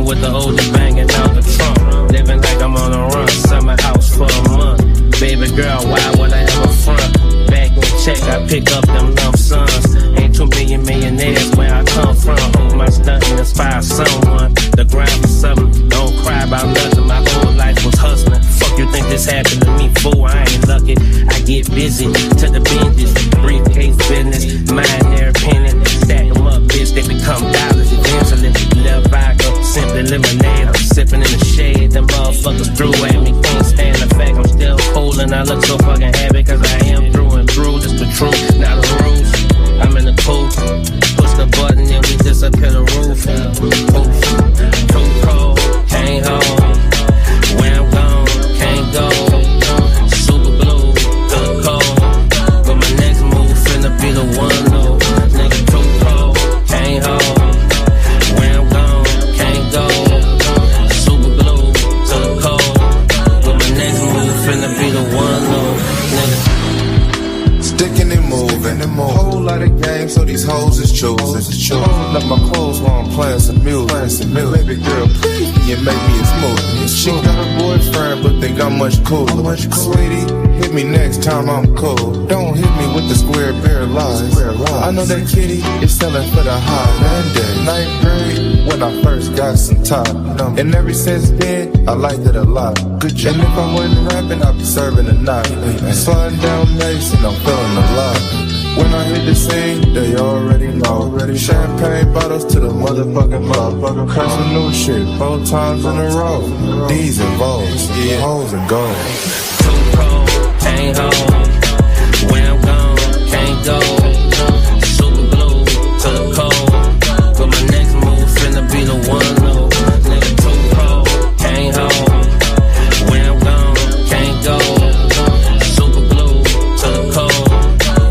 Rolling with the oldest, banging out the trunk. Living like I'm on a run, summer house for a month. Baby girl, why would I ever front? Back in check, I pick up them lump sums. Ain't 2 million millionaires where I come from. Hope my stunt inspire someone to grind for something. Don't cry about nothing, my whole life was hustling. Fuck you think this happened to me, fool? I ain't lucky. I get busy to the binges, briefcase business, mind their opinion. Stack them up, bitch, they become dollars eventually. Lil' vodka, simply lemonade. I'm sipping in the shade, them motherfuckers through at me. Can't stand the fact I'm still cool and I look so fucking happy, cause I am through and through. Just the truth, not the rules. I'm in the coupe, push the button and we disappear the roof. Oof, too cold, can't hold. Where I'm gone, can't go. Super blue, to the cold. But my next move finna be the one though. Nigga too cold, can't hold. Where I'm gone, can't go. Super blue, to the cold. But my next move finna be the one though. Nigga. Sticking and moving, whole lot of games, so these hoes is choosing. Holding up my clothes while I'm playing some music. Baby girl, please, you make me a smoothie. She got a boyfriend, but think I'm much cooler. Sweetie, hit me next time I'm cool. Don't hit me with the square bear lies. I know that kitty is selling for the high. Ninth grade, when I first got some top. And ever since then, I liked it a lot. Good job. And if I wasn't rapping, I'd be serving a night. Sliding down Mason, I'm feeling alive. When I hit the scene, they already know. Champagne bottles to the motherfucking mouth. Crash some new shit 4 times in a row. D's and V's, yeah, hoes and gold. Too cold, can't hold. Where I'm gone, can't go. Super blue, to the cold. But my next move finna be the one though. Nigga too cold, can't hold. Where I'm gone, can't go. Super blue, to the cold.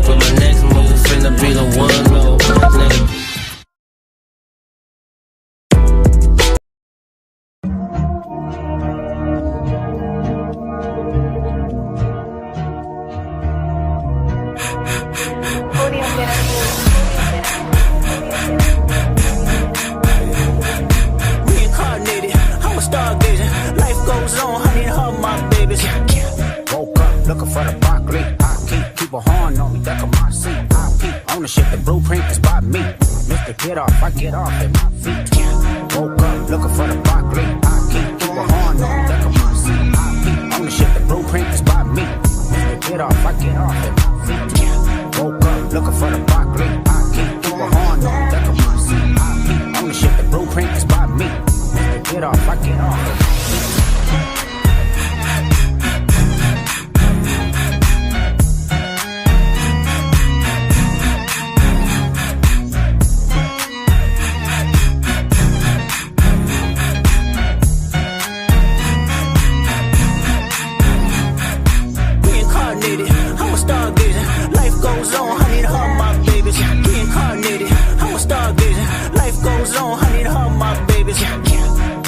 But my next move finna be the one though. Nigga. Reincarnated, I'm a stargazer. Life goes on, honey, hug my babies. Woke up looking for the broccoli. I keep a horn on me, duck on my seat. I keep ownership, the blueprint is by me. Mr. Get Off, I get off at my feet. Woke up looking for the broccoli. I keep a horn on me, duck on my seat. I keep ownership, the blueprint is by me. Mr. Get Off, I get off at my feet. Woke up looking for the broccoli. I keep a horn on me, duck on my seat. I keep ownership, the blueprint is by me. Mr. Get Off, I get off at my feet. I'm a stargazer. Life goes on, honey, to hug my babies. Reincarnated, I'm a stargazer. Life goes on, honey, to hug my babies.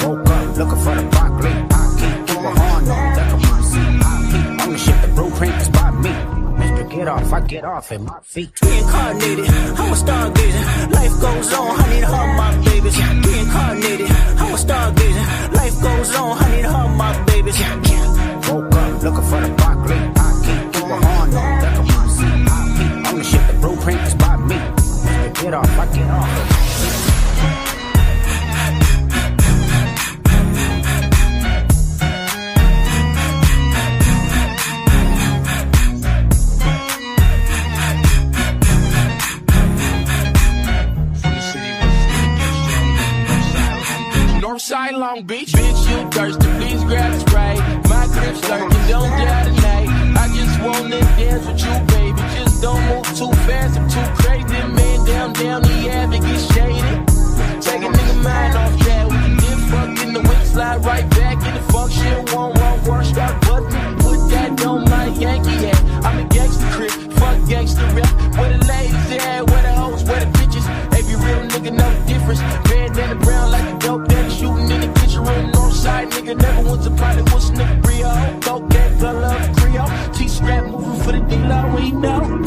Woke up looking for the broccoli. I keep a horn on, duck on my seat. I keep ownership, the blueprint is by me. Mr. Get Off, I get off at my feet. Reincarnated, I'm a stargazer. Life goes on, honey, to hug my babies. Reincarnated, I'm a stargazer. Life goes on, honey, to hug my babies. Woke up looking for the broccoli. I keep a horn on, duck on my seat. I keep ownership, the blueprint is by me. Mr. Get Off, I get off at my feet. Northside, Long Beach, bitch, you thirsty, please grab a Sprite. My grip's lurking, don't die tonight. I just wanna dance with you, baby. Just don't move too fast, I'm too crazy. Man, down the avenue, get shaded. Take a nigga mind off that. We can get fucked in the whip, slide right back in the function. Won't work, start button. Put that on my Yankee hat. I'm a gangster crib, fuck gangster rap. Where the ladies at, where the hoes, where the bitches. Every real nigga know the difference. Bandana brown like a dope daddy shooting in the kitchen room. Northside nigga never wants a pilot, what's nigga Rio? Cocaine, color of Creole. T-strap moving for the D-Law, we know.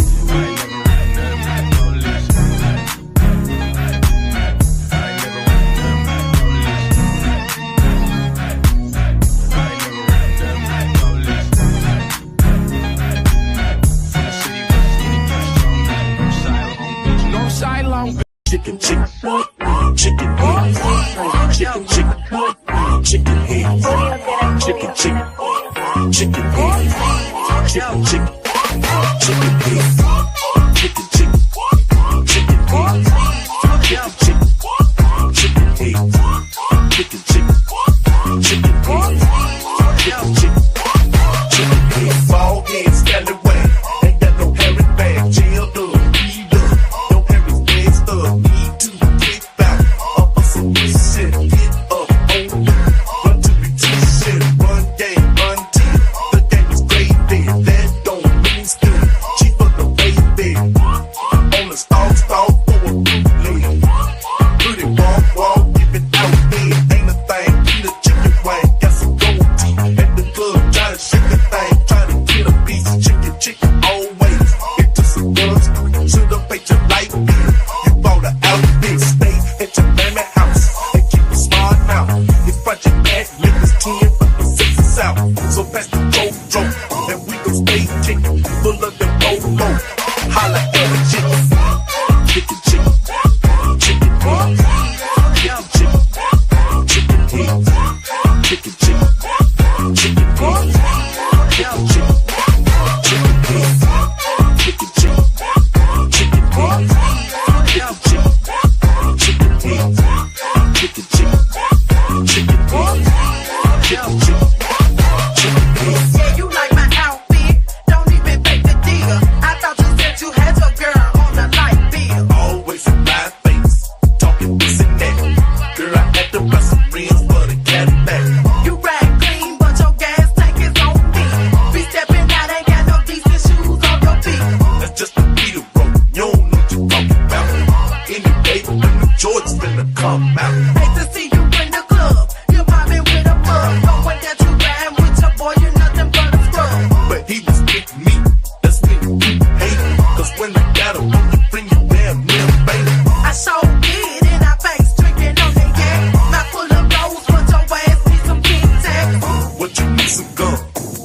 finna come out. Hate to see you in the club. You're mobbing with a bug. Knowing that you ran with your boy, you're nothing but a scrub. But he was with me, that's me, you hate. Cause when I got him, you bring your damn near, baby. I sure did in our face, drinking on the yak. Mouth full of rose, but your ass need some Tic Tacs. What you need some gum,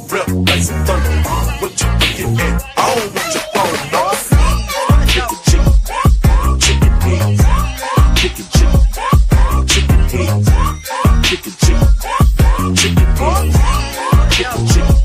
rep like some thunder. What you looking at, all with your phone, no. Chicken, chicken, chicken heads. Chicken, chicken, chicken heads. Chicken, chicken, chicken heads. Chicken, chicken,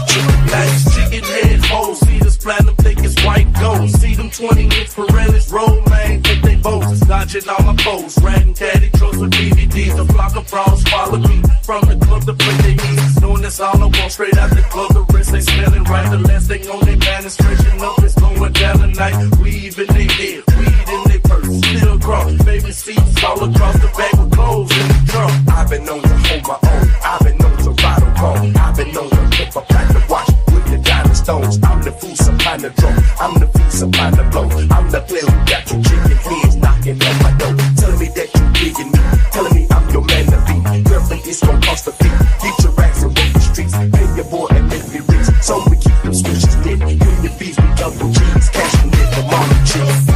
chicken legs. Chicken heads, hoes, see this platinum, think it's white gold. See them 20-inch Pirellis roll, man, think they boats. Dodging all my foes, riding caddy trucks with DVDs. The flock of bras follow me from the club to play their knees. Knowing that's all I want, straight out the club, the rest they smelling right. The last thing on their man is stretching up, it's going down tonight. Weave in their head, weed in their purse, still cross. Baby seats all across the back with clothes in the trunk. I've been known to hold my own, I've been known to ride a cone. I've been known to flip a pack of watch with the diamond stones. I'm the fool supplying the drum, I'm the fool supplying the blow. I'm the player who got you chicken heads knocking on my door. Telling me that you digging me, telling me I'm your man to be. Girlfriend, it's gon' cost a fee. Get your racks and walk the streets, pay your boy and make me rich. So we keep them switches lit, you the bees, we double G's, cashing in from all the chicks.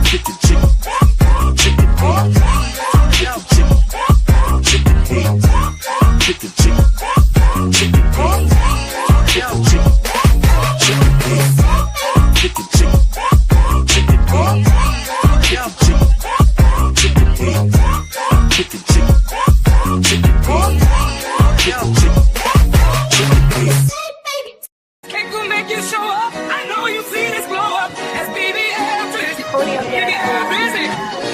Chicken, chicken, chicken heads. Chicken, chicken, chicken heads. Chicken, chicken, chicken heads. Chicken, chicken, chicken heads. Chicken, chicken, chicken heads. Chicken, chicken, chicken heads. Chicken, chicken, chicken heads. Chicken, chicken, chicken heads. Cake will make you show up. I know you see this glow up. As baby actress, you get busy.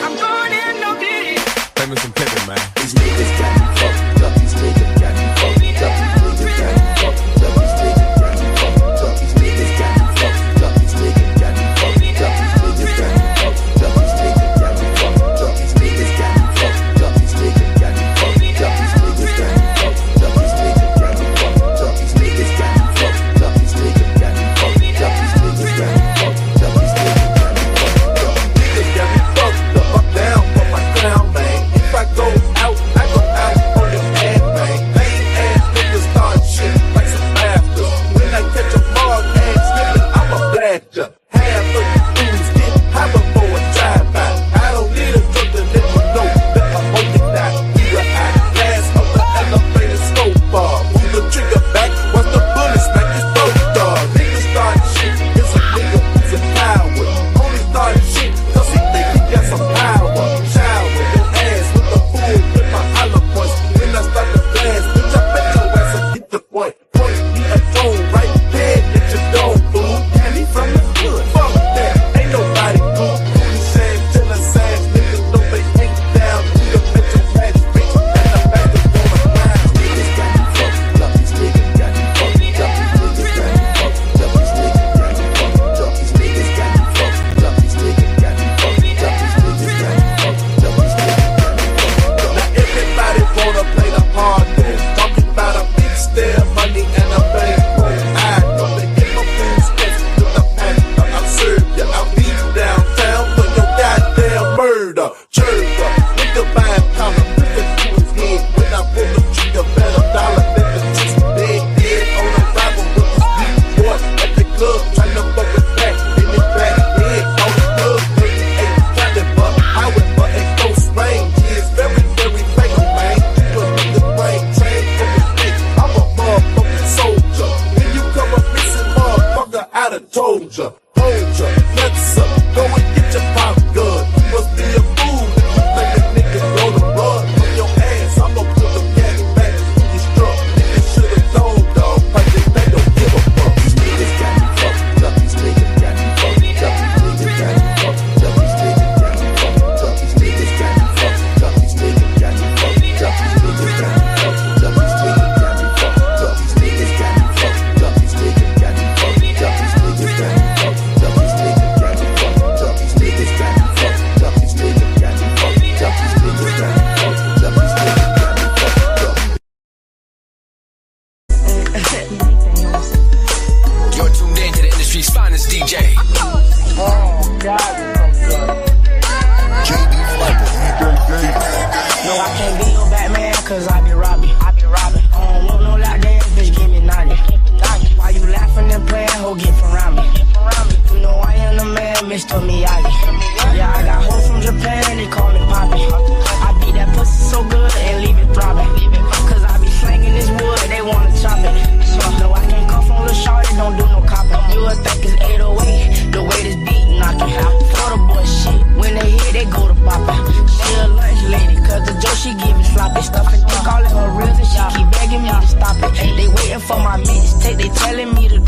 I'm going in, no pity. Play me some pimpin', man. These niggas got me fucked up. These niggas got me fucked up. These niggas got me fucked up. These niggas got me fucked up. These niggas got me fucked up. These niggas got me fucked up. These niggas got me fucked up. These niggas got me fucked up. These niggas got me fucked up. These niggas got me fucked up. These niggas got me fucked up. These niggas got me fucked up. These niggas got me fucked up. These niggas got me fucked up. These niggas got me fucked up. These niggas got me fucked up. Niggas got me fucked up, up down for my crown, man. If I go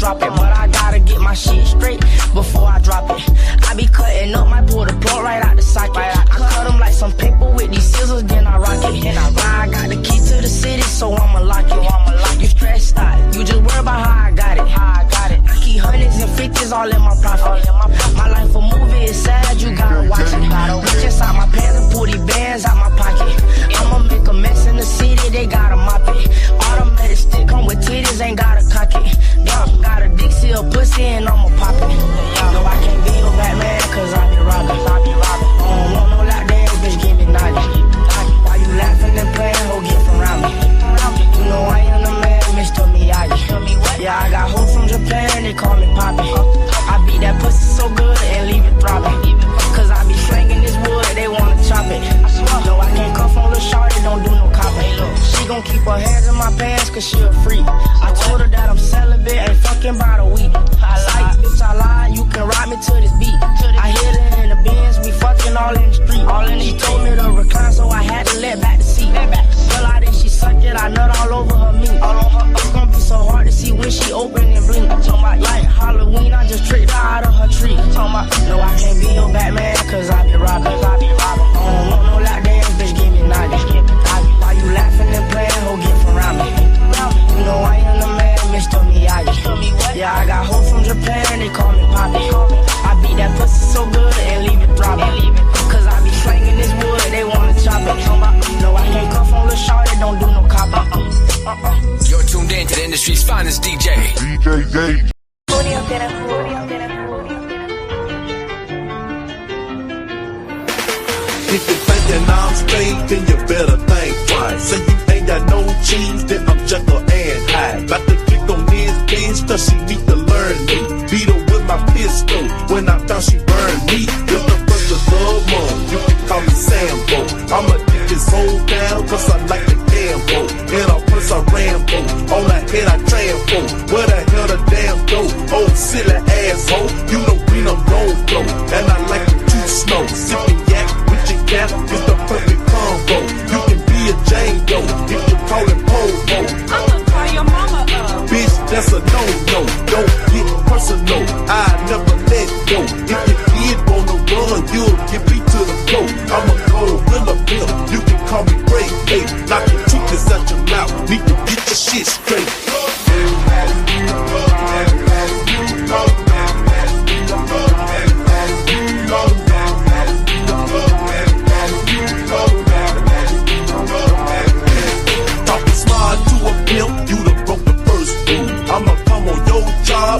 drop it. But I gotta get my shit straight before I drop it. I be cutting up, might pull the plug right out the socket. I cut them like some paper with these scissors, then I rock it. Now I got the key to the city, so I'ma lock it. You stressed out, you just worry about how I got it. I keep hundreds and fifties all in my profit. My life a movie, it's sad, you gotta watch it. Reach inside my pants and pull these bands out my pocket. I'ma make a mess in the city, they gotta mop it. Automatic stick come with titties, ain't gotta cock it. Got a Dixie, a pussy, and I'ma pop it. No, I can't be no Batman, cause I be robbing. I don't want no lap dance, bitch, give me naughty. Why you laughing and playing, ho, get from around me. You know I am the man, Mr. Miyagi. Yeah, I got hoes from Japan, they call me Poppy. I beat that pussy so good and leave it throbbing. Cause I be slanging this wood, they wanna chop it. No, I can't cuff on Lil' Shorty, don't do no copping. She gon' keep her hands in my pants cause she a freak. I told her that I'm celibate, ain't fucking by the week. Psych, bitch, I lied, you can ride me to this beat. I hit her in the Benz, we fucking all in the street. She told me to recline, so I had to let back the seat. Pull out and she suck it, I nut all over her meat. It's gonna be so hard to see when she open and blink. Like Halloween, I just tricked her out of her tree. No, I can't be your Batman, cause I be robbing. I don't want no lap dance, bitch, give me naughty. Why you laughing and playing, ho, get from around me. You know I am the man, Mr. Miyagi. Yeah, I got hoes from Japan, they call me Poppy. I beat that pussy so good and leave it throbbing. Cause I be slanging this wood, they wanna chop it. No, I can't cuff on Lil' Shorty, don't do no copy. You're tuned in to the industry's finest DJ. DJ Dave. If you're thinking I'm straight, then you better think twice. Say you ain't got no cheese, then I'm Jekyll and Hyde. About to click on this bitch, cause she need to learn me. Beat her with my pistol, when I found she burned me. Just the first of the month, you can call me Sambo. I'ma get this whole down, cause I like the gamble. In a purse I Rambo, on the head I trample. Where the hell the damn go? Oh, silly asshole, you know we don't go. And I like the juice snow, sipping yak. It's the perfect combo. You can be a Django if you call it Pogo. I'ma call your mama up. Bitch, that's a no-no. Don't get personal. I never let go. If you did wanna run, you'll get beat to the floor. I'm a cold gorilla bill. You can call me Great. Hey, knock your truth out your mouth. Need to get your shit straight.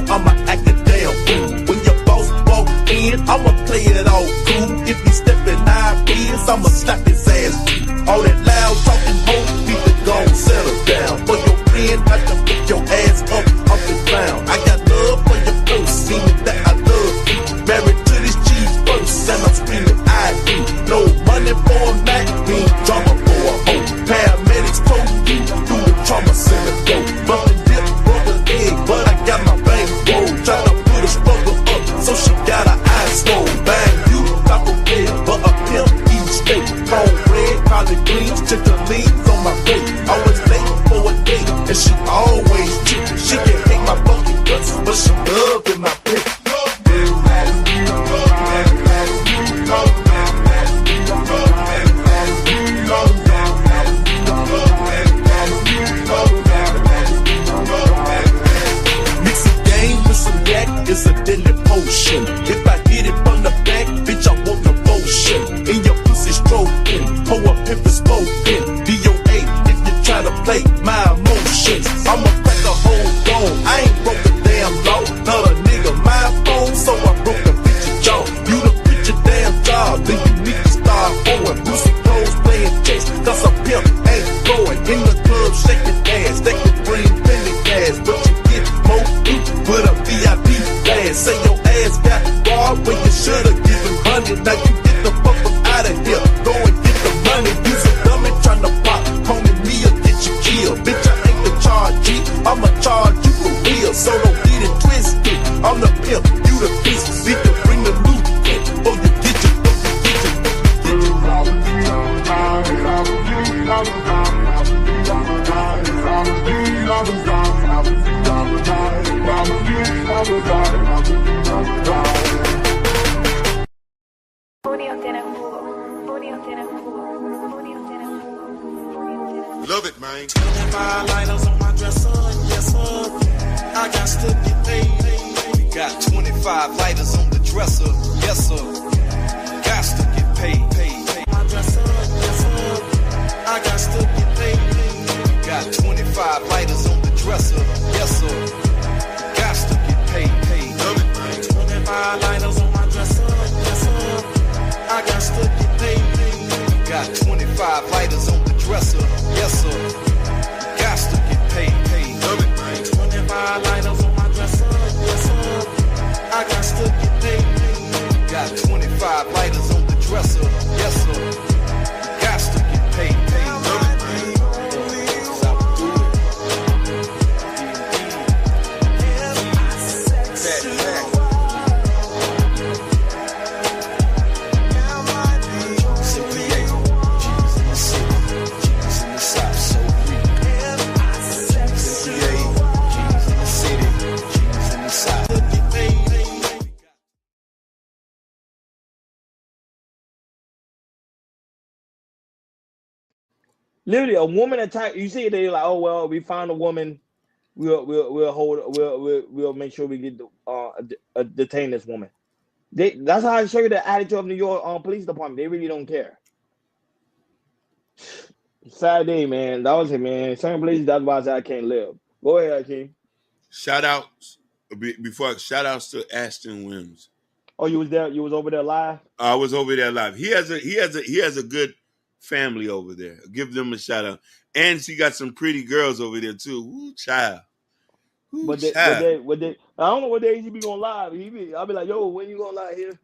I'ma act a damn fool. When your boss walk in, I'ma play it all cool. If he steppin' IPs, I'ma slap his ass too. All that loud talking hoes need to go and settle down. For your friend, I can pick your ass up off the ground. I got love for your purse, meaning that I love you. Married to this cheese purse, and I'm screaming I do. No money for a Mac, mean drama for a hoe. Paramedics told you, do the trauma center go. Bumpin' dip, broken egg, but I got my try to put a struggle up, so she got her eyes swole. Bang, you Taco Bell, but a pimp eat steak. Cornbread, collard greens, chicken leaves on my plate. Always late for a date, and she always cheap. She can hate my fucking guts, but she love in my pit. It's a deadly potion. If I hit it from the back, bitch, I want the motion. In your pussy stroking, pour a pimp is spoken. DOA, if you try to play my emotions, I'ma crack a whole dome. I ain't broke a damn law. Not a nigga my phone, so I broke the bitch's jaw. You done quit your damn job, then you need to start going. Pussy clothes playing chase, cause a pimp ain't going. In the club shaking ass, they can bring penny cash, but you get more loot with a VIP. Say your ass got barred when you should've given money. Now you get the fuck up out of here. Go and get the money. Use a dummy tryna pop. Homie, me or get you killed. Bitch, I ain't the charge G. I'ma charge you for real. So don't get it twisted. I'm the pimp, you the beast. Need to bring the loot in before you get your fucking Love it, man. 25 lighters on my dresser, yes sir. I got to get paid. We got 25 lighters on the dresser, yes sir. Got to get paid. My dresser, yes sir. I got to get paid. We got 25 lighters on the dresser, yes sir. Got to get paid. Love it, man. 25 lighters on my dresser, yes sir. I got to get paid. We got 25 lighters on the dresser, yes sir. Got to get paid. Love it, man. 25 lighters on my dresser, yes sir. I got to get paid. Got 25 lighters on the dresser, yes sir. Got to get paid. Love it, man. That's how we do it. Simply A. Jesus in the city. Jesus in the south, so free. Simply A. Jesus in the city. Jesus in the south. Literally, a woman attack. You see, they like, oh well, we found a woman. We'll make sure we get detain this woman. That's how I show you the attitude of New York police department. They really don't care. Sad day, man. That was it, man. Certain places, that's why I said I can't live. Go ahead, Hakeem. Shoutouts to Ashton Williams. Oh, you was there? You was over there live? I was over there live. He has a good family over there. Give them a shout out. And she got some pretty girls over there too. Woo, child. Woo, But child. I don't know what days he be going live. I'll be like, yo, when you going live here?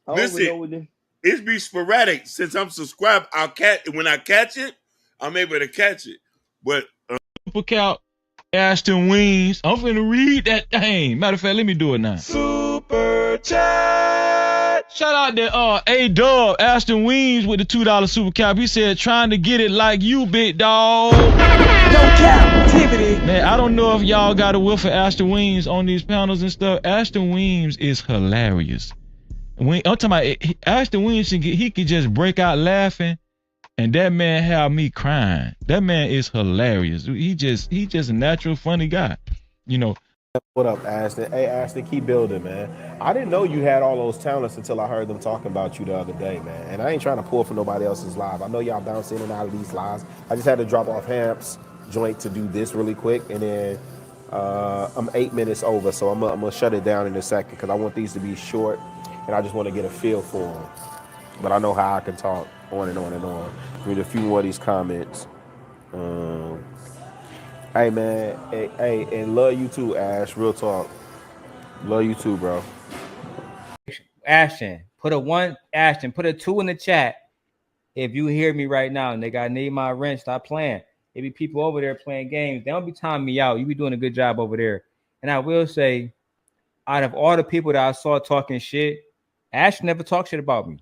I don't even know what day. It's be sporadic. Since I'm subscribed, when I catch it, I'm able to catch it. But Super Count Ashton Wings. I'm finna read that thing. Matter of fact, let me do it now. Super chat. Shout out to A-Dub, Ashton Wings with the $2 super cap. He said, trying to get it like you, big dog. No captivity. Man, I don't know if y'all got a whiff of Ashton Wings on these panels and stuff. Ashton Wings is hilarious. I'm talking about Ashton Wings, he could just break out laughing, and that man have me crying. That man is hilarious. He just a natural funny guy, you know. What up, Ashton? Hey, Ashton, keep building, man. I didn't know you had all those talents until I heard them talking about you the other day, man. And I ain't trying to pull for nobody else's live. I know y'all bounce in and out of these lives. I just had to drop off Hamp's joint to do this really quick, and then I'm 8 minutes over, so I'm gonna shut it down in a second because I want these to be short, and I just want to get a feel for them. But I know how I can talk on and on and on. Read a few more of these comments. Hey, man. Hey, and love you too, Ash. Real talk. Love you too, bro. Ashton, put a 2 in the chat. If you hear me right now, nigga, I need my rent. Stop playing. There be people over there playing games. They don't be timing me out. You be doing a good job over there. And I will say, out of all the people that I saw talking shit, Ash never talked shit about me.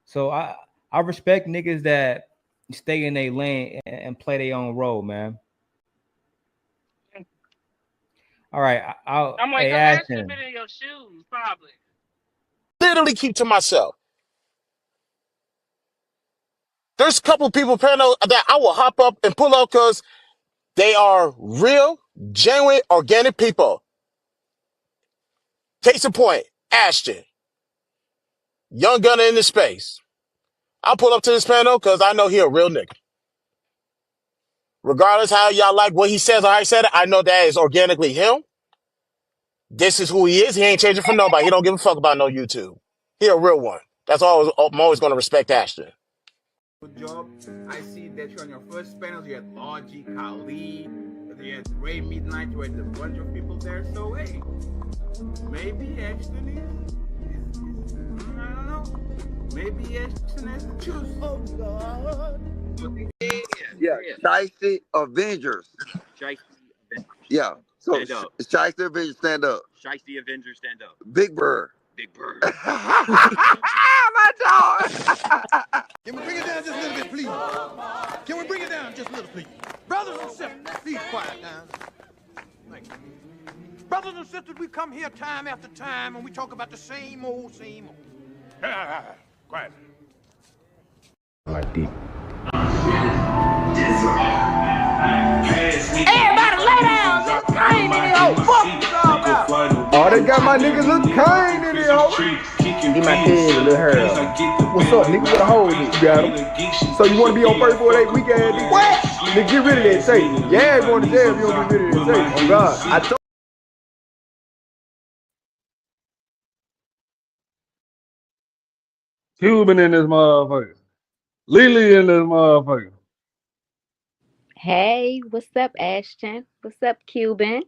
So I respect niggas that stay in their lane and play their own role, man. All right, I'm like, hey, I should Ashton. have been in your shoes, probably. Literally keep to myself. There's a couple of people panel that I will hop up and pull up because they are real, genuine, organic people. Case in point, Ashton, young gunner in the space. I'll pull up to this panel because I know he a real nigga. Regardless how y'all like what he says or how he said it, I know that is organically him. This is who he is. He ain't changing for nobody. He don't give a fuck about no YouTube. He a real one. That's all. I'm always going to respect Ashton. Good job. I see that you're on your first panel. You had Logic, Khalid, you had Ray Midnight, you had a bunch of people there. So hey, maybe Ashton is I don't know. Maybe Ashton has to choose. Oh God. Yeah, Shiesty Avengers. Shiesty Avengers. Yeah. So Stand up. Shiesty Avengers, stand up. Shiesty Avengers, stand up. Big Bird. Big Bird. My dog. Can we bring it down just a little bit, please? Can we bring it down just a little, please? Brothers and sisters, please quiet down. Thank you. Brothers and sisters, we come here time after time and we talk about the same old, same old. Quiet. Like deep. Everybody lay down. Look Kane in here. Oh, fuck you all about. Oh, they got my nigga Lil Kane in here, ho. He my kid, Lil Harold. What's up, nigga? What a hole is? You got him. So you want to be on first 48 weekend, nigga? What? Nigga, get rid of that tape. Yeah, going to jail if you don't get rid of that tape. Oh, God. I told Cuban in this motherfucker. Lily in this motherfucker. Hey, what's up, Ashton? What's up, Cuban?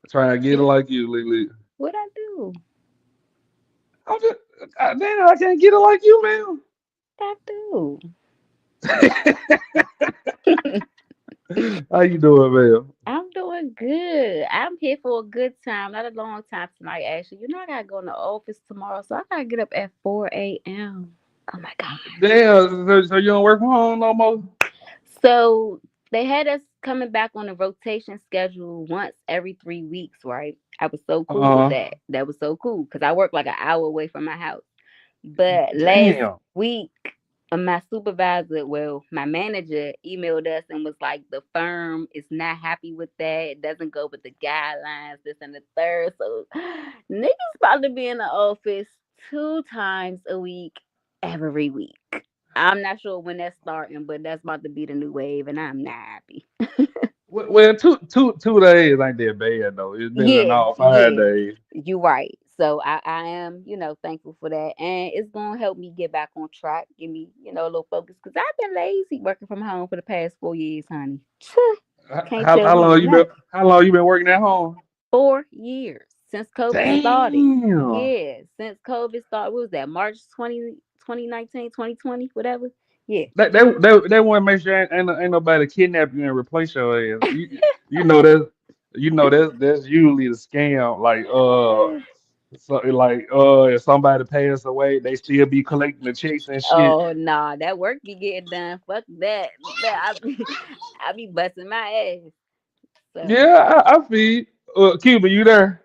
Trying to get it like you, Lily. What I do? I'm just, damn, I can't get it like you, man. I do. How you doing, man? I'm doing good. I'm here for a good time, not a long time tonight, actually. You know, I gotta go in the office tomorrow, so I gotta get up at 4 a.m. Oh my God. Damn, so you don't work from home no more? So they had us coming back on a rotation schedule once every 3 weeks, right? I was so cool with that. That was so cool because I work like an hour away from my house. But last week, my supervisor, well, my manager emailed us and was like, the firm is not happy with that. It doesn't go with the guidelines, this and the third. So niggas about to be in the office 2 times a week, every week. I'm not sure when that's starting, but that's about to be the new wave, and I'm not happy. Well, two days ain't that bad though. It's been an all 5 days. You're right. So I am, thankful for that. And it's going to help me get back on track, give me, a little focus. Because I've been lazy working from home for the past 4 years, honey. How long you been working at home? 4 years. Since COVID started. Yeah. Since COVID started. What was that? March 2019, 2020, whatever. Yeah. They want to make sure ain't nobody kidnap you and replace your ass. That's usually the scam. Like if somebody passed away, they still be collecting the checks and shit. Oh nah, that work be getting done. Fuck that. I be busting my ass. So. Yeah, I feel. Cuban, you there?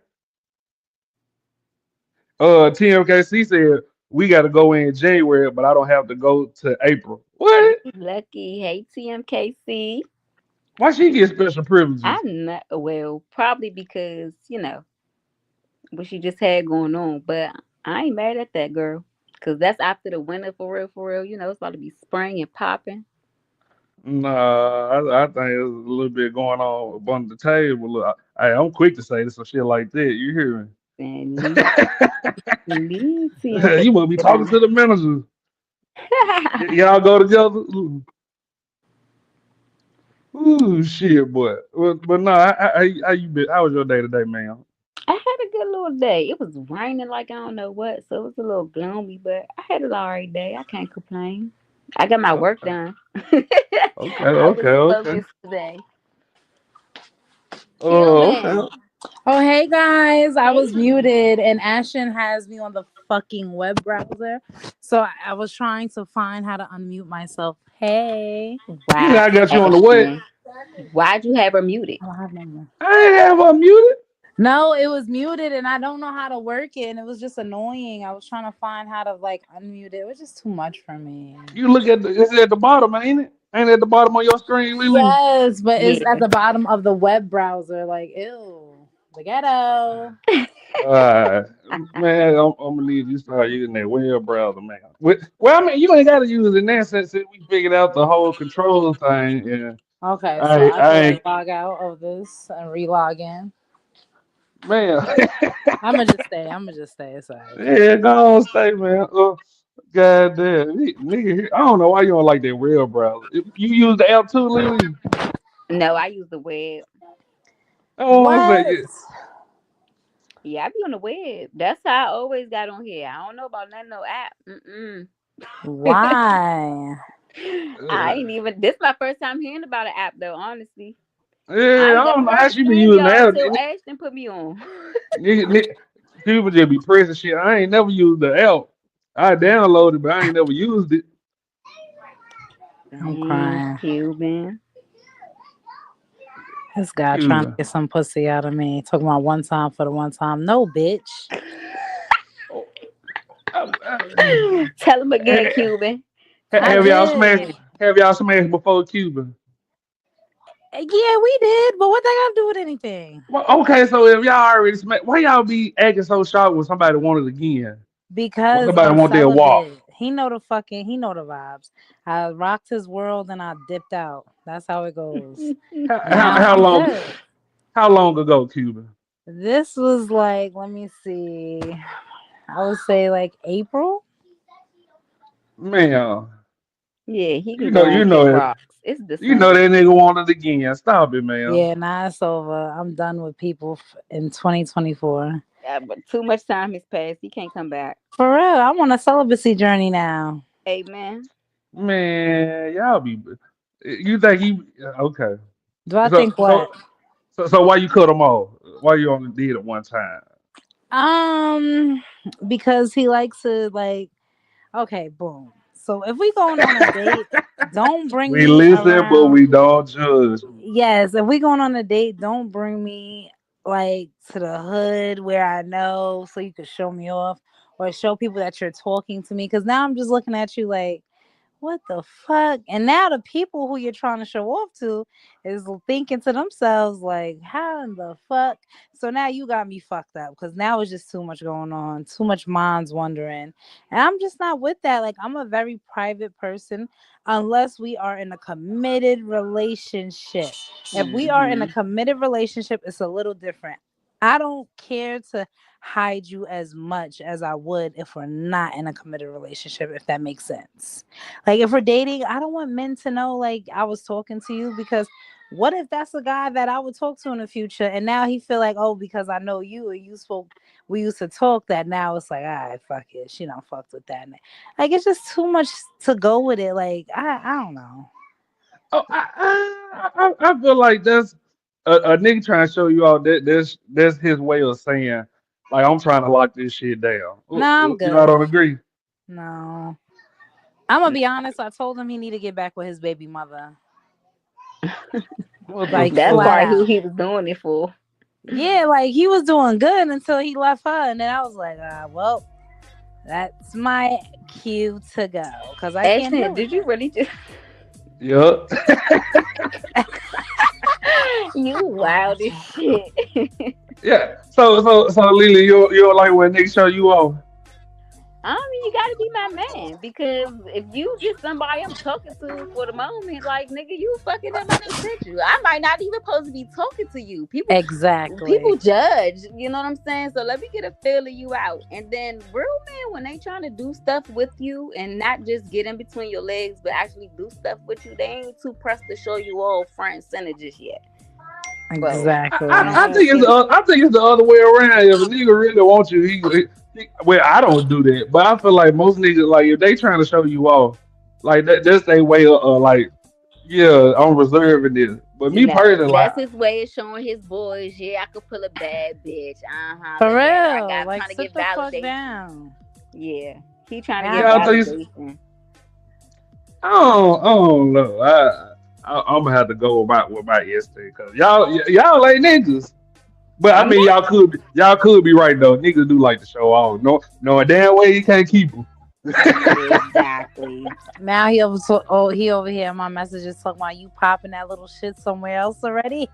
TMKC said we got to go in January, but I don't have to go to April. What? Lucky. Hey, TMKC. Why she get special privileges? I'm not. Well, probably because what she just had going on. But I ain't mad at that girl, cause that's after the winter for real. It's about to be spring and popping. Nah, I think there's a little bit going on up under the table. Look, I'm quick to say this or shit like that. You hear me? You must be talking to the manager. Y'all go together. Ooh, shit, boy. But no, how you been? How was your day today, man? I had a good little day. It was raining like I don't know what, so it was a little gloomy, but I had an alright day. I can't complain. I got my work done. Okay. Today. Okay. Oh, hey guys, I was muted and Ashton has me on the fucking web browser. So I was trying to find how to unmute myself. Hey. Wow. I got you on the way. Why'd you have her muted? I don't have no more. I ain't have her muted. No, it was muted and I don't know how to work it and it was just annoying. I was trying to find how to unmute it. It was just too much for me. You look at it's at the bottom, ain't it? Ain't it at the bottom of your screen, Lily? Yes, but it's at the bottom of the web browser. Ew. The ghetto. Man, I'm gonna need you to start using that web browser, man. Well, I mean, you ain't gotta use it now since we figured out the whole control thing. Yeah. Okay, so I can log out of this and re-log in. Man, I'm gonna just stay. Sorry. Yeah, go on, stay, man. God damn, nigga, I don't know why you don't like that web browser. You use the app too, Lily? No, I use the web. What? Yeah, I be on the web. That's how I always got on here. I don't know about no app. Why? I ain't even. This is my first time hearing about an app, though. Honestly. Yeah, I don't know how she be using the app. Until Ashton put me on. People just be pressing shit. I ain't never used the app. I downloaded it, but I ain't never used it. I'm crying. Cuban. This guy trying to Cuban. get some pussy out of me. Talking about one time for the one time. No, bitch. Tell him again, Cuban. I Have y'all smashed? did. Have y'all smashed before Cuban? Yeah, we did. But what they got to do with anything? Well, okay, so if y'all already smashed, why y'all be acting so shocked when somebody want it again? When Because somebody I'm want their walk? celibate. He know the vibes. I rocked his world and I dipped out. That's how it goes. Now How I'm long? good. How long ago, Cuban? This was like, let me see. I would say like April. Man, Yeah, he can you go know, on you with know his it. rocks. It's You know December. that nigga wanted again. Stop it, man. Yeah, nah, it's over. I'm done with people in 2024. Yeah, but too much time has passed. He can't come back. For real, I'm on a celibacy journey now. Amen. Man, y'all be. You think he? Okay. Do I So think what? so so why you cut him off? Why you only did it one time? Um, because he likes to like. Okay, boom. So if we going on a date, don't bring We me listen, but around. we don't judge. Yes, if we going on a date, don't bring me like to the hood where I know so you could show me off or show people that you're talking to me. Cause now I'm just looking at you like, what the fuck? And now the people who you're trying to show off to is thinking to themselves, like, how in the fuck? So now you got me fucked up because now it's just too much going on, too much minds wandering. And I'm just not with that. Like, I'm a very private person unless we are in a committed relationship. If we are in a Mm-hmm. committed relationship, it's a little different. I don't care to hide you as much as I would if we're not in a committed relationship, if that makes sense. Like if we're dating, I don't want men to know like I was talking to you because what if that's a guy that I would talk to in the future and now he feel like, oh, because I know you or you spoke we used to talk that now it's like, all right, fuck it. She don't fucked with that. Like it's just too much to go with it. Like I don't know. Oh, I feel like that's a nigga trying to show you all that that's his way of saying like I'm trying to lock this shit down. Nah, I'm You know, I good. don't agree. No. I'm gonna be honest, I told him he need to get back with his baby mother. What the Like That's fuck? flat probably who out. he was doing it for. Yeah, like he was doing good until he left her, and then I was like, well, that's my cue to go because I can't deal Ashton, with did you it. really just Yup. you wild as shit? Yeah. So Lily, you don't like when niggas show you off? I mean, you gotta be my man because if you just somebody I'm talking to for the moment, like nigga, you fucking in my potential. I might not even supposed to be talking to you. People Exactly. judge, you know what I'm saying? So let me get a feel of you out. And then real men, when they trying to do stuff with you and not just get in between your legs, but actually do stuff with you, they ain't too pressed to show you all front and center just yet. Well, I Exactly. I don't think it's get it. I think it's the other way around. If a nigga really wants you, well, I don't do that, but I feel like most niggas like if they trying to show you off, like that's their way of like, yeah, I'm reserving this. But me No, personally, like, that's his way of showing his boys. Yeah, I could pull a bad bitch. For Look at her. I real. got Like trying to sit get the fuck validation. down. Yeah, he trying to Now get yeah, I think validation. I don't know. I'm gonna have to go with my instinct because y'all ain't niggas. But I I'm mean, y'all could be right though. Niggas do like to show off. No, a damn way you can't keep them. exactly. Now he over here in my messages talking about you popping that little shit somewhere else already.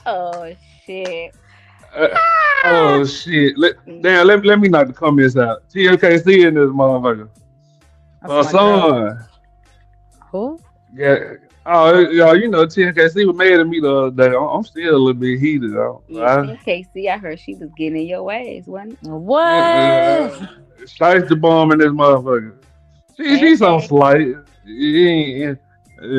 Oh shit. Uh, oh shit! Let me knock the comments out. TLKC in this motherfucker. That's my girl. Son. Who? Yeah. Oh, you know TLKC was mad at me the other day. I'm still a little bit heated though. Yeah, Casey, I heard she was getting in your ass, wasn't it? What? Slice the bomb in this motherfucker. She's so Hey, slight. You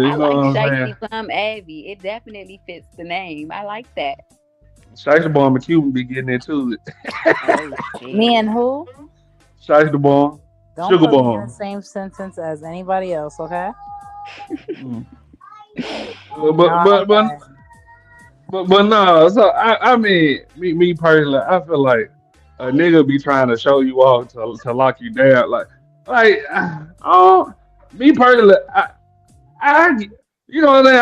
I know like what I'm Shiesty saying? Bum Abby. It definitely fits the name. I like that. Slice the bomb and Cuban be getting into it. Oh Me and shit. who? Slice the bomb. Don't Sugar put me in the bomb. same sentence as anybody else, okay? Mm. No, I don't play. But no. So I mean, me personally, I feel like a nigga be trying to show you off to lock you down. Like, oh, me personally, I You know what I'm saying?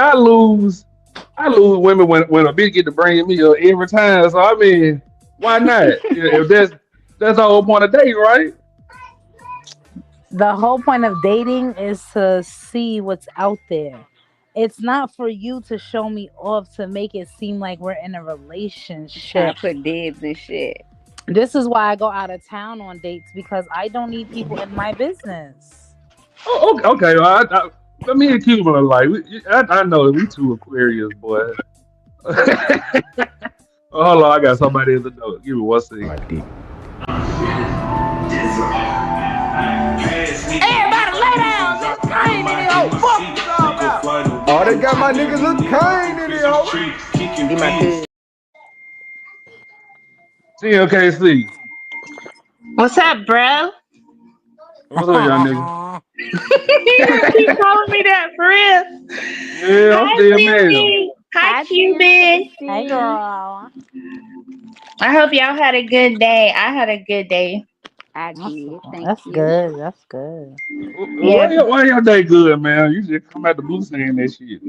I lose women when a bitch get to bring me up every time. So I mean, why not? If that's the whole point of dating, right? The whole point of dating is to see what's out there. It's not for you to show me off to make it seem like we're in a Trying relationship. to put dibs and shit. This is why I go out of town on dates because I don't need people in my business. Oh, okay. Well, me and Cuban are like, I know that we two Aquarius, boy. Oh, hold on, I got somebody in the door. Give me one second. Everybody lay down, nigga. Cane in the hoe. Fuck you talking about. Oh, they got my niggas look kind in the hoe. Be my kid. TLKC. What's up, bro? What's up, young nigga? You gonna keep calling me that for real? Yeah, I'm Hi, still male. Lily. Hi, Hi, Cuban. Hey, girl. I hope y'all had a good day. I had a good day. I That's, did. Thank that's you. good. That's good. Yeah, Why your day good, man? You just come out the blue saying that shit.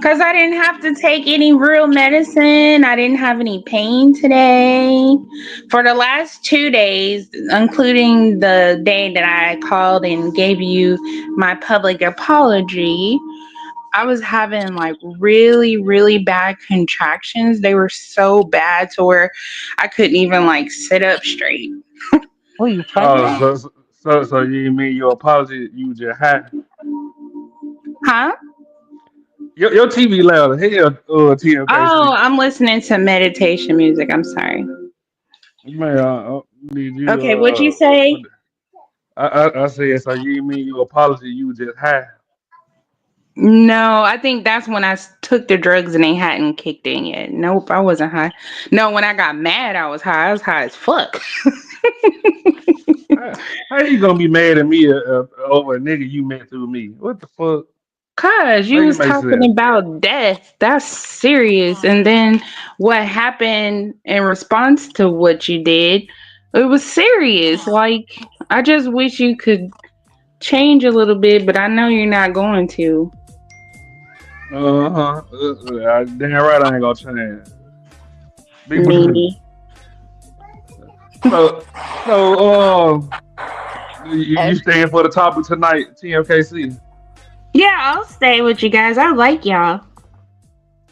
because I didn't have to take any real medicine. I didn't have any pain today. For the last 2 days, including the day that I called and gave you my public apology, I was having like really, really bad contractions. They were so bad to where I couldn't even like sit up straight. Oh, you Oh, pregnant? so you mean your apology? You just had Huh? your TV loud as hell, Oh, TLKC. I'm listening to meditation music. I'm sorry. Man, need you Okay, what'd you say? I said so. You mean your apology? You just had. No, I think that's when took the drugs and they hadn't kicked in yet. Nope, I wasn't high. No, when I got mad, I was high. I was high as fuck. How you gonna be mad at me over a nigga you met through me? What the fuck? Cause you Make it was make talking sense. about death. That's serious. And then what happened in response to what you did, it was serious. Like, I just wish you could change a little bit, but I know you're not going to. Damn right I ain't gonna change. Big blue. Me. So you And staying for the topic tonight, TMKC? Yeah, I'll stay with you guys. I like y'all.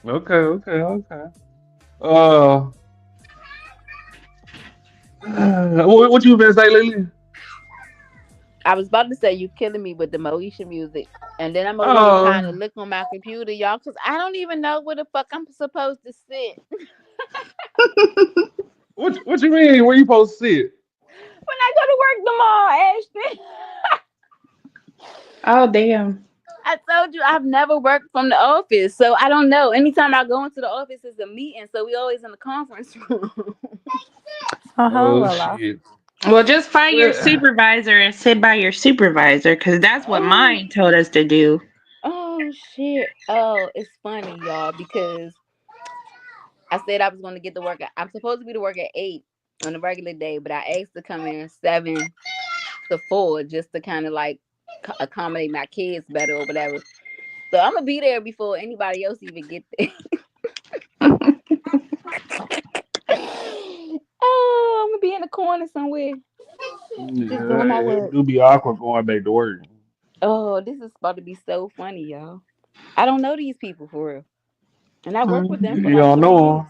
Okay. Uh, what you been say, Lily? I was about to say you killing me with the Moesha music. And then I'm over here trying to Oh, look on my computer, y'all, because I don't even know where the fuck I'm supposed to sit. what you mean? Where you supposed to sit? When I go to work tomorrow, Ashton. Oh, damn. I told you I've never worked from the office, so I don't know. Anytime I go into the office, it's a meeting, so we always in the conference room. Oh, hello, Oh Lala. shit. Well, just find your Well, supervisor and sit by your supervisor because that's what Oh, mine told us to do. oh shit. Oh, it's funny, y'all, because I said I was going to get to work. I'm supposed to be to work at 8 on a regular day, but I asked to come in 7 to 4 just to kind of like accommodate my kids better or whatever. So I'm gonna be there before anybody else even get there. Oh, I'm gonna be in the corner somewhere, just doing my yeah, it work. do be awkward going back to work. Oh, this is about to be so funny, y'all. I don't know these people for real, and I worked with them for You like don't 3 years. know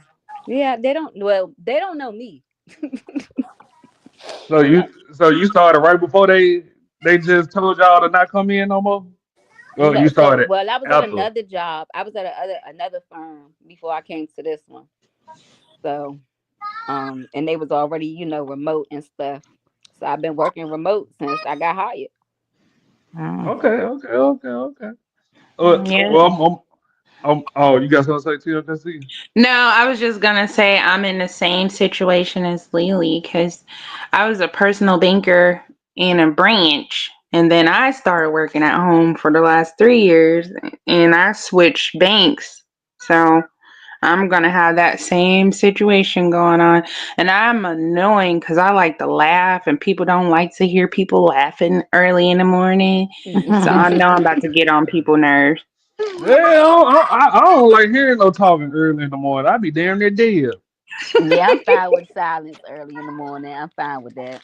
Yeah, they don't. Well, they don't know me. them. So you started right before they just told y'all to not come in no more. Well, No, you so started well, I was at after. another job. I was at another firm before I came to this one. So, and they was already, remote and stuff. So I've been working remote since I got hired. Okay. Yeah. Well, oh, you got something to say, TLKC? No, I was just gonna say I'm in the same situation as Lily because I was a personal banker in a branch, and then I started working at home for the last 3 years, and I switched banks. So I'm gonna have that same situation going on, and I'm annoying because I like to laugh, and people don't like to hear people laughing early in the morning. So I know I'm about to get on people's nerves. Yeah, I don't like hearing no talking early in the morning. I be damn near dead. Yeah, I'm fine with silence early in the morning. I'm fine with that.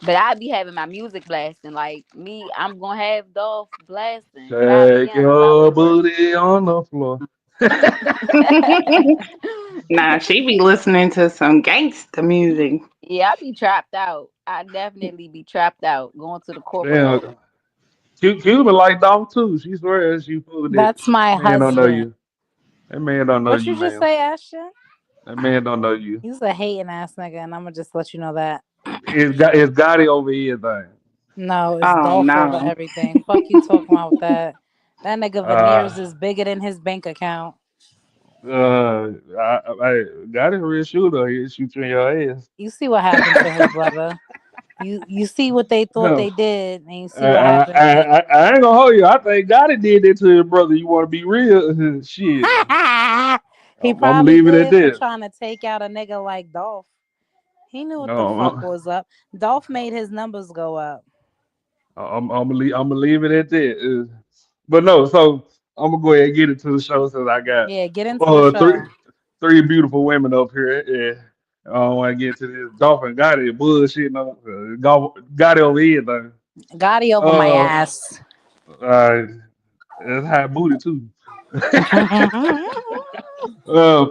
But I be having my music blasting. Like me, I'm gonna have Dolph blasting 5 Shake a.m. if I go your to work. booty on the floor. Nah, she be listening to some gangster music. Yeah, I be trapped out. I definitely be trapped out going to the corporate life. Damn, Cuban like dog too. She swears she fooled it. That's my Man don't know husband. you. That man don't know What you, you just man. say, Ashton? That man don't know you. He's a hating ass nigga, and I'm gonna just let you know that. It's Gotti over here thing. No, it's Oh Dolph over no. everything. Fuck you talking about that. That nigga veneers Uh, is bigger than his bank account. Gotti a real shooter. He'll shoot you in your ass. You see what happened to his brother. You see what they thought No, they did, and you I, see what happened. I ain't gonna hold you. I think Gotti did that to his brother. You want to be real? Shit. He I'm gonna probably leave it did at it for that. trying to take out a nigga like Dolph. He knew what the fuck No, was up. Dolph made his numbers go up. I'm gonna leave it at that. But no, so I'm gonna go ahead and get it to the show since I got Yeah, get into the uh three show. three beautiful women up here. Yeah. I don't want to get to this Dolphin Gotti bullshit. No, Gotti over here though. Gotti over my Uh, ass. uh, it's high booty too. uh,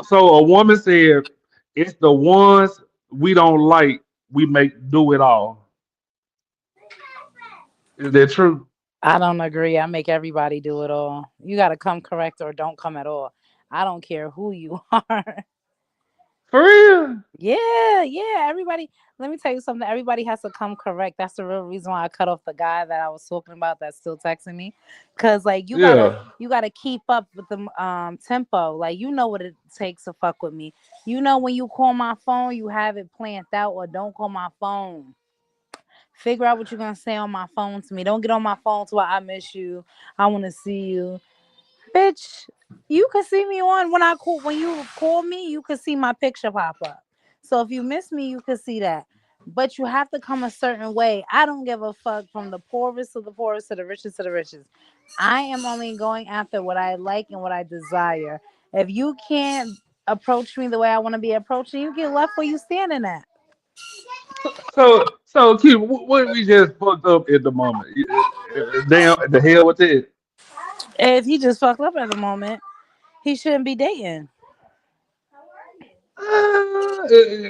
so a woman said, "It's the ones we don't like we make do it all." Is that true? I don't agree. I make everybody do it all. You got to come correct or don't come at all. I don't care who you are. For real? Yeah, yeah. Everybody, let me tell you something. Everybody has to come correct. That's the real reason why I cut off the guy that I was talking about that's still texting me. Cause like Yeah. you gotta keep up with the tempo. Like you know what it takes to fuck with me. You know when you call my phone, you have it planned out or don't call my phone. Figure out what you're gonna say on my phone to me. Don't get on my phone to I miss you. I wanna see you. Bitch, you can see me on when you call me, you can see my picture pop up. So if you miss me, you can see that. But you have to come a certain way. I don't give a fuck from the poorest to the poorest to the richest to the richest. I am only going after what I like and what I desire. If you can't approach me the way I want to be approaching, you get left where you standing at. So, Q, what we just fucked up at the moment? Damn, the hell with it. If he just fucked up at the moment, he shouldn't be dating.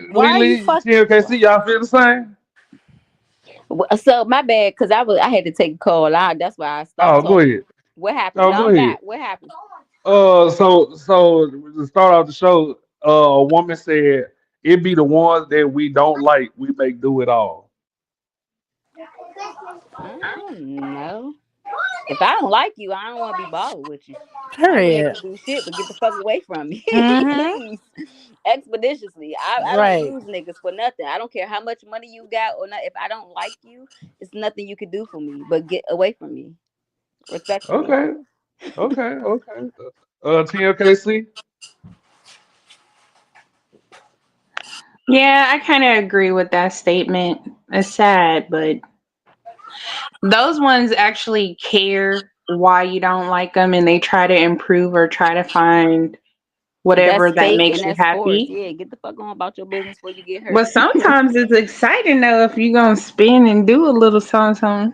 Why are you Lily, fuck? TMKC, y'all feel the same? So my bad, cause I had to take a call. That's why I stopped Oh, go talking. ahead. What happened? Oh, No, go I'm ahead. back. What happened? So to start off the show, a woman said it be the ones that we don't like, we make do it all. I don't know. If I don't like you, I don't want to be bothered with you. I ain't gonna make Period. you do shit, but get the fuck away from me, Mm-hmm. please. Expeditiously. I don't Right. use niggas for nothing. I don't care how much money you got or not. If I don't like you, it's nothing you can do for me. But get away from me, respectfully. Okay, okay. TMKC. Yeah, I kind of agree with that statement. It's sad, but those ones actually care why you don't like them and they try to improve or try to find That's whatever that fake and makes you that's forced. happy. Yeah, get the fuck on about your business before you get hurt. But sometimes it's exciting though if you're gonna spin and do a little something.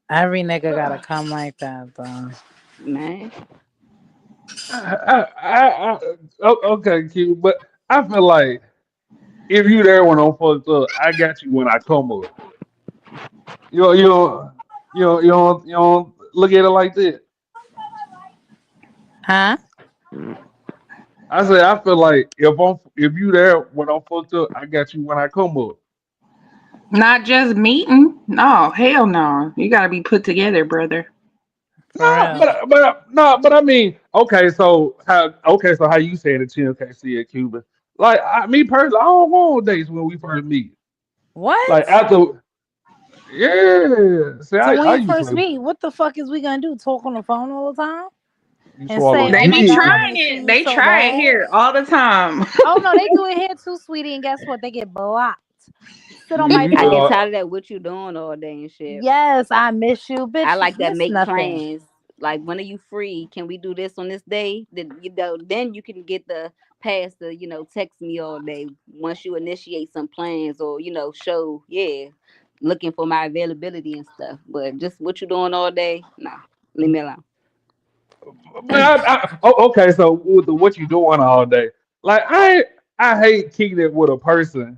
Every nigga gotta come like that, though. Man. Okay, Q, but I feel like if you there when I'm fucked up, I got you when I come up. You know, you don't, you don't look at it like that. Huh? I say I feel like if you there when I'm fucked up, I got you when I come up. Not just meeting. No, hell no. You gotta be put together, brother. For No, real. but I mean, so how you saying it, TMKC at Cuba? Like me personally, I don't go on dates when we first meet. What? Like after, yeah. See, So when I you used first to meet, what the fuck is we gonna do? Talk on the phone all the time? you And say, swallow oh They my be God, I dick. trying want to see it. you They so try it bad. here all the time. Oh no, they do it here too, sweetie. And guess what? They get blocked. sit on my You I get face. tired of that. What you doing all day and shit. Yes, I miss you, bitch. I like that. Miss Make nothing. plans. Like, when are you free? Can we do this on this day? Then you can get the pass to text me all day. Once you initiate some plans or show looking for my availability and stuff. But just what you doing all day? Nah, leave me alone. Man, okay. So with what you doing all day, like I hate kicking it with a person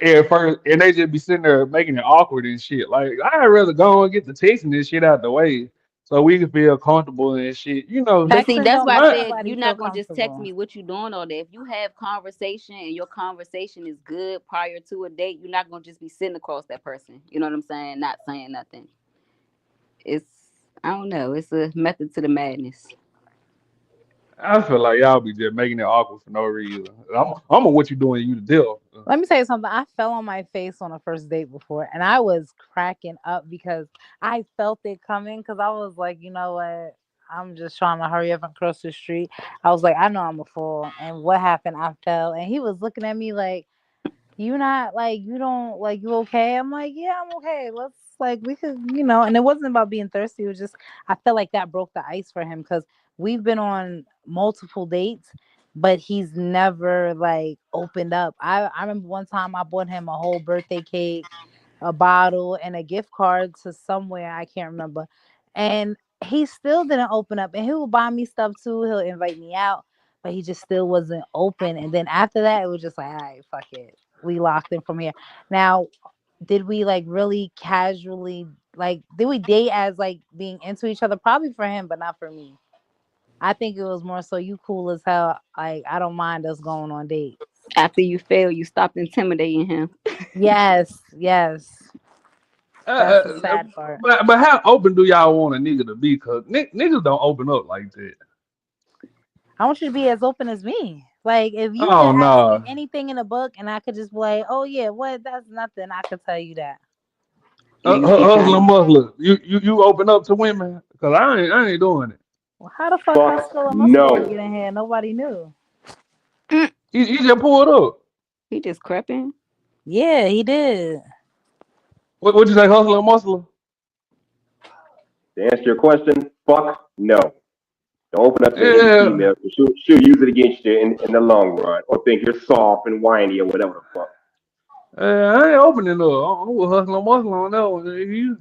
at first, and they just be sitting there making it awkward and shit. Like I'd rather go and get the texting this shit out the way so we can feel comfortable and shit. You know, But see, Texting that's don't why I make my said nobody you're feel not gonna just text comfortable. me what you doing all day. If you have conversation and your conversation is good prior to a date, you're not gonna just be sitting across that person. You know what I'm saying? Not saying nothing. It's I don't know. It's a method to the madness. I feel like y'all be just making it awkward for no reason. I'm a what you doing you to deal. Let me tell you something. I fell on my face on a first date before, and I was cracking up because I felt it coming. Because I was like, you know what? I'm just trying to hurry up and cross the street. I was like, I know I'm a fool. And what happened? I fell, and he was looking at me like, you not like you don't like you okay? I'm like, yeah, I'm okay. Let's like we could, and it wasn't about being thirsty. It was just I felt like that broke the ice for him because we've been on multiple dates, but he's never like opened up. I remember one time I bought him a whole birthday cake, a bottle, and a gift card to somewhere I can't remember, and he still didn't open up. And he will buy me stuff too. He'll invite me out, but he just still wasn't open. And then after that, it was just like, all right, fuck it, we locked in from here. Now, did we like really casually like did we date as like being into each other? Probably for him, but not for me. I think it was more so you cool as hell. Like I don't mind us going on dates. After you fail, you stopped intimidating him. Yes, yes. Uh, That's the uh, sad part. but how open do y'all want a nigga to be? Cause niggas don't open up like that. I want you to be as open as me. Like if you could Oh ask me no, anything in a book and I could just be like, oh yeah, what that's nothing. I could tell you that. You be trying hustler to. muscle. You open up to women? Cause I ain't doing it. Well, how the fuck Fuck Hustle and Muscle gonna no. get in here? Nobody knew. He just pulled up. He just creeping. Yeah, he did. What you say, hustler muscle? To answer your question, fuck no. Don't open up to any Yeah, female. She'll use it against you in the long run, or think you're soft and whiny or whatever the fuck. I ain't opening up. I'm with hustler muscle on that one. You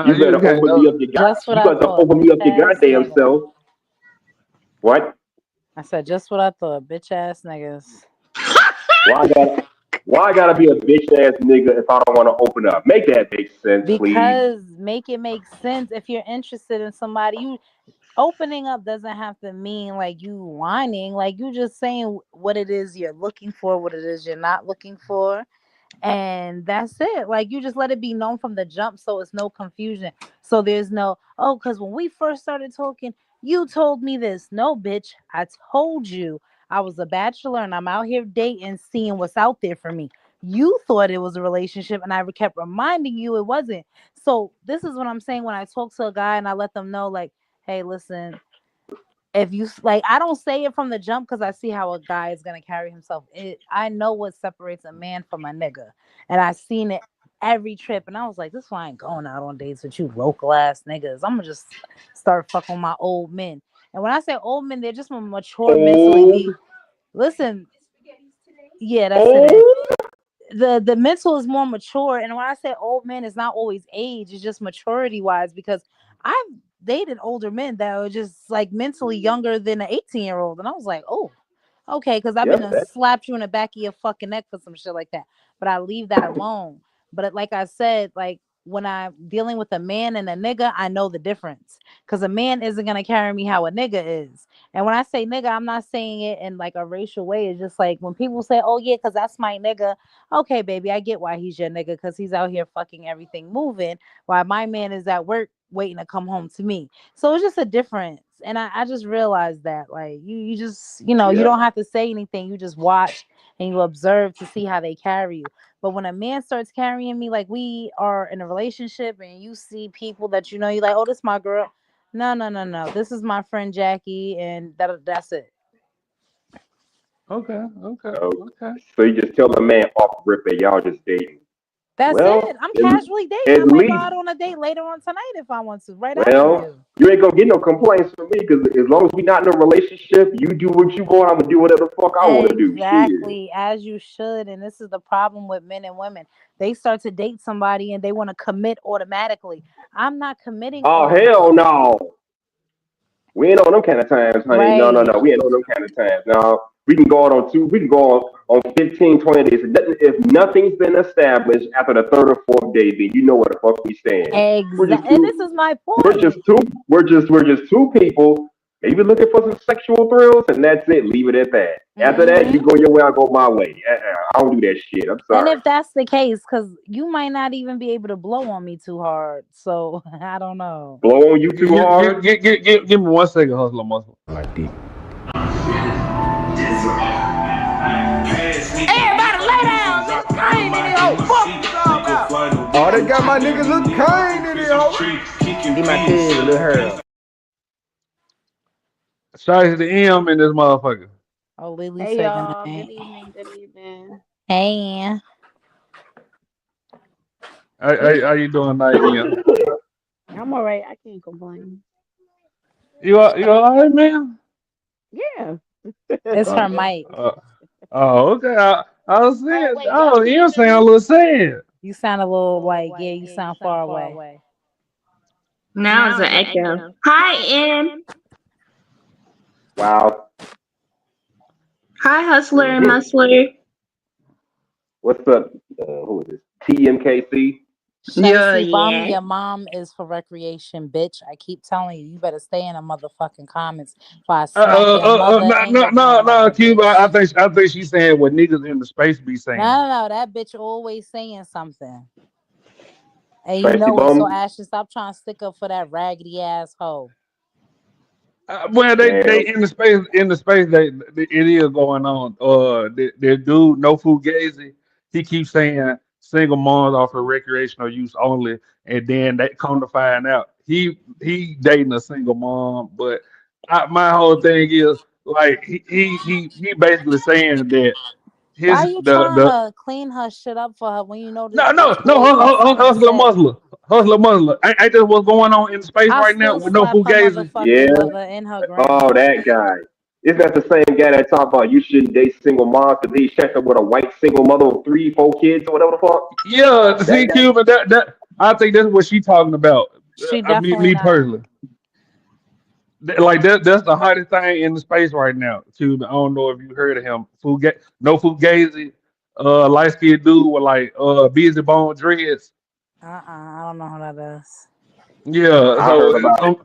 You better can't open me know. up your god. Just what You I better thought. open me Bitch up your ass goddamn nigga. self. What? I said just what I thought. Bitch ass niggas. Why I got? Why I gotta be a bitch ass nigga if I don't want to open up? Make that make sense, please. Because make it make sense if you're interested in somebody. You opening up doesn't have to mean like you whining. Like you just saying what it is you're looking for, what it is you're not looking for. And that's it. Like you just let it be known from the jump so it's no confusion. So there's no, oh, because when we first started talking, you told me this. No, bitch, I told you I was a bachelor and I'm out here dating, seeing what's out there for me. You thought it was a relationship, and I kept reminding you it wasn't. So this is what I'm saying when I talk to a guy and I let them know, like, hey, listen, if you like, I don't say it from the jump because I see how a guy is gonna carry himself. I know what separates a man from a nigga, and I seen it every trip. And I was like, this why I ain't going out on dates with you local ass niggas. I'm gonna just start fucking with my old men. And when I say old men, they're just more mature mentally. Old, Listen, yeah, that's today. old. The mental is more mature, and when I say old men, it's not always age, it's just maturity wise, because I've dated older men that were just like mentally younger than an 18-year-old, and I was like, oh, okay, because I've been Yep. to slap you in the back of your fucking neck for some shit like that, but I leave that alone. But like I said, like when I'm dealing with a man and a nigga, I know the difference, because a man isn't gonna carry me how a nigga is. And when I say nigga, I'm not saying it in like a racial way. It's just like when people say, oh yeah, because that's my nigga. Okay, baby, I get why he's your nigga, because he's out here fucking everything moving while my man is at work waiting to come home to me. So it's just a difference. And I just realized that like you just, you Yep. don't have to say anything. You just watch and you observe to see how they carry you. But when a man starts carrying me like we are in a relationship and you see people that you're like, oh, this my girl. No, no, no, no. This is my friend Jackie, and that's it. Okay. So, so you just tell the man off rip that y'all just dating. That's Well, it. I'm casually dating. at I might go least, out on a date later on tonight if I want to, right after well, you. you ain't gonna get no complaints from me because as long as we not in a relationship, you do what you want, I'm gonna do whatever the fuck I want to do. Shit. Exactly, as you should. And this is the problem with men and women. They start to date somebody and they want to commit automatically. I'm not committing Oh hell automatically. no. We ain't on them kind of times, honey. No, no, Right. no. We ain't on them kind of times. No, we can go out on two. We can go on 15, 20 days. If nothing's been established after the third or fourth day, then you know where the fuck we stand. We're just Exactly. And two. this is my We're just point. two. We're just two people. Maybe looking for some sexual thrills, and that's it. Leave it at that. After that, you Hmm. go your way, I go my way. I don't do that shit. I'm And sorry. if that's the case, because you might not even be able to blow on me too hard. So I don't know. Blow on you too hard. Give me 1 second, hustler muscle. Like deep. Everybody lay down. This Kane in here. Oh, fuck you all about. Oh, they got my niggas Lil Kane in here. Get my kid a little hair. Shout out to the M in this motherfucker. Oh, Lily Hey say y'all, good goodnight. evening, good evening. Hey. How you doing, night, M? I'm all right. I can't complain. You all right, man? Yeah. It's her Uh, mic. okay. I was saying, Wait, y'all can M hear saying a me? little sad. You sound a little like, yeah, you sound far away. Now it's an echo. Hi, M. Wow. Hi, Hustler and Mhm. Muscler. What's up? Who is this? TMKC. Yeah, Shicey bum, yeah. your mom is for recreation, bitch. I keep telling you, you better stay in the motherfucking comments before I smack your mother and your No, grandmother, Cuba. bitch. I think she's saying what niggas in the space be saying. No, that bitch always saying something. And you Spicy know it. So bum. Ashton, stop trying to stick up for that raggedy asshole. Well, they Damn. in the space it is going on. The dude no fugazi, he keeps saying single moms are for recreational use only, and then they come to find out he dating a single mom. But my whole thing is like he basically saying that Why his you trying the to clean her shit up for her when you know this no bitch always upset? hustler muscle. Ain't that what's going on in space I right now still with no slap her fugazi? Yeah. motherfucking mother and her Oh, grandma. that guy. Isn't that the same guy that talked about you shouldn't date single moms because he checked up with a white single mother with 3, 4 kids or whatever the fuck? Yeah, That see, guy. Cuban, that I think that's what she talking about. She I mean, definitely me not. personally, like that's the hottest thing in the space right now. Cuban, I don't know if you heard of him. No Fugazi, light skinned dude with like busy bone dreads. I don't know who that is. Yeah, I heard about it.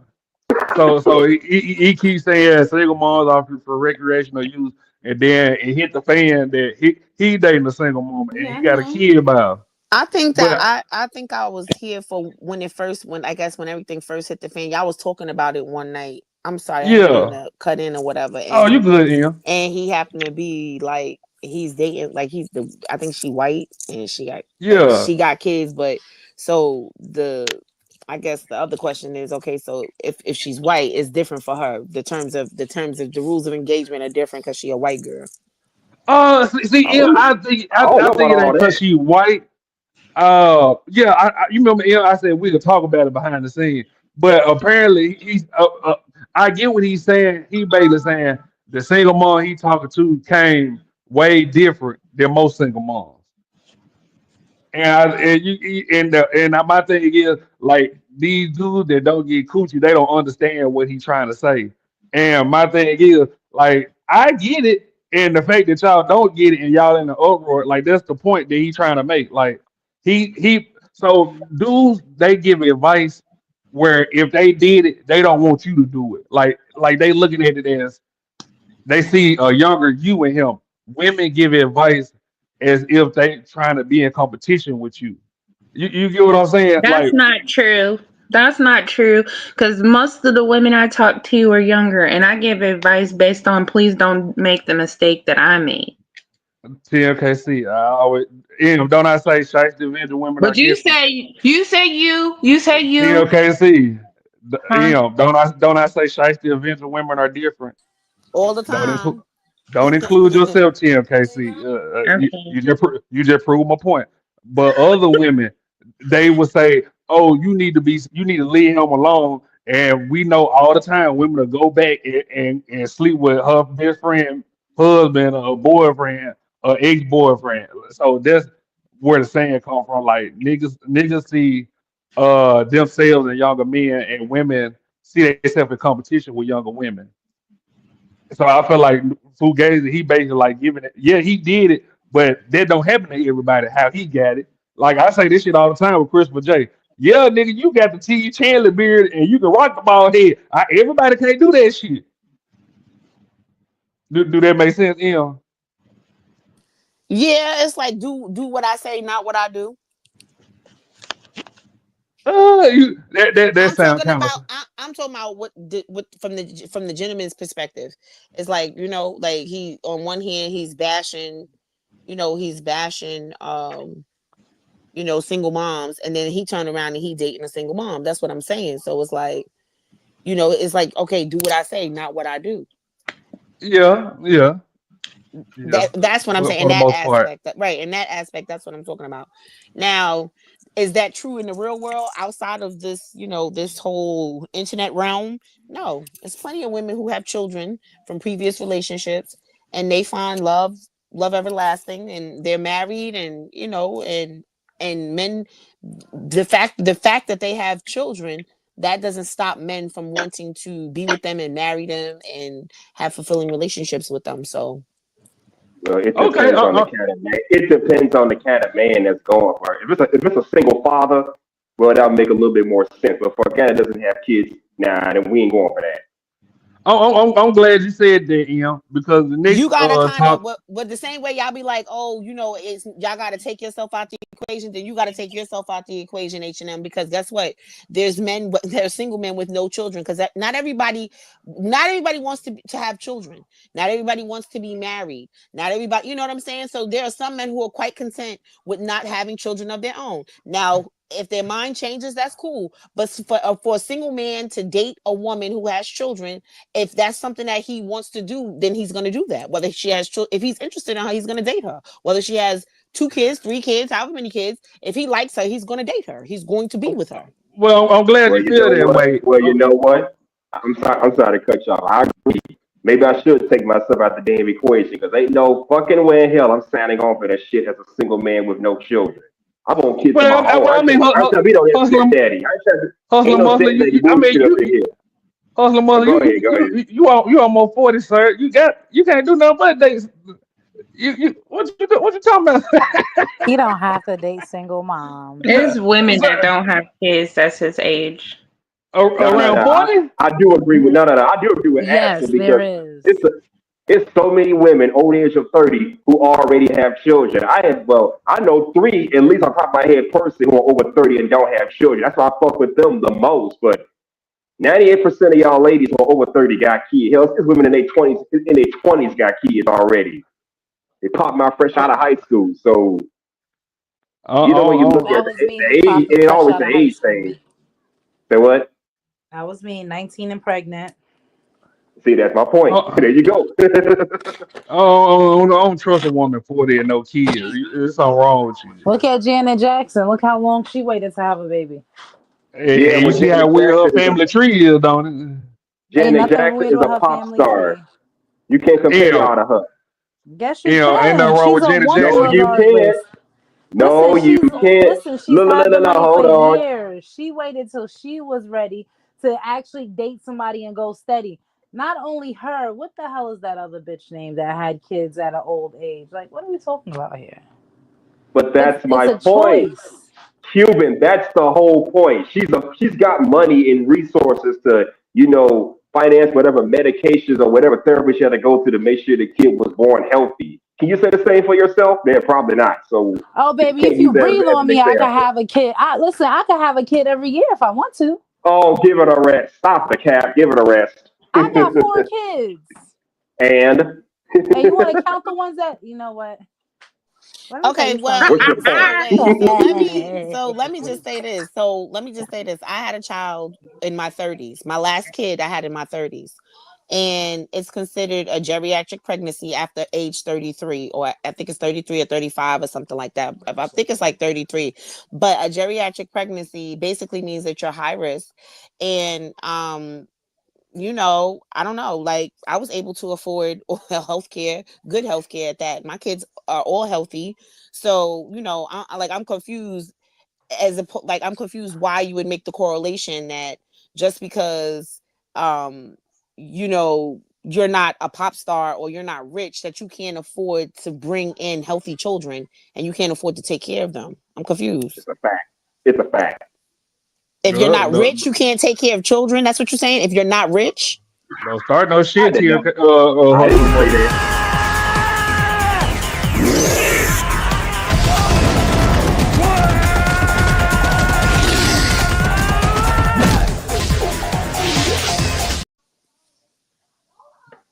so he keeps saying single moms are for recreational use, and then it hit the fan that he dating a single mom and Yeah, he I got a know. kid by her. I think that But I think I was here for when it first when I guess when everything first hit the fan. Y'all was talking about it one night. I'm sorry, I didn't mean yeah, to cut in or whatever. oh, you good, Ian? And he happened to be like he's dating like he's the I think she white and Yeah. she got kids, but so I guess the other question is okay, so if she's white, it's different for her. The terms of the rules of engagement are different because she a white girl. Yeah, I don't I know think about it all ain't because that. she white. Yeah, you remember, I said we could talk about it behind the scene, but apparently I get what he's saying. He basically saying the single mom he talking to came way different than most single moms. My thing is like these dudes that don't get coochie, they don't understand what he's trying to say. And my thing is like I get it, and the fact that y'all don't get it and y'all in the uproar, like that's the point that he's trying to make. Like so dudes they give advice where if they did it, they don't want you to do it. Like they looking at it as they see a younger you in him. Women give advice as if they trying to be in competition with you. You get what I'm saying? That's Like, not true. That's not true. Because most of the women I talk to are younger, and I give advice based on please don't make the mistake that I made. TMKC, I always, don't I say shiesty Avenger women are But you different? say you. TMKC, Huh? don't I say shiesty Avenger women are different? All the Don't time. Don't include yourself, Tim Casey. Okay. You just proved my point. But other women, they would say, "Oh, you need to leave him alone." And we know all the time women will go back and sleep with her best friend, husband, or boyfriend, or ex boyfriend. So that's where the saying come from. Like niggas see themselves and younger men, and women see themselves in competition with younger women. So I feel like Fugazi, he basically like giving it. Yeah, he did it, but that don't happen to everybody how he got it. Like I say this shit all the time with Christopher J. Yeah, nigga, you got the T. Chandler beard and you can rock the ball head. Everybody can't do that shit. Do that make sense, Em? Yeah, it's like do what I say, not what I do. That I'm sound talking kind about of. I'm talking about what from the gentleman's perspective. It's like, like he on one hand he's bashing, he's bashing single moms, and then he turned around and he dating a single mom. That's what I'm saying. So it's like, it's like, okay, do what I say, not what I do. Yeah. That's what I'm saying. In For the that most part. aspect, right? In that aspect, that's what I'm talking about. Now, is that true in the real world outside of this, this whole internet realm? No, there's plenty of women who have children from previous relationships, and they find love everlasting, and they're married, and and men. The fact that they have children, that doesn't stop men from wanting to be with them and marry them and have fulfilling relationships with them. So. Well, it Okay. depends on the kind of man. It depends on the kind of man that's going for it. If it's a single father, well, that'll make a little bit more sense. But for a guy that doesn't have kids, nah, then we ain't going for that. I'm glad you said that, because the You next gotta kind of, talk. but the same way y'all be like, oh, it's y'all gotta take yourself out the equation. Then you gotta take yourself out the equation, H&M, because guess what? There's single men with no children, because not everybody wants to have children. Not everybody wants to be married. Not everybody, you know what I'm saying? So there are some men who are quite content with not having children of their own. Now, if their mind changes, that's cool. But for a single man to date a woman who has children, if that's something that he wants to do, then he's going to do that. Whether she has if he's interested in her, he's going to date her. Whether she has 2 kids, 3 kids, however many kids, if he likes her, he's going to date her. He's going to be with her. Well, I'm glad Well, you you feel know that what? way. Well, you know what? I'm sorry to cut you off. I agree. Maybe I should take myself out the damn equation because ain't no fucking way in hell I'm signing on for that shit as a single man with no children. I want kids of my own. I mean, I tell we don't have hustler, stepdaddy. hustler, Ain't no muscle. stepdaddy I mean, bullshit up in here. hustler, But muscle. go ahead, go ahead. You almost 40, sir. You can't do nothing but dates. What you talking about? He don't have to date single moms. There's women that don't have kids that's his age. Around 40? I do agree with I do agree with Yes, Ashton there because is. it's so many women over the age of 30 who already have children. I know 3 at least on top of my head personally who are over 30 and don't have children. That's why I fuck with them the most. But 98% of y'all ladies who are over 30 got kids. Hell, it's women in their 20s got kids already. They popped my fresh out of high school. So when you look That at was me the who age, popped it it ain't fresh always out the of high age school. thing. Say what? That was me, 19 and pregnant. See, that's my point. There you go. I don't trust a woman 40 and no kids. There's something wrong with you. Look at Janet Jackson. Look how long she waited to have a baby. Yeah, And you but see how Janet weird her Jackson family tree is, don't it? Ain't Janet nothing Jackson weird is with a her pop family star. tree. You can't compare Yeah. y'all to her. Yes, you Ain't nothing can. wrong She's with a Janet No, woman Jackson. you can't. regardless. No, you can't. She's had the No. money for Hold on. years. She waited till she was ready to actually date somebody and go steady. Not only her, what the hell is that other bitch name that had kids at an old age? Like, what are we talking about here? But that's It's my a point. choice. Cuban, that's the whole point. She's got money and resources to, finance whatever medications or whatever therapy she had to go to make sure the kid was born healthy. Can you say the same for yourself? Man, probably not. So Oh, you baby, if can't you use that breathe as on an me, I could example. have a kid. I could have a kid every year if I want to. Oh, give it a rest. Stop the cap. Give it a rest. I got 4 kids. And And you want to count the ones that, you know what? Let me tell Okay, you well, what's your something. point? let me just say this. So let me just say this. I had a child in my 30s. My last kid I had in my 30s. and it's considered a geriatric pregnancy after age 33, or I think it's 33 or 35 or something like that. I think it's like 33. But a geriatric pregnancy basically means that you're high risk. And you know, I don't know, like I was able to afford healthcare, good healthcare at that. My kids are all healthy. So, you know, I'm confused like I'm confused why you would make the correlation that just because you know you're not a pop star or you're not rich that you can't afford to bring in healthy children and you can't afford to take care of them. I'm confused. It's a fact. It's a fact. If you're not rich, you can't take care of children. That's what you're saying. If you're not rich, don't start no shit here. I didn't say that.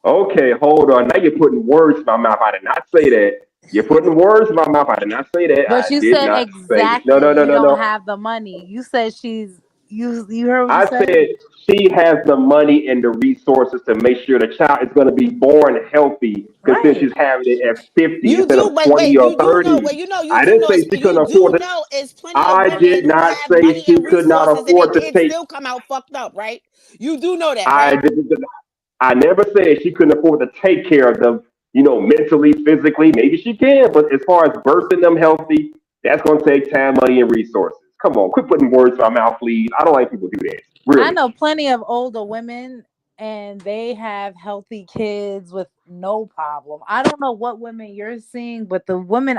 Okay, hold on. Now you're putting words in my mouth. I did not say that. You're putting words in my mouth. I did not say that. But I you did said not say. exactly No, no, no, you no, don't no. have the money. You said she's you heard what you I said? said she has the money and the resources to make sure the child is going to be born healthy. Because since she's having it at 50 you instead do, of but 20 wait, or you do know, 30, well, you know, you I do didn't know, say she couldn't you do afford it. know, it's plenty of I women did who not have say money she and could not resources and their afford to kids take. still come out fucked up, right? You do know that, I right? did, I never said she couldn't afford to take care of them, mentally, physically. Maybe she can, but as far as birthing them healthy, that's going to take time, money, and resources. Come on, quit putting words in my mouth, please. I don't like people do that. I Really. know plenty of older women and they have healthy kids with no problem. I don't know what women you're seeing, but the women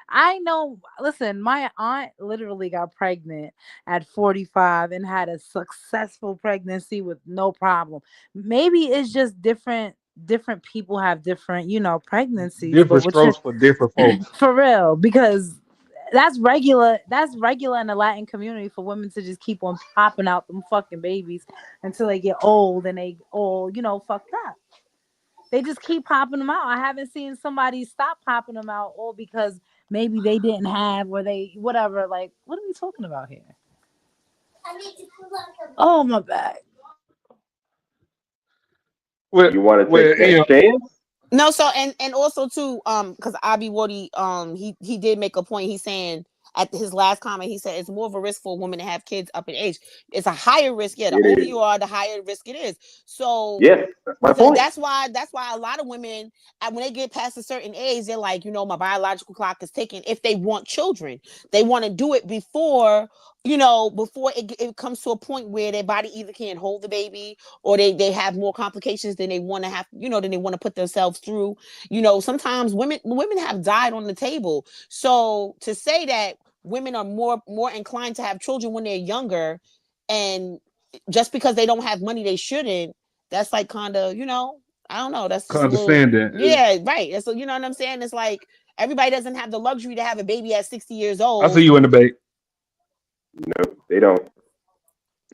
I know, listen, my aunt literally got pregnant at 45 and had a successful pregnancy with no problem. Maybe it's just different people have different, pregnancies, but Different what you're strokes for different folks. for real, because that's regular in the Latin community for women to just keep on popping out them fucking babies until they get old and they all, fucked up. They just keep popping them out. I haven't seen somebody stop popping them out all because maybe they didn't have or they whatever. Like, what are we talking about here? Oh, my bad. Well, You want to take that yeah. chance? No, so and also too, because Abi Wadi, he did make a point. He's saying at his last comment, he said it's more of a risk for a woman to have kids up in age. It's a higher risk. Yeah, the It older is. you are, the higher risk it is. So Yes, that's my point. that's why a lot of women, when they get past a certain age, they're like, my biological clock is ticking. If they want children, they want to do it before before it comes to a point where their body either can't hold the baby or they have more complications than they want to have, than they want to put themselves through. Sometimes women have died on the table. So to say that women are more inclined to have children when they're younger, and just because they don't have money, they shouldn't. That's like kind of, I don't know. That's just a little, Condescending. yeah, right. That's you know what I'm saying. It's like everybody doesn't have the luxury to have a baby at 60 years I see old. you in the bait. No, they don't.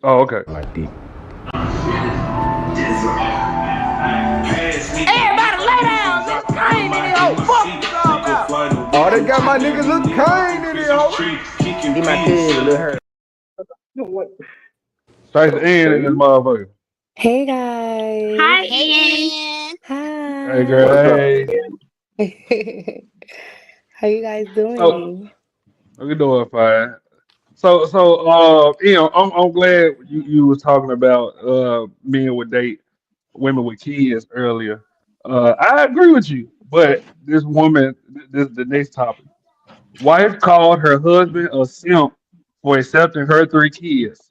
Oh, okay. Like deep. Everybody lay down, nigga. I ain't in here. Fuck you all about. Oh, they got my niggas look kind in here, ho. He my kid, a little hurt. Straight to end in this motherfucker. Hey guys. Hi, Ian. Hey, girl. Hi. Hey. How you guys So, doing? we doing fine. So, I'm glad you was talking about men would date women with kids earlier. I agree with you, but this woman, this the next topic. Wife called her husband a simp for accepting her 3 kids.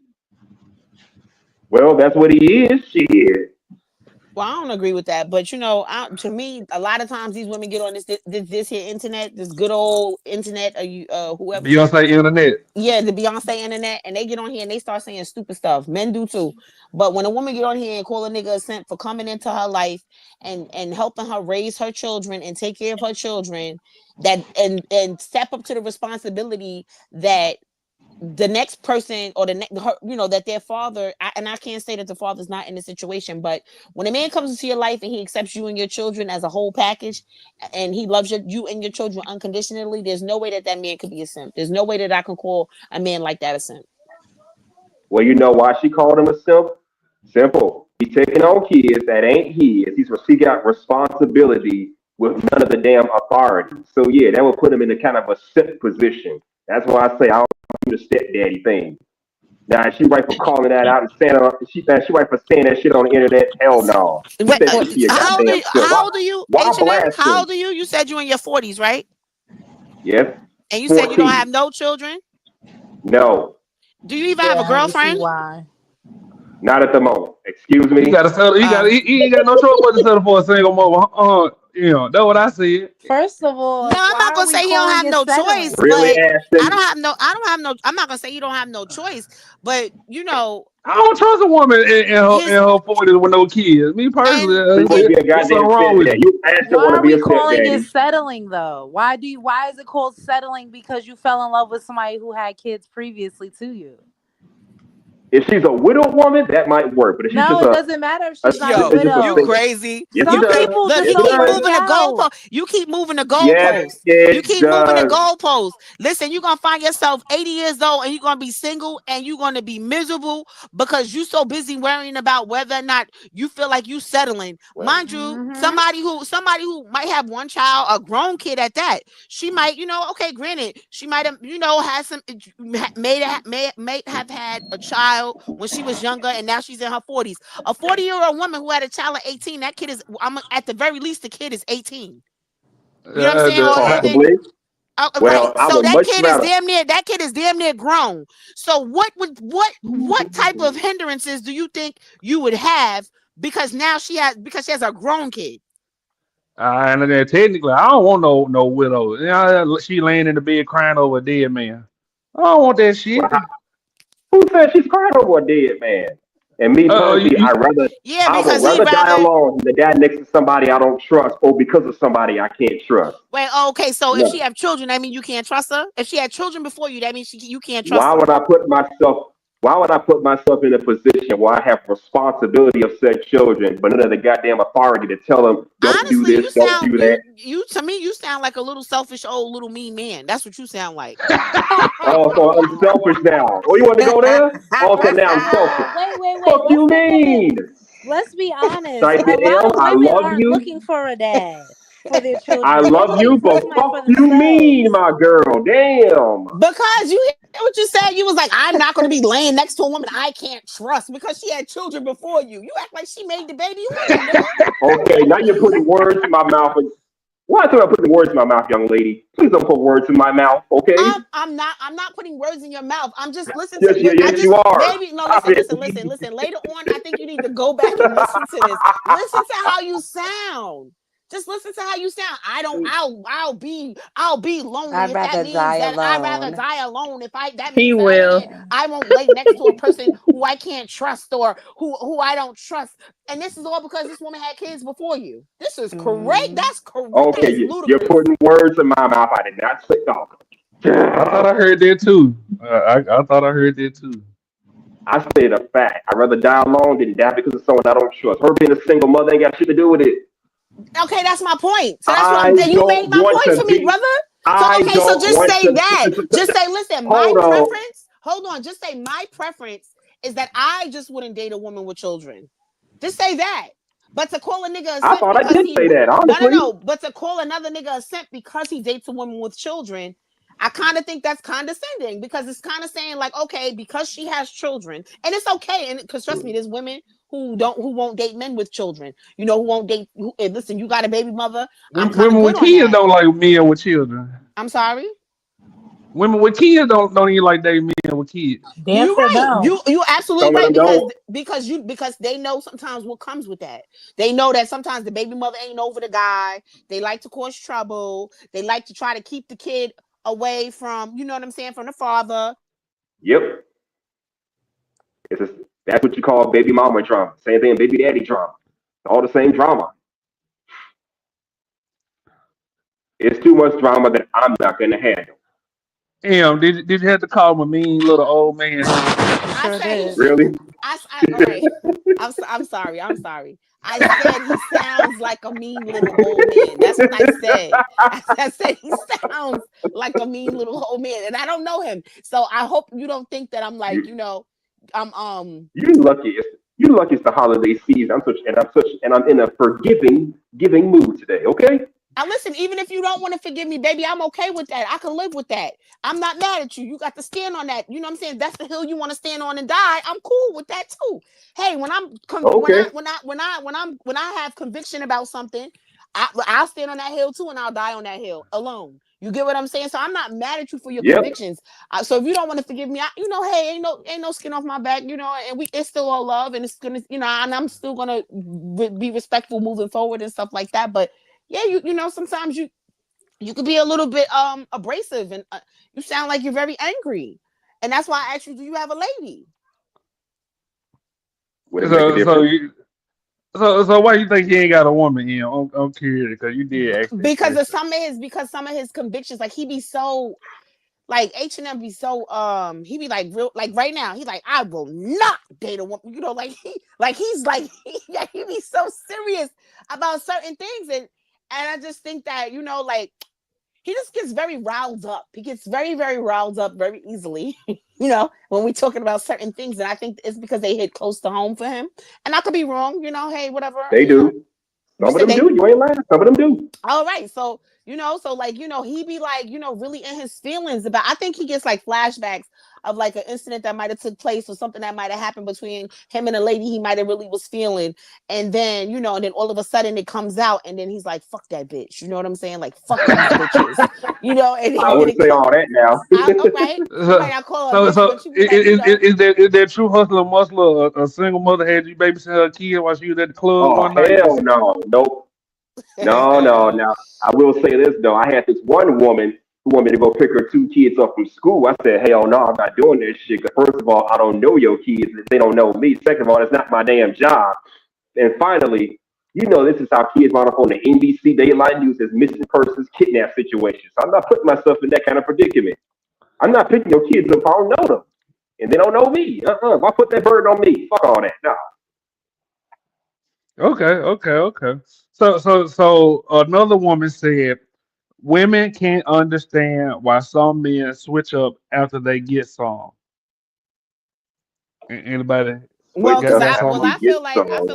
Well, that's what he is. Shit. Well, I don't agree with that, but to me, a lot of times these women get on this here internet, this good old internet, or whoever. Beyonce internet. Yeah, the Beyonce internet, and they get on here and they start saying stupid stuff. Men do too, but when a woman get on here and call a nigga a simp for coming into her life and helping her raise her children and take care of her children, that and step up to the responsibility that the next person or that their father, and I can't say that the father's not in the situation, but when a man comes into your life and he accepts you and your children as a whole package and he loves you and your children unconditionally, there's no way that man could be a simp. There's no way that I can call a man like that a simp. Well, you know why she called him a simp? Simple. He's taking on kids that ain't his. He got responsibility with none of the damn authority. So yeah, that would put him in a kind of a simp position. That's why I say I don't do the stepdaddy thing. Now she right for calling that out and saying she right for saying that shit on the internet. Hell no. She Wait, said she be a how old are goddamn you? simp. How old are you? Why H&M? blast How him? old are you? You said you're in your 40s, right? Yes. And you said you don't 14. have no children. No. Do you even have a Yeah, we see girlfriend? why. Not at the moment. Excuse me. He got to settle. He ain't got no choice but to settle for a single mother. That's what I said. First of all, No, I'm why not are gonna we say you don't calling have it no choice, settling? Really, but Ashton? I don't have no. I'm not gonna say you don't have no choice, but you know, I don't trust a woman in her his 40s with no kids. Me and personally, So you want to be a there's something goddamn wrong with stepdad. you. You Ashton Why want to are be we a calling it stepdaddy. settling though? Why is it called settling because you fell in love with somebody who had kids previously to you? If she's a widowed woman, that might work. But if she's No, just it doesn't matter if she's not a yo, it's just a you widow. single. crazy. Yes, it Some You keep does. people look. just Yes, You it don't keep work does. moving the out. goalpost. You keep moving the Yes, goalposts. You it keep moving the does. goalposts. Listen, you're gonna find yourself 80 years old and you're gonna be single and you're gonna be miserable because you're so busy worrying about whether or not you feel like you settling. Mind you, somebody who might have one child, a grown kid at that, she might, okay, granted, she might have, had some may have had a child when she was younger and now she's in her 40s. A 40-year-old woman who had a child at 18, that kid is, at the very least, the kid is 18. You know what I'm saying? Or even Possibly. right. Well, I So would much rather. that kid is damn near grown. So what type of hindrances do you think you would have because she has a grown kid? And then technically, I don't want no widow. She laying in the bed crying over a dead man. I don't want that shit. Who said she's crying over a dead man? And me personally, I would because rather die rather. alone than die next to somebody I don't trust or because of somebody I can't trust. Wait, okay. So if No. she have children, that means you can't trust her. If she had children before you, that means you can't trust Why her. would I put myself in a position where I have responsibility of said children, but none of the goddamn authority to tell them don't Honestly, do this, don't do that? you to me, you sound like a little selfish old little mean man. That's what you sound like. Oh, so I'm selfish now. Oh, you want to go there? Okay, now I'm selfish. Wait. Fuck you mean? Let's be honest. Type A it lot M. of I women love aren't you. looking for a dad for their I children. They're love looking you, for but somebody fuck for you mean, themselves. my girl. Damn. Because you hear what you said. You was like, I'm not going to be laying next to a woman I can't trust because she had children before you. You act like she made the baby on you, nigga. Okay, now you're putting words in my mouth. Why do I put words in my mouth, young lady? Please don't put words in my mouth, okay? I'm not putting words in your mouth. I'm just listening Yes, to yes, I yes, just you are. maybe no Stop listen. it. Later on, I think you need to go back and listen to this. Listen to how you sound. Just listen to how you sound. I'll be lonely I'd if that rather means die that I'd rather alone. die alone if that He means will. that I won't lay next to a person who I can't trust or who I don't trust. And this is all because this woman had kids before you. This is correct. That's correct. That Okay, is you're ludicrous. putting words in my mouth. I did not say no. I thought I heard that too. I thought I heard that too. I stated a fact. I'd rather die alone than die because of someone I don't trust. Her being a single mother ain't got shit to do with it. Okay, that's my point. So that's I what you made don't my want point to for me, be. brother. I So don't just want say to. that. Just say, listen, my Hold on. preference. Hold on. Just say my preference is that I just wouldn't date a woman with children. Just say that. But to call a nigga a I simp thought I because did he say that, honestly. no. But to call another nigga a simp because he dates a woman with children, I kind of think that's condescending because it's kind of saying like, okay, because she has children, and it's okay, and because trust me, there's women who won't date men with children. Who won't date. Listen, you got a baby mother. I'm kind of Women good with on kids that. don't like men with children. I'm sorry. Women with kids don't even like dating men with kids. Damn You're sure right. don't. You absolutely Some of right them because they know sometimes what comes with that. They know that sometimes the baby mother ain't over the guy. They like to cause trouble. They like to try to keep the kid away from, you know what I'm saying, from the father. Yep. That's what you call baby mama drama. Same thing, baby daddy drama. All the same drama. It's too much drama that I'm not going to handle. Damn, did you have to call him a mean little old man? I said he Really? all right. I'm sorry. I said he sounds like a mean little old man. That's what I said. I said he sounds like a mean little old man, and I don't know him. So I hope you don't think that I'm like, I'm You lucky. You lucky it's the holiday season. I'm in a giving mood today. Okay. Now listen, even if you don't want to forgive me, baby, I'm okay with that. I can live with that. I'm not mad at you. You got to stand on that. You know what I'm saying? That's the hill you want to stand on and die. I'm cool with that too. Hey, when Okay. when I have conviction about something, I'll stand on that hill too, and I'll die on that hill alone. You get what I'm saying? So I'm not mad at you for your Yep. convictions. So if you don't want to forgive me, hey, ain't no skin off my back, and it's still all love, and it's gonna, and I'm still gonna be respectful moving forward and stuff like that. But yeah, sometimes you could be a little bit abrasive, and you sound like you're very angry, and that's why I asked you, do you have a lady? Would it make a difference? So why you think he ain't got a woman? I'm curious because you did ask that Because question. some of his convictions, like he be so like H&M be so he be like real, like right now he's like, I will not date a woman, he be so serious about certain things, and I just think that like he just gets very riled up. He gets very, very riled up very easily, when we're talking about certain things. And I think it's because they hit close to home for him. And I could be wrong, hey, whatever. They do. Some of them do. You ain't lying. Some of them do. All right. So, he be like, really in his feelings about, I think he gets like flashbacks of like an incident that might have took place or something that might have happened between him and a lady he might have really was feeling. And then, and then all of a sudden it comes out and then he's like, fuck that bitch. You know what I'm saying? Like, fuck these bitches, and I wouldn't say all that now. all right. I call her So bitch, but you be like, is that true hustler muscle? A single mother had you babysit her kid while she was at the club Oh, one night? hell no. Nope. No. Now, I will say this, though. I had this one woman who wanted me to go pick her two kids up from school. I said, hell no, I'm not doing this shit. 'Cause first of all, I don't know your kids. They don't know me. Second of all, it's not my damn job. And finally, this is how kids wind up on the NBC Daylight News as missing persons kidnap situations. So I'm not putting myself in that kind of predicament. I'm not picking your kids up if I don't know them. And they don't know me. Why put that burden on me? Fuck all that. No. Okay. So another woman said women can't understand why some men switch up after they get some. Anybody well, got because got something? I feel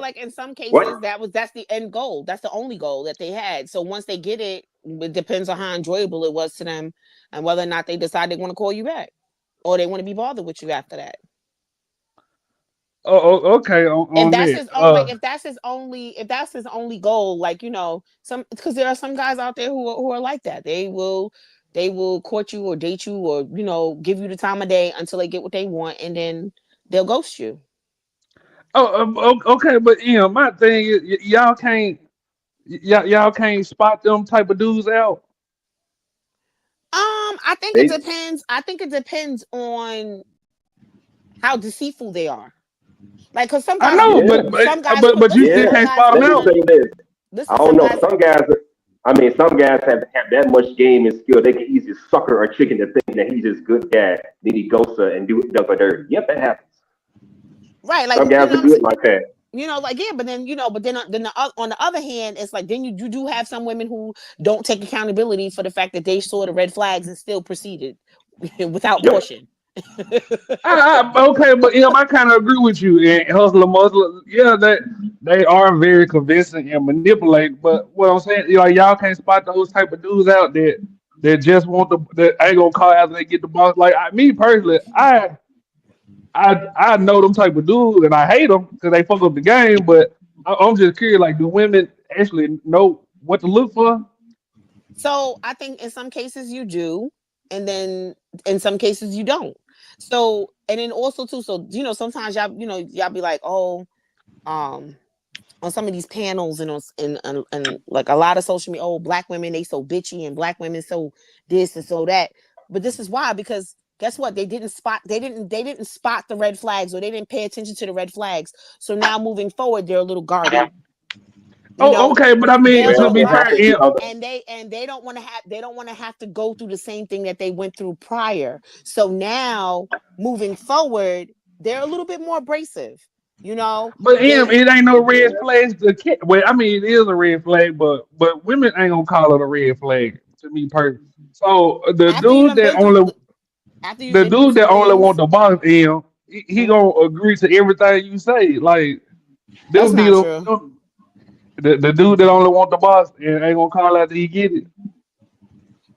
like in some cases What? that's the end goal. That's the only goal that they had. So once they get it, it depends on how enjoyable it was to them and whether or not they decide they want to call you back or they want to be bothered with you after that. Okay. If On that's that. his own, like if that's his only goal, like some, because there are some guys out there who are like that. They will court you or date you or give you the time of day until they get what they want, and then they'll ghost you. Okay, but my thing is y'all can't spot them type of dudes out. I think They, it depends. I think it depends on how deceitful they are. Like, because some I guys, know, yeah. but you listen, still Yeah. some can't guys spot them Let have me out. the say this. I listen. don't Some know. guys, Some guys have that much game and skill. They can easily sucker a chicken to think that he's just good guy. Then he goes and does a dirty. Yep, that happens. right? Like Some guys are good like that. like yeah, but then on the other hand, it's like then you do have some women who don't take accountability for the fact that they saw the red flags and still proceeded without Yep. caution. Okay, but I kind of agree with you. And hustler, muscle, yeah, they are very convincing and manipulate. But what I'm saying, like y'all can't spot those type of dudes out there that just want that ain't gonna call after they get the boss. Like me personally, I know them type of dudes and I hate them because they fuck up the game. But I'm just curious, like, do women actually know what to look for? So I think in some cases you do, and then in some cases you don't. So and then also too, so sometimes y'all be like, oh, on some of these panels and and like a lot of social media, oh, black women, they so bitchy and black women so this and so that. But this is why, because guess what? They didn't spot the red flags, or they didn't pay attention to the red flags. So now moving forward, they're a little guarded. Okay, but I mean, They're a to little Well, be it fair, happens guarded, the other. and they don't want to have to go through the same thing that they went through prior. So now moving forward, they're a little bit more abrasive. but They it ain't no red flags. Well, I mean, it is a red flag, but women ain't gonna call it a red flag to me personally. So after you done been through after you've the been through dude some that only things. want the box he gonna agree to everything you say. Like That's them be not true. the dude that only want the boss and ain't gonna call after he get it.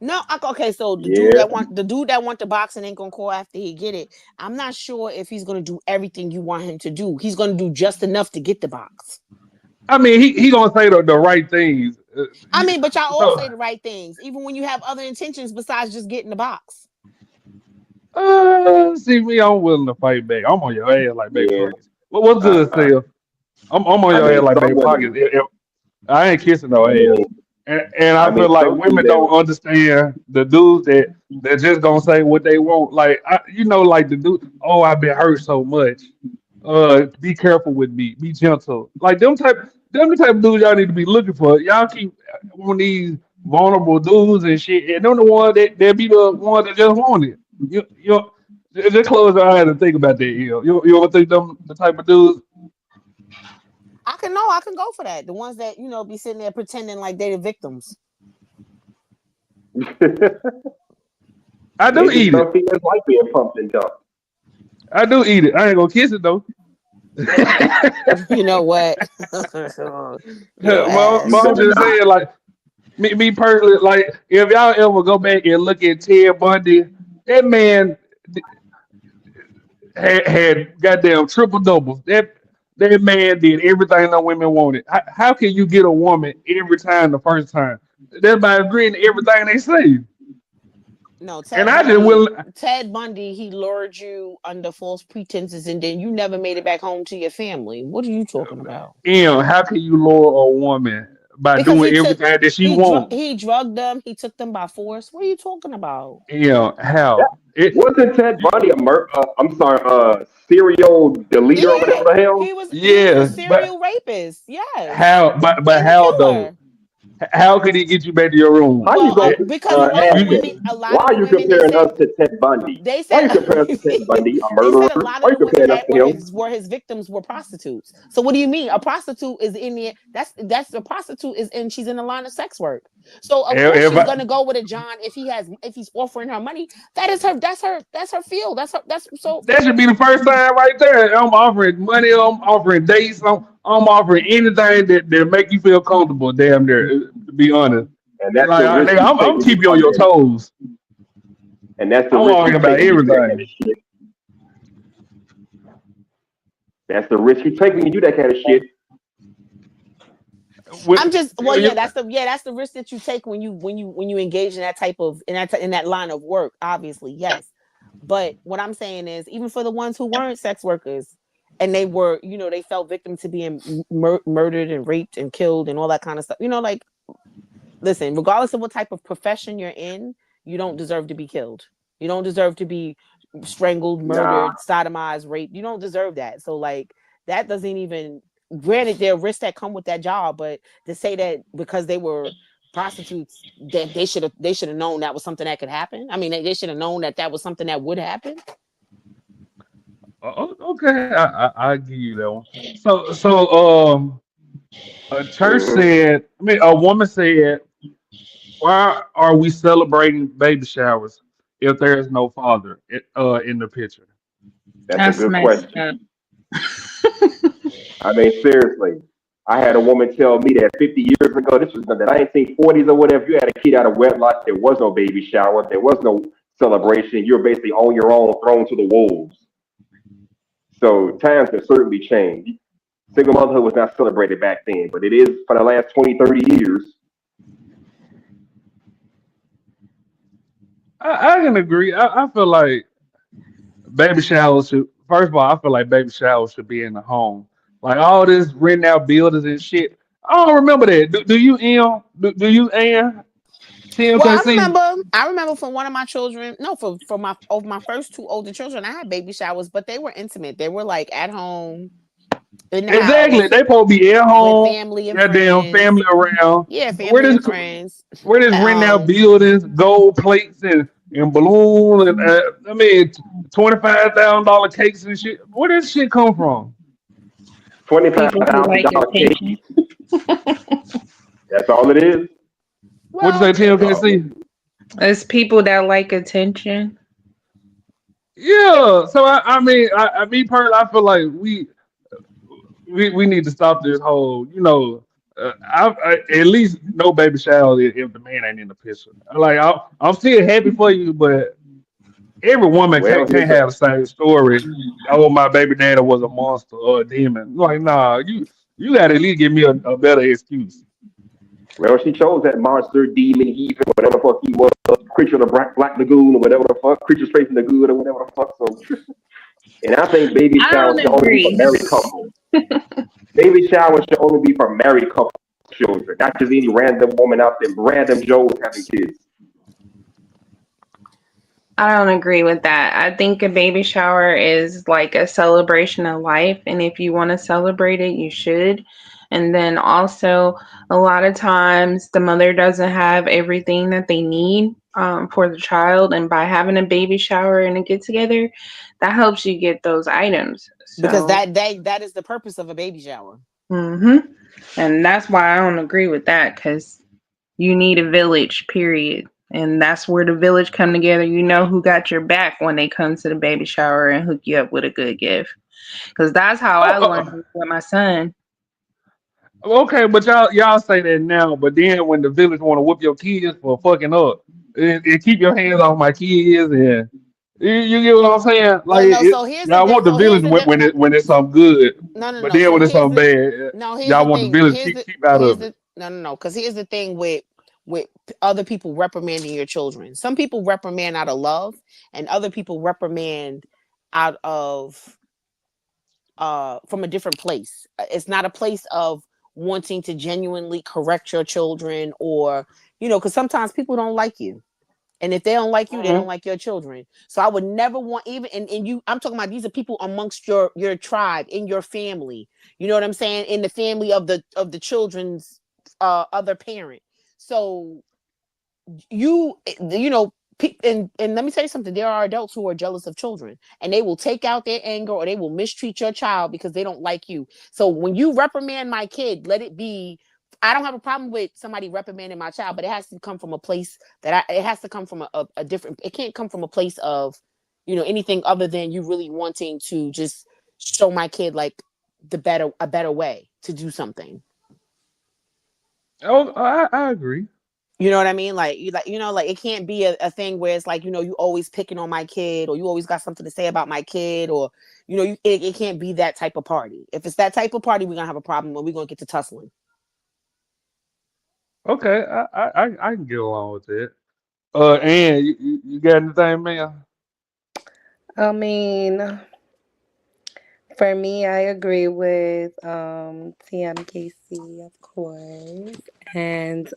No, okay. So Yeah. the dude that want the boxing ain't gonna call after he get it. I'm not sure if he's gonna do everything you want him to do. He's gonna do just enough to get the box. I mean, he gonna say the right things. I mean, but y'all all So, say the right things, even when you have other intentions besides just getting the box. see me, I'm willing to fight back. I'm on your ass like back Yeah. pockets. What's good, Sale? I'm on I your ass mean, like some back pockets. women. I ain't kissing no I ass. mean, And I I feel mean, like some women don't females. understand the dudes that just gonna say what they want. Like like the dude, oh, I've been hurt so much. Be careful with me. Be gentle. Like them the type of dudes y'all need to be looking for. Y'all keep on these vulnerable dudes and shit, and them the ones that be the ones that just want it. Just close your eyes and think about that. You don't think them the type of dudes? I can go for that. The ones that be sitting there pretending like they the victims. I do Maybe eat it. some females like being pumped and dumped. I do eat it. I ain't gonna kiss it though. You know what? Your Well, You ass. I'm better just not. saying, like me personally, like if y'all ever go back and look at Ted Bundy, that man had goddamn triple doubles. That man did everything the women wanted. How can you get a woman every time the first time? That's by agreeing to everything they say. No, And I just will. Ted Bundy, he lured you under false pretenses, and then you never made it back home to your family. What are you talking about? How can you lure a woman by Because doing everything that she wants? he drugged them, he took them by force. What are you talking about? That, How? wasn't Ted Bundy I'm sorry, serial deleter or Yeah, whatever the hell? he was a Yes, but serial rapist. Yes, how? But and a how though? killer. How could he get you back to your room? How you Well, go? because a lot of the women, Ashton, why are you they comparing said us to Ted Bundy? they Why are said you comparing us to Ted Bundy, a they murderer? said a lot Why of are you the women comparing us that to him? were his victims were prostitutes. So what do you mean? A prostitute is in the that's the prostitute is in she's in the line of sex work. So of course If she's I, gonna go with a John if he's offering her money. That is her that's her field. That's so that should be the first time right there. I'm offering money. I'm offering dates. I'm offering anything that make you feel comfortable. Damn near, to be honest. And that's Like, the risk you take I'm when you keeping you on come your in. toes. And that's the I'm risk talking you take about when you do that kind of everything. shit. That's the risk you take when you do that kind of shit. I'm just You- that's the risk that you take when you engage in that type of in that line of work. Obviously, yes. But what I'm saying is, even for the ones who weren't sex workers, and they were, they fell victim to being murdered and raped and killed and all that kind of stuff. Like, listen, regardless of what type of profession you're in, you don't deserve to be killed. You don't deserve to be strangled, Nah. murdered, sodomized, raped. You don't deserve that. So, like, that doesn't even. Granted, there are risks that come with that job, but to say that because they were prostitutes, that they should have known that was something that could happen. I mean, they should have known that was something that would happen. okay, I give you that one. A church Mhm. said. I mean, a woman said, "Why are we celebrating baby showers if there is no father in the picture?" That's a That's good messed question. up. I mean, seriously. I had a woman tell me that 50 years ago, this was in the 1940s or whatever, if you had a kid out of wedlock, there was no baby shower, there was no celebration. You're basically on your own, thrown to the wolves. So times have certainly changed. Single motherhood was not celebrated back then, but it is for the last 20, 30 years. I can agree. I feel like baby showers should. First of all, I feel like baby showers should be in the home. Like all this renting out buildings and shit. I don't remember that. Do you, Ian? Do you, Ann? Well, TMKC? I remember from one of my children, no, for my first two older children, I had baby showers, but they were intimate. They were like at home in the Exactly. house They supposed to be at with home, family and goddamn friends. family around. Yeah, Where family this and friends. where this renting out buildings, gold plates and balloons and I mean $25,000 cakes and shit. Where does shit come from? People who like $25,000 attention. cake. That's all it is. What'd you say, Well, TMKC? It's people that like attention. Yeah. So I mean, me personally, I feel like we need to stop this whole, at least no baby shower if the man ain't in the picture. Like I'm still happy for you, but every woman Well, can't have the same story. Oh, my baby daddy was a monster or a demon. Like, nah, you got to at least give me a better excuse. well, she chose that monster, demon, heathen, whatever the fuck he was, creature of the Black Lagoon or whatever the fuck, creature straight from the good or whatever the fuck. So, and I think baby I showers should don't only be for agree. married couples. Baby showers should only be for married couple children, not just any random woman out there, random Joes having kids. I don't agree with that. I think a baby shower is like a celebration of life, and if you want to celebrate it, you should. And then also, a lot of times the mother doesn't have everything that they need for the child, and by having a baby shower and a get together, that helps you get those items. Because So, that is the purpose of a baby shower. and that's why I don't agree with that because you need a village, period. And that's where the village come together. You know who got your back when they come to the baby shower and hook you up with a good gift. Because that's how Oh, I learned with my son. okay, but y'all say that now, but then when the village want to whoop your kids for fucking up, and keep your hands off my kids, and you get what I'm saying? Well, Like no. So here's the y'all want the so here's village the when it's something good, no. but No. then So when it's something bad, here's y'all the want the thing. village keep out Here's of it. the no. Because here's the thing with other people reprimanding your children. Some people reprimand out of love, and other people reprimand out of from a different place. It's not a place of wanting to genuinely correct your children, or because sometimes people don't like you. And if they don't like you, they don't like your children. So I would never want, even and you, I'm talking about, these are people amongst your tribe, in your family. You know what I'm saying? In the family of the children's other parent. So you know and let me tell you something. There are adults who are jealous of children, and they will take out their anger, or they will mistreat your child because they don't like you. So when you reprimand my kid, let it be. I don't have a problem with somebody reprimanding my child, but it has to come from a place it has to come from a different. It can't come from a place of anything other than you really wanting to just show my kid like a better way to do something. Oh, I agree. You know what I mean? Like like it can't be a thing where it's like, you always picking on my kid, or you always got something to say about my kid, or it can't be that type of party. If it's that type of party, we're gonna have a problem, and we're gonna get to tussling. Okay, I can get along with that. And you got anything, man? I mean, for me, I agree with TMKC, of course. And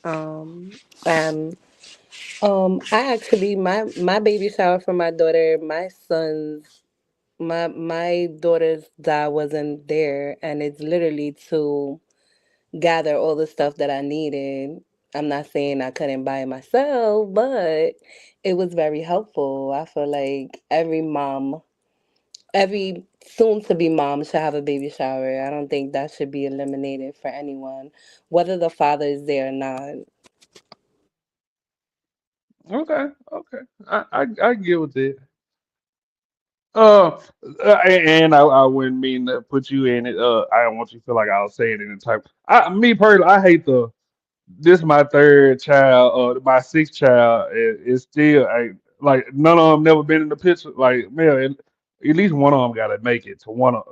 I actually my baby shower for my daughter, my daughter's dad wasn't there, and it's literally to gather all the stuff that I needed. I'm not saying I couldn't buy it myself, but it was very helpful. I feel like every soon to be mom should have a baby shower. I don't think that should be eliminated for anyone, whether the father is there or not. Okay. I get with it. Uh, and I wouldn't mean to put you in it. I don't want you to feel like I was saying it in type. Me personally, I hate the. This my third child, my sixth child is still like none of them never been in the picture. Like man, at least one of them got to make it to one of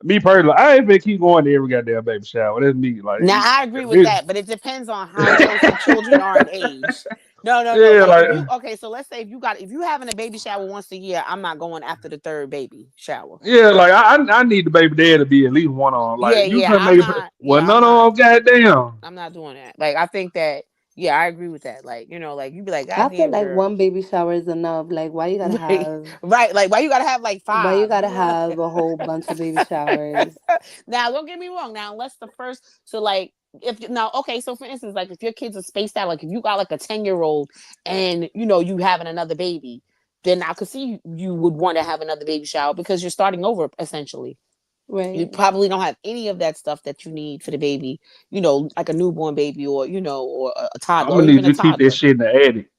me personally. I ain't been keep going to every goddamn baby shower. That's me. Like Now I agree with that, but it depends on how close the children are in age. No. yeah, Like if like you okay, so let's say if you having a baby shower once a year, I'm not going after the third baby shower. yeah, like I need the baby dad to be at least one of them. Like you couldn't I'm make it. not. Well, I'm none not. of them goddamn. I'm not doing that. Like I think that I agree with that. Like like you be like, God I feel damn like girl, one baby shower is enough. Like right? Like why you gotta have like why you five? gotta have a whole bunch of baby showers? Now don't get me wrong. Now unless the first, so like if now okay, so for instance, like if your kids are spaced out, like if you got like a 10-year-old and you having another baby, then I could see you would want to have another baby shower because you're starting over essentially. You Right. probably don't have any of that stuff that you need for the baby, like a newborn baby, or or a I'm toddler, or gonna even need a you to keep that toddler. shit in the attic.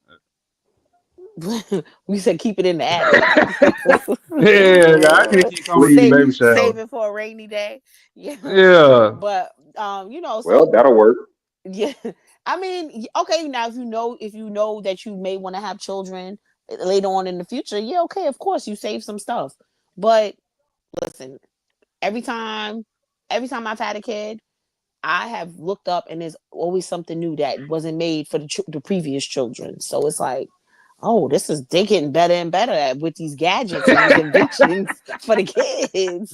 We said keep it in the attic. Yeah, I can't keep coming to these baby Save showers. it for a rainy day. Yeah. Yeah. But Well, so that'll work. yeah. I mean, okay, now if you know that you may want to have children later on in the future, yeah, okay, of course you save some stuff. But listen, every time I've had a kid, I have looked up and there's always something new that wasn't made for the previous children. So it's like, oh, they getting better and better with these gadgets and these inventions for the kids.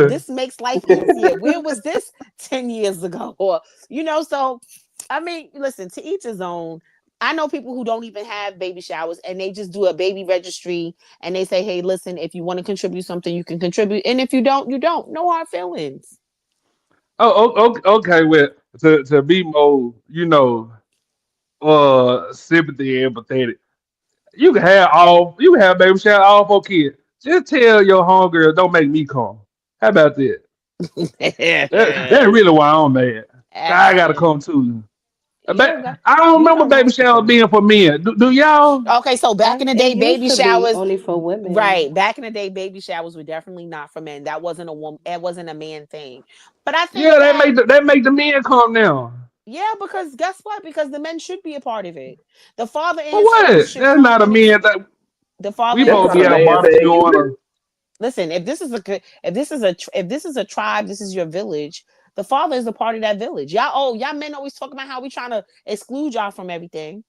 This makes life easier. Where was this 10 years ago? Or, so I mean, listen, to each his own. I know people who don't even have baby showers and they just do a baby registry and they say, hey, listen, if you want to contribute something, you can contribute. And if you don't, you don't. No hard feelings. Okay. Well, to be more, sympathy and empathetic. You can have baby shower all for kids. Just tell your homegirl, don't make me come. How about that? That's really why I'm mad. I gotta come too. I don't You remember don't baby have to showers come. being for men. Do y'all? Okay, so back in the It day, used baby to be showers, only for women. right? Back in the day, baby showers were definitely not for men. That wasn't a woman. It wasn't a man thing. But I think Yeah, that, they make the men come now. yeah, because guess what? Because the men should be a part of it. The father and For his sons what? should That's come not a and man that the father we and That's supposed his to not be a out man sons. thing, is barbecuing. it? Listen, if this is a tribe, this is your village. The father is a part of that village. Y'all men always talk about how we trying to exclude y'all from everything.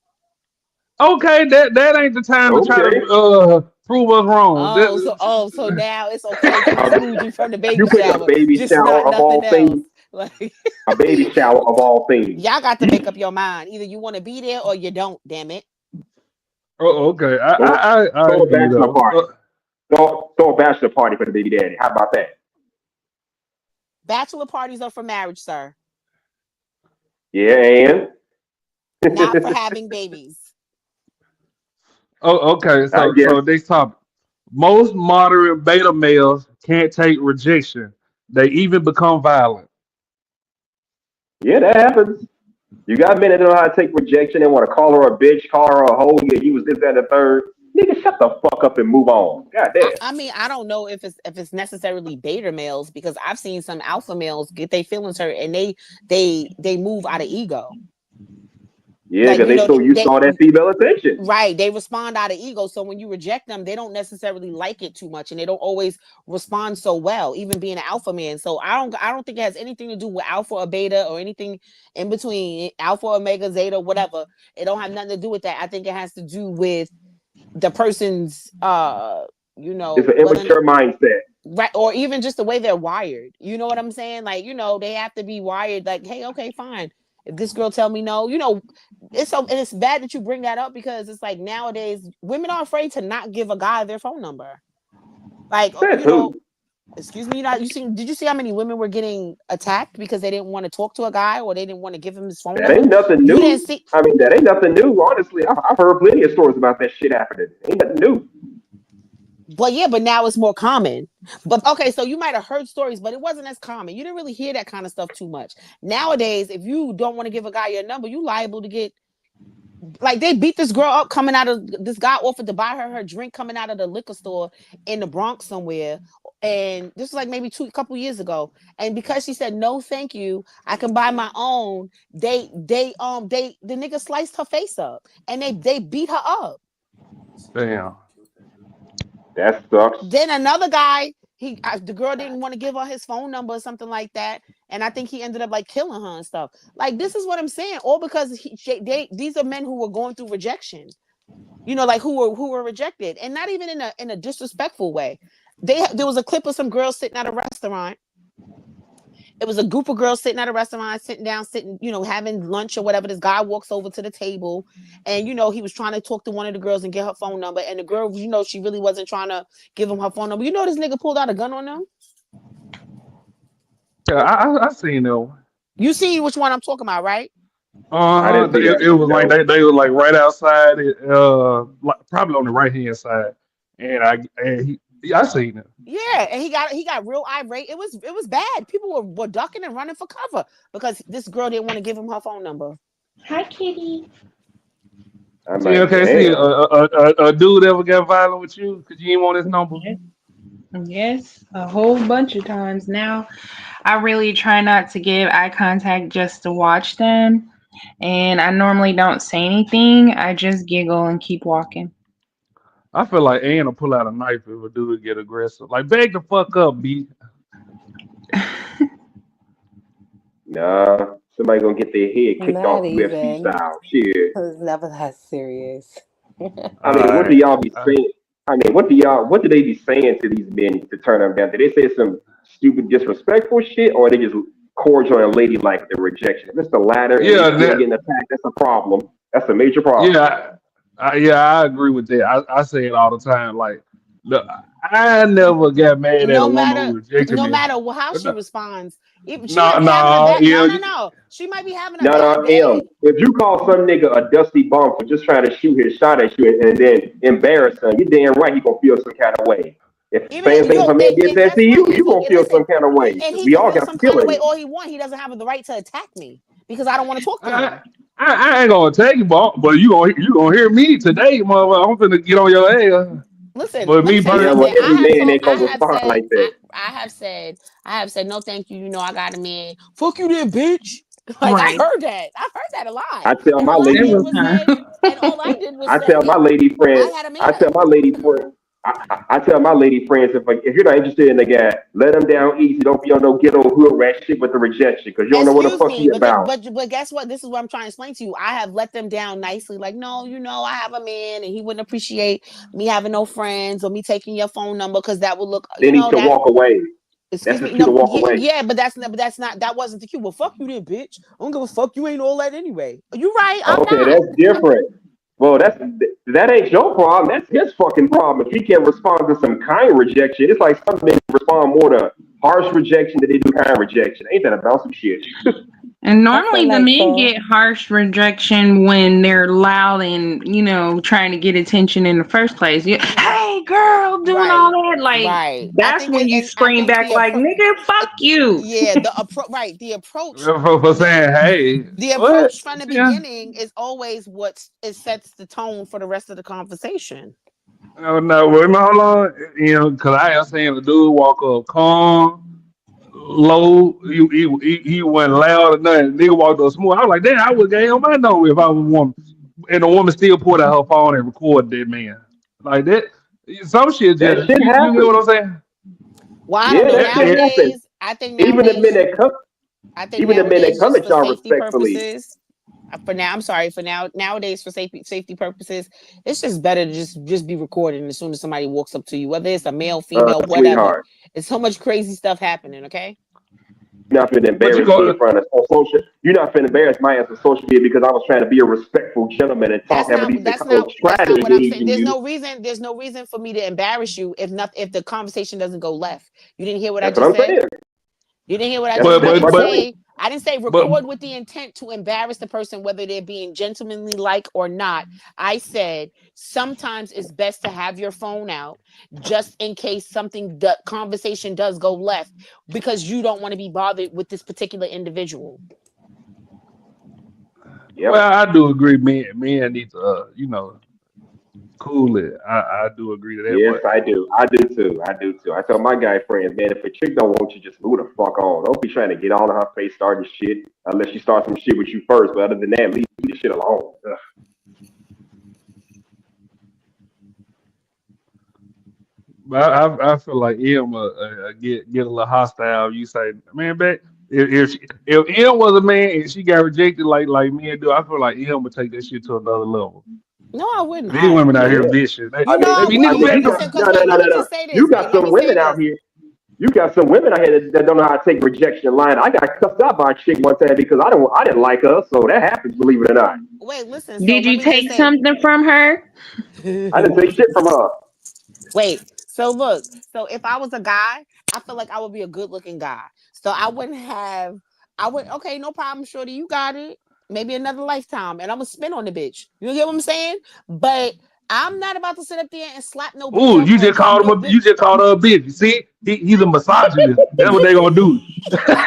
Okay, that ain't the time to try to Okay. prove us wrong. So now it's okay to Uh, exclude you from the you baby pick a shower, baby just not shower of nothing all else. things. Like A baby shower of all things. y'all got to make up your mind. Either you want to be there or you don't. Damn it. Oh, okay. Throw, I throw a hear you bachelor though. party. Throw a bachelor party for the baby daddy. How about that? Bachelor parties are for marriage, sir, Yeah, and not for having babies. Okay. I So guess. next topic. Most modern beta males can't take rejection. They even become violent. Yeah, that happens. You got men that know how to take rejection and want to call her a bitch, call her a hoe. Yeah, you was this, that, and the third. Nigga, shut the fuck up and move on. God damn. I mean, I don't know if it's necessarily beta males because I've seen some alpha males get their feelings hurt and they move out of ego. Yeah, Like because they so used to all that female attention. right, they respond out of ego. So when you reject them, they don't necessarily like it too much and they don't always respond so well, even being an alpha man. So I don't think it has anything to do with alpha or beta or anything in between, alpha, omega, zeta, whatever. It don't have nothing to do with that. I think it has to do with the person's It's an whether or not, immature mindset. right, or even just the way they're wired. You know what I'm saying? Like, they have to be wired like, hey, okay, fine. If this girl tell me no, and it's bad that you bring that up because it's like nowadays women are afraid to not give a guy their phone number. Like, Says who? excuse me, did you see how many women were getting attacked because they didn't want to talk to a guy or they didn't want to give him his phone That number? ain't nothing You didn't new. see. I mean, that ain't nothing new. Honestly, I've heard plenty of stories about that shit happening. Ain't nothing new. But yeah, but now it's more common. But okay, so you might have heard stories, but it wasn't as common. You didn't really hear that kind of stuff too much. Nowadays, if you don't want to give a guy your number, you liable to get, like, they beat this girl up coming out of, this guy offered to buy her drink coming out of the liquor store in the Bronx somewhere. And this was like maybe a couple years ago. And because she said no, thank you, I can buy my own. The nigga sliced her face up and they beat her up. Damn. That sucks. Then another guy, the girl didn't want to give her his phone number or something like that, and I think he ended up like killing her and stuff. Like, this is what I'm saying, all because these are men who were going through rejection, like who were rejected, and not even in a disrespectful way. There was a clip of some girls sitting at a restaurant. It was a group of girls sitting at a restaurant, sitting, having lunch or whatever. This guy walks over to the table and, he was trying to talk to one of the girls and get her phone number. And the girl, she really wasn't trying to give him her phone number. This nigga pulled out a gun on them. Yeah, I seen that one. You see which one I'm talking about, right? I didn't see that It one. was like No. they were like right outside it, probably on the right hand side. I seen it. Yeah, and he got real irate. It was bad. People were ducking and running for cover because this girl didn't want to give him her phone number. Hi, kitty. I'm See, like, okay, see, damn. a dude ever got violent with you because you didn't want his number? Yes, yes, a whole bunch of times now. I really try not to give eye contact just to watch them. And I normally don't say anything. I just giggle and keep walking. I feel like Ann will pull out a knife if a dude get aggressive. Like, bag the fuck up, B. Nah, somebody gonna get their head kicked Not off UFC even. style. Shit. It was never that serious. I mean, what do Alright. y'all be saying? I mean, what do they be saying to these men to turn them down? Do they say some stupid, disrespectful shit, or they just cordial and ladylike with the rejection? If it's the latter and they Yeah, still getting attacked, that's a problem. That's a major problem. yeah, I agree with that. I say it all the time. Like, look, I never got mad at a No woman who matter, rejected no me. matter how But she no, responds, even she no, might be having a no, bad. yeah, No. She might be having a No, bad no, day. If you call some nigga a dusty bum for just trying to shoot his shot at you and then embarrass him, you damn right he gonna feel some kind of way. If Even same thing if a man did and that guess to what? you, you gonna feel some kind of way. And 'Cause he we can all feel got some kind of way feelings. all he want. He doesn't have the right to attack me because I don't want to talk to I, him. I ain't gonna take you, but you gonna hear me today, motherfucker. I'm finna get on your ass. Listen, But let me me tell you Yeah, personally, well, something. every man ain't gonna respond like that. I have said, no, thank you. You know, I got a man. Fuck you, then, bitch. Like I've Right. heard that. I've heard that a lot. I tell And my all I did lady, Several was times. say, and all I did was I tell my say, lady I friends, had a I tell man. my lady friends, I tell my lady friends if you're not interested in the guy, let him down easy. Don't be on no ghetto hood rat shit with the rejection because you don't know what the Excuse fuck me, he about. but guess what? This is what I'm trying to explain to you. I have let them down nicely. Like, no, you know, I have a man, and he wouldn't appreciate me having no friends or me taking your phone number because that would look, They you need know, to that. walk away. That's Excuse his me. cue to No, walk yeah, away. yeah, but that's not that wasn't the cue. Well, fuck you then, bitch. I don't give a fuck. You ain't all that anyway. You right? I'm Okay, not. that's different. Well, that ain't your problem. That's his fucking problem. If he can respond to some kind rejection, it's like some men respond more to harsh rejection than they do kind rejection. Ain't that about some shit? And I feel normally the like men for get harsh rejection when they're loud and, trying to get attention in the first place. Hey, girl, doing all Right, that. Like, right. I that's think when it, you and I scream think back the like, nigga, fuck you. yeah, the approach, right, for saying, hey, the what? approach from the See, I, beginning is always what it sets the tone for the rest of the conversation. no, no, wait a minute, hold on. Because I am saying the dude walk up calm, low. He went loud or nothing. Nigga walked up smooth. I was like, damn, I would get him my number if I was a woman. And the woman still pulled out her phone and recorded that man. Like that. Some shit That just, shit you get what I'm happens. saying? Well, I don't Yeah, know. that shit happens. Nowadays, I think Even the men nowadays, that come, I think even the men that nowadays, come just at for y'all safety respectfully. purposes, for now, I'm sorry, for nowadays, for safety purposes, it's just better to just be recorded as soon as somebody walks up to you, whether it's a male, female, whatever. Sweetheart, It's so much crazy stuff happening. Okay. you're not finna But you embarrass me in go, front of on social. You're not finna embarrass my ass on social media because I was trying to be a respectful gentleman and talk, have a decent try That's to not what I'm engage saying. in you. There's no reason for me to embarrass you if the conversation doesn't go left. You didn't hear what I That's what just I'm said? saying. You didn't hear what I That's just but, I that's but, didn't my but, point. say I didn't say but, record with the intent to embarrass the person whether they're being gentlemanly like or not. I said sometimes it's best to have your phone out just in case the conversation does go left because you don't want to be bothered with this particular individual. Yep. well, I do agree. Men need to, cool it. I do agree to that. Yes, But I do. I do too. I do too. I tell my guy friends, man, if a chick don't want you, just move the fuck on. Don't be trying to get all in her face, starting shit, unless she starts some shit with you first. But other than that, leave the shit alone. Ugh. I feel like M get a little hostile. You say, man, back if M was a man and she got rejected like men do, I feel like M would take that shit to another level. No, I wouldn't. These women out here Yeah. vicious. You know They I be I nigga wouldn't. mean, back you the got Listen, because no, no, wait, no, let no, me no. just say You this. Wait, got let some me say women out this. here. You got some women out here that don't know how to take rejection line. I got cussed out by a chick one time because I didn't like her. So that happens, believe it or not. Wait, listen. So Did let you me just take say. something from her? I didn't take shit from her. Wait, so look, so if I was a guy, I feel like I would be a good looking guy. So okay, no problem, shorty, you got it. Maybe another lifetime, and I'm gonna spin on the bitch. You get what I'm saying? But I'm not about to sit up there and slap no bitch Ooh, up or call me a you bitch. just called her a bitch. You see, he's a misogynist. That's what they gonna do.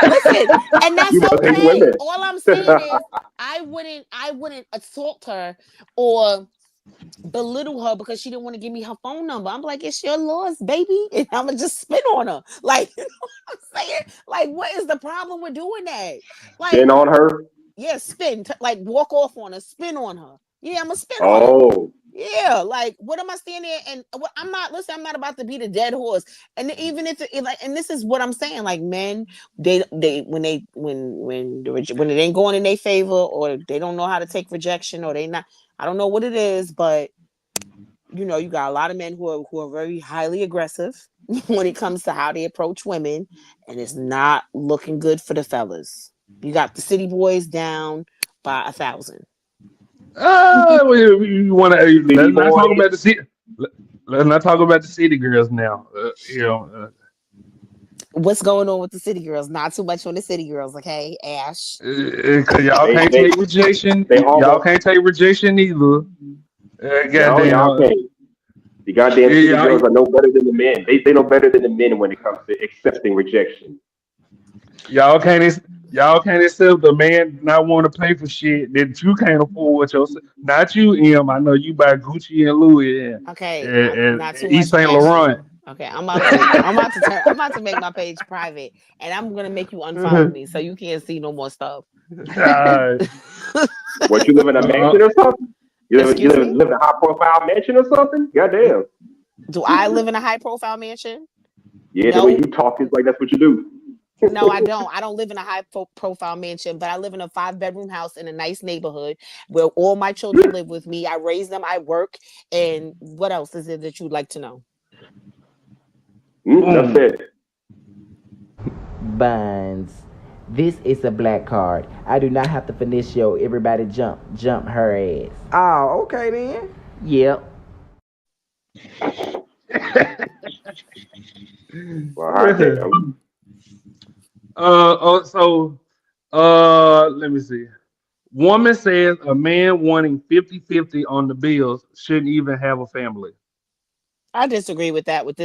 Listen, and that's You must hate okay. women. All I'm saying is I wouldn't assault her or belittle her because she didn't want to give me her phone number. I'm like, it's your loss, baby. And I'm gonna just spit on her. Like, you know what I'm saying? Like, what is the problem with doing that? Like, Spin on her. yeah, spin, like walk off on her, spin on her. Yeah, I'm gonna spin on her. Oh, Yeah, like what am I standing there and what I'm not listen, I'm not about to be the dead horse. And even if it like, and this is what I'm saying, like men, they when it ain't going in their favor or they don't know how to take rejection or they not, I don't know what it is, but you know, you got a lot of men who are very highly aggressive when it comes to how they approach women, and it's not looking good for the fellas. You got the city boys down by 1,000. You want to? city Let's not boy. talk about the city. Let's not talk about the city girls now. What's going on with the city girls? Not too much on the city girls, okay, Ash? Cause y'all can't They take rejection. they Y'all almost can't take rejection either. no, y'all Goddamn. can't. The goddamn Yeah, city girls are no better than the men. They know better than the men when it comes to accepting rejection. y'all can't. Y'all can't accept the man not want to pay for shit that you can't afford yourself. Not you, Em. I know you buy Gucci and Louis Okay, not and too East much Saint Ashley. Laurent. Okay, I'm about to make my page private, and I'm gonna make you unfollow me so you can't see no more stuff. Uh, What, you live in a uh, mansion or something? Excuse me? Live in a high profile mansion or something? Goddamn. Do I live in a high profile mansion? Yeah, the way No. you talk is like that's what you do. No, I don't. I don't live in a high profile mansion, but I live in a 5-bedroom house in a nice neighborhood where all my children live with me. I raise them, I work, and what else is it that you'd like to know? That's boom. it. Buns. This is a black card. I do not have to finish yo. Everybody jump her ass. Oh, okay then. Yep. Well, I damn. Let me see. Woman says a man wanting 50-50 on the bills shouldn't even have a family. I disagree with that with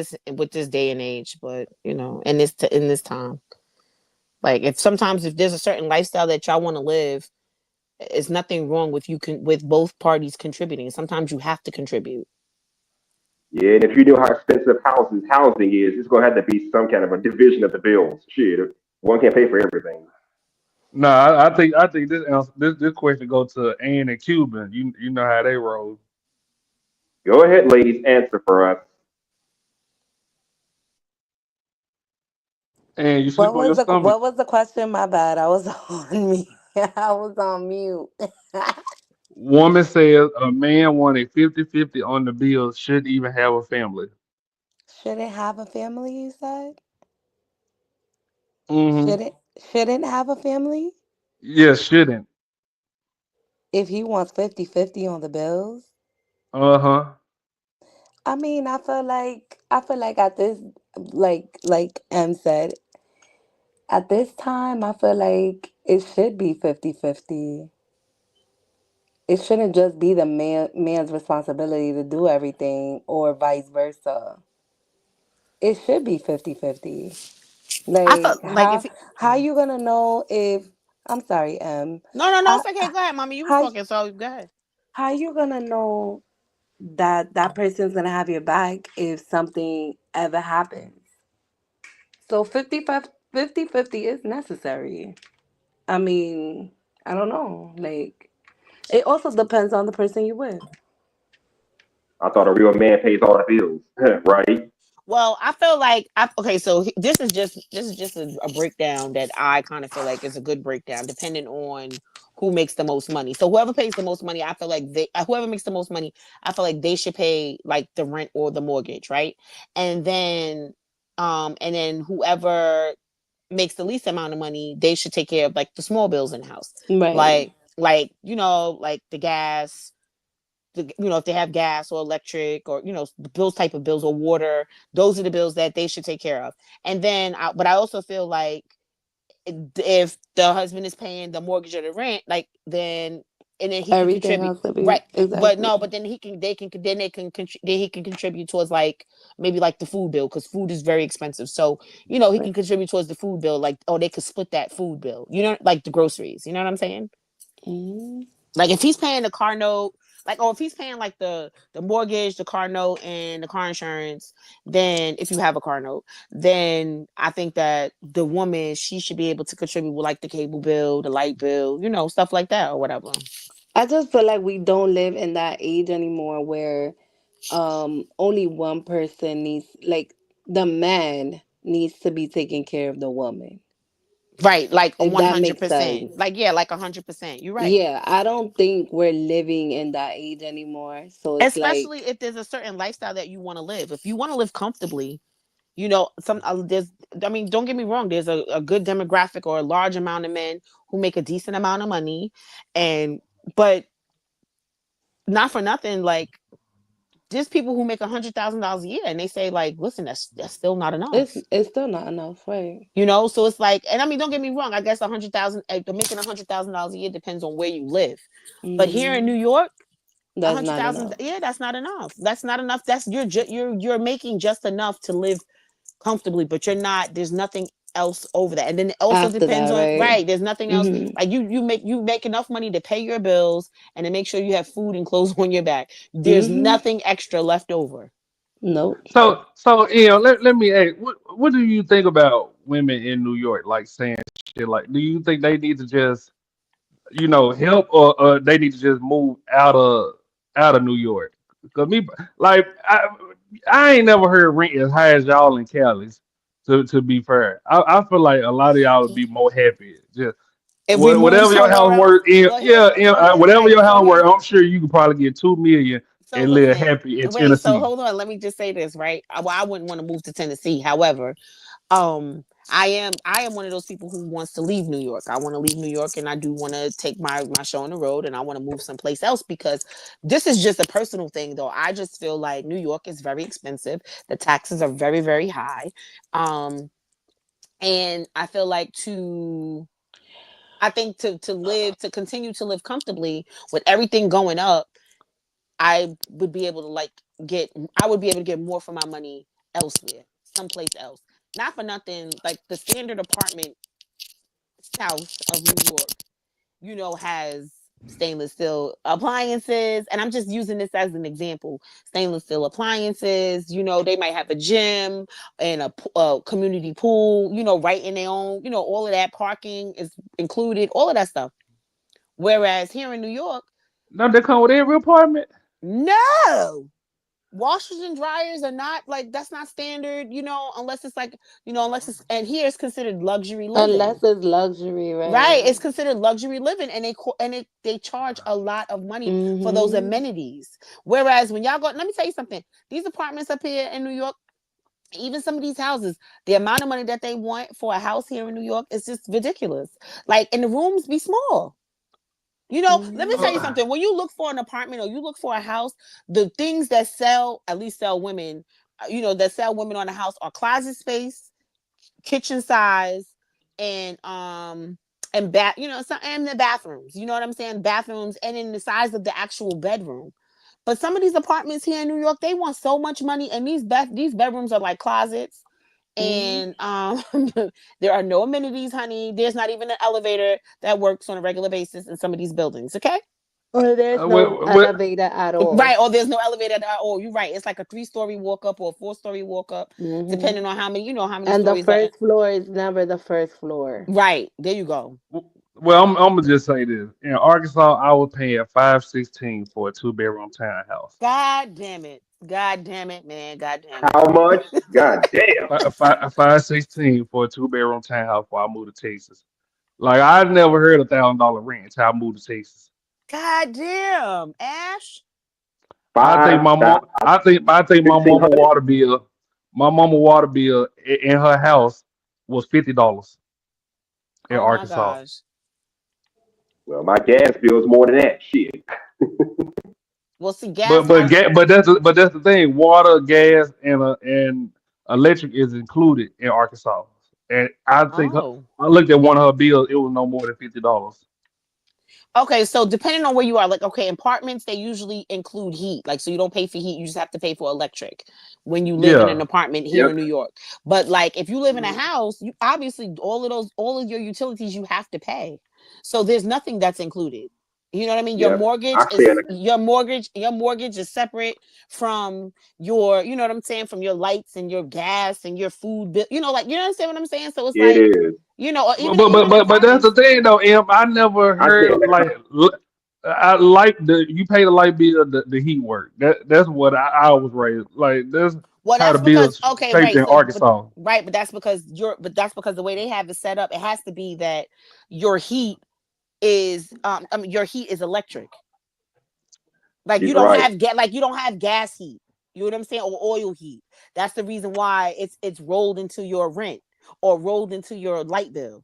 this day and age, but you know, in this time, like if there's a certain lifestyle that y'all want to live, it's nothing wrong with with both parties contributing. Sometimes you have to contribute. Yeah, and if you know how expensive housing is, it's gonna have to be some kind of a division of the bills. Shit, one can't pay for everything. No, I think this question go to Ann and Cuban. You know how they roll. Go ahead, ladies, answer for us. And you sleep on your stomach. What was the question? My bad. I was on me. I was on mute. Woman says a man wanting 50-50 on the bills shouldn't even have a family. Shouldn't have a family, you said? Mm-hmm. Shouldn't shouldn't have a family? Yes, shouldn't. If he wants 50-50 on the bills? Uh-huh. I mean, I feel like at this like M said, at this time I feel like it should be 50-50. It shouldn't just be the man's responsibility to do everything or vice versa. It should be 50-50. I Like felt like if how you gonna know if I'm sorry, no, how it's okay. Go ahead, mommy. You was how talking, so go ahead. how you gonna know that that person's gonna have your back if something ever happens? So 50-50 is necessary. I mean, I don't know. Like it also depends on the person you with. I thought a real man pays all the bills, right? Well, I feel like okay. So this is just a breakdown that I kind of feel like is a good breakdown, depending on who makes the most money. So whoever pays the most money, I feel like whoever makes the most money, I feel like they should pay like the rent or the mortgage, right? And and then whoever makes the least amount of money, they should take care of like the small bills in the house, Right. like you know, like the gas, you know, if they have gas or electric or you know those type of bills or water, those are the bills that they should take care of. And then but I also feel like if the husband is paying the mortgage or the rent, like then and then he can Everything contribute, else will be right? But exactly. no, but then then he can contribute towards like maybe like the food bill because food is very expensive. So he Right. can contribute towards the food bill. Like, oh, they could split that food bill. Like the groceries. You know what I'm saying? Mm. Like if he's paying the car note, like if he's paying like the mortgage, the car note, and the car insurance, then if you have a car note, then I think that the woman she should be able to contribute with like the cable bill, the light bill, stuff like that or whatever. I just feel like we don't live in that age anymore where only one person needs, like, the man needs to be taking care of the woman. Right, like a If one that hundred makes percent. sense. Like yeah, like 100%. You're right. Yeah, I don't think we're living in that age anymore. So it's like, Especially if there's a certain lifestyle that you want to live. If you want to live comfortably, there's I mean, don't get me wrong, there's a good demographic or a large amount of men who make a decent amount of money, and but not for nothing, like there's people who make $100,000 a year and they say like, listen, that's still not enough. it's still not enough, right? So it's like, and I mean, don't get me wrong, I guess 100,000 making $100,000 a year depends on where you live, but here in New Hmm. York, a That's hundred not thousand, enough. yeah, that's not enough. That's not enough. That's you're making just enough to live comfortably, but you're not. There's nothing else over that, and then it also After depends that, on, right? right. There's nothing else. Hmm. Like you make enough money to pay your bills and to make sure you have food and clothes on your back. There's Hmm. nothing extra left over. Nope. So let me ask, what do you think about women in New York like saying shit like? Do you think they need to just help, or they need to just move out of New York? Because me, like, I ain't never heard rent as high as y'all in Cali's. To be fair, I feel like a lot of y'all would be more happy just If we move whatever your somewhere house else, worth. well, here, Whatever right. your house worth, I'm sure you could probably get 2 million So and live listen, happy in wait. So Tennessee. hold on. Let me just say this, right? I wouldn't want to move to Tennessee. However, I am one of those people who wants to leave New York. I want to leave New York and I do want to take my show on the road and I want to move someplace else because this is just a personal thing though. I just feel like New York is very expensive. The taxes are very, very high. Um and I feel like to continue to live comfortably with everything going up, I would be able to get I would be able to get more for my money elsewhere, someplace else. Not for nothing, like the standard apartment south of New York, has stainless steel appliances. And I'm just using this as an example. Stainless steel appliances, they might have a gym and a community pool, right in their own, all of that parking is included, all of that stuff. Whereas here in New York, No, they come with every apartment. no. Washers and dryers are not like that's not standard, unless it's like, and here it's considered luxury living. Unless it's luxury, Right, right? it's considered luxury living, and they charge a lot of money for those Hmm. amenities. Whereas when y'all go, let me tell you something. These apartments up here in New York, even some of these houses, the amount of money that they want for a house here in New York is just ridiculous. Like, and the rooms be small. Let me tell you Uh, something. When you look for an apartment or you look for a house, the things that sell, at least sell women, that sell women on a house are closet space, kitchen size, and bath, and the bathrooms. You know what I'm saying? Bathrooms and in the size of the actual bedroom. But some of these apartments here in New York, they want so much money, and these bedrooms are like closets, Hmm. and there are no amenities, honey. There's not even an elevator that works on a regular basis in some of these buildings. Okay. Or there's no elevator at all. Right, or there's no elevator at all. You're right. It's like a 3-story walk up or a 4-story walk up, Hmm. depending on how many And the stories that. first floor is never the first floor. Right, there you go. well, I'm gonna just say this: in Arkansas, I was paying 516 for a 2 bedroom townhouse. God damn it. God damn it, man. God damn it. How much? God damn. 516 for a 2 bedroom townhouse before I moved to Texas. Like I never heard $1,000 rent until I moved to Texas. God damn. Ash? I think Five my mom. thousand I think my fifteen mama hundred. water bill. My mama water bill in her house was $50 in Oh my Arkansas. gosh. Well, my gas bill's more than that. Shit. Well, see, But gas but houses. ga- but that's the thing. Water, gas, and electric is included in Arkansas. And I think Oh. I looked at one of her bills. It was no more than $50. Okay, so depending on where you are, like, okay, apartments, they usually include heat. Like, so you don't pay for heat, you just have to pay for electric when you live in an Yeah. apartment here in New York. But like, if you live in a house, you obviously all of your utilities you have to pay. So there's nothing that's included. You know what I mean? Yep. I stay in a Your mortgage is separate from your, you know what I'm saying, from your lights and your gas and your food bill. You know, like, you understand what I'm saying? So it's It like, is. you know, or But even but that's the apartments. thing though, Em. I never I stay in heard a like I like you pay the light bill, the heat work. That's what I was raised like. That's Well, how the that's because bill's okay, shaped right. in So, but Arkansas. right, but that's because the way they have it set up, it has to be that your heat is your heat is electric. Like She's you don't right. have you don't have gas heat. You know what I'm saying? Or oil heat. That's the reason why it's rolled into your rent or rolled into your light bill.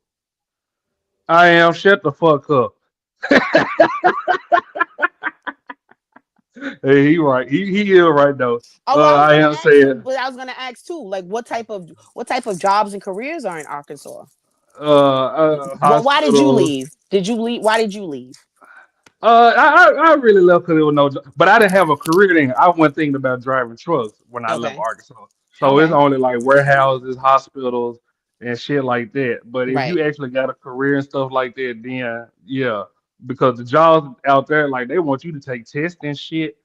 I am shut the fuck up. Hey, he right. He is right though. Oh, well, I am saying. I was gonna ask too, like what type of jobs and careers are in Arkansas? Well, why did you Hospitals. leave? Did you leave? Why did you leave? I really left because there was no, but I didn't have a career then. I wasn't thinking about driving trucks when I left Okay. Arkansas. So it's Okay. only like warehouses, hospitals, and shit like that. But if Right. you actually got a career and stuff like that, then yeah, because the jobs out there, like they want you to take tests and shit.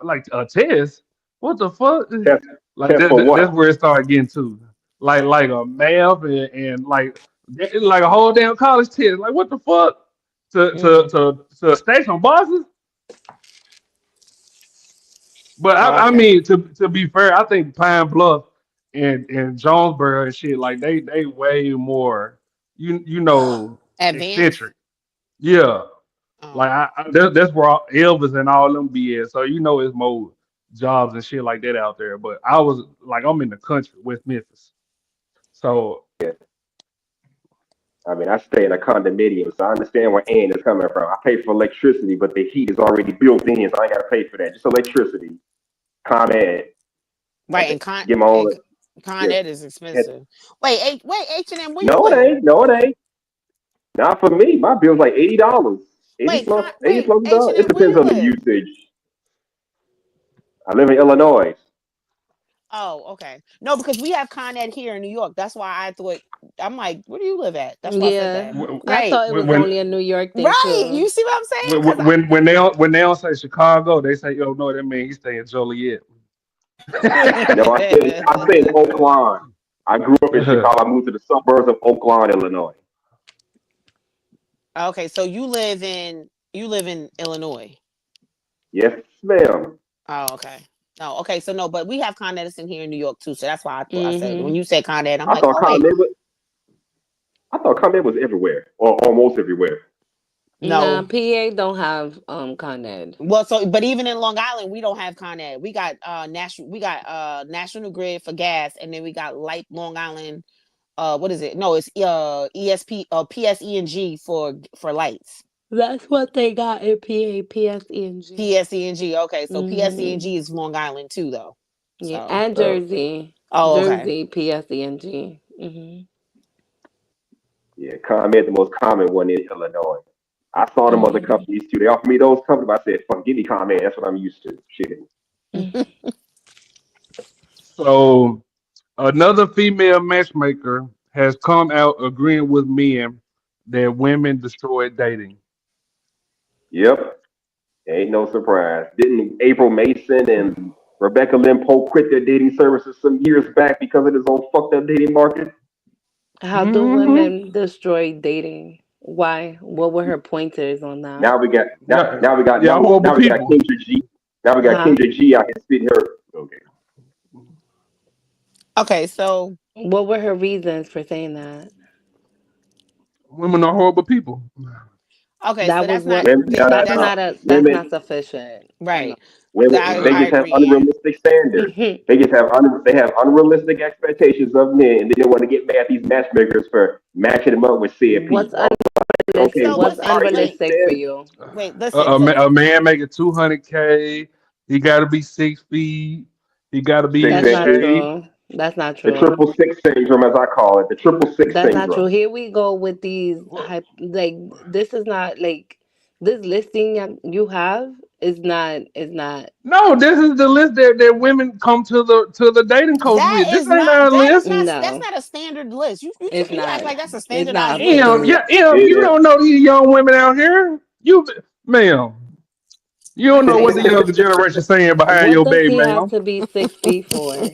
Like a test, what the fuck? Test, Like test for that's what? where it started getting to. Like a math and like a whole damn college test. Like what the fuck? To stay some bosses. But I Okay. mean to be fair, I think Pine Bluff and Jonesboro and shit like they way more you know Advanced. eccentric. Yeah, like Oh. that's where Elvis and all them be at. So you know it's more jobs and shit like that out there. But I was like I'm in the country, West Memphis. So Yeah. I mean, I stay in a condominium, so I understand where Ann is coming from. I pay for electricity, but the heat is already built in, so I ain't got to pay for that. Just electricity. ComEd. Right, Get my own. and Con Yeah. Ed is expensive. Wait, H&M, where you No, it live? ain't. No, it ain't. Not for me. My bill's like $80. 80 plus, 80 plus dollars. It H&M, where depends you on the live? usage. I live in Illinois. Oh, okay. No, because we have Con Ed here in New York. That's why I thought I'm like, where do you live at? That's why I said Yeah, that. I Right. thought it was when only a New York thing Right. too. You see what I'm saying? Because I when they don't say Chicago, they say yo no, that means he stay in Joliet. No, I stay in Oak Lawn. I grew up in Chicago. I moved to the suburbs of Oak Lawn, Illinois. Okay, so you live in Illinois. Yes, ma'am. Oh, okay. Oh, okay. So no, but we have Con Edison here in New York too. So that's why I said when Hmm. you said Con Ed, I'm I like, thought oh wait, ComEd was, I thought ComEd was everywhere or almost everywhere. Nah, no. PA don't have Con Ed. Well, so but even in Long Island, we don't have Con Ed. We got National Grid for gas, and then we got Light Long Island. What is it? No, it's ESP PSE&G for lights. That's what they got in PA, PSENG. PSE&G. Okay, so Hmm. PSE&G is Long Island too, though. Yeah, So and Jersey, oh, okay. Jersey, PSENG. Hmm. Yeah, ComEd the most common one in Illinois. I saw them other Hmm. companies too. They offered me those companies. But I said, "Fuck, give me ComEd. That's what I'm used to." Shit. So another female matchmaker has come out agreeing with men that women destroy dating. Yep, ain't no surprise. Didn't April Mason and Rebecca Lynn Pope quit their dating services some years back because of this old fucked up dating market? How do Hmm. women destroy dating? Why? What were her pointers on that? Now we got now, Yeah, now we got yeah, now, horrible now we got people. Kendra G. Now we got Huh? Kendra G. I can spit her. Okay. Okay, so What were her reasons for saying that? Women are horrible people. okay, so That that's was not what. Women, no, That's no, no. not a. That's Women, not sufficient. right. women, they I just have agree, Ann. unrealistic standards. They just have they have unrealistic expectations of men, and they didn't want to get mad at these matchmakers for matching them up with said What's people. Okay, So well, what's what's sorry, they wait unrealistic for understand. you? wait listen. A man making 200K, he got to be 6 feet. He got to be Six in That's not inches, shape. true. That's not the true. triple six syndrome, as I call it, the triple six That's not true. syndrome. Here we go with these like this is not like this listing you have is not. No, this is the list that women come to the dating coach with. This ain't our list. That's No, not a standard list. it's You act not. like that's a It's not standardized a list. Em, standard. yeah, Em, you don't know these young women out here. Ma'am, you don't know what the younger generation saying behind What your does baby, he have ma'am. to be 6 feet for?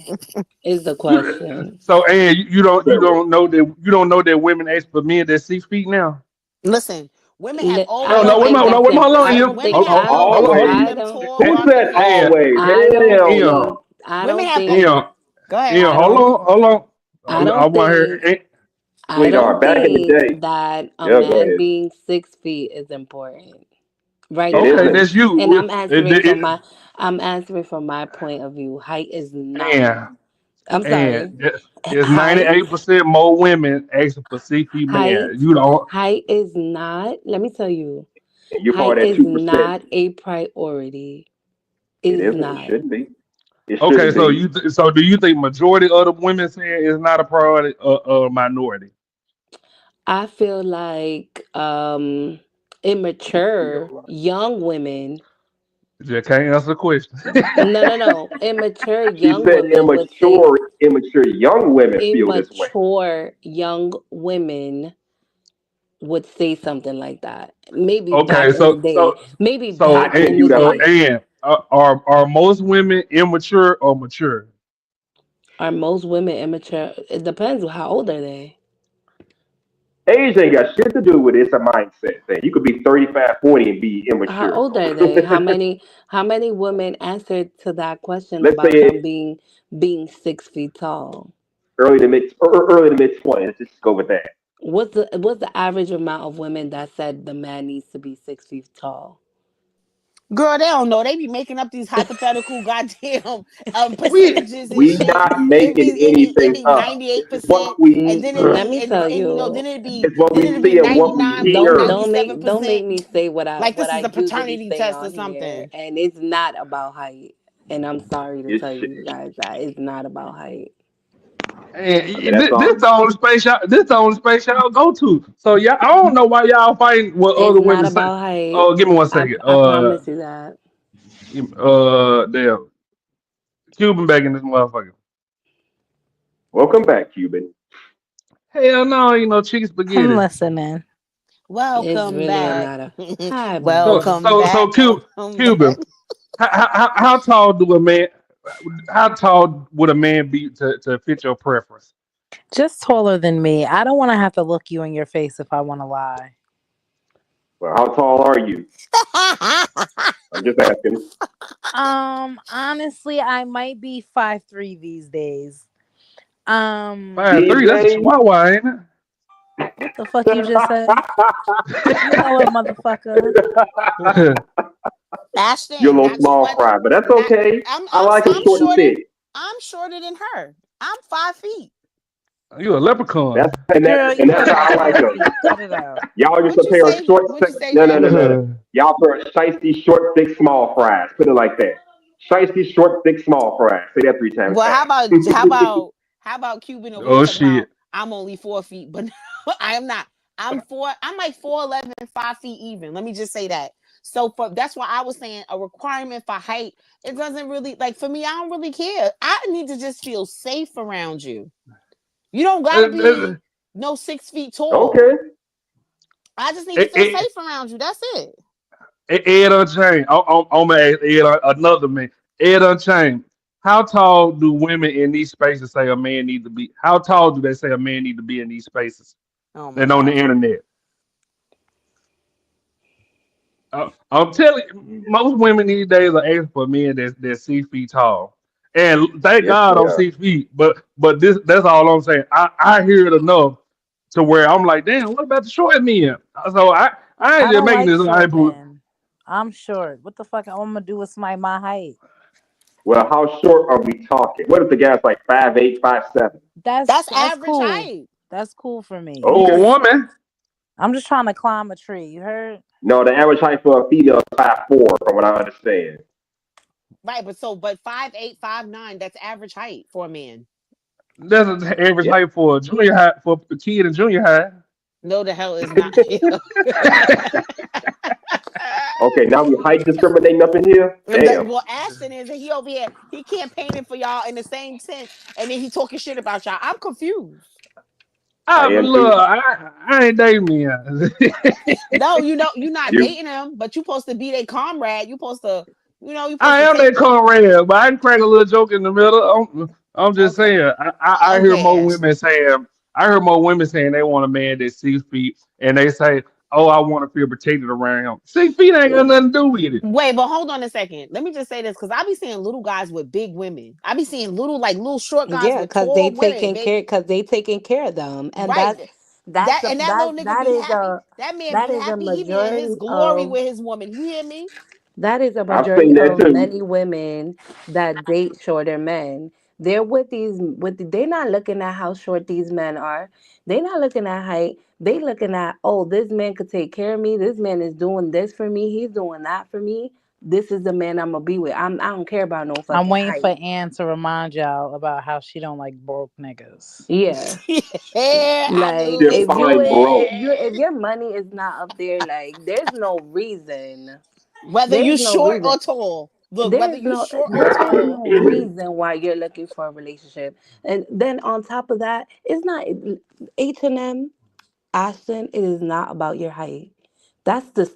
Is the You, question. so, and you don't know that women ask for men that's 6 feet now. Listen, women have I No, always no, don't wait, think no, that's wait, hold on, I Em. don't think women have I don't always Hold wanted I them don't tall, Who dark, and said handsome. always? I don't Hell think no. I Women don't have. think Go ahead. Em, I don't hold on. I I don't want her. think I don't Sweetheart, back in the think day. that a Yeah, go man ahead. being 6 feet is important right It Okay, now. isn't. that's you. And It, I'm answering from my point of view. Height is not. and I'm sorry. there's Height 98% more women asking for 6 feet man. height You don't. height is not, let me tell you, And you height call that is 2%. not a priority. It Is isn't. It not. shouldn't be. It Okay, shouldn't so be. so do you think majority of the women saying it's not a priority or a minority? I feel like immature young women. You can't answer the question. No. Immature She young said women would say immature young women feel this way. immature young women would say something like that. Maybe Okay, back in the day. Maybe I back give in the you that. day. are most women immature or mature? Are most women immature? It depends. How old are they? Age ain't got shit to do with it. It's a mindset thing. You could be 35, 40 and be How immature. old are they? How many women answered to that question Let's say about them being 6 feet tall? early to mid 20s. Let's just go with that. What's the average amount of women that said the man needs to be 6 feet tall? Girl, they don't know. They be making up these hypothetical goddamn We percentages and We shit. not It be making it be it anything be up. It's what 98%, we and then it Let be me tell and you. it's what then we it be see and what we 99 Don't hear. don't make don't make 97%. me say what I Like what this I is a usually paternity say test or on here, something. and it's not about height. And I'm sorry to It's tell shit. you guys that it's not about height. I mean and that's this all. the only space y'all go to. So yeah, I don't know why y'all fighting what It's other not women say. about height. Oh, give me one I second. I promise you that. Damn, Cuban back in this motherfucker. Welcome back, Cuban. Hell no, ain't no chicken I'm spaghetti. listening. It's Welcome really back. not a hi So Welcome so baby. so back. Cuban, Welcome back. Cuban. How tall do a man? How tall would a man be to fit your preference? Just taller than me. I don't want to have to look you in your face if I want to lie. Well, how tall are you? I'm just asking. Honestly, I might be 5'3" these days. 5'3", These that's a days, chihuahua, ain't What the fuck you just said? You know it, motherfucker. it? you're a Ashton, little not too small much. fry, but that's Not okay. I like them I'm short and shorter. thick. I'm shorter than her. I'm 5 feet. You a leprechaun. That's and that Girl, and you that's are how I not like them. 5 feet. Cut it out. Y'all used What to you pay a say? short, What you say, no. Uh, Y'all put shiesty, short, thick, small fries. Put it like that. Shiesty, short, thick, small fries. Say that 3 times Well, fast. how about Cuban over here oh talking about shit. I'm only 4 feet, but I am not. I'm like 4'11", 5 feet even. Let me just say that. So that's why I was saying a requirement for height. It doesn't really like for me. I don't really care. I need to just feel safe around you. You don't gotta Uh, be no 6 feet tall. Okay. I just need to feel Ed, safe around you. That's it. Ed Unchained. I'm gonna ask Ed another man. Ed Unchained. How tall do women in these spaces say a man need to be? How tall do they say a man need to be in these spaces? Oh my And on the god. internet. I'm telling you, most women these days are asking for men that's 6 feet tall. And thank Yes, God they I'm are. 6 feet. But that's all I'm saying. I hear it enough to where I'm like, damn, what about the short men? So I ain't I just don't making like this. short men. I'm short. What the fuck I'm gonna do with somebody my height? Well, how short are we talking? What if the guy's like 5'8", 5'7"? That's That's average cool. height. That's cool for me. For a Okay. woman, I'm just trying to climb a tree. You heard? No, the average height for a female is 5'4", from what I understand. Right, but 5'8", 5'9", that's average height for a man. that's the average Yeah. height for a junior high for a kid in junior high. No, the hell is not. Okay, now we height discriminating up in here. Damn. Well, Ashton is, and he over here, he campaigning for y'all in the same tent, and then he talking shit about y'all. I'm confused. I am Look, too. I ain't dating me. No, you're not You. dating him, but you supposed to be their comrade. You supposed to, you supposed I to am take. that comrade, but I can crack a little joke in the middle. I'm just Okay, saying. I hear okay, more Ashton. women saying. I heard more women saying they want a man that's 6 feet, and they say, "Oh, I want to feel protected around him." 6 feet ain't got nothing to do with it. Wait, but hold on a second. Let me just say this, because I be seeing little guys with big women. I be seeing little short guys Yeah, with cause they tall women, taking care, baby. cause they taking care of them, and Right. that's a, That little nigga that be is happy. a That man that be is a happy. He be in his majority glory of with his woman. You hear me? that is a I've majority seen that of too. many women that date shorter men. They're they're not looking at how short these men are. They're not looking at height. They looking at, oh, this man could take care of me. This man is doing this for me. He's doing that for me. This is the man I'm gonna be with. I don't care about no I'm fucking waiting for height. Ann to remind y'all about how she don't like broke niggas. Yeah. Yeah, I Like knew it was Define coming. broke. if your money is not up there, like there's no reason. Whether you There's no short reason. or tall. Look, whether you short or There is tall. no reason why you're looking for a relationship. And then on top of that, it's not H&M, Ashton, it is not about your height. That's the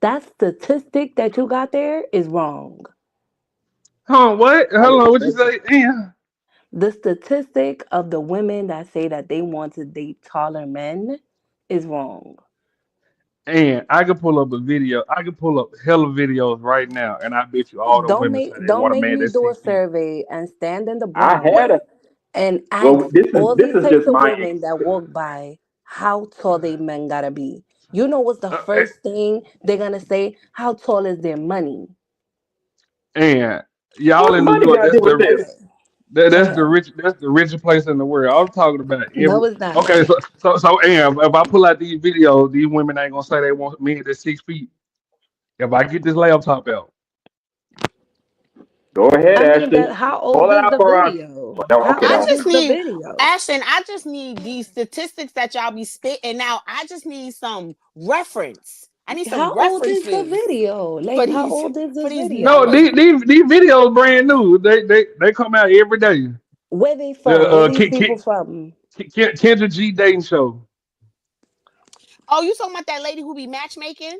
that statistic that you got there is wrong. Huh? What? I Hold on. What you didn't. say? Yeah. The statistic of the women that say that they want to date taller men is wrong. And I can pull up a video. I can pull up hella videos right now, and I bet you all the women say they Don't want a make man me that's do a 6 feet. survey and stand in the I block had a. and Well, ask this is all this these is types just of my. women that walk by how tall they men gotta be. You know what's the Eh, first thing they're gonna say? How tall is their money? And y'all What in New money York, got to do with this? Okay, that's okay. the richest place in the world. I'm talking about every. No, it's not. Okay, so and if I pull out these videos, these women ain't gonna say they want men that's 6 feet. If I get this laptop out, Go ahead, I mean, Ashton. that how Pull old it is out the for us. video? No, How okay, I no. old just is the need video? Ashton, I just need these statistics that y'all be spitting out. I just need some reference. I need some How old is the references video? for Like, how these old is for this these no, video? numbers. these videos brand new. They come out every day. Where they The from? Where these people from? Kendra G dating show. Oh, you talking about that lady who be matchmaking?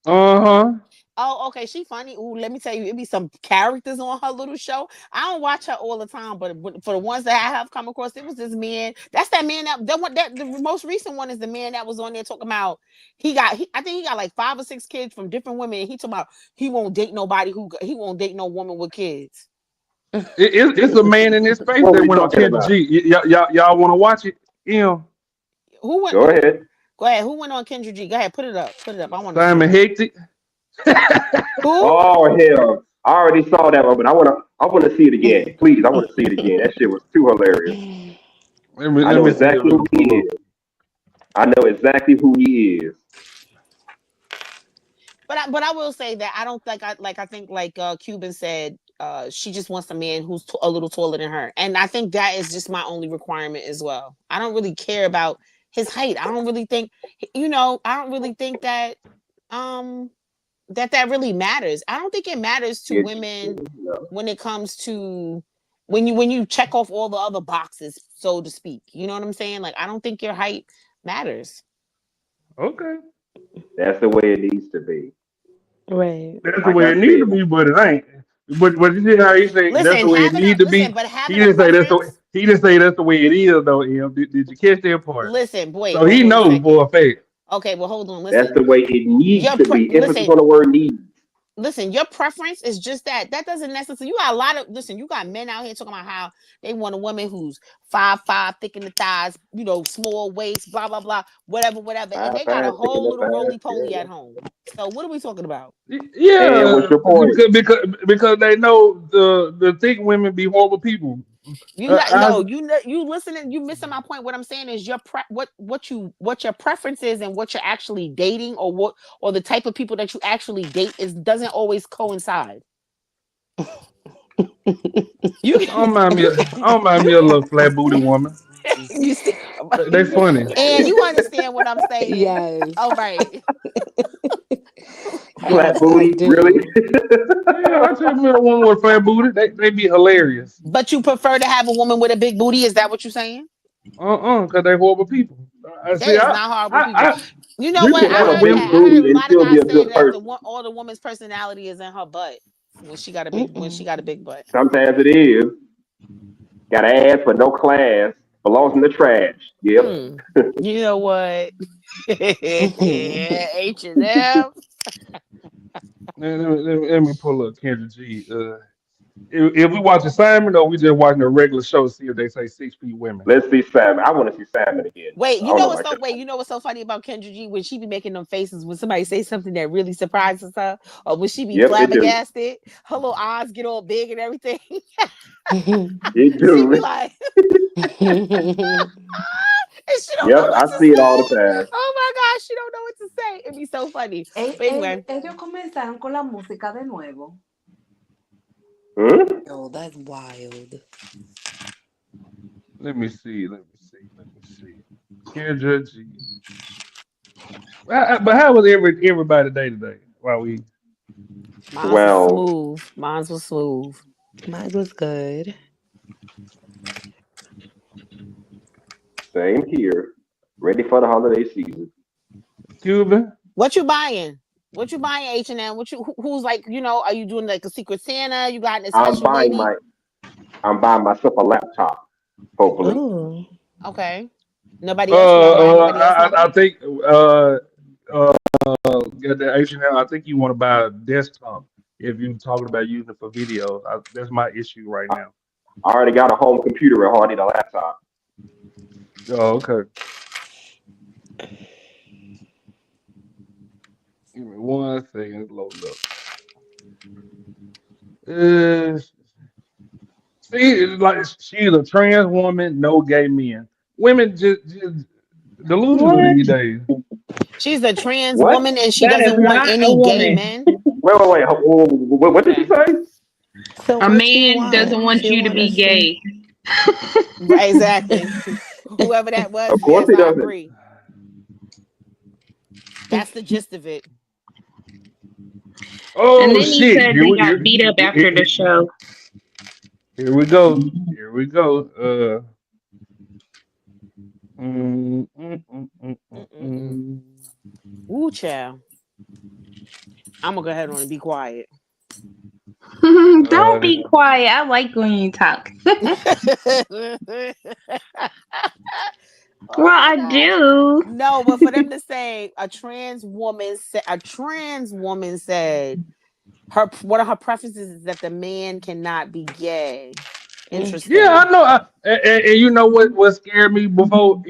Uh-huh. Oh, okay. She funny. Ooh, let me tell you, it be some characters on her little show. I don't watch her all the time, but for the ones that I have come across, it was this man. That's that man that one that the most recent one is the man that was on there talking about I think he got like 5 or 6 kids from different women. And he talking about he won't date nobody he won't date no woman with kids. It's a man in his face What that we went on talking Kendra about? G. Y'all want to watch it? Yeah. Who went? Go ahead. Go ahead. Who went on Kendra G? Go ahead, put it up. Put it up. I want to see Simon it. Hectic. Who? Oh hell! I already saw that one, but I wanna see it again. Please, I want to see it again. That shit was too hilarious. I Let know me see if exactly who it'll he pull up. is. I know exactly who he is. But I will say that I don't think I think like Cuban said, she just wants a man who's a little taller than her, and I think that is just my only requirement as well. I don't really care about his height. I don't really think, I don't really think that um that really matters. I don't think it matters to It's, women no. when it comes to when you check off all the other boxes, so to speak. You know what I'm saying? Like I don't think your height matters. Okay. That's the way it needs to be. Right. That's the Like way I it need to said, be, but it ain't. But you see how he say that's Listen, the way it need to be. but He having a didn't say that's the way. preference. He didn't say that's the way it is though. Em. Did you catch that part? Listen, boy, So he hold on a knows second. for a fact. Okay, well, hold on. that's Listen, the way it needs to be. Emphasis on the word "needs." your preference is just that. That doesn't necessarily. You got a lot of You got men out here talking about how they want a woman who's 5'5", thick in the thighs, small waist, blah blah blah, whatever, and Five they got a five, sticking whole the little five. roly poly Yeah. at home. So what are we talking about? And Yeah, what's your point? because they know the thick women be horrible people. You not I, no, you listening. You missing my point. What I'm saying is what your preference is and what you're actually dating, or the type of people that you actually date is doesn't always coincide. You I don't mind me. I don't mind me you a little flat booty woman. you see, They funny. and you understand what I'm saying. Yes. All right. Flat Yes, I booty, really? do. Yeah, I take me a woman with fat booty. They be hilarious. But you prefer to have a woman with a big booty? Is that what you're saying? Because they horrible people. I That see. is not horrible people. I You know you what? can Can have a have big women. I heard booty a and lot of still be guys a say good that person. all the woman's personality is in her butt when she got a big butt. Sometimes it is. Got ass but no class. Belongs in the trash. Yep. You know what? H&M. Let me pull up Kendra G. If we watch Simon or we just watching a regular show, see if they say 6 feet women. Let's see Simon. I want to see Simon again. Wait, I don't know if I can. you know what's so funny about Kendra G when she be making them faces when somebody say something that really surprises her, or when she be Yep, it do. flabbergasted, her little eyes get all big and everything. It She be do. like, and she don't know Yep, what I to see it all say. the time. Oh my gosh, she don't know what to say. It'd be so funny. But anyway, Ellos comenzaron con la música de nuevo. Hmm? Oh, that's wild. Let me see. Kendra G. But how was everybody today? While we mine's was Well, smooth. Mine's was smooth. Mine was good. same here. Ready for the holiday season. Cuban? What you buying? What you buying, H&M? Who's like, are you doing like a Secret Santa? You got a I'm special buying lady? myself a laptop, hopefully. Oh. Okay. Nobody else? You're not buying nobody else nothing? I think get the H&M. I think you want to buy a desktop if you're talking about using it for video. That's my issue right now. I already got a home computer at home. I need a laptop. Oh, okay. Give me 1 second. It's loading up. See, it's like she's a trans woman, no gay men. Women just delusional What? these days. She's a trans What? woman and she That is doesn't want not a any gay woman. men. Wait. What did she say? So A what you man doesn't want? want She you to want be us to. gay. Right, exactly. Whoever that was, Of course yes, he I doesn't. agree. That's the gist of it. Oh And then he shit! said they got beat up after the show. Here we go. Here we go. Mm, mm, mm, mm, mm, mm. Ooh, child. I'm gonna go ahead on and be quiet. Don't be quiet. I like when you talk. Well, I do. No, but for them to say a trans woman said one of her preferences is that the man cannot be gay. Interesting. Yeah, I know. And you know what scared me before?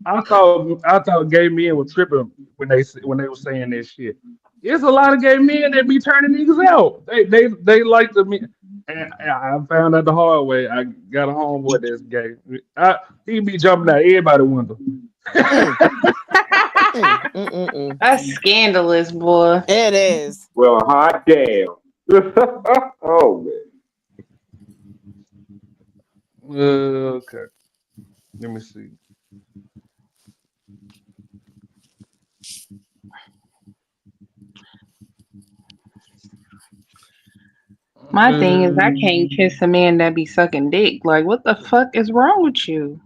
I thought gay men were tripping when they were saying that shit. There's a lot of gay men that be turning niggas out. They like to me. And I found out the hard way. I got a homeboy that's gay. He be jumping out everybody's window. That's scandalous, boy. It is. Well, hot damn. Oh man. Okay. Let me see. My thing is, I can't kiss a man that be sucking dick. Like, what the fuck is wrong with you?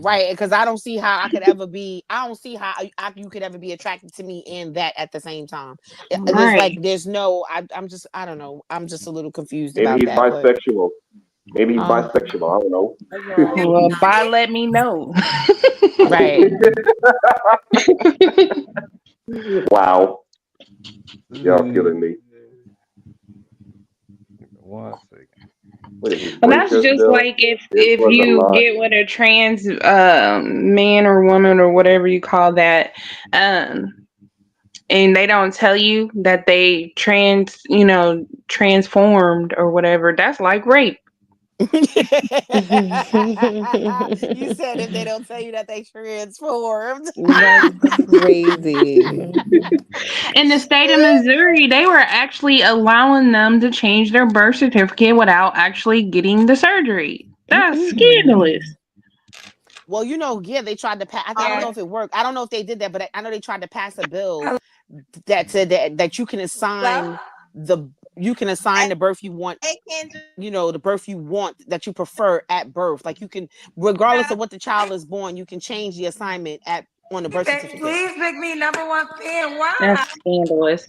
Right, because I don't see how I could ever be. I don't see how you could ever be attracted to me and that at the same time. There's no. I don't know. I'm just a little confused Maybe about he's that. bisexual. Maybe he's bisexual. I don't know. Well, bye. Let me know. Right. Wow. Y'all killing me. 1 second. Well, that's just like if you get with a trans man or woman or whatever you call that, and they don't tell you that they transformed or whatever. That's like rape. You said if they don't tell you that they transformed. That's crazy. In the state of Missouri, they were actually allowing them to change their birth certificate without actually getting the surgery. That's scandalous. Well, yeah, they tried to pass. I don't know if it worked. I don't know if they did that, but I know they tried to pass a bill that said that you can assign the birth you want. The birth you want that you prefer at birth. Like you can, regardless of what the child is born, you can change the assignment on the birth certificate. Please pick me number one fan. Why? That's scandalous.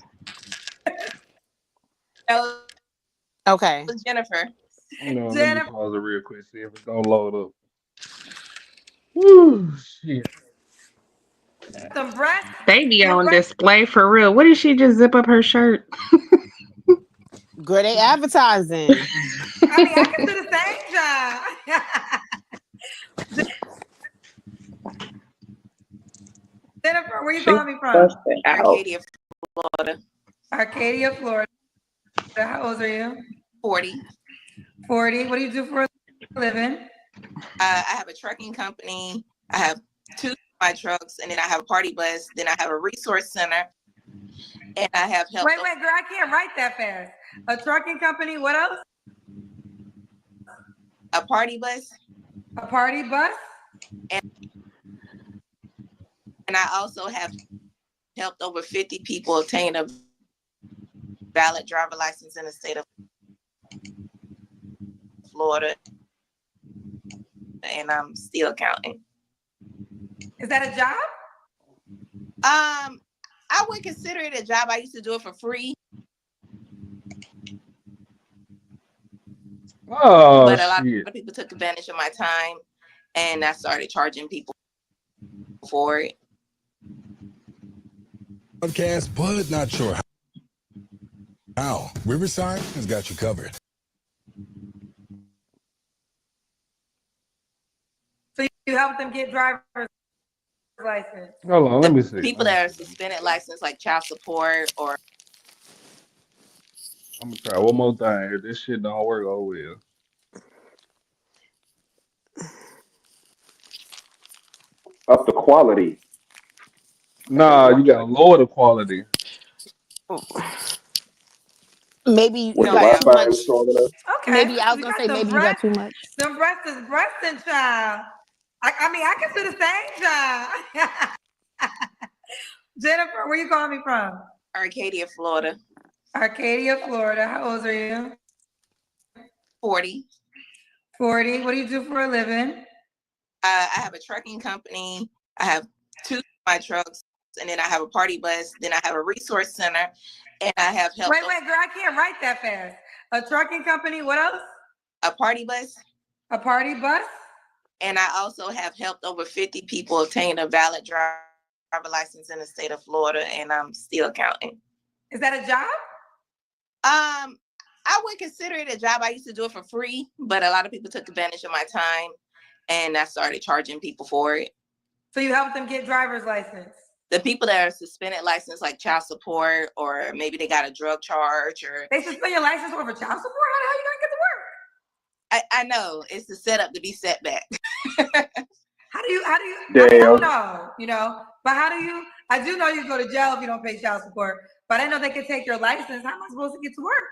Okay. Jennifer. Hold on, let me pause it real quick. See if it's gonna load up. Woo, shit. Some breasts. They be on display for real. What did she just zip up her shirt? Girl, they advertising. I mean, I can do the same job. Jennifer, where you calling me from? Arcadia, Florida. Arcadia, Florida. How old are you? 40. 40. What do you do for a living? I have a trucking company. I have 2 my trucks, and then I have a party bus. Then I have a resource center, and I have help. Wait, girl, I can't write that fast. A trucking company. What else? A party bus. A party bus. And I also have helped over 50 people obtain a valid driver license in the state of Florida, and I'm still counting. Is that a job? I would consider it a job. I used to do it for free. Oh, but a lot shit. of people took advantage of my time, and I started charging people for it. Podcast, but not sure how. Riverside has got you covered. So you help them get driver's license. Hold on, let me see. People that are suspended license, like child support or. I'm gonna try one more thing. If this shit don't work, oh well. Up the quality. Nah, you gotta lower the quality. Maybe you When the got too Wi-Fi much. is strong enough. Okay. Maybe I was gonna say maybe you got too much. Some breasts is breasting, child. I mean, I can do the same job. Jennifer, where you calling me from? Arcadia, Florida. Arcadia, Florida. How old are you? 40. 40. What do you do for a living? I have a trucking company. I have 2 my trucks, and then I have a party bus. Then I have a resource center, and I have helped. Wait, girl, I can't write that fast. A trucking company. What else? A party bus. A party bus. And I also have helped over 50 people obtain a valid driver license in the state of Florida, and I'm still counting. Is that a job? I would consider it a job. I used to do it for free, but a lot of people took advantage of my time, and I started charging people for it. So you help them get driver's license? The people that are suspended license, like child support, or maybe they got a drug charge, or they suspend your license over child support. How the hell you gonna get to work? I know it's the setup to be set back. How do you? Damn. I don't know, but how do you? I do know you go to jail if you don't pay child support, but I know they can take your license. How am I supposed to get to work?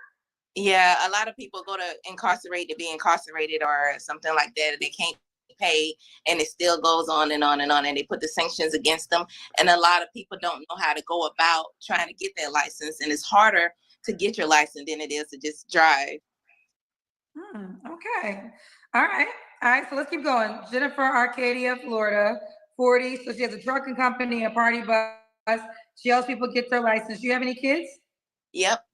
Yeah, a lot of people go to incarcerate to be incarcerated or something like that. They can't pay, and it still goes on and on and on, and they put the sanctions against them. And a lot of people don't know how to go about trying to get their license, and it's harder to get your license than it is to just drive. Okay. All right. So let's keep going. Jennifer, Arcadia, Florida, 40. So she has a trucking company, a party bus. She helps people get their license. Do you have any kids? Yep.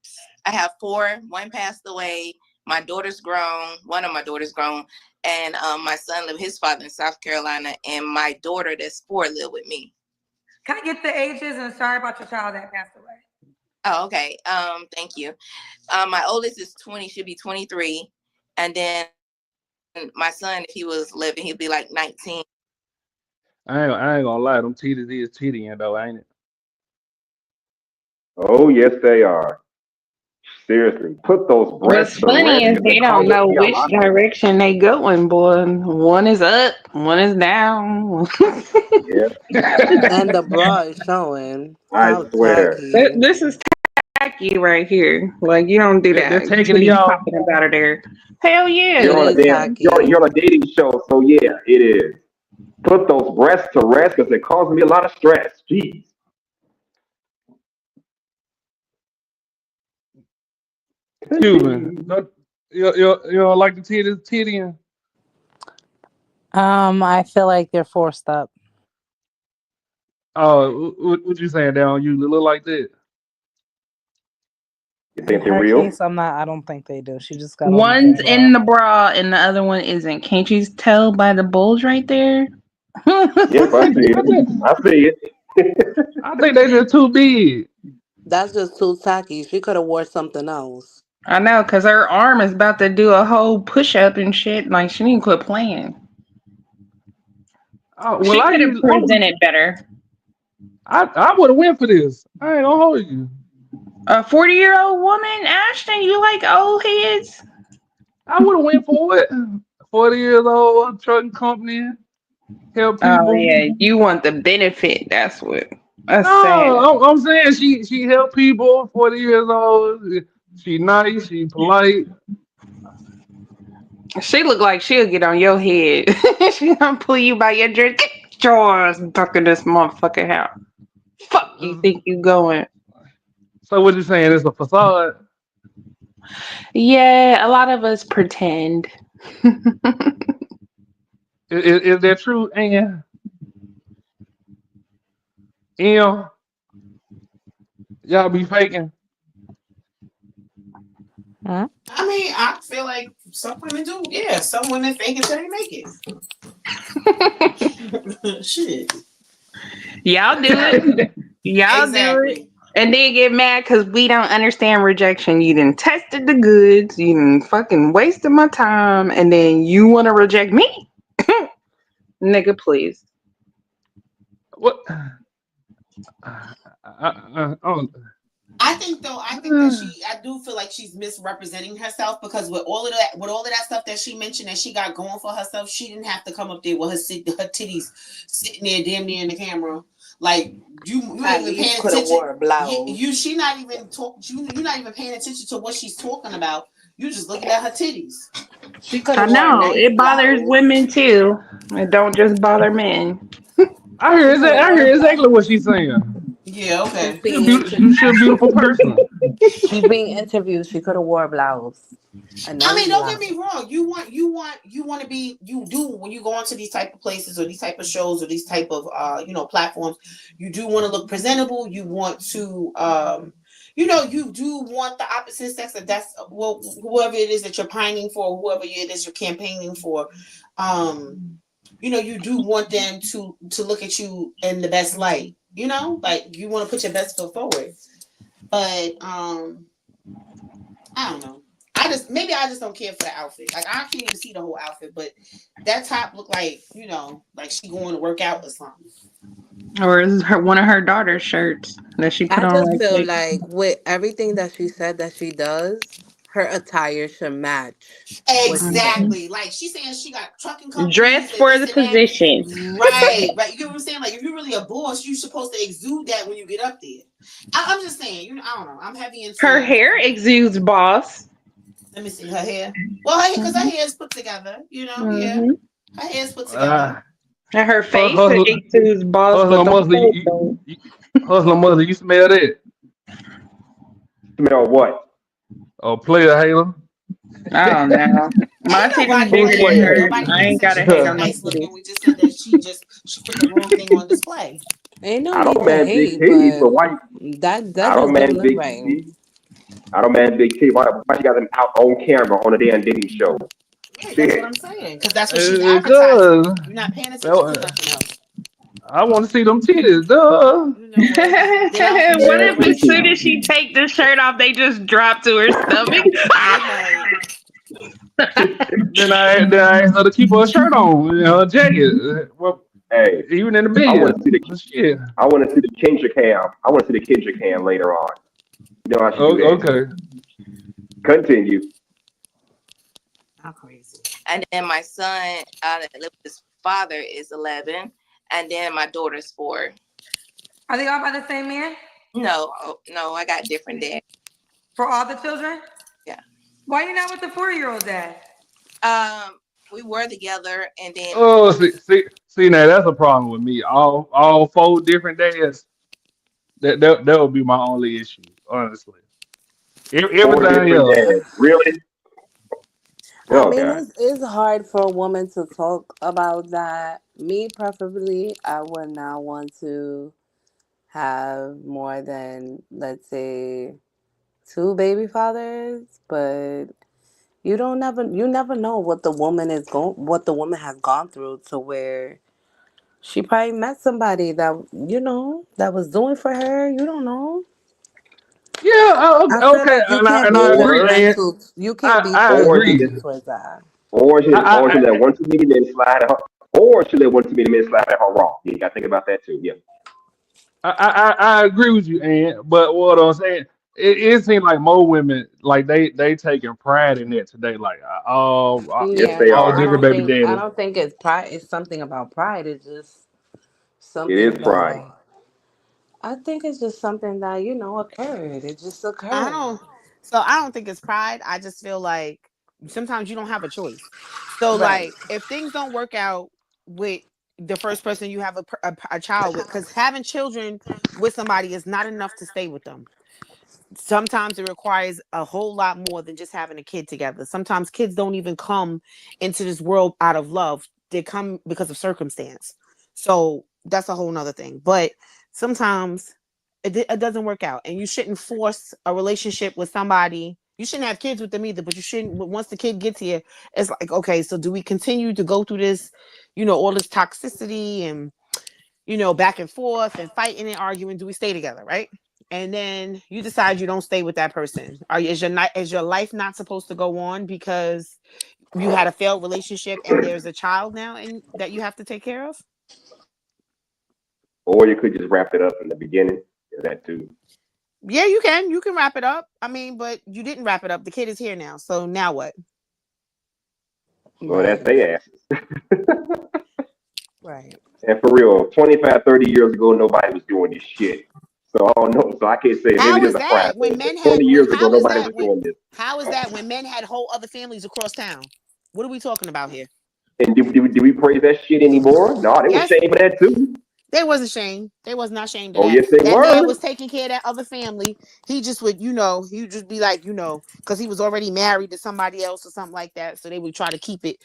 I have 4. 1 passed away. My daughter's grown. One of my daughters grown. And my son lived with his father in South Carolina. And my daughter that's 4 live with me. Can I get the ages? And sorry about your child that passed away. Oh, okay. Thank you. My oldest is 20. She'll be 23. And then my son, if he was living, he'd be like 19. I ain't gonna lie, them titties is tittying though, ain't it? Oh, yes, they are. Seriously, put those breasts What's to funny rest is in they the don't know which cardiology. direction they going, boy. One is up, one is down. Yeah. And the bra is showing. I How swear. tacky. This is tacky right here. Like, you don't do They're that. taking What it, are you y'all. talking about her there? Hell yeah. You're on a It is damn. tacky. You're on a dating show, so yeah, it is. put those breasts to rest because it causes me a lot of stress. Jeez. Cuban. You don't like the titty? I feel like they're forced up. Oh, what you saying? They don't usually look like that. You In think they're her real? case, I don't think they do. She just got on the One's bra. in the bra and the other one isn't. Can't you tell by the bulge right there? Yep, I see it. I see it. I think they just too big. That's just too tacky. She could have wore something else. I know, because her arm is about to do a whole push up and shit. Like, she need to quit playing. Oh, She well, could have presented better. I would have went for this. I ain't gonna hold you. A 40-year-old woman, Ashton, you like old heads? I would have went for it. 40 years old, trucking company, help Oh, people. yeah, you want the benefit. That's what. That's sad. No, I'm saying she help people. 40 years old. She nice. She polite. She look like she'll get on your head. She gonna pull you by your dress. Get your ass back in this motherfucking house. Fuck you think you going? So what you saying? It's a facade. Yeah, a lot of us pretend. Is that true, Ann? Y'all be faking. I mean, I feel like some women do. Yeah, some women fake until they make it. Shit. Y'all do it. Y'all do it. And then get mad because we don't understand rejection. You done tested the goods. You done fucking wasted my time. And then you want to reject me? Nigga, please. What? I think that I do feel like she's misrepresenting herself because with all of that stuff that she mentioned that she got going for herself, she didn't have to come up there with her titties sitting there damn near in the camera. Like you not even paying attention. She not even you're not even paying attention to what she's talking about. You just looking at her titties. She could I have worn a know. nice It bothers blouse. women too. It don't just bother men. I hear exactly what she's saying. Yeah, okay. She's a beautiful person. She's being interviewed. She could have wore a blouse. I mean, don't get me wrong. You want to be. You do when you go onto these type of places or these type of shows or these type of platforms. You do want to look presentable. You want to you do want the opposite sex. That's whoever it is that you're pining for, whoever it is you're campaigning for. You do want them to look at you in the best light. Like you want to put your best foot forward. But I don't know. I just don't care for the outfit. Like I can't even see the whole outfit, but that top looked like like she going to work out or something. Or is one of her daughter's shirts that she put I on. just feel like with everything that she said that she does, her attire should match. Exactly. Like she's saying she got trucking companies. Dress for the position. Right. You get what I'm saying? Like if you're really a boss, you're supposed to exude that when you get up there. I'm just saying, I don't know. I'm heavy into her hair exudes boss. Let me see her hair. Well, because her hair is put together, yeah. Her hair is put together. And her face exudes boss. Hustler mother, you smell that? Smell what? Oh, player hater. I don't know. My titty's bigger than hers. I ain't gotta hate on my titty. We just said that she put the wrong thing on display. Ain't no I don't need to man big hate, titties, but but why? that I don't just man don't look big right. titties. I don't man big titties. Why you got them out on camera on a damn dating show? Right, that's what I'm saying. Because that's what she's advertising. You're not paying attention to nothing else. I want to see them titties, duh. What if as soon as she take the shirt off, they just drop to her stomach? Then I asked her to keep her shirt on, her jacket. Well, hey, even in the bed. I want to see the Kendra cam. I want to see the Kendra cam later on. You know how she do that. Okay. Continue. How crazy. And then my son that lives with his father is 11, and then my daughter's 4. Are they all by the same man? No, I got different dads. For all the children? Yeah. Why are you not with the 4-year-old dad? We were together, and then See, now that's a problem with me. All four different days. That would be my only issue, honestly. 4 Everything different else. dads. Really? I Oh mean, God. it's hard for a woman to talk about that. Me, preferably, I would not want to have more than, let's say, two baby fathers, but you never know what the woman has gone through to where she probably met somebody that that was doing for her. You don't know. Yeah, I feel okay, like and I agree, Or and you can't be I too or she agree. judgy just towards that. or she I, let one too many men slide at her, or she let one too many men slide at her raw. Yeah, you gotta think about that too. Yeah. I agree with you, Ann. But what I'm saying, it seems like more women like they taking pride in that today. Like Yes, Yeah, they no, all are. different baby I daddies. don't think it's pride. It's something about pride. It's just It is something pride. that I think it's just something that occurred. It just I occurred. don't. So I don't think it's pride. I just feel like sometimes you don't have a choice. So Right. like if things don't work out with the first person you have a child with, because having children with somebody is not enough to stay with them. Sometimes it requires a whole lot more than just having a kid together. Sometimes kids don't even come into this world out of love. They come because of circumstance. So that's a whole nother thing. But sometimes it doesn't work out. And you shouldn't force a relationship with somebody. You shouldn't have kids with them either, but you shouldn't. But once the kid gets here, it's like, okay, so do we continue to go through this, all this toxicity and back and forth and fighting and arguing? Do we stay together, right? And then you decide you don't stay with that person. Is your life not supposed to go on because you had a failed relationship and there's a child now and that you have to take care of? Or you could just wrap it up in the beginning. Yeah, that too. Yeah, you can wrap it up. I mean, but you didn't wrap it up. The kid is here now, so now what? Well, that's Right. they asses. Right. And for real, 25, 30 years ago, nobody was doing this shit. So I don't know. So I can't say maybe How there's is a that pride when thing. But men had 20 when years ago, nobody was doing this. how is that when men had whole other families across town? What are we talking about here? And do we praise that shit anymore? No, they were Yes, ashamed of that too. they was ashamed. They was not ashamed of Oh, that. yes, they That man were. was taking care of that other family. He just would, he would just be like, because he was already married to somebody else or something like that. So they would try to keep it,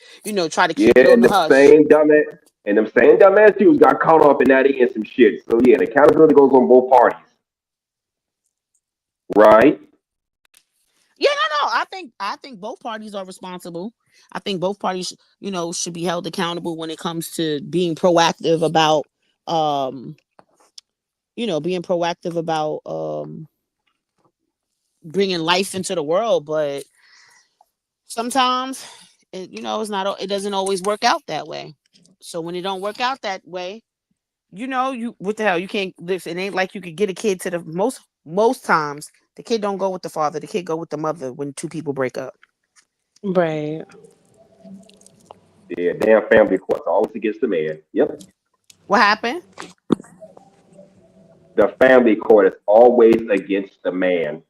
try to Yeah, keep it on and the hush. them same dumbass Jews got caught up in that and some shit. So yeah, the accountability goes on both parties, right? Yeah, no. I think both parties are responsible. I think both parties, should be held accountable when it comes to being proactive about, um, being proactive about bringing life into the world. But sometimes, it doesn't always work out that way. So when it don't work out that way, you what the hell? You can't. Listen, it ain't like you could get a kid to the most times. The kid don't go with the father. The kid go with the mother when two people break up. Right. Yeah, damn family courts always against the man. Yep, What happened? the family court is always against the man.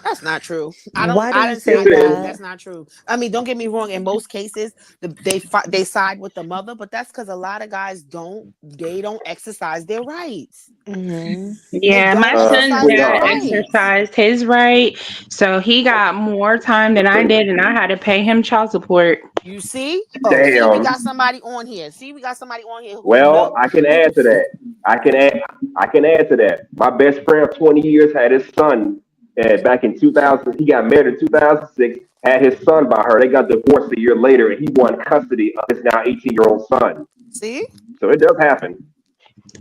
That's not true. I don't. Why do I you didn't Yes, say say it that. is. that? That's not true. I mean, don't get me wrong. In most cases, they side with the mother, but that's because a lot of guys don't exercise their rights. Hmm. They Yeah, my don't son exercise their dad Sweetheart. rights. exercised his right, so he got more time than I did, and I had to pay him child support. You see? Oh, see, we got Damn. somebody on here. See, we got somebody on here who Well, know I can who. add to that. I can add. I can add to that. My best friend of 20 years had his son back in 2000. He got married in 2006. Had his son by her. They got divorced a year later, and he won custody of his now 18-year-old son. See? So it does happen.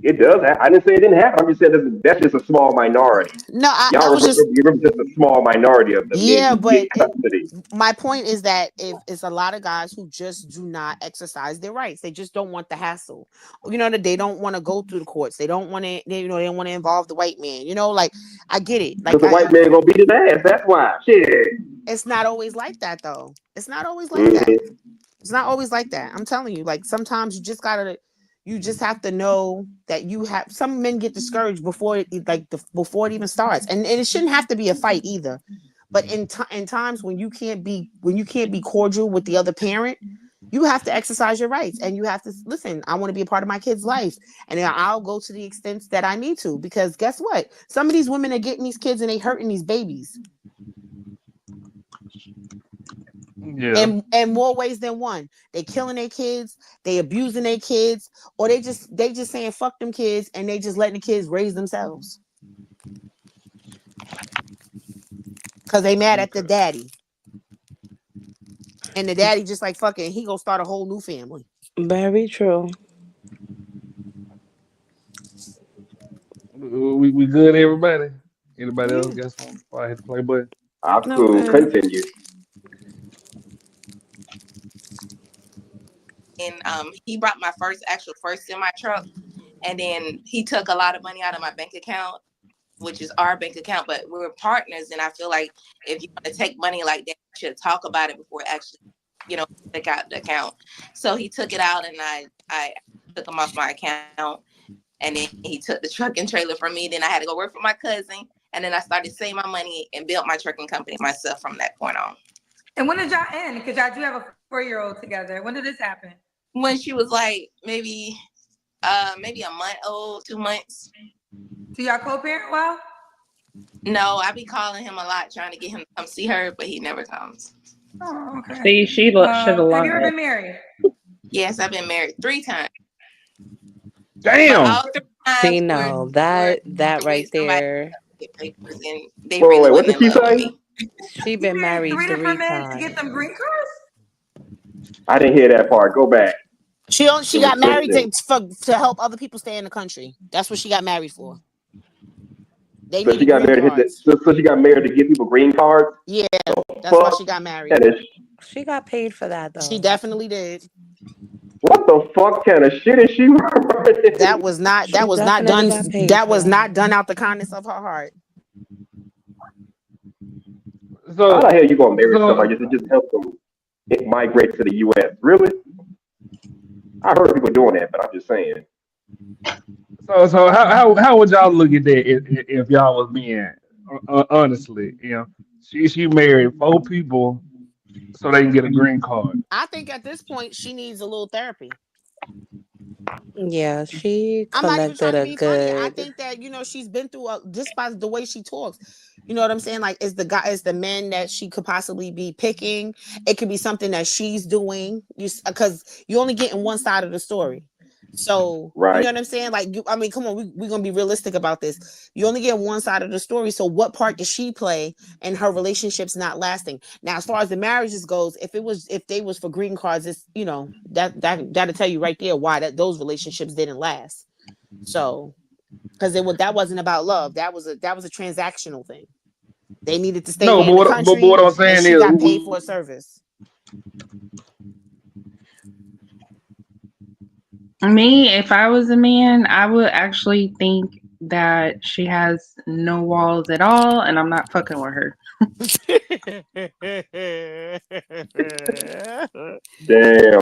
It does. I didn't say it didn't happen. I'm just saying that's just a small minority. No, I Y'all was just remember just a small minority of the men yeah, who get but custody. my point is that if it's a lot of guys who just do not exercise their rights, they just don't want the hassle. That they don't want to go through the courts. They don't want to. They don't want to involve the white man. Like I get it. Because Like the white man gonna beat his ass. That's why. Shit. it's not always like that though. It's not always like that. Mhm. It's not always like that. I'm telling you. Like sometimes you just have to know that you have. Some men get discouraged before before it even starts, and it shouldn't have to be a fight either. But in times when you can't be cordial with the other parent, You have to exercise your rights, and you have to listen. I want to be a part of my kid's life, and I'll go to the extent that I need to, because guess what? Some of these women are getting these kids and they hurting these babies. Yeah. In more ways than one. They killing their kids, they abusing their kids, or they just saying fuck them kids, and they just letting the kids raise themselves. Cause they mad at the daddy. And the daddy just like fucking, he gonna start a whole new family. Very true. We good, everybody? Anybody Yeah. else got something before I hit the play button? I'm No cool. good. Continue. And he brought my first semi truck, and then he took a lot of money out of my bank account, which is our bank account, but we're partners. And I feel like if you want to take money like that, you should talk about it before actually, take out the account. So he took it out, and I took him off my account, and then he took the truck and trailer from me. Then I had to go work for my cousin, and then I started saving my money and built my trucking company myself from that point on. And when did y'all end? Because y'all do have a 4-year-old together. When did this happen? When she was like maybe a month old, 2 months. Do y'all co-parent well? No, I be calling him a lot, trying to get him to come see her, but he never comes. Oh, okay. See, she should have Have you ever lied. been married? Yes, I've been married 3 times. Damn. But all 3 times See, no, that right there. get papers, and they Wait, really what wasn't did in she love with say? me. She been married 3 different 3 men to times. get them green cards? I didn't hear that part. Go back. She It was got married twisted. to help other people stay in the country. That's what she got married for. They So she needed got green married. cards. So she got married to give people green cards. Yeah, that's why Fuck. she got married. That is. She got paid for that though. She definitely did. What the fuck kind of shit is she running? That was not She done. definitely got paid That for was that. not done out the kindness of her heart. How the hell you gonna marry So somebody just to just help them migrate to the U.S.? Really? I heard people doing that, but I'm just saying. so how would y'all look at that if y'all was being honestly, she married 4 people so they can get a green card. I think at this point she needs a little therapy. Yeah, she I'm not even trying collected to a be funny. I good. think that she's been through just by the way she talks. You know what I'm saying? Like, is the men that she could possibly be picking? It could be something that she's doing. Because you're only getting one side of the story. So you Right. know what I'm saying? Like, come on, we're gonna be realistic about this. You only get one side of the story. So what part does she play in her relationships not lasting? Now, as far as the marriages goes, if they was for green cards, it's that'll tell you right there why those relationships didn't last. So because that wasn't about love. That was a transactional thing. They needed to stay No, here but in the but country, what I'm and saying she is, got paid for a service. Me, if I was a man, I would actually think that she has no walls at all, and I'm not fucking with her. Damn.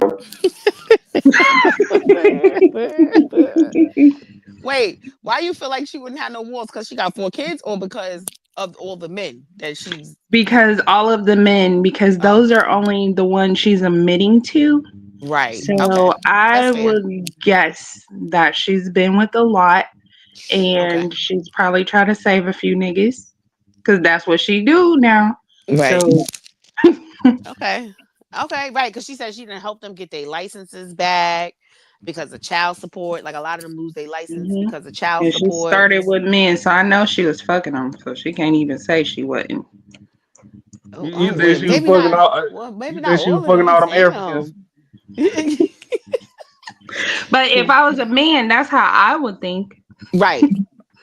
Wait, why you feel like she wouldn't have no walls? Because she got 4 kids, or because of all the men that she's? Because all of the men, because those are only the ones she's admitting to. Right. So Okay. I That's fair. would guess that she's been with a lot, and Okay. she's probably trying to save a few niggas, because that's what she do now. Right. So Okay. Right. Because she said she didn't help them get their licenses back because of child support. Like, a lot of them lose their license because of child and she support. started with men, so I know she was fucking them, so she can't even say she wasn't. you think Well, she was maybe fucking not. all? Well, maybe You not think she all was of fucking them. all them Africans? Damn. But if I was a man, that's how I would think. Right.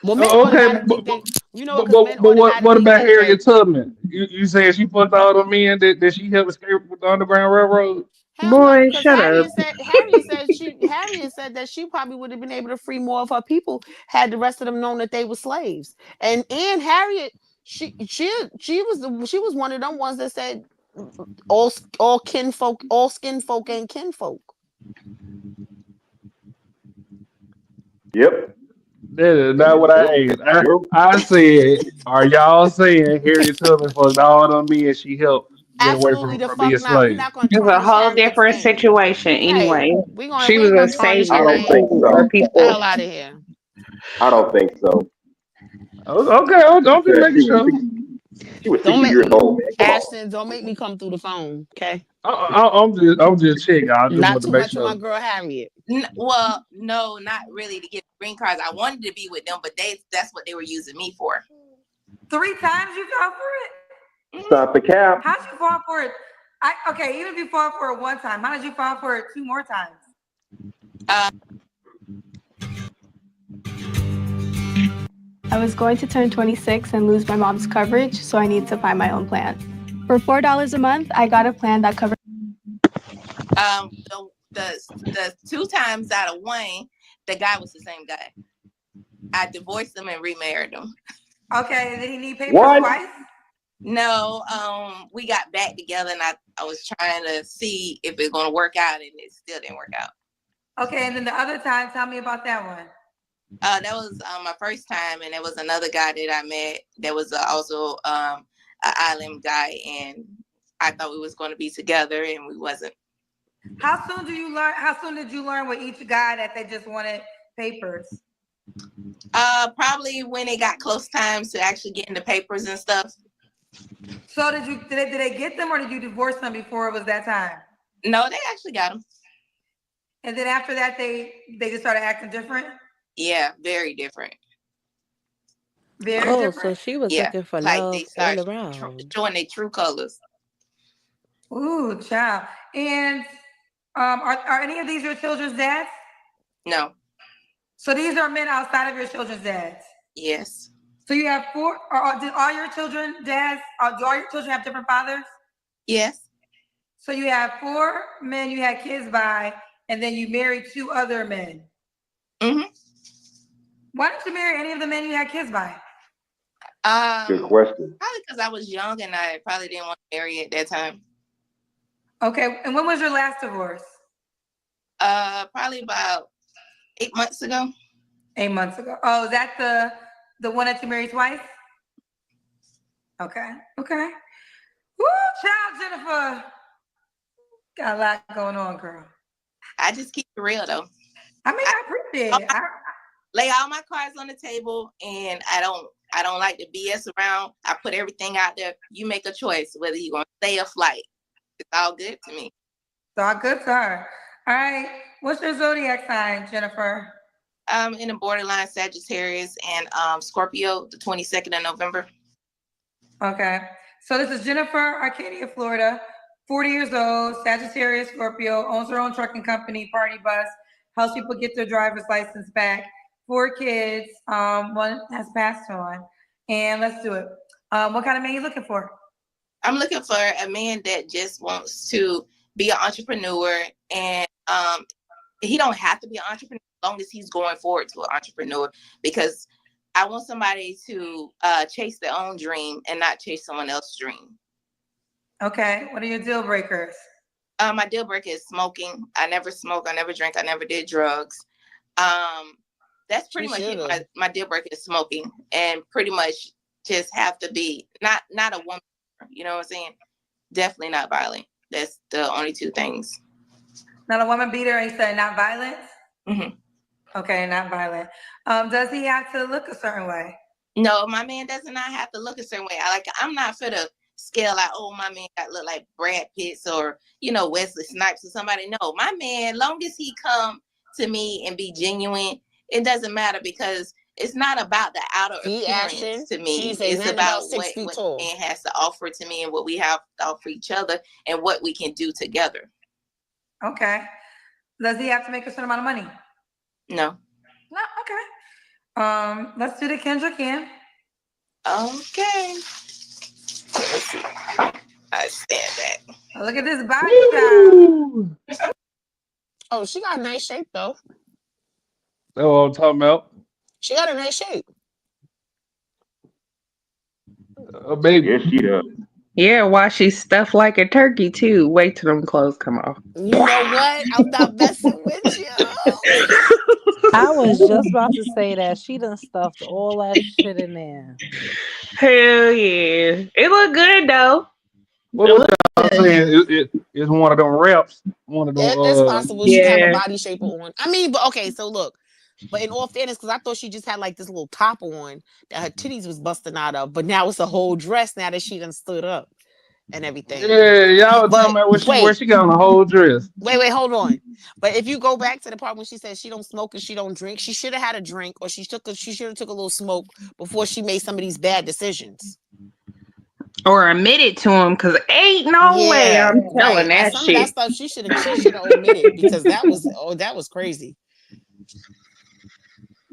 Well, men Okay, automatically think, because men but what automatically about think that. Harriet Tubman? You saying she fucked all the men that she helped escape with the Underground Railroad? Hell no, Boy, because shut up. Harriet said that she probably would have been able to free more of her people had the rest of them known that they were slaves. And Harriet, she was one of them ones that said all kinfolk, all skin folk ain't kinfolk. Yep. That is not what I asked. True. I said, are y'all saying Harriet Tubman fucked all them men she helped get away Absolutely the from being fuck not. We're slaves. not gonna It's a whole tarnish Harriet's different name. situation Right. anyway. We She ain't was gonna a tarnish safe her I don't name. think for so. Get the people. hell out of here. I don't think so. Okay, She I'm just said making sure. she was Don't 60 make years old, man. Come on. Ashton, don't make me come through the phone, okay? I'm just checking. I just Not want to too make much of sure. my girl Harriet. Well, no, not really to get green cards. I wanted to be with them, but that's what they were using me for. 3 times you fell for it? Stop the cap. How'd you fall for it? Okay, even if you fall for it one time, how did you fall for it 2 more times? I was going to turn 26 and lose my mom's coverage, so I need to find my own plan. For $4 a month, I got a plan that covered. The 2 times out of 1, the guy was the same guy. I divorced him and remarried him. Okay, did he need papers twice? No, we got back together, and I was trying to see if it's gonna work out, and it still didn't work out. Okay, and then the other time, tell me about that one. That was my first time, and there was another guy that I met that was also an island guy, and I thought we was going to be together, and we wasn't. How soon did you learn with each guy that they just wanted papers? Probably when it got close times to actually getting the papers and stuff. So did they get them, or did you divorce them before it was that time? No, they actually got them. And then after that, they just started acting different? Yeah, very different. Very different. different? So she was Yeah, looking for like love they start all around. showing their true colors. Ooh, child. And are any of these your children's dads? No. So these are men outside of your children's dads? Yes. So you have 4, did all your children dads, do all your children have different fathers? Yes. So you have 4 men you had kids by, and then you married 2 other men. Mm-hmm. Why didn't you marry any of the men you had kids by? Good question. Probably because I was young and I probably didn't want to marry at that time. Okay, and when was your last divorce? Probably about 8 months ago. 8 months ago. Oh, is that the one that you married twice? Okay. Woo, child, Jennifer. Got a lot going on, girl. I just keep it real though. I mean, I appreciate it. Lay all my cards on the table, and I don't like to BS around. I put everything out there. You make a choice whether you're gonna stay or flight. It's all good to me. It's all good to her. All right. What's your zodiac sign, Jennifer? In the borderline Sagittarius and Scorpio, the 22nd of November. Okay. So this is Jennifer, Arcadia, Florida, 40 years old, Sagittarius, Scorpio, owns her own trucking company, Party Bus, helps people get their driver's license back. 4 kids, one has passed on. And let's do it. What kind of man are you looking for? I'm looking for a man that just wants to be an entrepreneur, and he don't have to be an entrepreneur as long as he's going forward to an entrepreneur, because I want somebody to chase their own dream and not chase someone else's dream. Okay. What are your deal breakers? My deal breaker is smoking. I never smoke. I never drink. I never did drugs. That's pretty much it. My deal breaker is smoking, and pretty much just have to be not a woman. You know what I'm saying? Definitely not violent. That's the only 2 things. Not a woman beater, and you said not violent? Mm-hmm. Okay, not violent. Does he have to look a certain way? No, my man does not have to look a certain way. I'm not for the scale like, oh, my man got to look like Brad Pitts or, Wesley Snipes or somebody. No, my man, long as he come to me and be genuine, it doesn't matter, because it's not about the outer appearance to me. It's about what man has to offer to me and what we have to offer each other and what we can do together. Okay. Does he have to make a certain amount of money? No. No, okay. Let's do the Kendra Cam. Okay. Let's see. I stand back. Oh, look at this body style. Oh, she got a nice shape though. That's what I'm talking about. She got a nice shape. Baby. Yes, she does. Yeah, why she's stuffed like a turkey too. Wait till them clothes come off. You know what? I'm not messing with you. I was just about to say that she done stuffed all that shit in there. Hell yeah. It look good though. What was y'all saying? It's one of them reps. One of them. It's possible she could have a Yeah. body shaper on. I mean, but okay, so look. But in all fairness, because I thought she just had like this little top on that her titties was busting out of, but now it's a whole dress now that she done stood up and everything. Yeah, y'all were talking about where she got on the whole dress. Wait, hold on. But if you go back to the part when she said she don't smoke and she don't drink, she should have had a drink or she should have took a little smoke before she made some of these bad decisions. Or admitted to him, because ain't no way I'm telling that Some shit. of that stuff she should have omitted because that was crazy.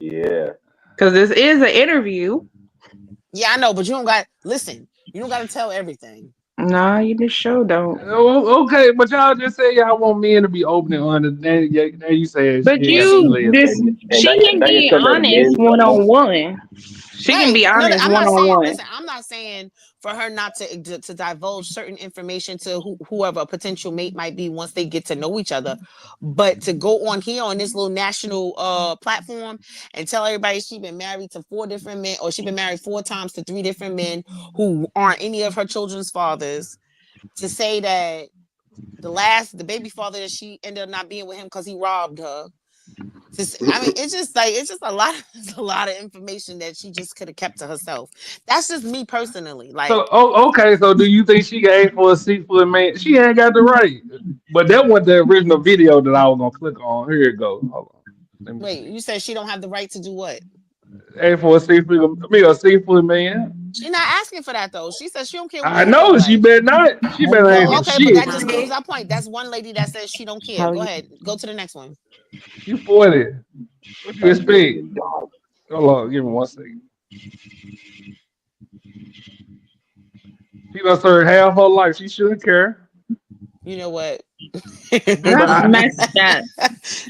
Yeah. Because this is an interview. Yeah, I know, but you don't got listen. You don't got to tell everything. Nah, you just show don't. Okay, but y'all just say y'all want men to be open and honest. Now you say But you just she can be honest one on one. She can be honest I'm one not on saying. one. Listen, I'm not saying for her not to divulge certain information to whoever a potential mate might be once they get to know each other, but to go on here on this little national platform and tell everybody she's been married to 4 different men or she's been married 4 times to 3 different men who aren't any of her children's fathers, to say that the baby father that she ended up not being with him because he robbed her. I mean, it's just a lot of information that she just could have kept to herself. That's just me personally. Like, So okay, so do you think she asked for a 6-foot man? She ain't got the right. But that wasn't the original video that I was gonna click on. Here it goes. Hold on. wait, you said she don't have the right to do what? Ask for a 6-foot man. She's not asking for that though. She says she don't care what I he know look she like. better not. She better ain't for Okay, shit. but that just proves our point. That's one lady that says she don't care. Go ahead, go to the next one. You 40. What you expect? Hold on, give me 1 second. She done served half her life. She shouldn't care. You know what? That's messed up.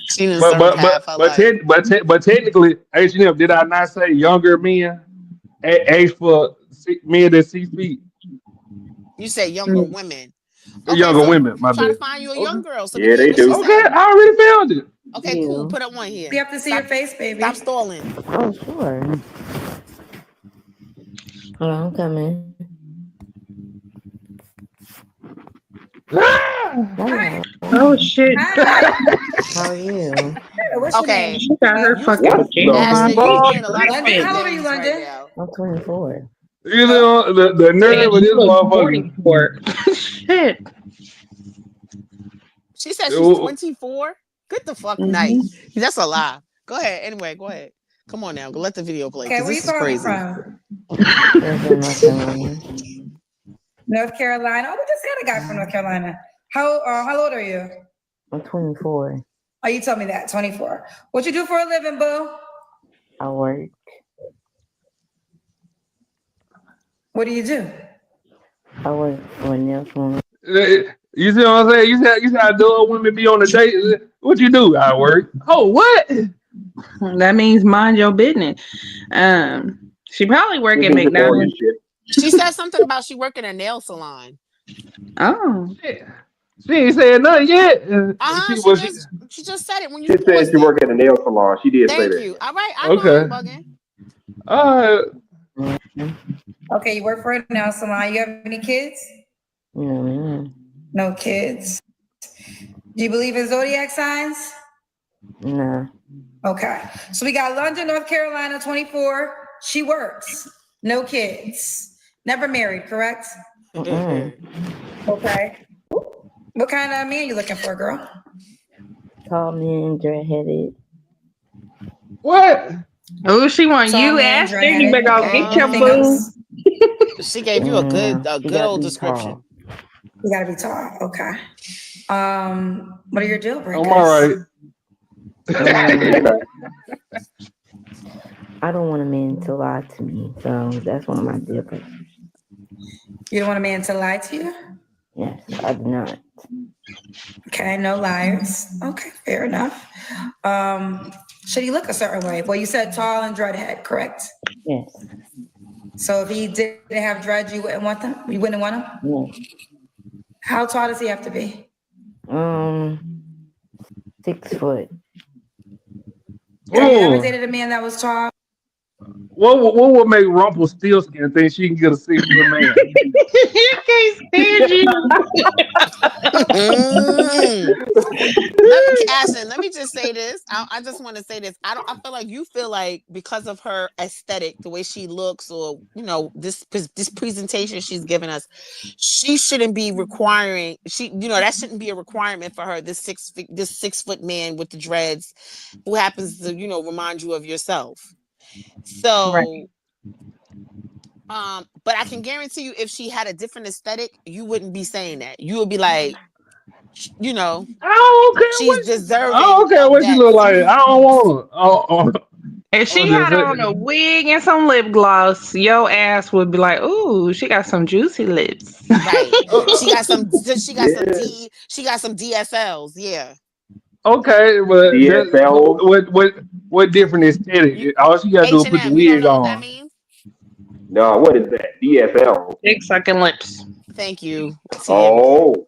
She done served half her life. But technically, H&M, did I not say younger men? Age for men that 6 feet. You say younger women. Younger women, my Try to bad. find you a young girl. So Yeah, they do. Okay, I already found it. Okay, cool. Put up one here. We have to see your face, baby. Stop stalling. Oh, sure. Hold on, I'm coming. Oh shit. How are you? What's your name? She got her fucking jam Ashley, on. you playing a lot of London, fun how old are you, games right London? now. I'm 24. You know, the nerve of this motherfucker. Shit. She said she's 24. Good the fuck night. That's a lie. Go ahead. Anyway, go ahead. Come on now. Go let the video play. Okay, where you This is calling crazy. from? North Carolina. Oh, we just had a guy from North Carolina. How old are you? I'm 24. Oh, you told me that. 24. What you do for a living, boo? I work. What do you do? I work for a nail salon. You see what I'm saying? You see how adult women be on the date? What you do? I work. Oh, what? That means mind your business. She probably work at McDonald's. She said something about she work in a nail salon. Oh. She ain't said nothing yet. She just said it when you She said she work at a nail salon. She did say that. Thank you. All right. I know I ain't bugging. Okay, you work for a nail salon. You have any kids? No kids. Do you believe in zodiac signs? No. Okay. So we got London, North Carolina, 24. She works. No kids. Never married, correct? Okay. What kind of man you looking for, girl? Tall man, dreadheaded. What? Oh, she want Tall you, man, Ashton. You better go dreadheaded. get your Anything boo. else? She gave you a good old description. You gotta be tall. Okay. What are your deal breakers? I'm all right. I don't want a man to lie to me, so that's one of my deal breakers. You don't want a man to lie to you? Yes, I do not. Okay, no liars. Okay, fair enough. Should he look a certain way? Well, you said tall and dreadhead, correct? Yes. So if he didn't have dreads, you wouldn't want them? You wouldn't want him? No. How tall does he have to be? 6 foot. Have you ever dated a man that was tall? What would make Rumpelstiltskin think she can get a 6 foot man? He can't stand you. Ashton, let me just say this. I just want to say this. I feel like you feel like because of her aesthetic, the way she looks, or this presentation she's given us, she shouldn't be requiring. That shouldn't be a requirement for her. This 6 foot man with the dreads, who happens to remind you of yourself. So. Right. But I can guarantee you, if she had a different aesthetic, you wouldn't be saying that. You would be like, I don't care she's deserving. I don't care what you look like. I don't want her. If she had on a wig and some lip gloss, your ass would be like, "Ooh, she got some juicy lips." Right. She got some DSLs. Yeah. Okay, but what different aesthetic? All she gotta do is put the wig on. No, what is that? DSL. Dick sucking lips. Thank you. Oh.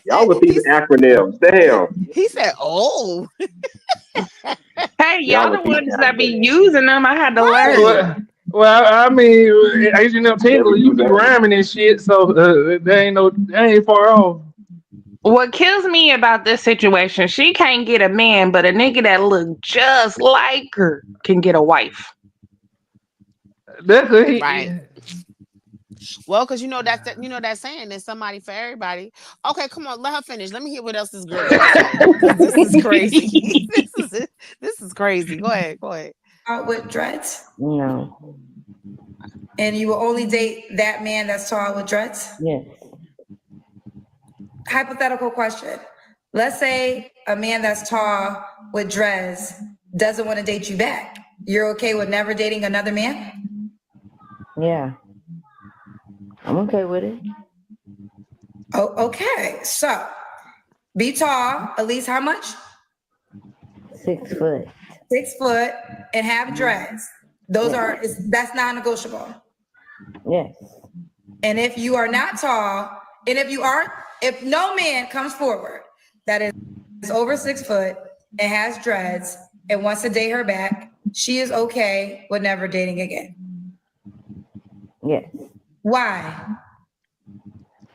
Y'all with these acronyms. Damn. He said, "Oh." Hey, y'all the ones that be using them. I had to learn. Well, I mean, Asian them tingly, you be rhyming and shit, so they ain't far off. What kills me about this situation, she can't get a man, but a nigga that look just like her can get a wife. That's right. Well, because that saying, there's somebody for everybody. Okay, come on, let her finish. Let me hear what else this girl got to say. 'Cause this is crazy. This is crazy. Go ahead. With dreads? No. And you will only date that man that's tall with dreads? Yes. Hypothetical question. Let's say a man that's tall with dreads doesn't want to date you back. You're okay with never dating another man? Yeah. I'm okay with it. Oh, okay. So, be tall, at least how much? 6 foot. 6 foot and have dreads. That's non-negotiable. Yes. And if you are not tall, and if no man comes forward that is over 6 foot and has dreads and wants to date her back, she is okay with never dating again. Yes. Why?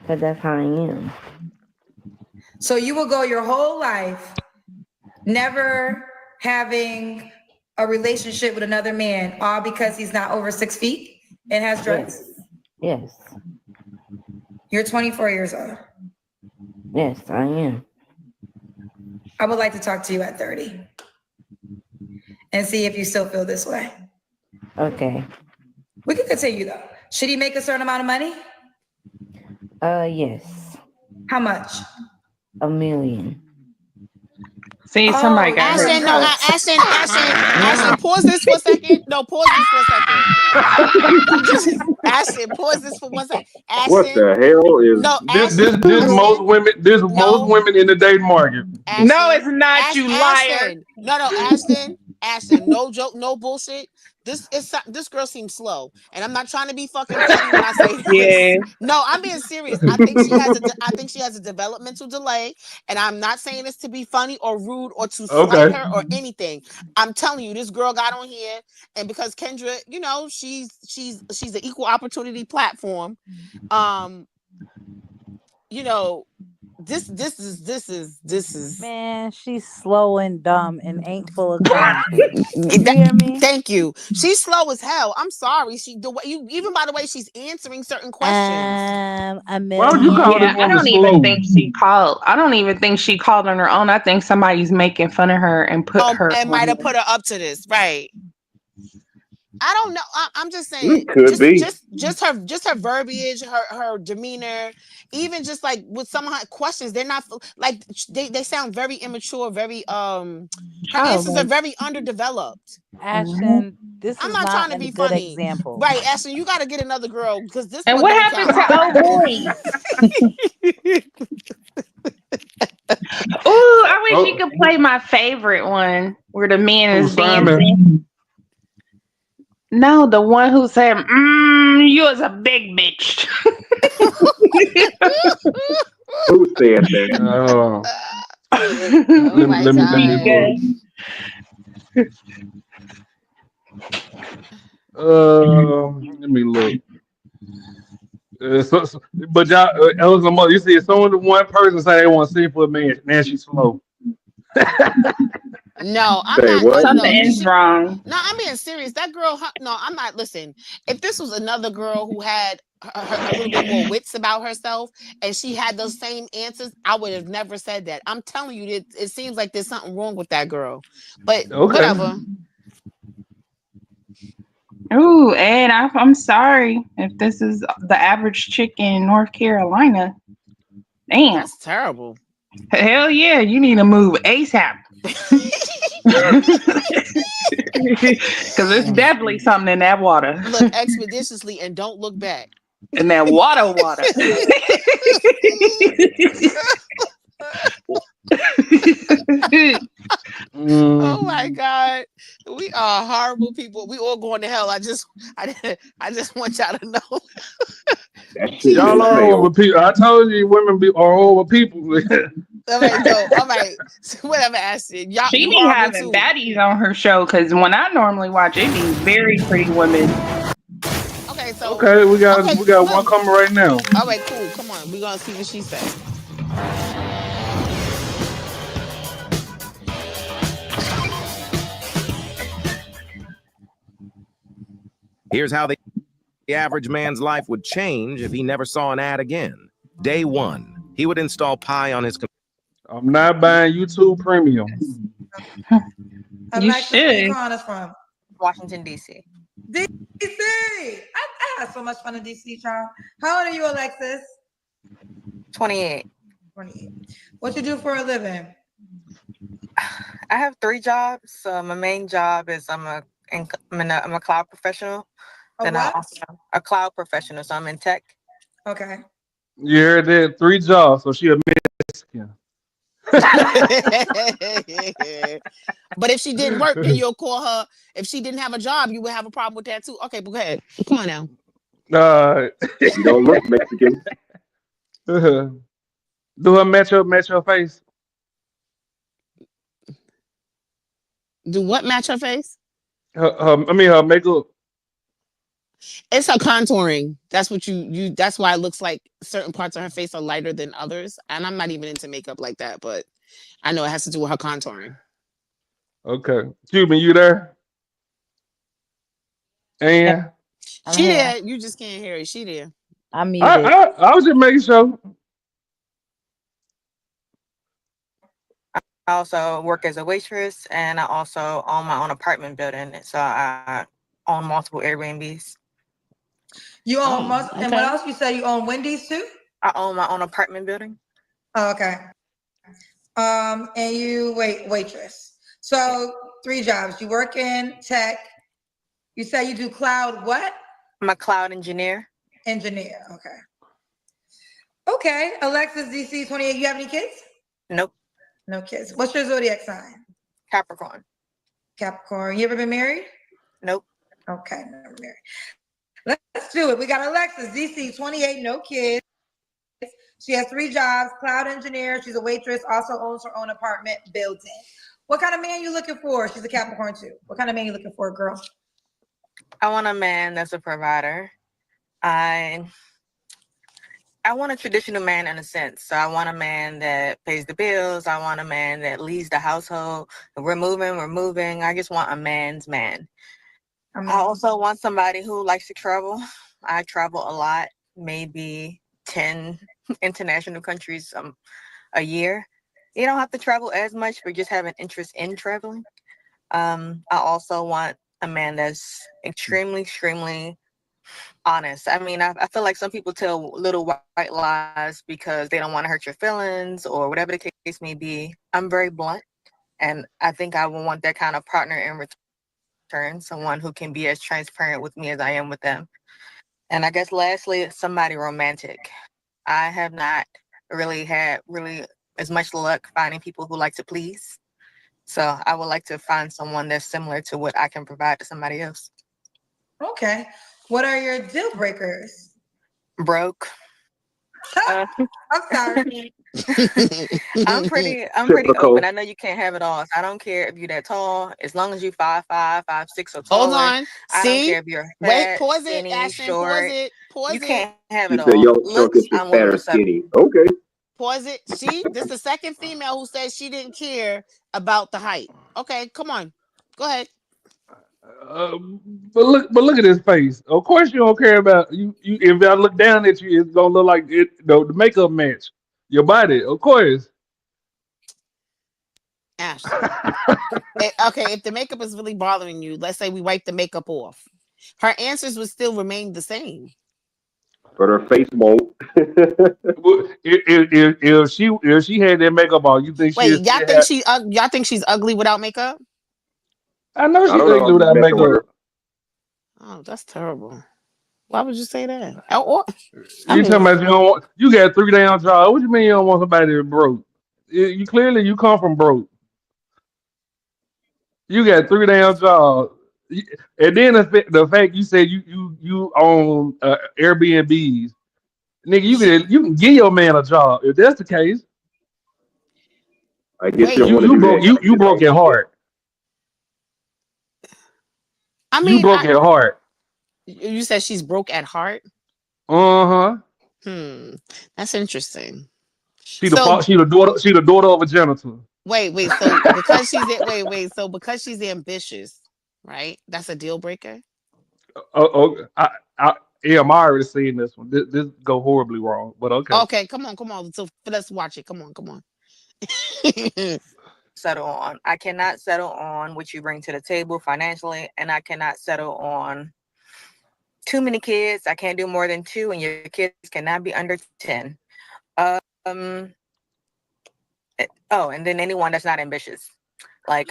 Because that's how I am. So you will go your whole life never having a relationship with another man, all because he's not over 6 feet and has dreads? Yes. You're 24 years old. Yes, I am. I would like to talk to you at 30 and see if you still feel this way. Okay. We can continue though. Should he make a certain amount of money? Yes. How much? $1 million. See, somebody got Ashton, Ashton, pause this for a second. No, pause this for a second. Ashton, pause this for 1 second. Ashton, what the hell is this most women in the dating market. Ashton, no, it's not, you liar. Ashton, no joke, no bullshit. This girl seems slow, and I'm not trying to be fucking funny when I say this. Yeah. No, I'm being serious. I think she has a developmental delay, and I'm not saying this to be funny or rude or to slight her or anything. I'm telling you, this girl got on here, and because Kendra, she's an equal opportunity platform. This is man, she's slow and dumb and ain't full of clams. You hear me? Thank you. She's slow as hell. I'm sorry. Even by the way she's answering certain questions. Why would you call this I woman don't slow? even think she called on her own. I think somebody's making fun of her and put her. And might have put her up to this, right? I don't know. I'm just saying. It could be. Just her verbiage, her demeanor, even just like with some of her questions, they're not like they sound very immature, very her answers are very underdeveloped. Ashton, this is I'm not trying to be good funny. example. Right, Ashton, you got to get another girl because this. And one what don't happened count. to old boy? Ooh, I wish you could play my favorite one where the man is dancing. No, the one who said, you was a big bitch. Who said that? Let me Let me look. But y'all, you see, it's only one person say they want to see for a man. Now she's slow. No, I'm Say not. what? No, Something is wrong. no, I'm being serious. That girl, no, I'm not. Listen, if this was another girl who had a little bit more wits about herself and she had those same answers, I would have never said that. I'm telling you, it seems like there's something wrong with that girl. But Okay. whatever. Ooh, Ed, I'm sorry if this is the average chick in North Carolina. Damn. That's terrible. Hell yeah, you need to move ASAP. Because there's definitely something in that water. Look expeditiously and don't look back. In that water. Oh my God, we are horrible people. We all going to hell. I just want y'all to know. That shit Y'all will are fail. over people. I told you, women are over people. All right, no, all right. So whatever, Ashton. Y'all, She you be horrible having too. baddies on her show because when I normally watch it, be very pretty women. Okay, so Okay, we got look. one coming right now. All right, cool. Come on, we're gonna see what she said. Here's how the average man's life would change if he never saw an ad again. Day one, he would install Pi on his computer. I'm not buying YouTube Premium. Alexis, where you calling us from? Washington, D.C. DC. I had so much fun in DC, child. How old are you, Alexis? 28. 28. What you do for a living? I have 3 jobs. So my main job is I'm a cloud professional. Then I also a cloud professional, so I'm in tech. Okay. You heard that? 3 jobs, so she a Mexican. But if she didn't work, then you'll call her. If she didn't have a job, you would have a problem with that too. Okay, but go ahead. Come on now. You don't look Mexican. Do her match her face? Do what match her face? Her makeup. It's her contouring. That's what you. That's why it looks like certain parts of her face are lighter than others. And I'm not even into makeup like that, but I know it has to do with her contouring. Okay. Cuban, you there? And She there. You just can't hear it. She there. I'm muted. I was just making sure. I also work as a waitress, and I also own my own apartment building. So I own multiple Airbnbs. You own and what else? You said you own Wendy's too? I own my own apartment building. Oh, okay. And you waitress. So 3 jobs. You work in tech. You say you do cloud what? I'm a cloud engineer. Engineer. Okay. Okay. Alexis, DC 28. You have any kids? Nope. No kids. What's your zodiac sign? Capricorn. Capricorn. You ever been married? Nope. Okay, never married. Let's do it. We got Alexis, DC 28, no kids. She has 3 jobs, cloud engineer. She's a waitress, also owns her own apartment building. What kind of man you looking for? She's a Capricorn too. What kind of man you looking for, girl? I want a man that's a provider. I want a traditional man in a sense. So I want a man that pays the bills. I want a man that leads the household. If we're moving. I just want a man's man. I also want somebody who likes to travel. I travel a lot, maybe 10 international countries a year. You don't have to travel as much, but just have an interest in traveling. I also want a man that's extremely honest. I mean, I feel like some people tell little white lies because they don't want to hurt your feelings or whatever the case may be. I'm very blunt, and I think I would want that kind of partner in return, someone who can be as transparent with me as I am with them. And I guess lastly, somebody romantic. I have not really had as much luck finding people who like to please. So I would like to find someone that's similar to what I can provide to somebody else. Okay. What are your deal breakers? Broke. Uh, I'm sorry. I'm pretty open. Typical. I know you can't have it all. So I don't care if you're that tall, as long as you 5'5", 5'6" or Hold taller. on. I don't See? care if you're Wait, fat, pause it, skinny, Ashton. Pause short. it. You Pause it. can't have it She said, all. "Yo, Looks, Chunk is I'm fat willing or to settle. skinny." Okay. Pause it. See? This is the second female who said she didn't care about the height. Okay, come on. Go ahead. Uh, but look at his face. Of course you don't care about you. If I look down at you, it's gonna look like it. The makeup match your body. Of course. Ashton. Okay, if the makeup is really bothering you, let's say we wipe the makeup off. Her answers would still remain the same. But her face won't. If she had that makeup on, you think she'd Wait, still have? y'all think she's ugly without makeup? I know I she don't know. ugly I'm just without messing with makeup. her. Oh, that's terrible. Why would you say that? I You talking mean, about you don't want? You got three down jobs. What you mean you don't want somebody that's broke? You clearly you come from broke. You got three damn jobs. And then the fact you said you own Airbnbs, nigga, you can give your man a job if that's the case. I guess wait, you don't You want to you do broke that. you broke at heart. I You mean, broke at heart. you said she's broke at heart. Uh huh. Hmm, that's interesting. She the So she the daughter of a janitor. wait. So because so because she's ambitious, right? That's a deal breaker. I yeah, I'm already seeing this one. This go horribly wrong, but okay. Okay, come on. So let's watch it. Come on. Settle on. I cannot settle on what you bring to the table financially, and I cannot settle on too many kids. I can't do more than two, and your kids cannot be under 10. Um. Oh, and then anyone that's not ambitious. Like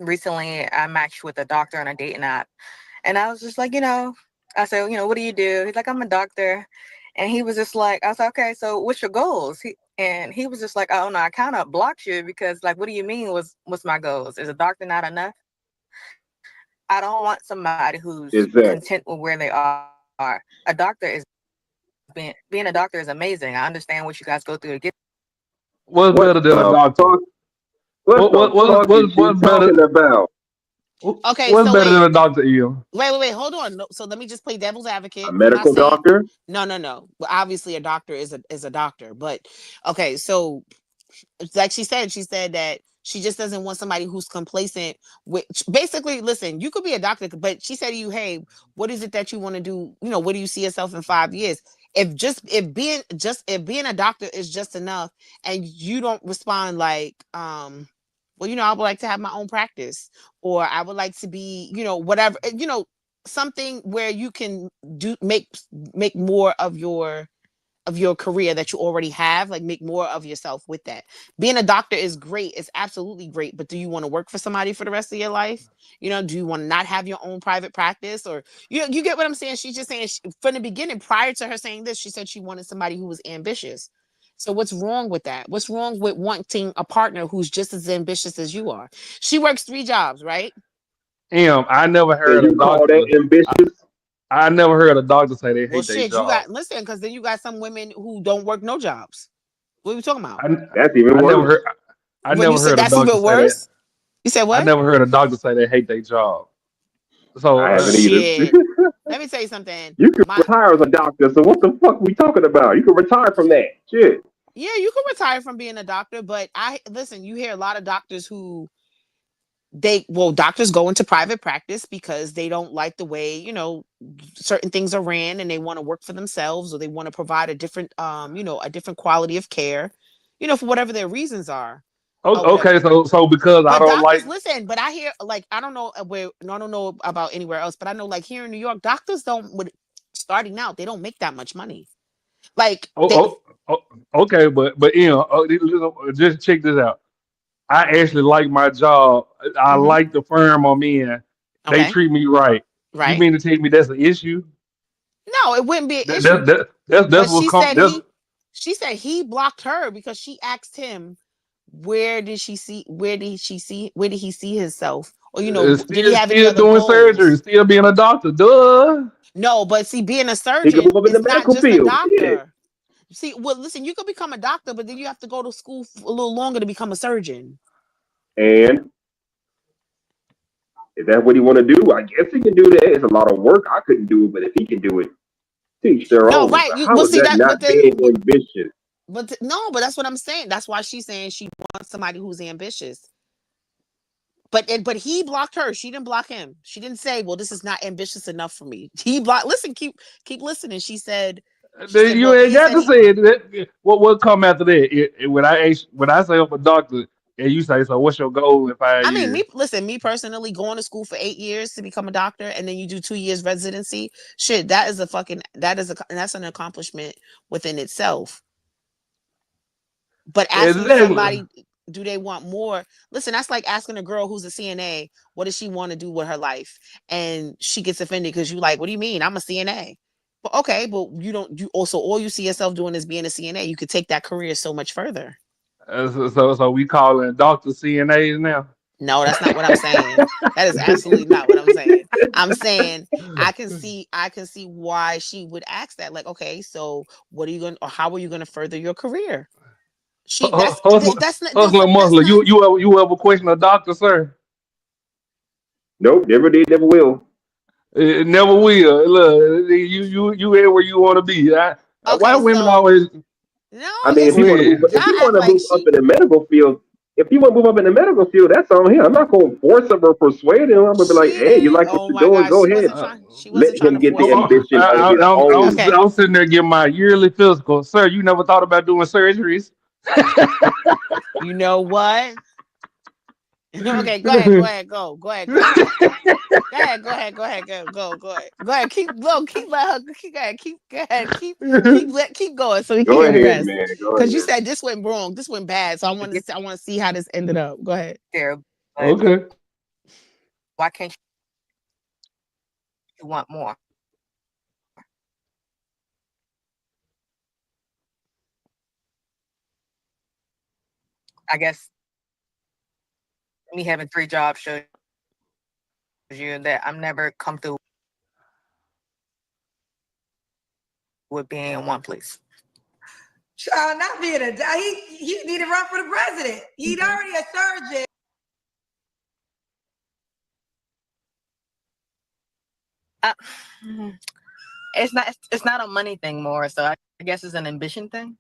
recently, I matched with a doctor on a dating app, and I was just like, I said, what do you do? He's like, I'm a doctor, and he was just like, I was like, okay, so what's your goals? And he was just like, oh no, I kind of blocked you because like, what do you mean? What's my goals? Is a doctor not enough? I don't want somebody who's Exactly. content with where they are. A doctor is being a doctor is amazing. I understand what you guys go through to get. What's What better than a the doctor? fuck? What the fuck is she What's better? talking about? Okay, What's so better than wait. a doctor? Ian? Wait. Hold on. No, so let me just play devil's A advocate. I'm not medical saying doctor? no. Well, obviously a doctor is a doctor, but okay. So like she said that she just doesn't want somebody who's complacent with basically listen, you could be a doctor, but she said to you, hey, what is it that you want to do? Where do you see yourself in 5 years? If being a doctor is just enough and you don't respond like well, I would like to have my own practice, or I would like to be, whatever, something where you can do make more of your career that you already have, like make more of yourself with that. Being a doctor is great. It's absolutely great. But do you want to work for somebody for the rest of your life? Do you want to not have your own private practice? Or, you get what I'm saying? She's just saying from the beginning, prior to her saying this, she said she wanted somebody who was ambitious. So what's wrong with that? What's wrong with wanting a partner who's just as ambitious as you are? She works 3 jobs, right? I never And heard a you call that doctor. ambitious? I never heard a doctor say they Well, hate their shit, you job. got, listen, because then you got some women who don't work no jobs. What are we talking about? I, That's even I never worse. heard. I When you never said heard a that's doctor even say that. worse, you said I what? never heard a doctor say they hate their job. So I haven't either. Shit. Let me tell you something. You can retire as a doctor, so what the fuck we talking about? You can retire from that. Shit. Yeah, you can retire from being a doctor, but I listen, you hear a lot of doctors who doctors go into private practice because they don't like the way, certain things are ran, and they want to work for themselves, or they want to provide a different a different quality of care, for whatever their reasons are. Or okay, whatever. so because I But don't like. doctors, listen, but I hear, like, I don't know where, no, I don't know about anywhere else, but I know, like, here in New York, doctors don't, starting out, they don't make that much money. Like, they, Oh, okay, but just check this out. I actually like my job. I mm-hmm, like the firm I'm in. They okay, treat me right. You right? mean to tell me that's an issue? No, it wouldn't be an That, issue. that, that, that's But what's come. That's she said he blocked her because she asked him, where did he see himself? Or, did he have any still other doing surgery, goals? still being a doctor. Duh. No, but see, being a He can surgeon move up in the is not medical just a field. Shit. doctor. See, well, listen, you could become a doctor, but then you have to go to school a little longer to become a surgeon. And is that what he want to do? I guess he can do that. It's a lot of work. I couldn't do it, but if he can do it, teach their No, own. right? But You how well is see that that, not being ambitious? no, but that's what I'm saying. That's why she's saying she wants somebody who's ambitious. But he blocked her. She didn't block him. She didn't say, "Well, this is not ambitious enough for me." He blocked. Listen, keep listening. She said, You "Well, ain't he got said to he." say it. What come after that? When I say I'm a doctor, and you say, so what's your goal in 5 I mean, years? me personally, going to school for 8 years to become a doctor, and then you do 2 years residency. Shit, that's an accomplishment within itself. But asking Exactly. somebody, do they want more? Listen, that's like asking a girl who's a CNA, what does she want to do with her life? And she gets offended because you like, what do you mean? I'm a CNA. But okay, but you also all you see yourself doing is being a CNA. You could take that career so much further. So we calling doctor CNAs now. No, that's not what I'm saying. That is absolutely not what I'm saying. I'm saying I can see why she would ask that. Like, okay, so what are you going or how are you going to further your career? That's not Hustler muscle. You ever question a doctor, sir? Nope, never did, never will. It never will. Look, you ain't where you want to be. Why okay, women so always no, I mean, it's go ahead? if he y'all want act to like move up she in the medical field, if he want to move up in the medical field, that's on him. I'm not going to force him or persuade him. I'm going to be like, she hey, you didn't. like what Oh you're my doing? gosh, Go ahead. she Let wasn't trying him to get force the him. ambition on his own. Okay. I'm sitting there getting my yearly physical, sir. You never thought about doing surgeries? You know what? Okay, go ahead, go. Go ahead, go. Go ahead, go ahead. Keep let her keep going so we can Go hear the ahead, rest. man. Go Because you ahead. said this went wrong, this went bad. So I want to see how this ended up. Go ahead. There, but Okay. why can't you want more? I guess me having 3 jobs shows you that I'm never comfortable with being in one place. Child, not being he need to run for the president. He'd already a surgeon. It's not a money thing more, so I guess it's an ambition thing.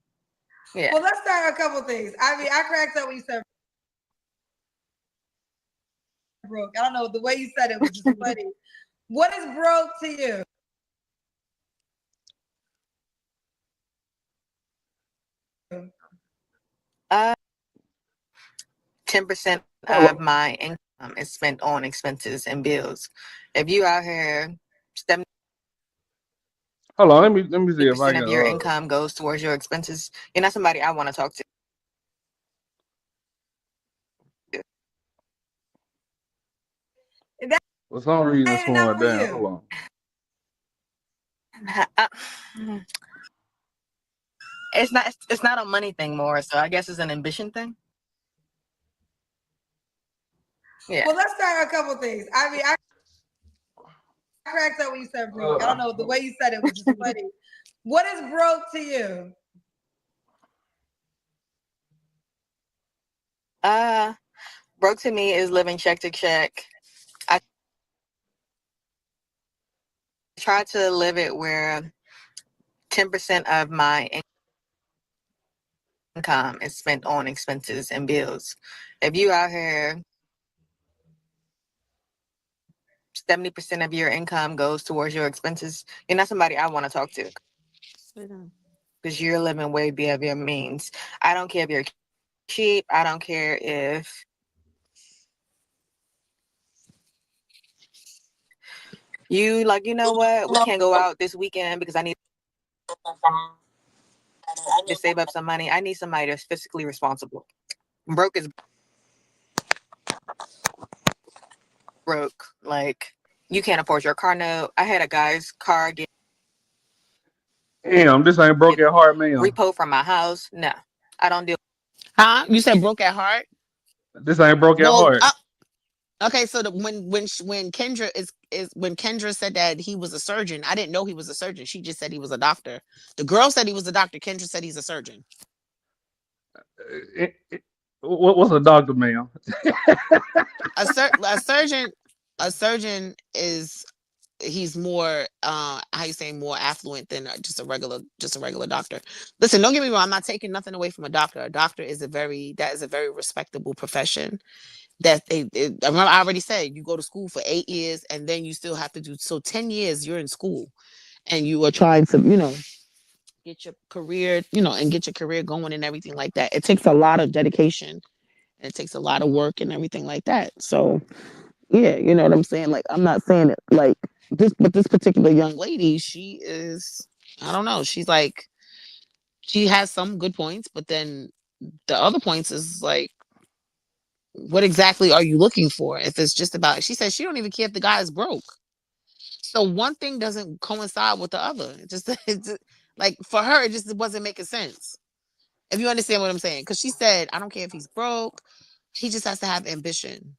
Yeah. Well, let's start a couple things. I mean, I cracked up when you said broke. I don't know, the way you said it was just funny. What is broke to you? Uh, 10% of my income is spent on expenses and bills. If you out here, Hold on. Let me see if I 70% can. of your income goes towards your expenses. You're not somebody I want to talk to. For some reason, Ain't slowing enough it for down. you. Hold on. It's not a money thing more, so I guess it's an ambition thing. Yeah. Well, let's start a couple things. I mean, I cracked up when you said broke. I don't know, the way you said it was just funny. What is broke to you? Broke to me is living check to check. I try to live it where 10% of my income is spent on expenses and bills. If you out here, 70% of your income goes towards your expenses, you're not somebody I want to talk to because you're living way beyond your means. I don't care if you're cheap. I don't care if you like, you know what, we can't go out this weekend because I need to save up some money. I need somebody that's fiscally responsible. Broke is broke. Like, you can't afford your car note. I had a guy's car get Damn, this ain't broke at heart, man. repo from my house. No, I don't deal. Huh? You said broke at heart? This ain't broke at Well, heart. Okay, so when Kendra is when Kendra said that he was a surgeon, I didn't know he was a surgeon. She just said he was a doctor. The girl said he was a doctor. Kendra said he's a surgeon. What's a doctor, ma'am? A surgeon a surgeon is he's more how you say more affluent than just a regular doctor. Listen, don't get me wrong, I'm not taking nothing away from a doctor. A doctor is a very respectable profession. I remember I already said you go to school for 8 years and then you still have to do so 10 years you're in school and you are trying to, get your career, and get your career going and everything like that. It takes a lot of dedication and it takes a lot of work and everything like that. So yeah, you know what I'm saying? Like I'm not saying it like this, but this particular young lady, she is, I don't know, she's like she has some good points, but then the other points is like what exactly are you looking for? If it's just about, she says she don't even care if the guy is broke. So one thing doesn't coincide with the other. It just like for her, it just wasn't making sense. If you understand what I'm saying, because she said, I don't care if he's broke, he just has to have ambition.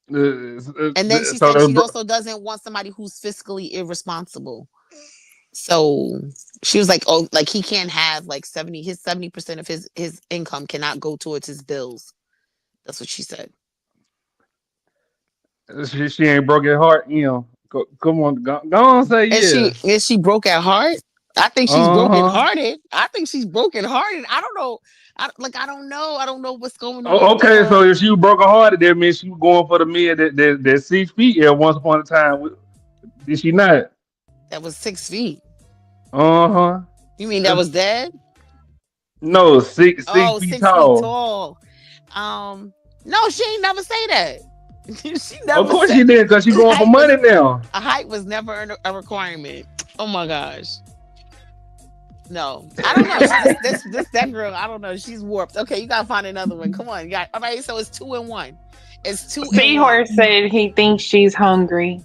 And then she So said she also doesn't want somebody who's fiscally irresponsible. So she was like, oh, like he can't have like 70% of his income cannot go towards his bills. That's what she said. she ain't broke at heart, come on, go on, say yeah. Is she broke at heart? I think she's broken Uh-huh. hearted. I think she's broken hearted. I don't know. I don't know. I don't know what's going on with Okay, so her. if she was broken hearted, that means she was going for the men that 6 feet at once upon a time. Did she not? That was 6 feet. Uh-huh. You mean that was dead? No, six Oh, feet 6 feet tall. tall. No, she ain't never say that. She Of never course said she did, because she going for money now. a height was never a requirement. Oh my gosh. No, I don't know. She just this that girl. I don't know. She's warped. Okay, you gotta find another one. Come on, you got all right. So it's 2-1. It's 2-1. Seahorse said he thinks she's hungry.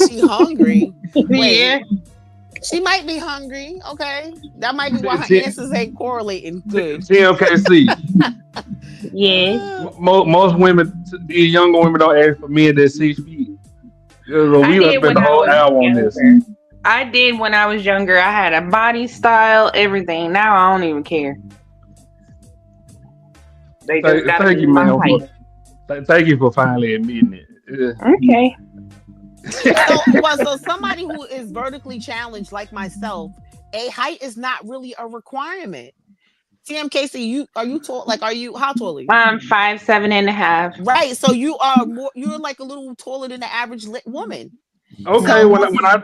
She hungry? Wait, Yeah. she might be hungry. Okay, that might be why her answers ain't correlating good. TMKC. Yeah. Most women, these younger women, don't ask for men that 6 feet. So I we done did spent when the I whole was hour on this. younger. I did when I was younger. I had a body style, everything. Now I don't even care. They just gotta Thank be you, my man. height. Thank you for finally admitting it. Okay. So somebody who is vertically challenged like myself, a height is not really a requirement. TMKC, are you tall? Like, how tall are you? I'm 5'7.5". Right. So you're like a little taller than the average woman. Okay, So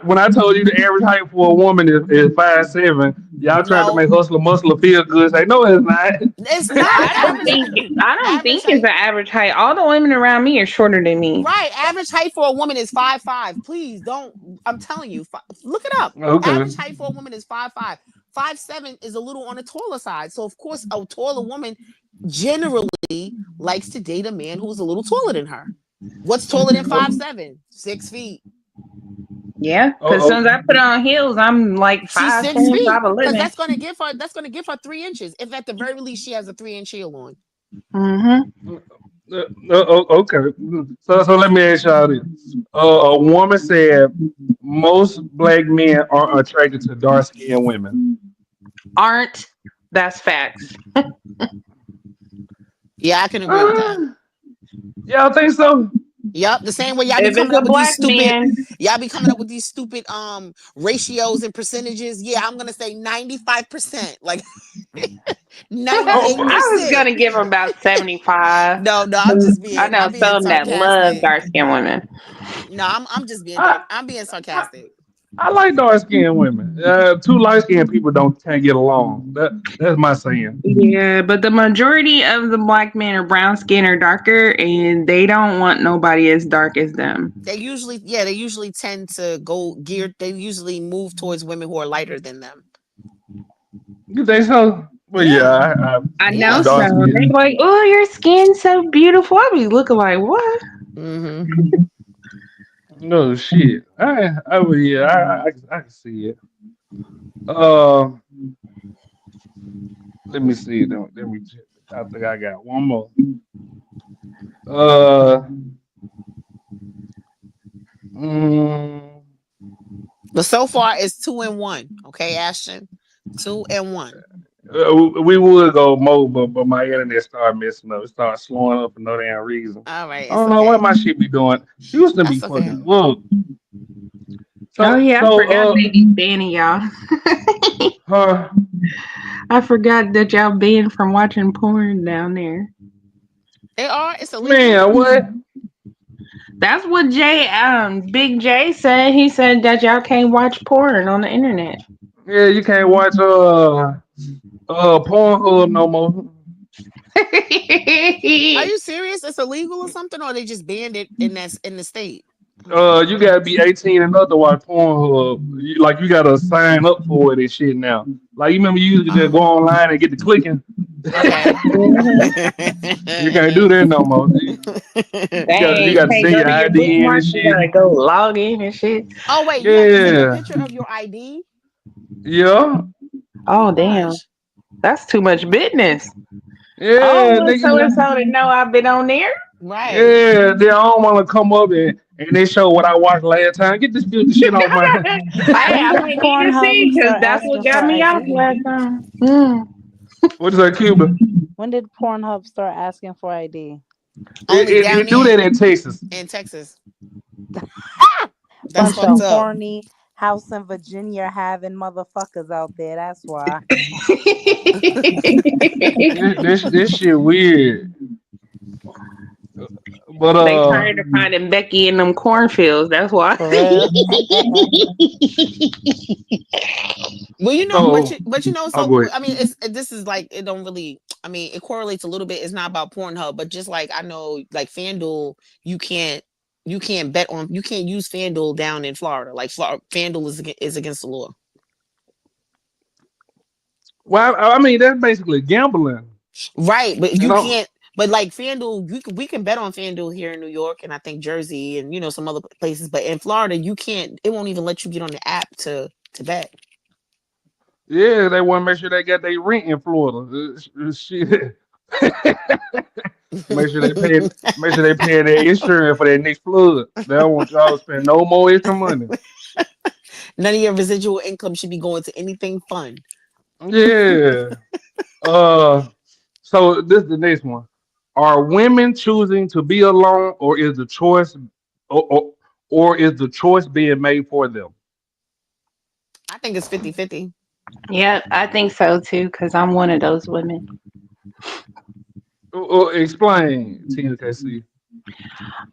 when I told you the average height for a woman is 5'7", y'all tried to make Hustler Muscle feel good. Say no, it's not. It's not I don't think it's the average height. All the women around me are shorter than me. Right. Average height for a woman is 5'5". Please don't. I'm telling you. Look it up. Okay. Average height for a woman is 5'5". 5'7" is a little on the taller side. So of course, a taller woman generally likes to date a man who's a little taller than her. What's taller than 5'7"? 6 feet. Yeah, because as soon as I put on heels, I'm like She's 5'10", 6 feet. Because 5'11". that's gonna give her 3 inches. If at the very least she has a 3-inch heel on. Mm-hmm. Okay. So let me ask y'all this. A woman said most black men are attracted to dark skinned women. Aren't. That's facts. Yeah, I can agree with that. Y'all think so? Yep, the same way y'all be coming up with these stupid ratios and percentages. Yeah, I'm gonna say 95%. Like 98%. I was gonna give him about 75. No, I'm just being. I know I'm being some that love dark skinned women. No, I'm just being. I'm being sarcastic. I like dark skinned women. Two light skinned people can't get along. That's my saying. Yeah, but the majority of the black men are brown skin or darker, and they don't want nobody as dark as them. They usually tend to go geared. They usually move towards women who are lighter than them. You think so? Well, yeah, I know so. They're like, "Oh, your skin's so beautiful." I be looking like, "What?" Mm-hmm. No shit. I can see it. Let me see. Let me check. I think I got one more. Uh, mm, But so far it's 2-1. Okay, Ashton, 2-1. we would go more, but my internet started messing up. It started slowing up for no damn reason. All right, I it's don't know what okay. my shit be doing. Houston be That's okay. fucking up. Oh So yeah, I so forgot they be banning y'all. huh? I forgot that y'all banned from watching porn down there. They are. It's illegal. Man, what? That's what Big J said. He said that y'all can't watch porn on the internet. Yeah, you can't watch Pornhub no more. Are you serious? It's illegal or something, or they just banned it in the state? You gotta be 18 and up to watch Pornhub. You gotta sign up for it and shit now. Like you remember you used to just go online and get the clicking. Okay. You can't do that no more. You Dang, got to can't send go your to your ID in and bookmarks. You shit. gotta go log in and shit. Oh wait, you have to send a Yeah, picture of your ID. yeah, Oh damn, Gosh. that's too much business. I don't yeah, want so and nigga. so to know I've been on there. Right. Yeah, they don't want to come up and they show what I watched last time. Get this filthy shit off my. Hey, When I did might need to Pornhub see because start that's what asking for got me off ID? last time. Mm. What is that, Cuba? When did Pornhub start asking for ID? Only down It do there that in Texas. in Texas. That's Bunch fucked of up. horny house in Virginia having motherfuckers out there. That's why. This shit weird. But They tired of finding Becky in them cornfields. That's why. For real. Well, so oh, so go ahead. I mean, this is like it don't really. I mean, it correlates a little bit. It's not about Pornhub, but just like I know, like FanDuel, you can't bet on, you can't use FanDuel down in Florida. Like FanDuel is against the law. Well, I mean that's basically gambling. Right, but And you I'm, can't. But like FanDuel, we can bet on FanDuel here in New York and I think Jersey and some other places. But in Florida, you can't. It won't even let you get on the app to bet. yeah, they want to make sure they got their rent in Florida. Shit. Make sure they pay. Make sure they pay their insurance for their next flood. They don't want y'all to spend no more extra money. None of your residual income should be going to anything fun. Yeah. Uh. So this is the next one. Are women choosing to be alone, or is the choice, or, or, or is the choice being made for them? I think it's 50-50. Yeah, I think so too. Because I'm one of those women. Explain, TNKC.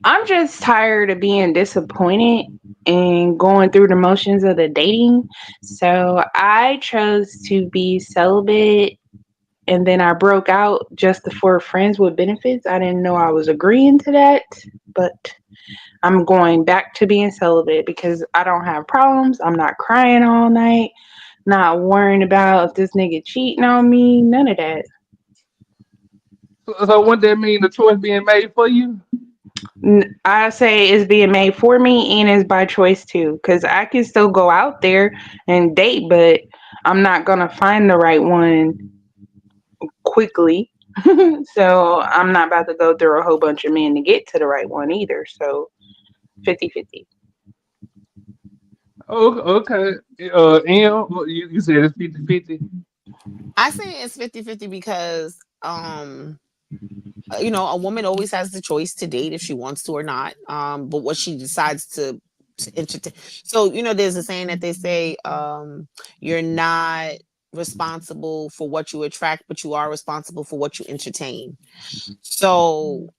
I'm just tired of being disappointed and going through the motions of the dating. So I chose to be celibate and then I broke out just for friends with benefits. I didn't know I was agreeing to that, but I'm going back to being celibate because I don't have problems. I'm not crying all night, not worrying about if this nigga cheating on me, none of that. So wouldn't that mean the choice being made for you? I say it's being made for me and it's by choice too. Because I can still go out there and date, but I'm not going to find the right one quickly. So I'm not about to go through a whole bunch of men to get to the right one either. So 50-50. Oh, okay. You said it's 50-50. I say it's 50-50 because a woman always has the choice to date if she wants to or not. But what she decides to entertain. So, there's a saying that they say, you're not responsible for what you attract, but you are responsible for what you entertain. So,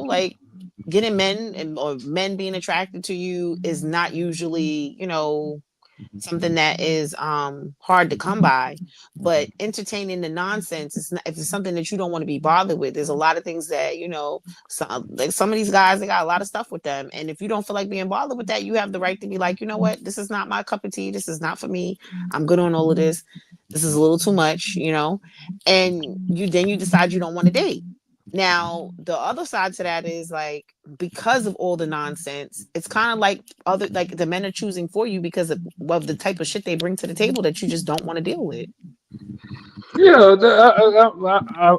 like getting men or men being attracted to you is not usually, something that is hard to come by, but entertaining the nonsense is not, if it's something that you don't want to be bothered with. There's a lot of things that some of these guys, they got a lot of stuff with them, and if you don't feel like being bothered with that, you have the right to be like, you know what, this is not my cup of tea, this is not for me, I'm good on all of this is a little too much, and you decide you don't want to date. Now, the other side to that is like, because of all the nonsense, it's kind of like the men are choosing for you because of the type of shit they bring to the table that you just don't want to deal with. Yeah,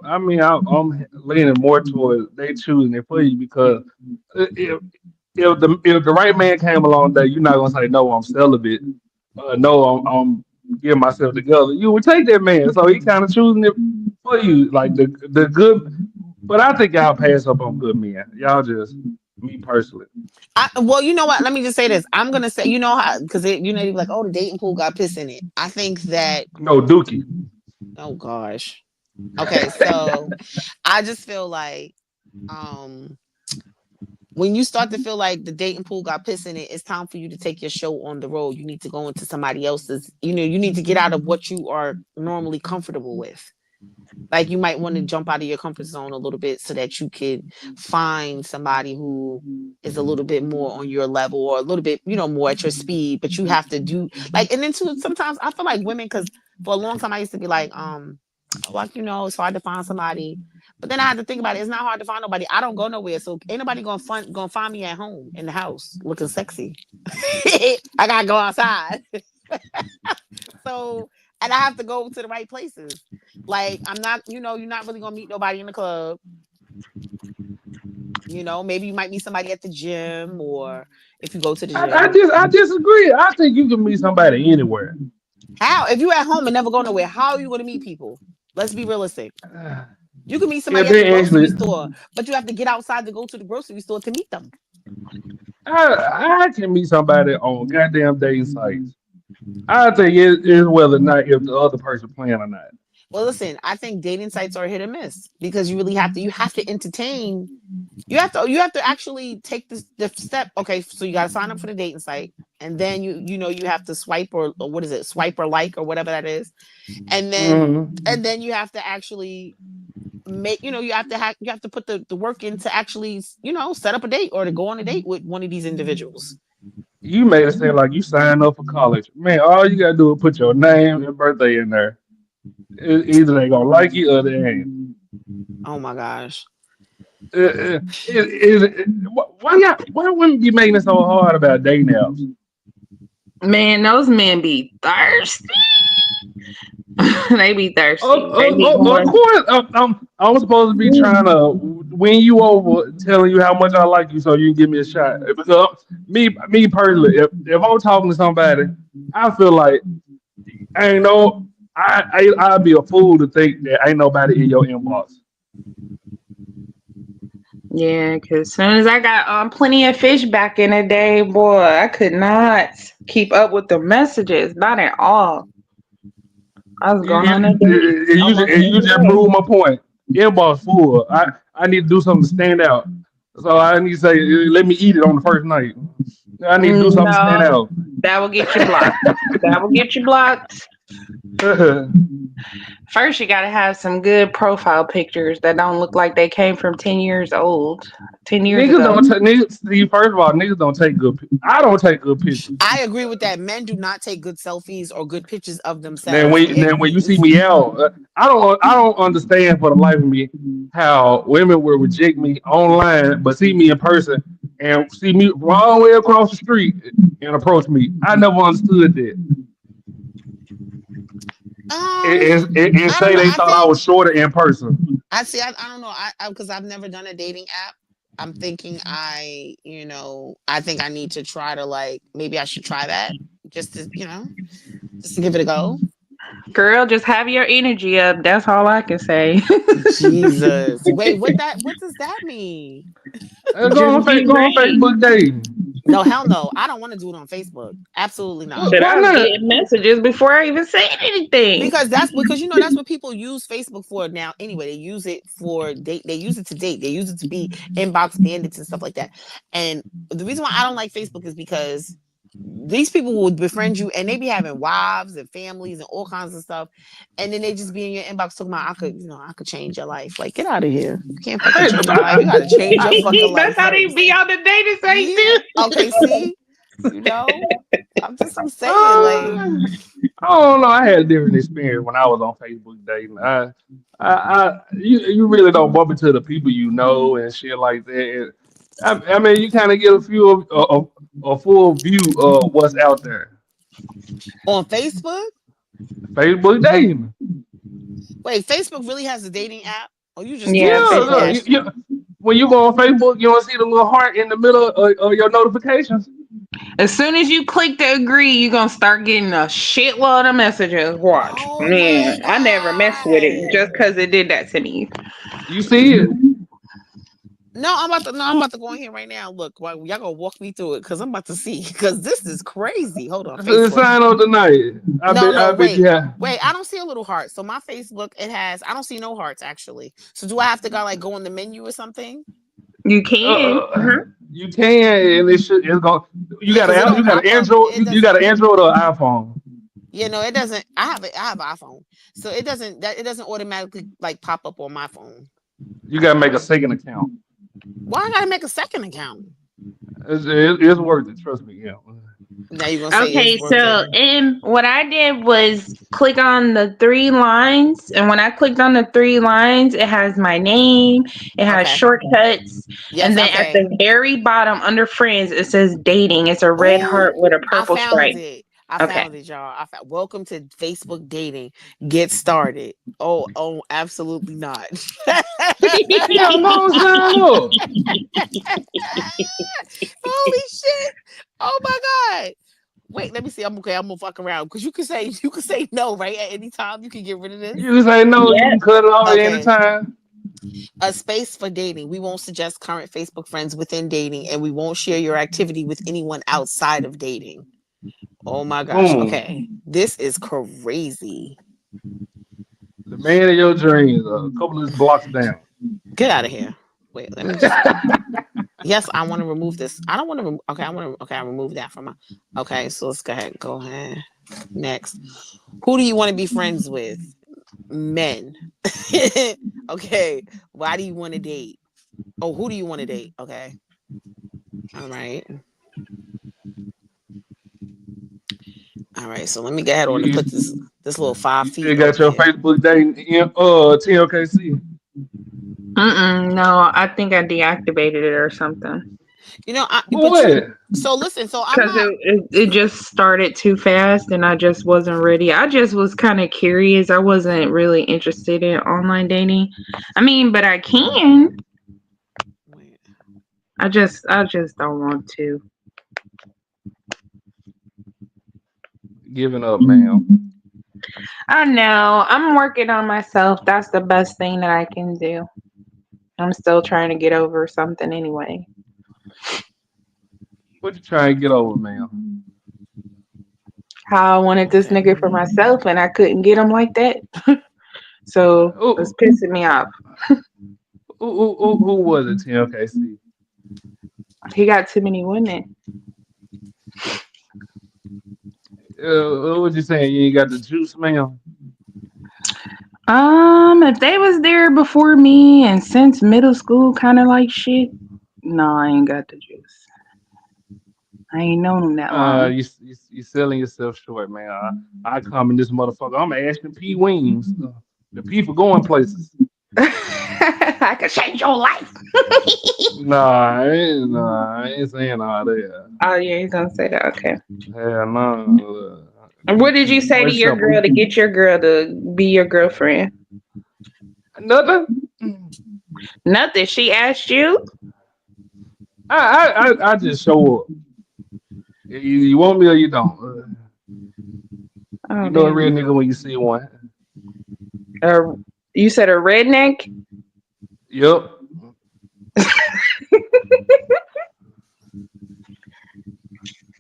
I mean, I'm leaning more towards they choosing it for you because if if the right man came along that you're not gonna say no, I'm celibate, no, I'm getting myself together. You would take that man, so he kind of choosing it for you, like the good. But I think y'all pass up on good men. Y'all just me personally. Well, you know what? Let me just say this. I'm gonna say, you know how, because you be like, oh, the dating pool got piss in it. I think that. No Dookie. Oh gosh. Okay, so I just feel like, um, when you start to feel like the dating pool got piss in it, it's time for you to take your show on the road. You need to go into somebody else's. You need to get out of what you are normally comfortable with. Like you might want to jump out of your comfort zone a little bit so that you could find somebody who is a little bit more on your level or a little bit, more at your speed. But you have to do like, and then too, sometimes I feel like women, because for a long time I used to be like, it's hard to find somebody. But then I had to think about it. It's not hard to find nobody. I don't go nowhere, so ain't nobody gonna find me at home in the house looking sexy. I gotta go outside. So, and I have to go to the right places. Like I'm not, you're not really gonna meet nobody in the club. Maybe you might meet somebody at the gym, or if you go to the gym. I disagree. I think you can meet somebody anywhere. How? If you at home and never go nowhere, how are you gonna meet people? Let's be realistic. You can meet somebody If at the they grocery actually, store, but you have to get outside to go to the grocery store to meet them. I can meet somebody on goddamn dating sites. I think it is whether or not if the other person playing or not. Well, listen, I think dating sites are hit or miss because you have to entertain. You have to actually take the step. Okay, so you got to sign up for the dating site, and then you have to swipe or what is it, swipe or like or whatever that is, and then Mm-hmm. you have to actually make you have to put the work in to actually set up a date or to go on a date with one of these individuals. You made it seem like you signed up for college. Man, all you gotta do is put your name and birthday in there. Either they gonna like you or they ain't. Oh my gosh. Why women be making it so hard about dating apps? Man, those men be thirsty. They be thirsty. They be Of going. course, I'm supposed to be trying to win you over, telling you how much I like you, so you can give me a shot. Because me personally, if I'm talking to somebody, I feel like ain't no, I'd be a fool to think that ain't nobody in your inbox. Yeah, because as soon as I got plenty of fish back in the day, boy, I could not keep up with the messages. Not at all. I was You going you on a date almost you every just day. proved my point. Inbox full. I need to do something to stand out. So I need to say, let me eat it on the first night. I need to do something to stand No, out. that will get you blocked. That will get you blocked. First, you got to have some good profile pictures that don't look like they came from 10 years old, 10 years Niggas ago. don't take niggas. See, first of all, niggas don't take good. I don't take good pictures. I agree with that. Men do not take good selfies or good pictures of Then themselves. when you see me out, I don't understand for the life of me how women will reject me online, but see me in person and see me all the way across the street and approach me. I never understood that. And I don't say know. they thought I was shorter in person. I see. I don't know. I because I've never done a dating app. I'm thinking I think I need to try to like maybe I should try that just to just to give it a go. Girl, just have your energy up. That's all I can say. Jesus. Wait, what does that mean? Just be Go on ready. Facebook dating. No, hell no. I don't want to do it on Facebook. Absolutely not. Shit, Why I was not? getting messages before I even said anything. Because that's what people use Facebook for now. Anyway, they use it for date. They use it to date. They use it to be inbox bandits and stuff like that. And the reason why I don't like Facebook is because these people will befriend you and they be having wives and families and all kinds of stuff. And then they just be in your inbox talking about I could change your life. Like, get out of here. You can't fucking change my life. You gotta change your fucking life That's how they first. be on the dating site Yeah. too. Okay, see? I'm saying, like, I don't know. I had a different experience when I was on Facebook dating. You really don't bump into the people you know and shit like that. I mean, you kind of get a full view of what's out there. on Facebook. Facebook dating. Wait, Facebook really has a dating app? Or you just Yeah, doing Yeah, shit look, Facebook. naturally? when you go on Facebook, you don't see the little heart in the middle of your notifications. As soon as you click to agree, you're gonna start getting a shitload of messages. Watch. Oh my Man, I never messed with it god. just because it did that to me. You see it. No, I'm about to go in here right now. Look, y'all gonna walk me through it because I'm about to see because this is crazy. Hold on, Facebook. Sign up tonight. No, I bet you wait. have. Wait, I don't see a little heart. So my Facebook, I don't see no hearts actually. So do I have to go in the menu or something? You can. You can, and it's going. You Yeah, got because it an don't you got an pop up. Android. It You got doesn't. an Android or iPhone. Yeah, no, it doesn't. I have an iPhone, so it doesn't automatically pop up on my phone. You got to make a second account. Why I gotta make a second account? It's worth it. Trust me. Yeah. Now you're gonna say it's Okay, worth so it. what I did was click on the three lines, and when I clicked on the three lines, it has my name, it has Okay. shortcuts, Yes. and then at Okay. the very bottom under friends, it says dating. It's a red Oh, heart with a I purple found stripe. it. I Okay. found it, y'all. Welcome to Facebook dating. Get started. Oh, absolutely not. Hell no, sign up. Holy shit! Oh my god! Wait, let me see. I'm okay. I'm gonna fuck around because you can say no right at any time. You can get rid of this. You can say no. You Yep. can cut it off at any Okay. time. A space for dating. We won't suggest current Facebook friends within dating, and we won't share your activity with anyone outside of dating. Oh my gosh. Boom. Okay. This is crazy. The man of your dreams. A couple of blocks down. Get out of here. Wait, let me just. Yes, I want to remove this. I don't want to. Okay, I want to. Okay, I remove that from my. Okay, so let's go ahead. Go ahead. Next. Who do you want to be friends with? Men. Okay. Why do you want to date? Oh, who do you want to date? Okay. All right. All right. So let me go ahead on and You, put this little 5 you feet still got on your here. Facebook dating in TLKC. No, I think I deactivated it or something You know, For what? so listen, so I'm because not. it just started too fast, and I just wasn't ready. I just was kind of curious. I wasn't really interested in online dating. I mean, but I can. Wait. I just don't want to. Giving up, man. I know. I'm working on myself. That's the best thing that I can do. I'm still trying to get over something anyway. What you trying to get over, man? How I wanted this Okay. nigga for myself and I couldn't get him like that. So it's Who, pissing me off. who was it, TLKC? He got too many women. What was you saying? You ain't got the juice, man? If they was there before me and since middle school, kind of like shit. No, I ain't got the juice. I ain't known him that long. You selling yourself short, man. I come in this motherfucker. I'm Ashton P. Wings. The people going places. I could change your life. I ain't saying all that. Oh yeah, he's gonna say that. Okay. Hell no. And what did you say to Much your simple. girl to get your girl to be your girlfriend? Nothing. Nothing. She asked you. I just show up. You want me or you don't. Oh You know a real damn. nigga when you see one. You said a redneck. Yup.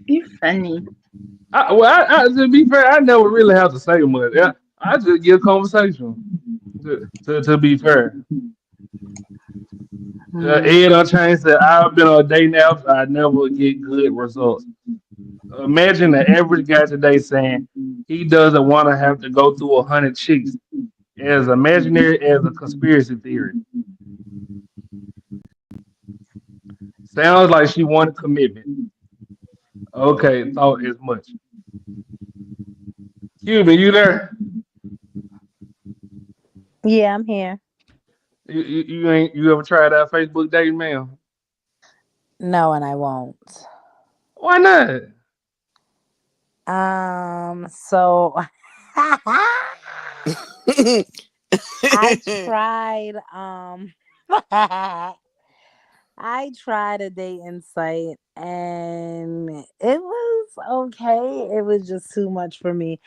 You funny. To be fair, I never really have to say much. I just give conversation. To be fair, Ed Unchained said I've been on dating apps. I never get good results. Imagine the average guy today saying he doesn't want to have to go through 100 chicks, as imaginary as a conspiracy theory. Sounds like she wanted commitment. Okay, thought as much. Cuban, you there? Yeah, I'm here. You ever tried that Facebook dating, man? No, and I won't. Why not? So I tried I tried a dating site and it was okay. It was just too much for me.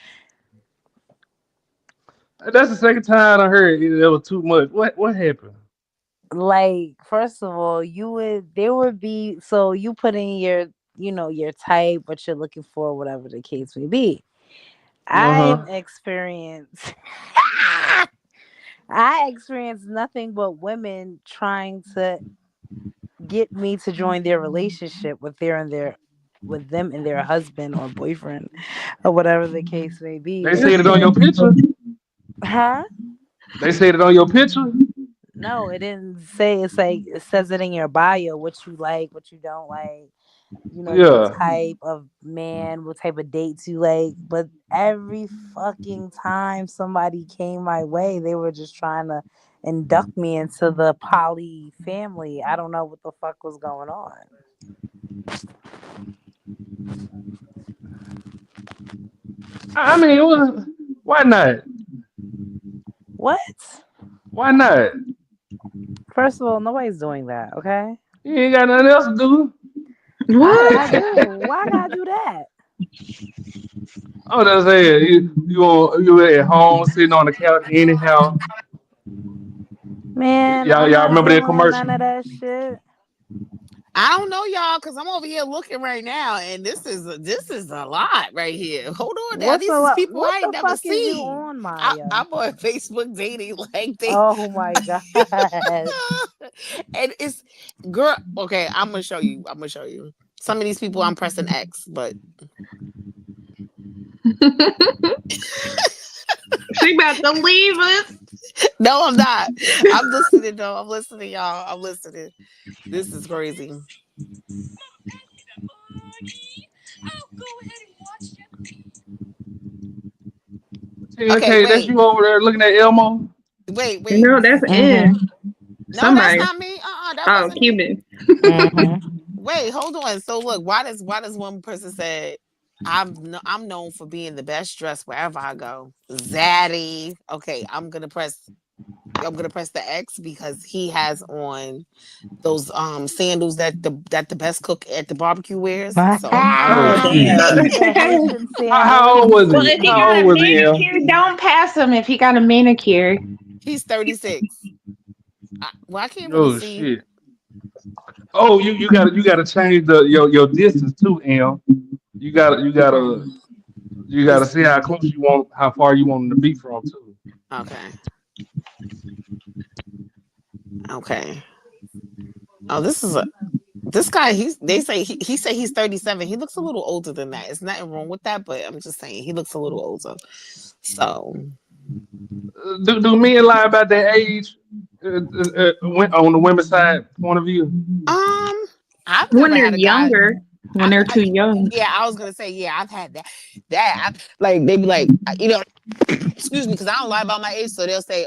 That's the second time I heard it was too much. What happened? Like, first of all, there would be, so you put in your, your type, what you're looking for, whatever the case may be. Uh-huh. I experienced nothing but women trying to get me to join their relationship with them and their husband or boyfriend or whatever the case may be. They said it on your picture. Huh? They said it on your picture. No, it didn't say. It's like it says it in your bio, what you like, what you don't like, your Yeah. type of man, what type of dates you like. But every fucking time somebody came my way, they were just trying to induct me into the poly family. I don't know what the fuck was going on. I mean, why not? What? Why not? First of all, nobody's doing that, okay? You ain't got nothing else to do. I do. Why I gotta do that? I'm just saying, you at home sitting on the couch anyhow. Man, I'm Y'all not remember that doing none commercial? of that shit. I don't know, y'all, because I'm over here looking right now, and this is a lot right here. Hold on now. What's These a is lot? people What I ain't the never fuck is you seen. on, Maya? I'm on Facebook dating like they Oh my god. and it's girl. Okay, I'm gonna show you. Some of these people I'm pressing X, but She about to leave us. no, I'm not. I'm listening though. I'm listening, y'all. I'm listening. This is crazy. Okay, Okay, that's wait. you over there looking at Elmo. Wait. No, that's Mm-hmm. No, that's somebody. not me. That Oh, wasn't me. Cuban. Mm-hmm. Wait, hold on. So look, why does one person say I'm known for being the best dressed wherever I go? Zaddy. Okay, I'm gonna press the X because he has on those sandals that the best cook at the barbecue wears. So Oh Oh, shit. damn. The Haitian How sandals. old was Well, he? if he How got old a was he? Em? manicure, don't pass him if he got a manicure. he's 36. Well, I can't really Oh see. shit. Oh, you gotta change your distance too, Em. You gotta Is see how far you want him to be from too. okay. Okay. Oh, this guy. They say he's 37. He looks a little older than that. There's nothing wrong with that, but I'm just saying he looks a little older. So Do men lie about their age on the women's side point of view? I've When never they're had a guy. younger, when they're too young. Yeah, I was gonna say, yeah, I've had that. Like they be like, excuse me, because I don't lie about my age, so they'll say,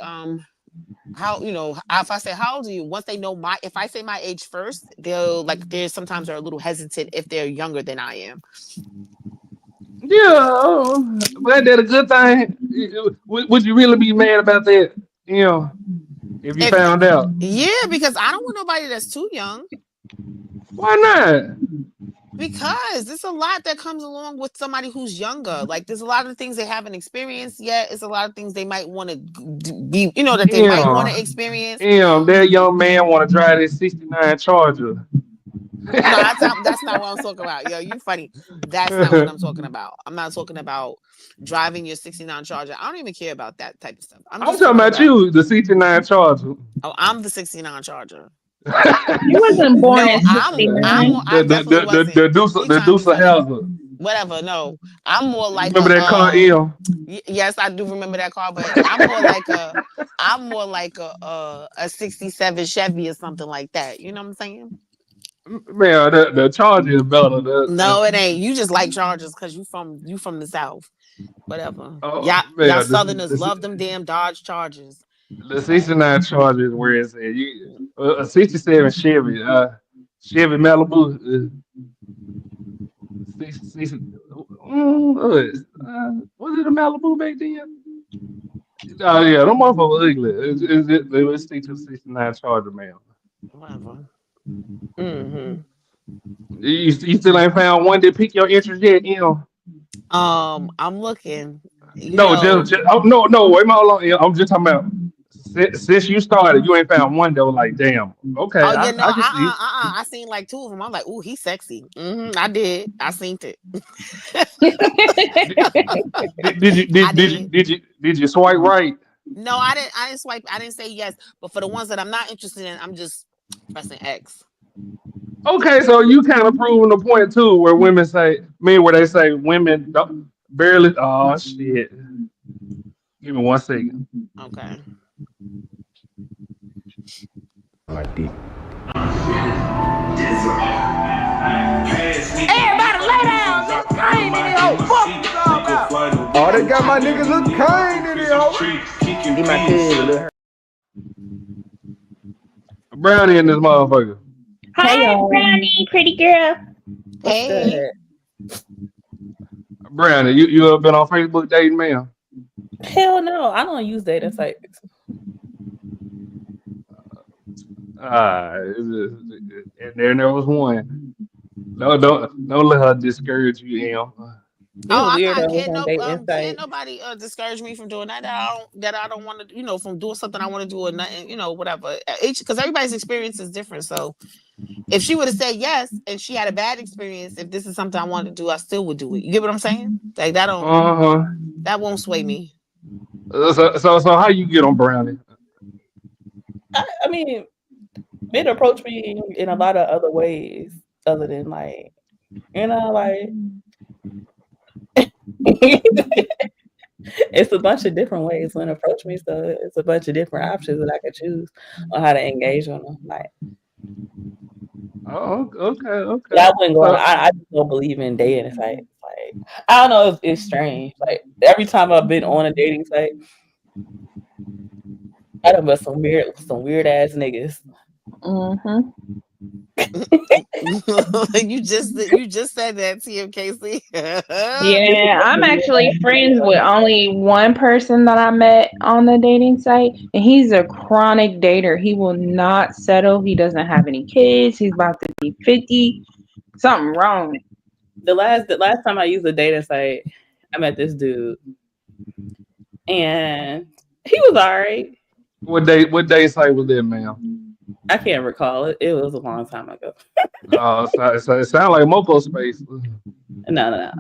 how if I say how old are you? Once they know if I say my age first, they'll like there's sometimes they're a little hesitant if they're younger than I am. Yeah, but that's a good thing. Would you really be mad about that? If you If found out, yeah, because I don't want nobody that's too young. why not? Because there's a lot that comes along with somebody who's younger. Like there's a lot of things they haven't experienced yet. It's a lot of things they might want to be, that they might want to experience. That young man want to drive this '69 Charger. No, that's not what I'm talking about. Yo, you funny. That's not what I'm talking about. I'm not talking about driving your '69 Charger. I don't even care about that type of stuff. I'm I'm just talking talking about you, the '69 Charger. Oh, I'm the '69 Charger. You wasn't born No, in '69. I definitely wasn't. The Deuce of Hazzard. Whatever. No, I'm more like Remember that car, Em? Yes, I do remember that car, but I'm more like a '67 Chevy or something like that. You know what I'm saying? Man, the Charger is better. No, it ain't. You just like Chargers because you from the South. Whatever. Oh Y'all man, Southerners love them damn Dodge Chargers. the '69 Charger is where it's at. A '67 Chevy, Chevy Malibu. Was it a Malibu back then? Oh yeah, them motherfuckers ugly. Let's stick to the 69 Charger, man. Whatever. Mm-hmm. You still ain't found one that pique your interest yet, you know? I'm looking. You No, know. oh, no. Wait, hold on. I'm just talking about since you started, you ain't found one that was like, damn. Okay, Oh yeah, no, I can see it. I seen like two of them. I'm like, ooh, he's sexy. I did. I seen it. I did. Did you swipe right? No, I didn't. I didn't swipe. I didn't say yes. But for the ones that I'm not interested in, I'm just pressing X. Okay, so you kind of proving the point too, where women say, where they say women don't barely. Oh shit! Give me 1 second. Okay. Like this. Everybody lay down. Look Kane in the hoe. Fuck you talking about. Oh, they got my niggas look Kane in the hoe. Get my cousin, little Brownie in this motherfucker. Hi, Brownie, pretty girl. What's Hey. good? Brownie, you ever been on Facebook dating, man? Hell no, I don't use dating sites. And there was one. No, don't let her discourage you, Em. These weirdos on dating Can't sites. nobody discourage me from doing that. That I don't want to, from doing something I want to do or nothing, whatever. Because everybody's experience is different. So if she would have said yes and she had a bad experience, if this is something I wanted to do, I still would do it. You get what I'm saying? Like that that won't sway me. So how you get on Brownie? I mean, men approach me in a lot of other ways other than like, it's a bunch of different ways when approach me. So it's a bunch of different options that I can choose on how to engage on them. Like, oh, okay. I wouldn't go. I just don't believe in dating sites. Like, I don't know if it's strange. Like every time I've been on a dating site, I done met some weird ass niggas. Mm-hmm. you just said that, TMKC. Yeah, I'm actually friends with only one person that I met on the dating site, and he's a chronic dater. He will not settle. He doesn't have any kids. He's about to be 50. Something wrong. The last time I used a dating site, I met this dude, and he was alright. What day site was that, ma'am? I can't recall it. It was a long time ago. So it sounds like Moco Space. No.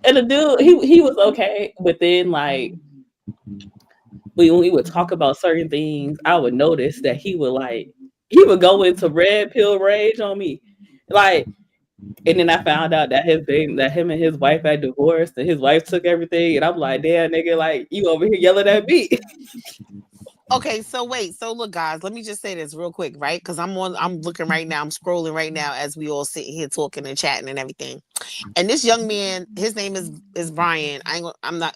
And the dude, he was okay, but then like when we would talk about certain things, I would notice that he would go into red pill rage on me, like. And then I found out that him and his wife had divorced, and his wife took everything, and I'm like, damn, nigga, like you over here yelling at me. Okay, so wait, so look, guys, let me just say this real quick, right? Because I'm looking right now, I'm scrolling right now as we all sit here talking and chatting and everything. And this young man, his name is Brian. I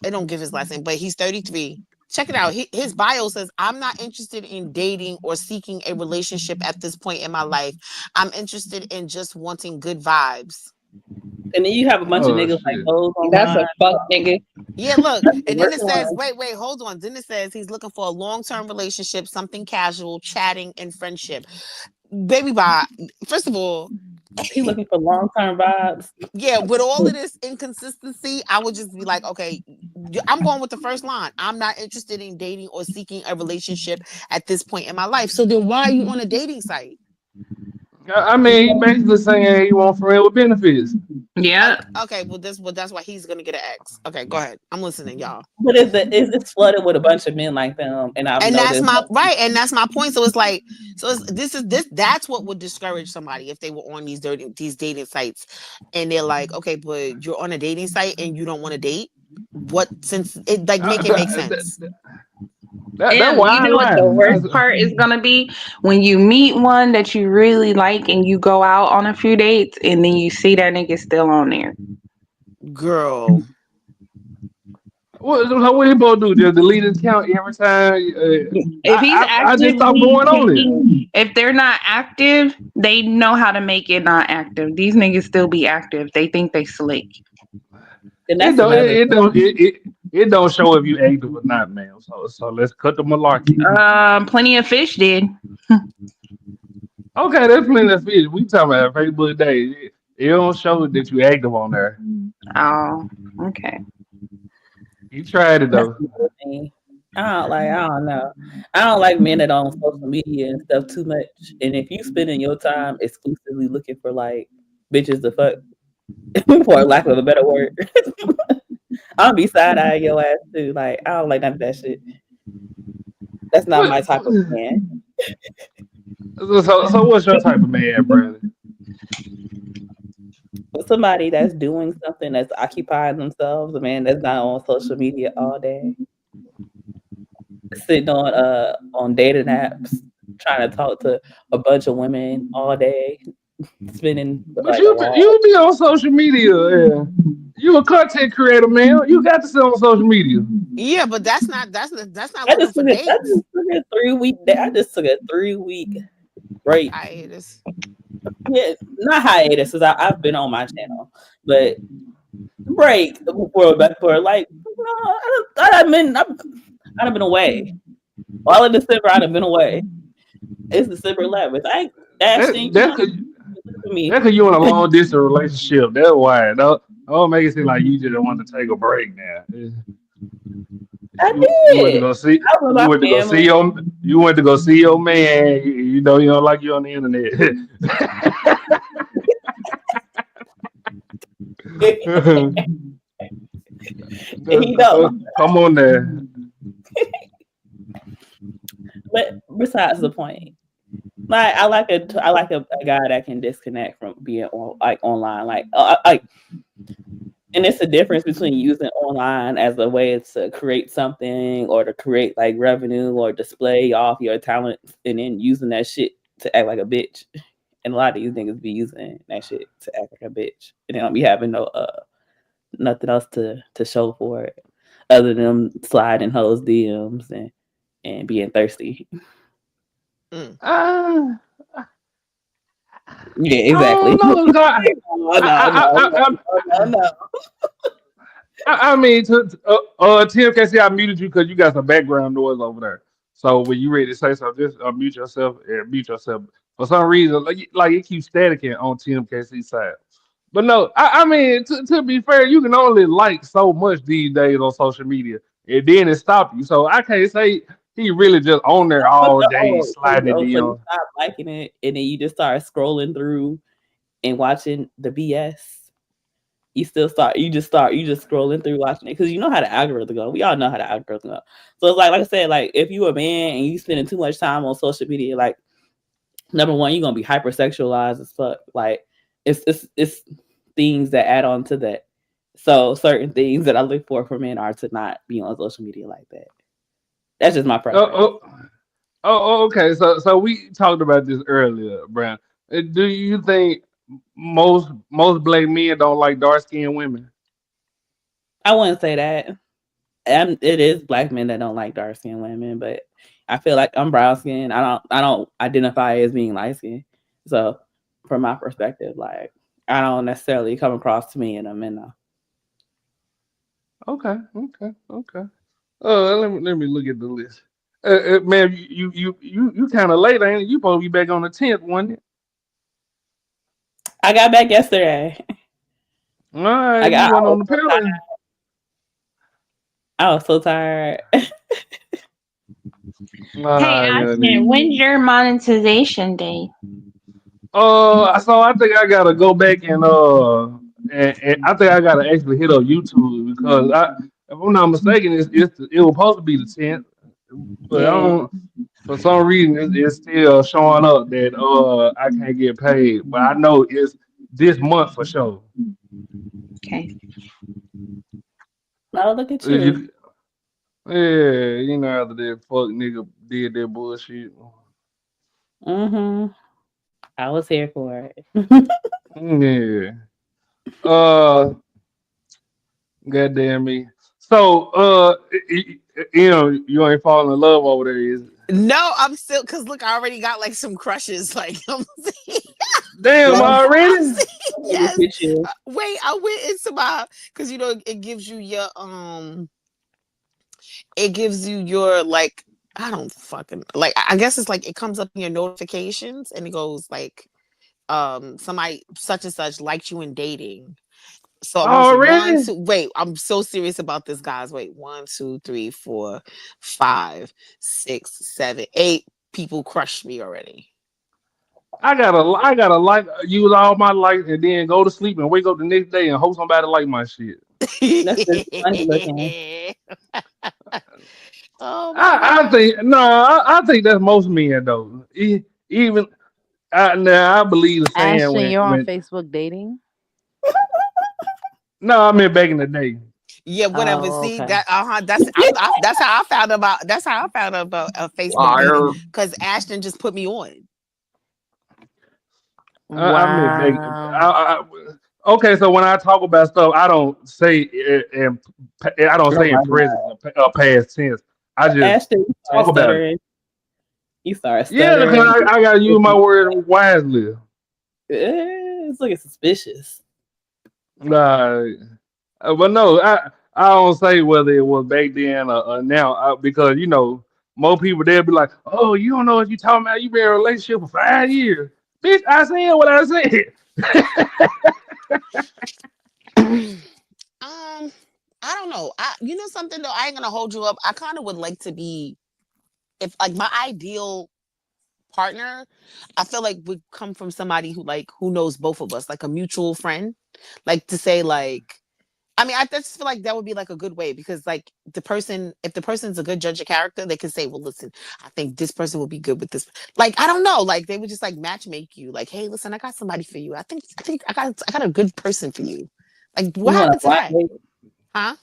don't give his last name, but he's 33. Check it out. His bio says, I'm not interested in dating or seeking a relationship at this point in my life. I'm interested in just wanting good vibes. And then you have a bunch of niggas like those online. That's a fuck nigga. Yeah, look. And then it says, wait, hold on. Then it says he's looking for a long-term relationship, something casual, chatting, and friendship. Baby bye. First of all, he's looking for long-term vibes. Yeah, with all of this inconsistency, I would just be like, okay, I'm going with the first line. I'm not interested in dating or seeking a relationship at this point in my life. So then why are you on a dating site? I mean, he basically saying he want friend with benefits. Yeah. Okay, well that's why he's gonna get an X. Okay, go ahead. I'm listening, y'all. But it's flooded with a bunch of men like them, and that's my right, and that's my point. So it's like, that's what would discourage somebody if they were on these dating sites, and they're like, okay, but you're on a dating site and you don't want to date. What since it like make it make sense? And you know what the worst part is gonna be when you meet one that you really like and you go out on a few dates and then you see that nigga still on there. Girl. What you supposed to do? Just delete his account every time? If he's I just stopped going on it. If they're not active, they know how to make it not active. These niggas still be active. They think they slick. And It that's don't another it don't thing. it don't show if you active or not, man. So let's cut the malarkey. Plenty of fish did. Okay, that's plenty of fish. We talking about Facebook Day. It don't show that you active on there. Oh, okay. You tried it That's though. another thing. I don't know. I don't like men that on social media and stuff too much. And if you spending your time exclusively looking for like bitches to fuck, for lack of a better word, I'll be side eyeing your ass too. Like I don't like none of that shit. That's not What? my type of man. So what's your type of man, Brandon? Somebody that's doing something that's occupying themselves, a man that's not on social media all day, sitting on dating apps, trying to talk to a bunch of women all day, spending But like a long. you be on social media. Yeah. You a content creator, man. You got to sit on social media. Yeah, but that's not I looking just for took a, I dates. just took a 3 week. I just took a 3 week break. Hiatus. Yeah, not hiatus, because I've been on my channel, but break for like I've been away. All of December I've been away. It's December 11th. I Ashton, That's cause, for me. that's 'cause you in a long distance relationship. That's why. Don't make it seem like you just want to take a break now. I You went to did. go see I was with my family. you went to go see your man. You know you don't like you on the internet. He don't. Come on there. But besides the point, like I like a guy that can disconnect from being online, like, and it's the difference between using online as a way to create something or to create like revenue or display off your talent, and then using that shit to act like a bitch. And a lot of these niggas be using that shit to act like a bitch, and they don't be having no nothing else to show for it other than sliding hoes DMs and being thirsty. Yeah, exactly. Oh No. I mean, TMKC, I muted you because you got some background noise over there. So when you ready to say something, just mute yourself and mute yourself. For some reason, like it keeps staticking on TMKC side. But no, I mean, to be fair, you can only like so much these days on social media, and then it stopped you. So I can't say he really just on there all day sliding So you DMs. stop liking it, and then you just start scrolling through and watching the BS. You just scrolling through watching it because you know how the algorithm go. We all know how the algorithm go. So it's like I said, like if you a man and you spending too much time on social media, like number one, you're gonna be hypersexualized as fuck. Like it's things that add on to that. So certain things that I look for men are to not be on social media like that. That's just my preference. Okay. So we talked about this earlier, Brown. Do you think most black men don't like dark skinned women? I wouldn't say that. It is black men that don't like dark skinned women, but I feel like I'm brown skinned. I don't identify as being light skinned. So from my perspective, like I don't necessarily come across to me and I'm in a Okay. Let me look at the list. Man, you kind of late, ain't it? You supposed to be back on the 10th, wasn't it? I got back yesterday. All right, you went on the pill. I was so tired. Hey, Ashton, when's your monetization day? So I think I gotta go back and I think I gotta actually hit up YouTube because if I'm not mistaken, it was supposed to be the 10th, but I don't. For some reason, it's still showing up that I can't get paid, but I know it's this month for sure. Okay. Oh, look at you. Yeah, you know after that fuck nigga did that bullshit. I was here for it. Yeah. Goddamn me. So you ain't falling in love over there, is it? No, I'm still because look, I already got like some crushes. Like I'm damn already. Yes. with you. Wait, I went into my because it gives you your it gives you your like I don't fucking like I guess it's like it comes up in your notifications and it goes like somebody such and such liked you in dating. So I'm Oh, see one, really? two. Wait, I'm so serious about this, guys. Wait, 1, 2, 3, 4, 5, 6, 7, 8 people crushed me already. I gotta like use all my likes and then go to sleep and wake up the next day and hope somebody like my shit. That's just funny looking. Oh my I god. think no, I think that's most men though. Even now, I believe the saying Ashton, you're on when Facebook dating? no, I mean back in the day. Yeah, whatever. Oh, See okay. that? That's how I found about. That's how I found out about Facebook dating Liar. because Ashton just put me on. I mean back. Wow. Okay, so when I talk about stuff, I don't say it I don't Oh say in my present god. or past tense. I just Ashton, you start talk about it. stuttering. You start Yeah, because stuttering. I gotta use my words wisely. It's looking suspicious. Nah, but no, I don't say whether it was back then or now because more people they'll be like, "Oh, you don't know what you talking about? You been in a relationship for 5 years, bitch." I said what I said. I don't know. Something though. I ain't gonna hold you up. I kind of would like to be if like my ideal partner. I feel like would come from somebody who knows both of us, like a mutual friend, like to say like. I mean, I just feel like that would be like a good way because, like, if the person's a good judge of character, they can say, "Well, listen, I think this person will be good with this." Like, I don't know, like they would just like match make you. Like, hey, listen, I got somebody for you. I think I got a good person for you. Like, what You want a happened to blind that? date? Huh?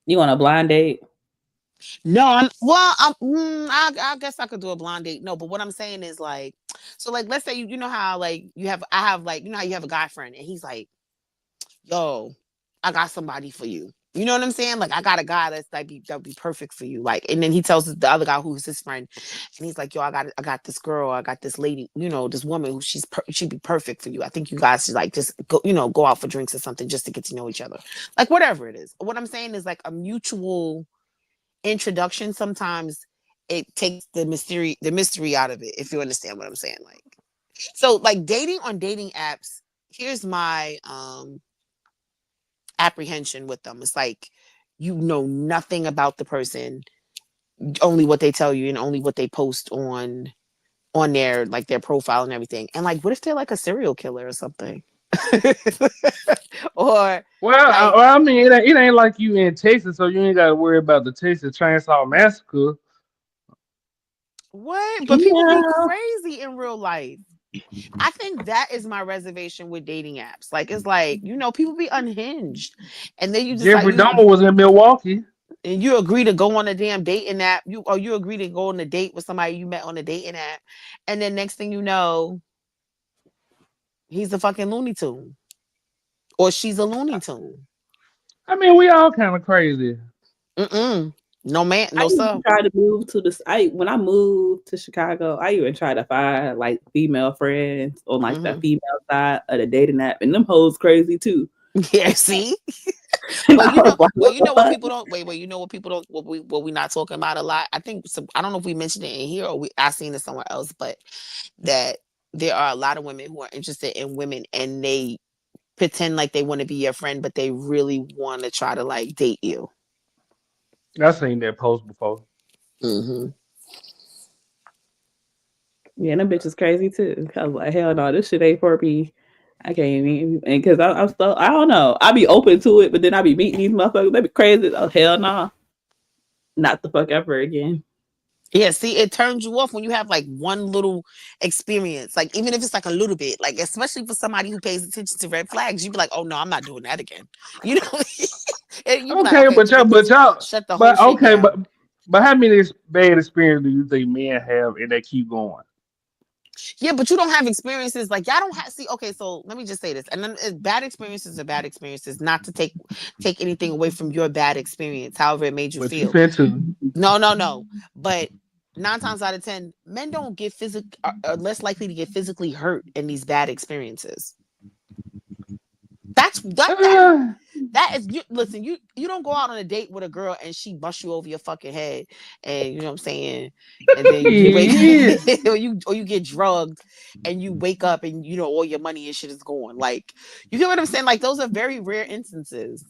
You want a blind date? No, I guess I could do a blind date. No, but what I'm saying is like, so like, let's say you know how like I have like how you have a guy friend and he's like, yo, I got somebody for you. You know what I'm saying? Like I got a guy that'd be perfect for you. Like, and then he tells the other guy who's his friend, and he's like, "Yo, I got this girl, I got this lady, this woman who she'd be perfect for you. I think you guys should like just go out for drinks or something just to get to know each other, like whatever it is." What I'm saying is like a mutual introduction. Sometimes it takes the mystery out of it. If you understand what I'm saying, like so like dating on dating apps. Here's my apprehension with them. It's like you know nothing about the person, only what they tell you and only what they post on their like their profile and everything. And like, what if they're like a serial killer or something? Or like I mean, it ain't like you in Texas, so you ain't got to worry about the Texas Chainsaw Massacre. what? But people be Yeah. crazy in real life. I think that is my reservation with dating apps. Like it's like, people be unhinged. And then you just like Jeffrey Dahmer was in Milwaukee. and you agree to go on a damn dating app. You agree to go on a date with somebody you met on a dating app. And then next thing you know, he's a fucking Looney Tune. Or she's a Looney Tune. I mean, we all kind of crazy. Mm-mm. No man, I no even sir. tried to move to this. When I moved to Chicago, I even tried to find like female friends on like the Mm-hmm. female side of the dating app, and them hoes crazy too. Yeah, see? And But I was like, what you the know what fuck? people don't wait, you know what people don't what we not talking about a lot. I think I don't know if we mentioned it in here or I seen it somewhere else, but that there are a lot of women who are interested in women and they pretend like they want to be your friend, but they really want to try to like date you. I seen that post before. Mm-hmm. Yeah, them bitches crazy too. I was like, hell no, this shit ain't for me. I can't even, and because I'm so I don't know. I be open to it, but then I be meeting these motherfuckers. They be crazy. Oh hell no, not the fuck ever again. Yeah, see, it turns you off when you have like one little experience, like even if it's like a little bit, like especially for somebody who pays attention to red flags, you be like, oh no, I'm not doing that again. You know, and you be like, Okay, okay, shut the whole shit okay, down. but how many bad experiences do you think men have and they keep going? Yeah, but you don't have experiences like y'all don't have. See, okay, so let me just say this, and then bad experiences are bad experiences. Not to take anything away from your bad experience, however it made you But you feel. fin to. No. But 9 times out of 10, men don't are less likely to get physically hurt in these bad experiences. That is you. Listen, you don't go out on a date with a girl and she busts you over your fucking head, and you know what I'm saying, and then you wake or you get drugged, and you wake up and you know all your money and shit is gone. Like, you get what I'm saying? Like, those are very rare instances.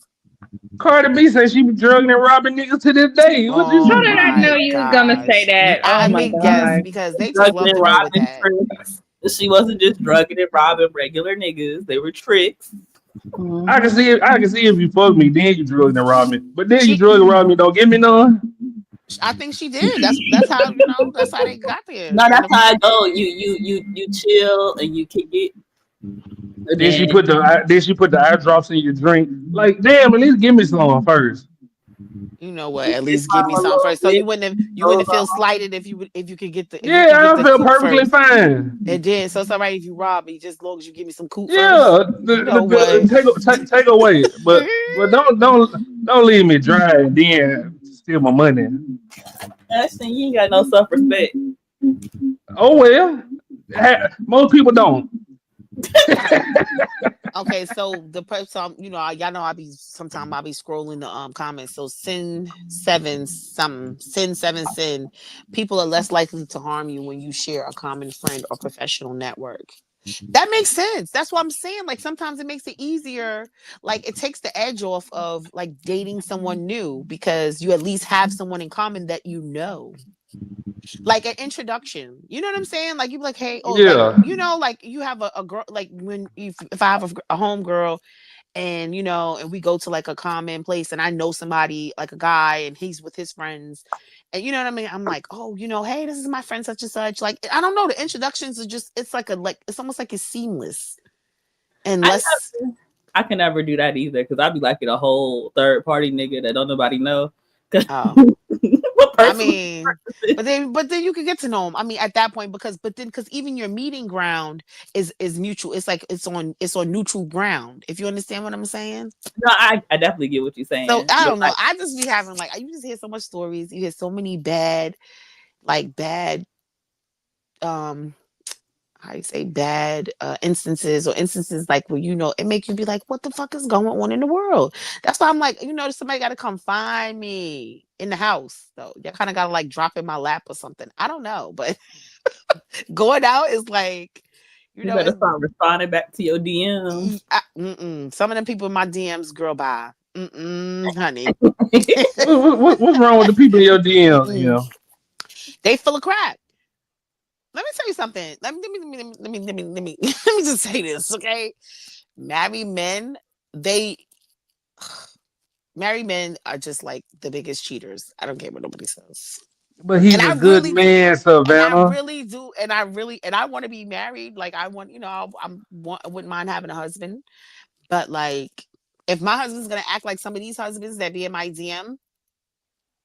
Cardi B says she be drugging and robbing niggas to this day. What you? How did I know you was gonna say that? Oh I my mean, yes, god. because they just Drugging love and to play with robbing that. tricks. She wasn't just drugging and robbing regular niggas. They were tricks. I can see it. I can see if you fuck me, then you drugging and rob me. But then you She, drug and rob me, don't give me none. I think she did. That's how you know. That's how they got there. No, that's how I go. You chill and you kick it. And Then she put the eye drops in your drink. Like, damn, at least give me some first. You know what? At least give me some first, so you wouldn't feel slighted if you could get the Yeah, I feel coupe perfectly first. fine. And then so somebody if you rob me, just as long as you give me some coupe first. Yeah, You know what? take away, but don't leave me dry and then steal my money. Ashton, you ain't got no self respect. Oh well, most people don't. Okay, so the person, you know, y'all know I be scrolling the comments. So sin. People are less likely to harm you when you share a common friend or professional network. That makes sense. That's what I'm saying. Like, sometimes it makes it easier. Like, it takes the edge off of like dating someone new because you at least have someone in common that you know. Like an introduction, you know what I'm saying? Like, you be like, hey, Yeah. like, you know, like you have a girl, like if I have a home girl, and you know, and we go to like a common place, and I know somebody, like a guy, and he's with his friends, and you know what I mean? I'm like, oh, you know, hey, this is my friend such and such. Like, I don't know, the introductions are just, it's almost like it's seamless, unless I can never do that either because I'd be like a whole third party nigga that don't nobody know. I mean, but then you can get to know him. I mean, at that point, because even your meeting ground is mutual. It's like it's on neutral ground. If you understand what I'm saying. No, I definitely get what you're saying. So I don't know. I just be having like, you just hear so much stories. You hear so many bad how you say bad instances like where, you know, it make you be like, what the fuck is going on in the world? That's why I'm like, you know, somebody got to come find me in the house. So you kind of got to like drop in my lap or something. I don't know, but going out is like, you know, better start responding back to your DMs. Some of them people in my DMs, girl, bye. Honey. What's wrong with the people in your DMs? You know, they full of crap. Let me tell you something. Let me just say this, okay? Married men are just like the biggest cheaters. I don't care what nobody says. but he's a good man, Savannah. And I really do, and I want to be married. Like, I want, you know, I wouldn't mind having a husband, but like, if my husband's gonna act like some of these husbands that be in my DM,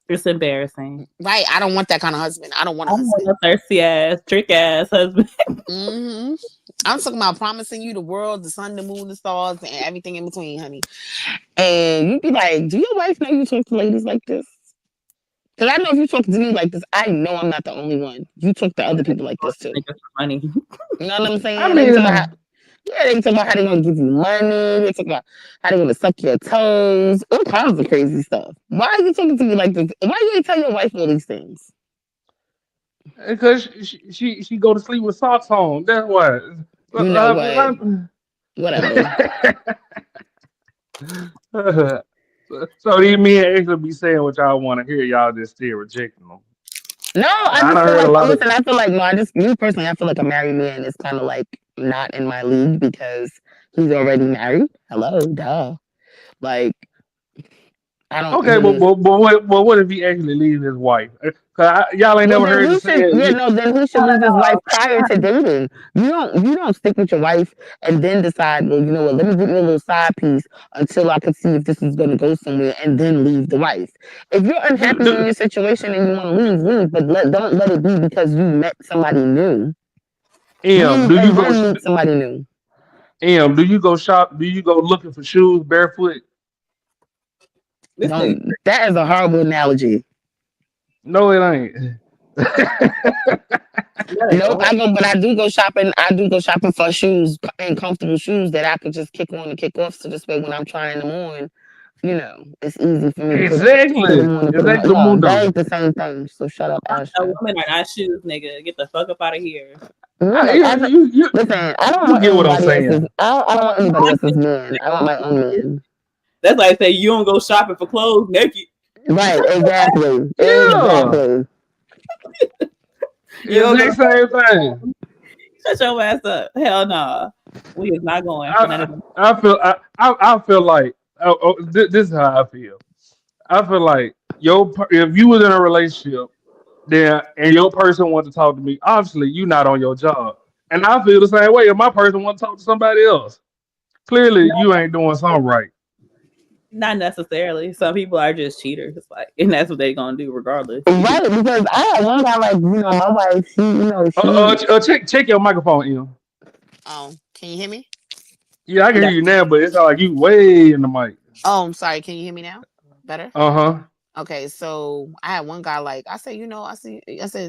it's embarrassing. Right. I don't want that kind of husband. I don't want a husband. A thirsty ass, trick ass husband. I'm talking about promising you the world, the sun, the moon, the stars, and everything in between, honey. And you'd be like, do your wife know you talk to ladies like this? Because I know if you talk to me like this, I know I'm not the only one. You talk to other people like this too. Money. You know what I'm saying? I mean, they talk about how they're gonna give you money. They talk about how they're gonna suck your toes. All kinds of crazy stuff. Why are you talking to me like this? Why you ain't tell your wife all these things? Because she go to sleep with socks on. That's why. You know what? Whatever. So these men actually be saying what y'all want to hear. Y'all just still rejecting them. No, I feel like me personally, I feel like a married man is kind of like not in my league because he's already married. Hello, duh. Like, I don't. Okay, but what if he actually leaves his wife? Y'all ain't never heard him say it. Then he should leave his wife prior to dating. You don't stick with your wife and then decide, well, you know what, let me get me a little side piece until I can see if this is going to go somewhere, and then leave the wife. If you're unhappy in your situation and you want to leave, but don't let it be because you met somebody new. Do you go meet somebody new? Do you go shop? Do you go looking for shoes barefoot? That is a horrible analogy. No, it ain't. Nope, but I do go shopping. I do go shopping for shoes and comfortable shoes that I could just kick on and kick off. So this way, when I'm trying them on, it's easy for me to put them on and put them on. Yeah, that is the same thing. So shut up, Asha. Women are not shoes, nigga. Get the fuck up out of here. Listen, I don't want get what I'm anybody saying. else's. I don't want anybody else's man. I want my own man. That's like say you don't go shopping for clothes naked. Right, exactly. Yeah. Exactly. You It's the same thing. Shut your ass up. Hell no. We is not going. I feel like this is how I feel. I feel like if you was in a relationship, then and your person want to talk to me, obviously you not on your job. And I feel the same way. If my person want to talk to somebody else, clearly you ain't doing something right. Not necessarily. Some people are just cheaters, and that's what they're gonna do regardless. Right, because I had one guy my wife, she. Check your microphone, Ian. Oh, can you hear me? Yeah, I can hear you now, but it's like you way in the mic. Oh, I'm sorry. Can you hear me now? Better? Uh-huh. Okay, so I had one guy I said, I said,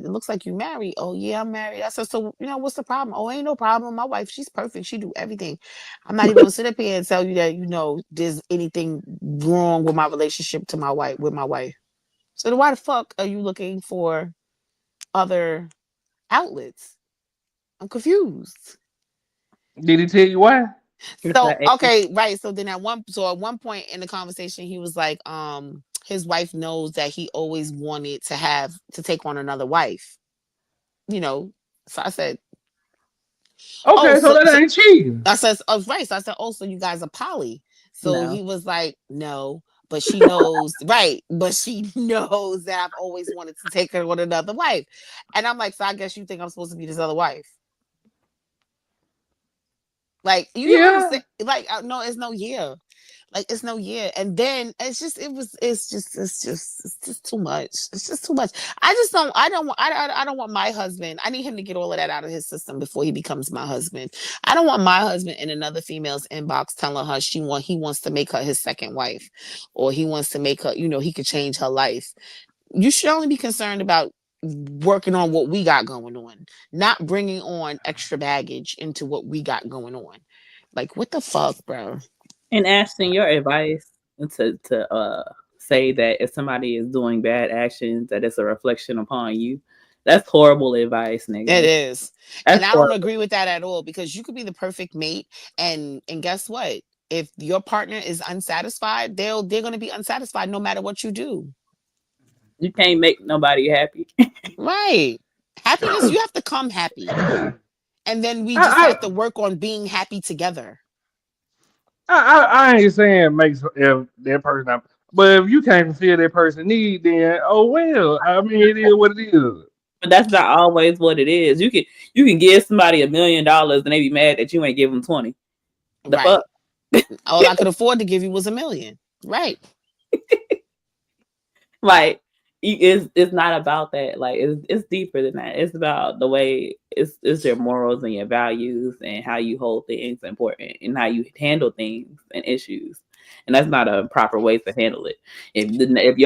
it looks like you married. Oh yeah, I'm married. I said, so what's the problem? Oh, ain't no problem. My wife, she's perfect. She do everything. I'm not even gonna sit up here and tell you that, there's anything wrong with my relationship with my wife. So then why the fuck are you looking for other outlets? I'm confused. Did he tell you why? So okay, right. So then at one point in the conversation, he was like, his wife knows that he always wanted to take on another wife. So I said, okay, so that ain't cheating. I said, oh, right. So I said, oh, so you guys are poly. So he was like, no, but she knows, right? But she knows that I've always wanted to take her on another wife. And I'm like, so I guess you think I'm supposed to be this other wife? Like, you know what I'm saying? Like, no, it's no year. Like, it's no year. And then it's just too much. It's just too much. I don't want my husband. I need him to get all of that out of his system before he becomes my husband. I don't want my husband in another female's inbox telling her he wants to make her his second wife, or he wants to make her, he could change her life. You should only be concerned about working on what we got going on, not bringing on extra baggage into what we got going on. Like, what the fuck, bro? And Ashton, your advice to say that if somebody is doing bad actions, that it's a reflection upon you. That's horrible advice, nigga. It is. And I don't agree with that at all, because you could be the perfect mate, and guess what? If your partner is unsatisfied, they're going to be unsatisfied no matter what you do. You can't make nobody happy. Right. Happiness, you have to come happy. And then we just have to work on being happy together. I ain't saying makes if that person up, but if you can't fulfill that person's need, then oh well. I mean, it is what it is. But that's not always what it is. You can give somebody $1 million and they be mad that you ain't give them 20. The fuck? All I could afford to give you was $1 million. Right. Like, it's not about that. Like, it's deeper than that. It's about the way it's your morals and your values and how you hold things important and how you handle things and issues. And that's not a proper way to handle it. If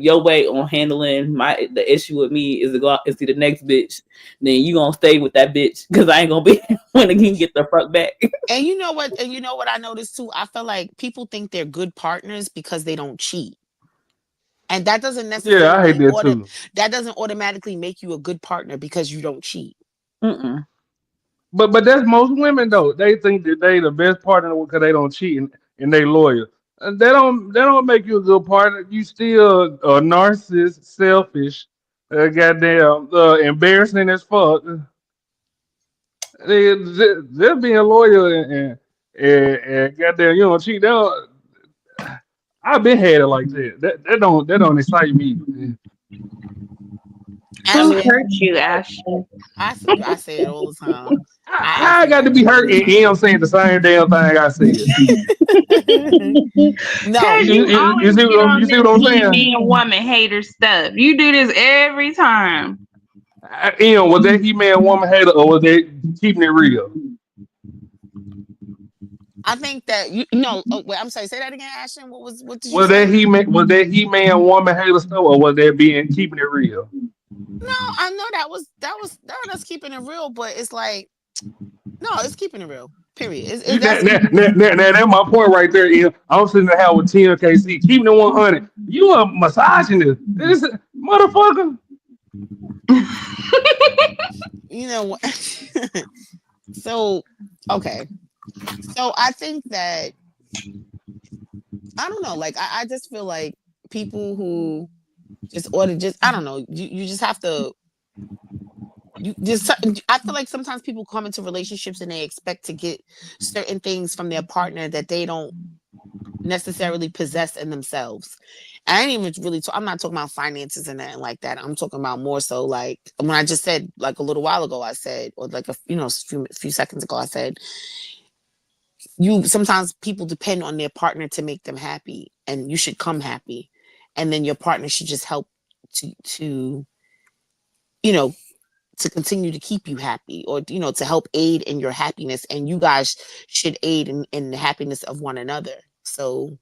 your way on handling the issue with me is to go out and see the next bitch, then you gonna stay with that bitch, because I ain't gonna be when I can get the fuck back. And you know what? I noticed too. I feel like people think they're good partners because they don't cheat. And that doesn't necessarily I hate that too. That doesn't automatically make you a good partner because you don't cheat. Mm-mm. But that's most women though. They think that they the best partner because they don't cheat and they loyal. And they don't make you a good partner. You still a narcissist, selfish, goddamn, embarrassing as fuck. They're being loyal and goddamn, you don't cheat. I've been had it like that. That don't excite me. Who hurt you, Ashton? I say it all the time. I got to be hurt, and I'm saying the same damn thing I said. No, you see what I'm saying? Me and woman hater stuff. You do this every time. Was that he-man woman hater, or was that keeping it real? I think that wait, I'm sorry. Say that again, Ashton. What did you say? Was that he-man woman hater stuff, or was that being keeping it real? No, I know that's keeping it real, but it's like no, it's keeping it real. Period. That's That's my point right there. I'm sitting there with TMKC, keeping it 100. You a misogynist, this motherfucker. you know what? So okay, so I think that I don't know. Like I just feel like people who just I don't know. You just have to. You just I feel like sometimes people come into relationships and they expect to get certain things from their partner that they don't necessarily possess in themselves. And I ain't even really I'm not talking about finances and nothing like that. I'm talking about more so like when I just said like a little while ago I said, or like a few seconds ago I said, sometimes people depend on their partner to make them happy, and you should come happy, and then your partner should just help to you know to continue to keep you happy, or to help aid in your happiness, and you guys should aid in the happiness of one another. So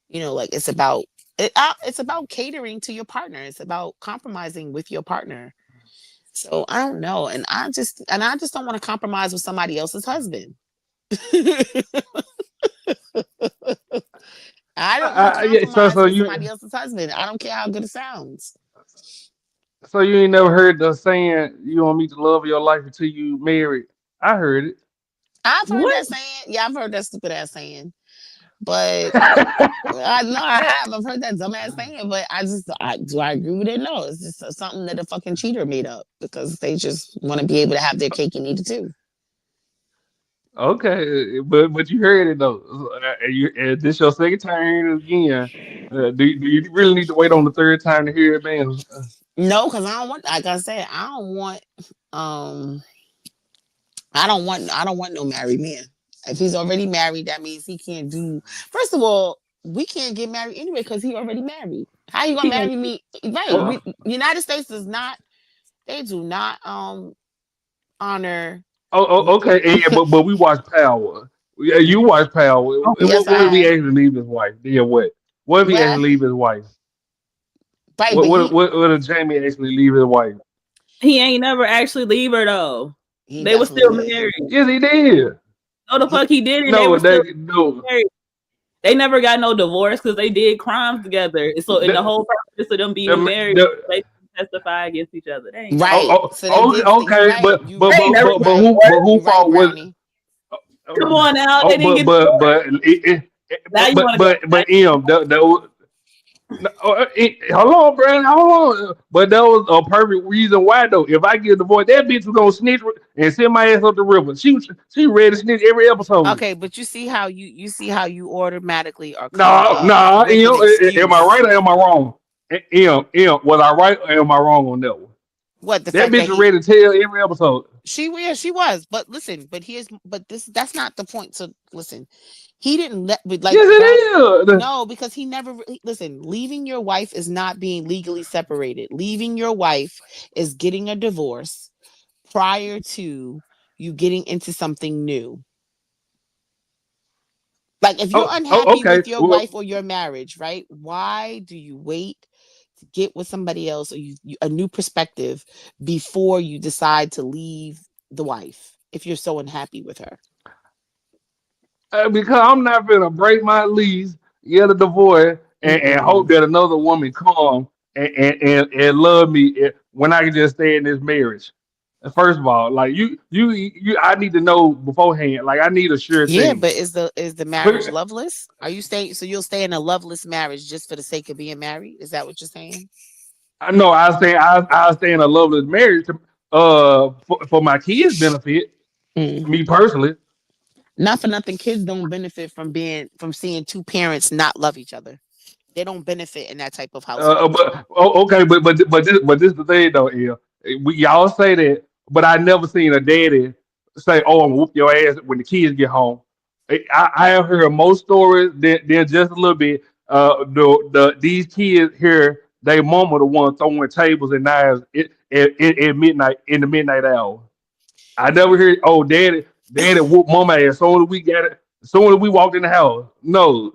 like it's about catering to your partner. It's about compromising with your partner. So I don't know, and I just don't want to compromise with somebody else's husband. I don't want to compromise with somebody else's husband. I don't care how good it sounds. So you ain't never heard the saying, "You don't meet the love of your life until you married"? I heard it. I've heard that saying. Yeah, I've heard that stupid ass saying. But I know I have. I've heard that dumbass saying, but do I agree with it? No, it's just something that a fucking cheater made up because they just want to be able to have their cake and eat it too. Okay, but you heard it though. And this your second time again. Do you really need to wait on the third time to hear it, man? No, because I don't want. Like I said, I don't want. I don't want no married man. If he's already married, that means he can't do. First of all, we can't get married anyway because he already married. How you gonna marry me? Right? United States does not. They do not honor. Okay. Yeah, but we watch Power. Yeah, you watch Power. Yes, What if he I. actually leave his wife? Yeah, what? What if he What? actually leave his wife? Right, What if Jamie actually leave his wife? He ain't never actually leave her though. They were still married. Yes, he did. No, the fuck he didn't. No, they were still no. married. They never got no divorce because they did crimes together. So in the whole process of them being married, they testify against each other. They ain't right. Okay, right. but who right, fault was? Come on now, they didn't get Now you want to go. No, hold on, Brandon. Hold on. But that was a perfect reason why, though. If I get divorced, that bitch was gonna snitch and send my ass up the river. She ready to snitch every episode. Okay, but you see how you automatically are Nah. with an excuse. Am I right or am I wrong? Was I right or am I wrong on that one? What the that fact bitch that ready to tell every episode. She was. But listen, that's not the point. So listen. He didn't let like yes, it is. No, because he never listen. Leaving your wife is not being legally separated. Leaving your wife is getting a divorce prior to you getting into something new. Like if you're unhappy with your wife or your marriage, right? Why do you wait to get with somebody else or a new perspective before you decide to leave the wife if you're so unhappy with her? Because I'm not gonna break my lease, get a divorce, and hope that another woman come and love me when I can just stay in this marriage. First of all, like you, I need to know beforehand. Like I need a sure thing. Yeah, but is the marriage loveless? Are you staying? So you'll stay in a loveless marriage just for the sake of being married? Is that what you're saying? No, I stay in a loveless marriage for my kids' benefit. Me personally. Not for nothing, kids don't benefit from seeing two parents not love each other. They don't benefit in that type of household. Okay, but this is the thing though, y'all say that, but I never seen a daddy say, "Oh, I'm gonna whoop your ass" when the kids get home. I have heard most stories than just a little bit. These kids here, they mama the one throwing tables and knives at midnight in the midnight hour. I never heard, "Oh, daddy whoop mama ass as soon as we got it, as soon as we walked in the house." No.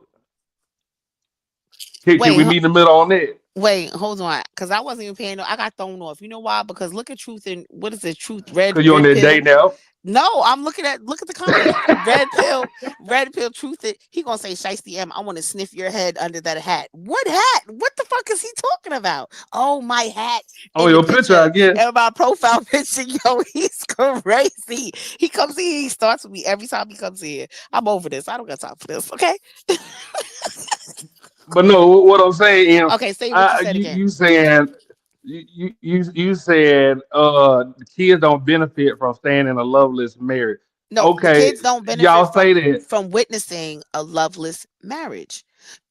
Can we meet in the middle on that? Wait, hold on, because I wasn't even paying. I got thrown off. You know why? Because look at truth and what is it? Truth, Cause you on red that pill. date now. No, I'm looking at look at the comments. Red pill, truth. He gonna say, Shiesty M, I want to sniff your head under that hat. What hat? What the fuck is he talking about? Oh, my hat Oh, in the your picture, I picture guess. and my profile picture. Yo, he's crazy. He comes in, he starts with me every time he comes in. I'm over this. I don't got time for this. Okay. But no, what I'm saying is, Okay, say what you said you again. you saying you said the kids don't benefit from staying in a loveless marriage. No, the Okay, kids don't benefit y'all say from that. witnessing a loveless marriage.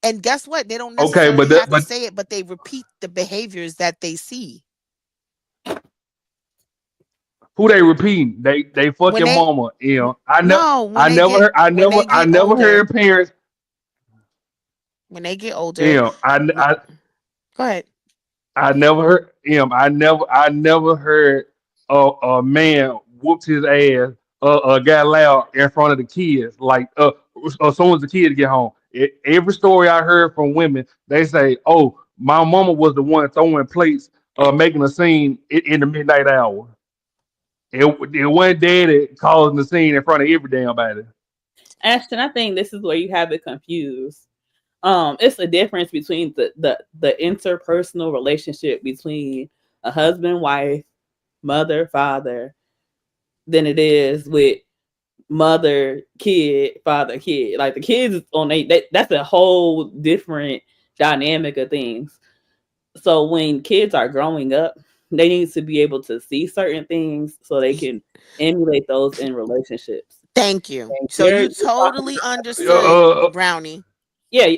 And guess what? They don't Okay, necessarily have to but say it, but they repeat the behaviors that they see. who they repeating? They fuck When your they mama. no, when they I get never older, heard parents. when they get older, You know, go ahead. I never heard him. I never heard a man whooped his ass. Got loud in front of the kids. Like as soon as the kids get home. Every story I heard from women, they say, "Oh, my mama was the one throwing plates, making a scene in the midnight hour. It wasn't daddy causing the scene in front of every damn body." Ashton, I think this is where you have it confused. It's a difference between the interpersonal relationship between a husband, wife, mother, father, than it is with mother, kid, father, kid. Like the kids on that's a whole different dynamic of things. So when kids are growing up, they need to be able to see certain things so they can emulate those in relationships. Thank you. And So you you're talking totally about, understood, Brownie. yeah,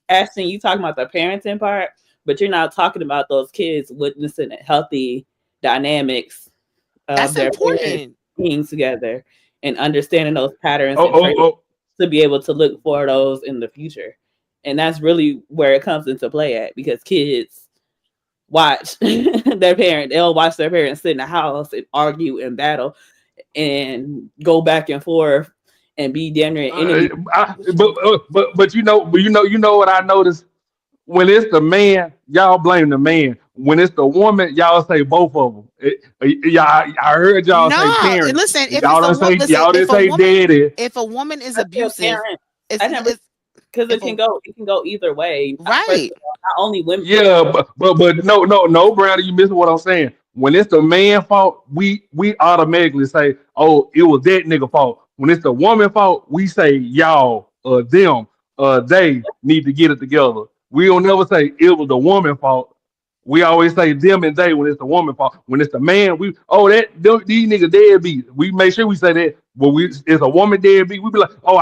Ashton, you talking about the parenting part, but you're not talking about those kids witnessing healthy dynamics of That's their parents important. being together and understanding those patterns Oh, and traits oh, to be able to look for those in the future. And that's really where it comes into play at, because kids watch they'll watch their parents sit in the house and argue and battle and go back and forth and be damn near oh. enemies. But you know what I noticed. When it's the man, y'all blame the man. When it's the woman, y'all say both of them. Y'all, I heard y'all say No, and parent. listen, if it's Y'all a don't woman, say listen, y'all didn't say daddy. if a woman is I feel abusive, parent. it's I never, it's because if a it can go either way. First right. of all, not only women. Yeah, but no, Brownie, you missing what I'm saying. When it's the man fault, we automatically say, oh, it was that nigga fault. When it's the woman fault, we say y'all, them, they need to get it together. We don't never say it was the woman fault. We always say them and they when it's the woman fault. When it's the man, these niggas deadbeat. We make sure we say that. When it's a woman deadbeat, we be like, oh,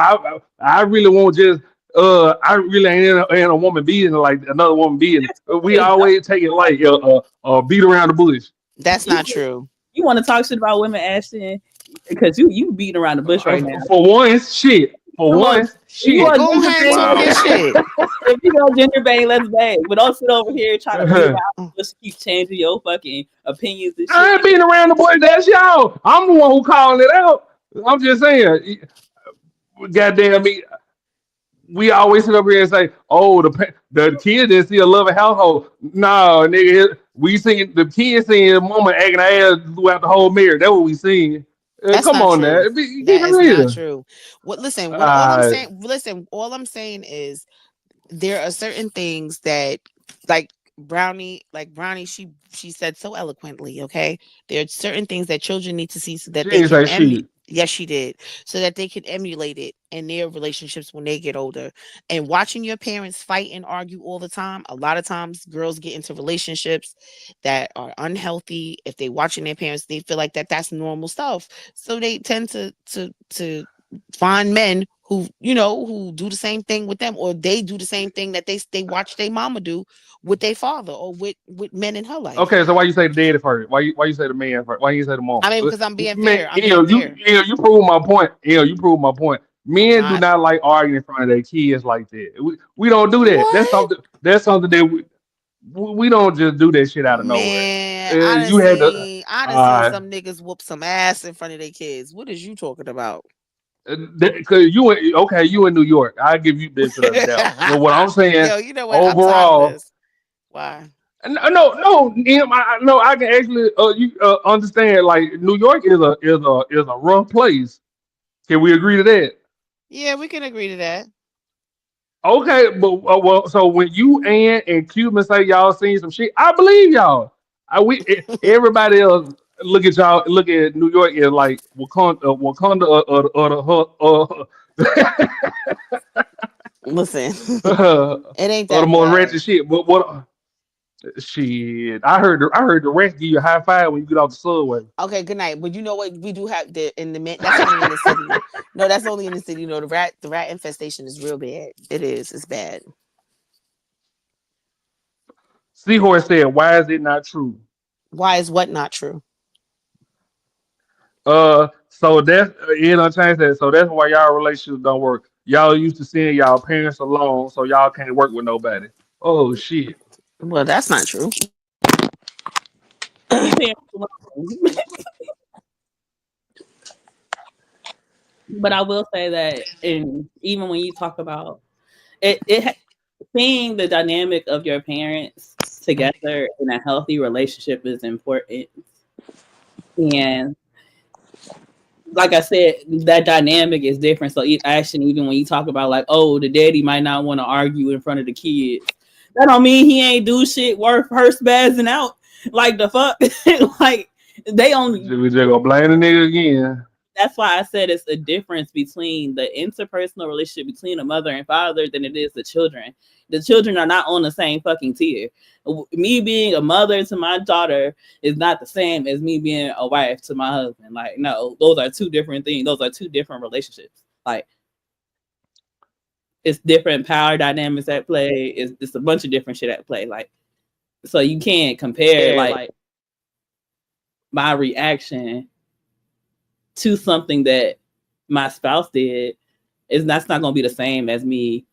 I really won't just I really ain't in a woman beating like another woman beating. We Exactly. always take it like beat around the bush. That's You not true. you want to talk shit about women, Ashton? Because you beating around the bush right now. For once, shit. For Come on, once, if you shit. want Go gender ahead and bang, talk Wow. your shit. if you go gender bang, let's bang. But don't sit over here trying to beat around the bush, keep changing your fucking opinions and I shit. ain't beating around the bush. That's y'all. I'm the one who calling it out. I'm just saying. Goddamn me. We always sit up here and say, "Oh, the kids didn't see a loving household." No, nigga, we seen the kids seeing mama acting her ass throughout the whole mirror. That's what we seen. That's Come not on now, true. keep That it is not real. true. What all I'm Uh, saying, listen, all I'm saying is there are certain things that like Brownie, she said so eloquently, okay? There are certain things that children need to see so she that they ain't can say shit. yes, she did. So that they can emulate it in their relationships when they get older. And watching your parents fight and argue all the time, a lot of times girls get into relationships that are unhealthy. If they watching their parents, they feel like that's normal stuff. So they tend to find men who who do the same thing with them, or they do the same thing that they watch their mama do with their father or with men in her life. Okay, so why you say the daddy first? Why you say the man first? Why you say the mom? I mean, because I'm being Man, fair. I'm being fair. You prove my point. You prove my point. I'm Men do not. not like arguing in front of their kids like that. We don't do that. What? That's something that we don't just do that shit out of nowhere. Man, You had to. I done seen some niggas whoop some ass in front of their kids. What is you talking about? Cause you in New York. I give you benefit of the doubt. But what I'm saying Yo, you know what? I'm tired of overall, this. Why? No, Em, no, I can actually you understand. Like New York is a rough place. Can we agree to that? Yeah, we can agree to that. Okay, but well, so when you and Cuban say y'all seen some shit, I believe y'all. Everybody else look at y'all, look at New York as like Wakanda Listen, it ain't or the that most bad. ratchet shit. But what shit? I heard the rats give you a high five when you get off the subway. Okay, good night. But you know what? We do have the in the that's only in the city. No, that's only in the city. No, the rat infestation is real bad. It is. It's bad. Seahorse said, "Why is it not true?" Why is what not true? So that's it unchanged that. So that's why y'all relationships don't work. Y'all used to seeing y'all parents alone, so y'all can't work with nobody. Oh shit. Well, that's not true. Parents alone. But I will say that, and even when you talk about seeing the dynamic of your parents together in a healthy relationship is important. And like I said, that dynamic is different. So actually, even when you talk about like, oh, the daddy might not want to argue in front of the kids, that don't mean he ain't do shit worth her spazzing out. Like the fuck, like they only. We just gonna blame the nigga again. That's why I said it's a difference between the interpersonal relationship between a mother and father than it is the children. The children are not on the same fucking tier. Me being a mother to my daughter is not the same as me being a wife to my husband. Like, no, those are two different things. Those are two different relationships. Like, it's different power dynamics at play. It's a bunch of different shit at play. Like, so you can't compare like my reaction to something that my spouse did is that's not going to be the same as me,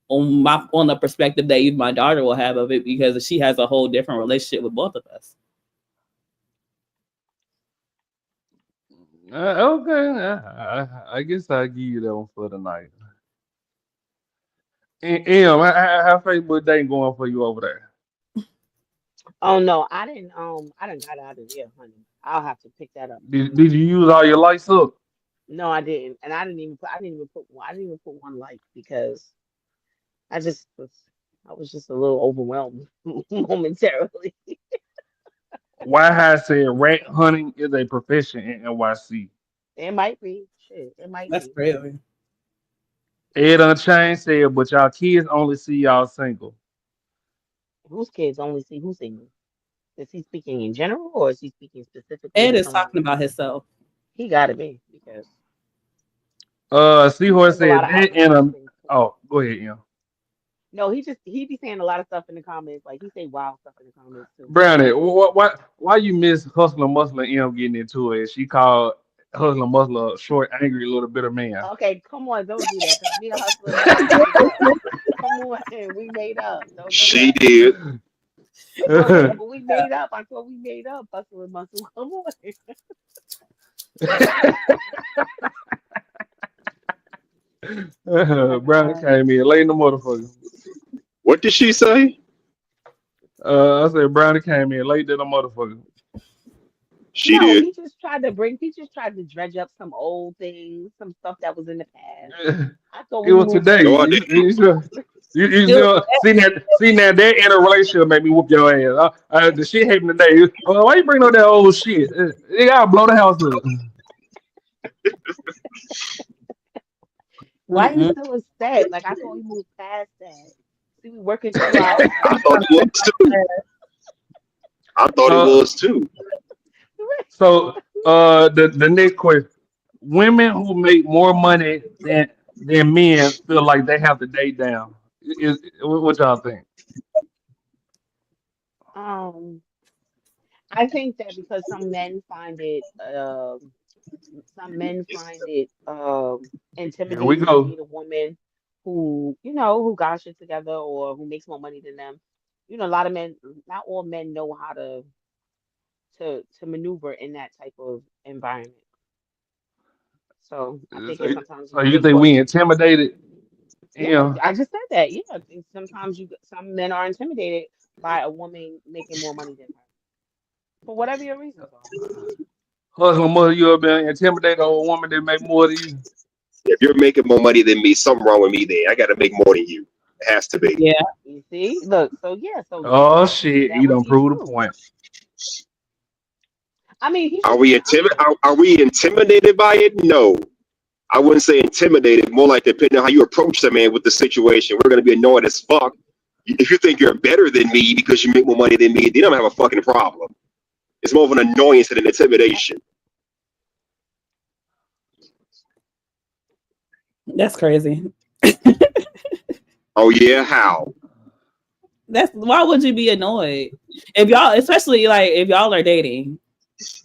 on the perspective that even my daughter will have of it because she has a whole different relationship with both of us. Okay, I guess I'll give you that one for the night. And how Facebook dating going for you over there? Oh no, I didn't got out of there, honey. I'll have to pick that up Did you use all your lights up? No, I didn't, and I didn't even put one like because I just was I was just a little overwhelmed momentarily. Why has said rat hunting is a profession in NYC? It might be shit. It might That's be. crazy. Ed Unchained said, but y'all kids only see y'all single. Whose kids only see who's single? Is he speaking in general or is he speaking specifically Ed to is someone? talking about himself. He got to be because he Seahorse says a lot said of that in outlandish a. things too. Oh, go ahead, yeah. No, he be saying a lot of stuff in the comments. Like he say wild stuff in the comments too. Brownie, why you miss Hustler Muscle and M getting into it? She called Hustler Muscle a short, angry little bit of man. Okay, come on, don't do that because me and Hustler Muscle made up. Come on, we made up. Don't do She that. did. Okay, but we made up. I thought we made up. Hustler Muscle. Come on. Oh my Brownie God. came in late in the motherfucker. What did she say? I said Brownie came in late in the motherfucker. She No, did. he just tried to dredge up some old things, some stuff that was in the past. I thought It we was moved today. No, I past. didn't. You It was see that in a relationship make me whoop your ass. The shit happened today. Why you bring up that old shit? You gotta blow the house up. Why you still upset? Like I thought we moved past that. See, we working through I our thought it was too. I thought it Uh, was too. the next question: women who make more money than men feel like they have to date down. What y'all think? um I think that because some men find it Here we intimidating to go. meet a woman who, who got shit together or who makes more money than them. A lot of men, not all men know how to maneuver in that type of environment. So I think So, it sometimes so is you good think for we intimidated? Yeah, Yeah. I just said that. Yeah, I think sometimes some men are intimidated by a woman making more money than her for whatever your reasons are. Hustling mother, you ever been intimidated of a woman that make more than you? If you're making more money than me, something wrong with me. Then I got to make more than you. It has to be. Yeah. You see, look. So yeah, so Oh shit, that you would don't be prove the true. point. I mean, he Are should we be. I mean, are we intimidated by it? No. I wouldn't say intimidated. More like depending on how you approach the man with the situation. We're going to be annoyed as fuck. If you think you're better than me because you make more money than me, then I'm gonna have a fucking problem. It's more of an annoyance than an intimidation. That's crazy. Oh yeah, how? That's why would you be annoyed if y'all, especially like if y'all are dating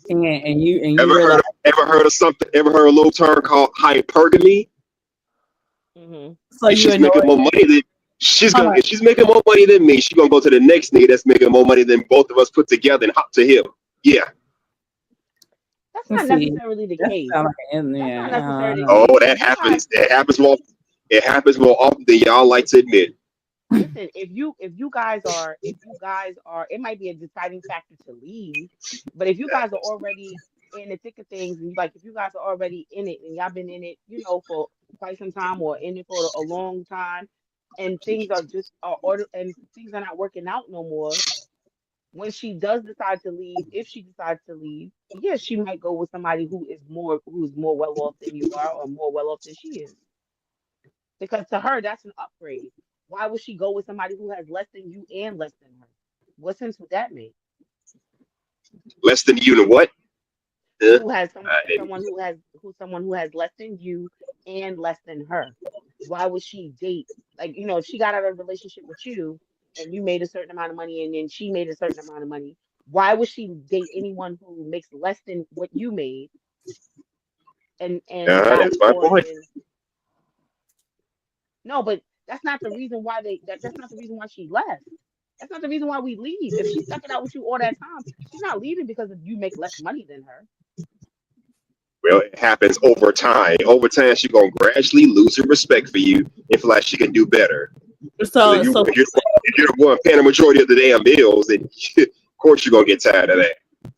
and you realize Ever heard of something? Ever heard a little term called hypergamy? so If you she's making annoyed. more money than How much? if she's making more money than me, she's gonna go to the next nigga that's making more money than both of us put together and hop to him. Yeah. that's Let's not see. necessarily the That case. sound like an That's not yeah. necessarily the Oh, case. that If you got happens. That happens more. It happens more often than y'all like to admit. listen, if you guys are, it might be a deciding factor to leave, but if you guys are already in the thick of things, and like if you guys are already in it and y'all been in it, for quite some time or in it for a long time, and things are just are order and things are not working out no more. When she does decide to leave, if she decides to leave, yes, she might go with somebody who's more well off than you are or more well off than she is. Because to her, that's an upgrade. Why would she go with somebody who has less than you and less than her? What sense would that make? Less than you to what? Who has didn't. someone who has less than you and less than her? Why would she date? Like, if she got out of a relationship with you and you made a certain amount of money and then she made a certain amount of money, why would she date anyone who makes less than what you made and got That's my more point. than no, but that's not the reason why she left. That's not the reason why we leave. If she's stuck it out with you all that time, she's not leaving because of you make less money than her. Well, it happens over time. Over time, she's gonna gradually lose her respect for you and feel like she can do better. So If you're the one paying the majority of the damn bills, then of course you're gonna get tired of that.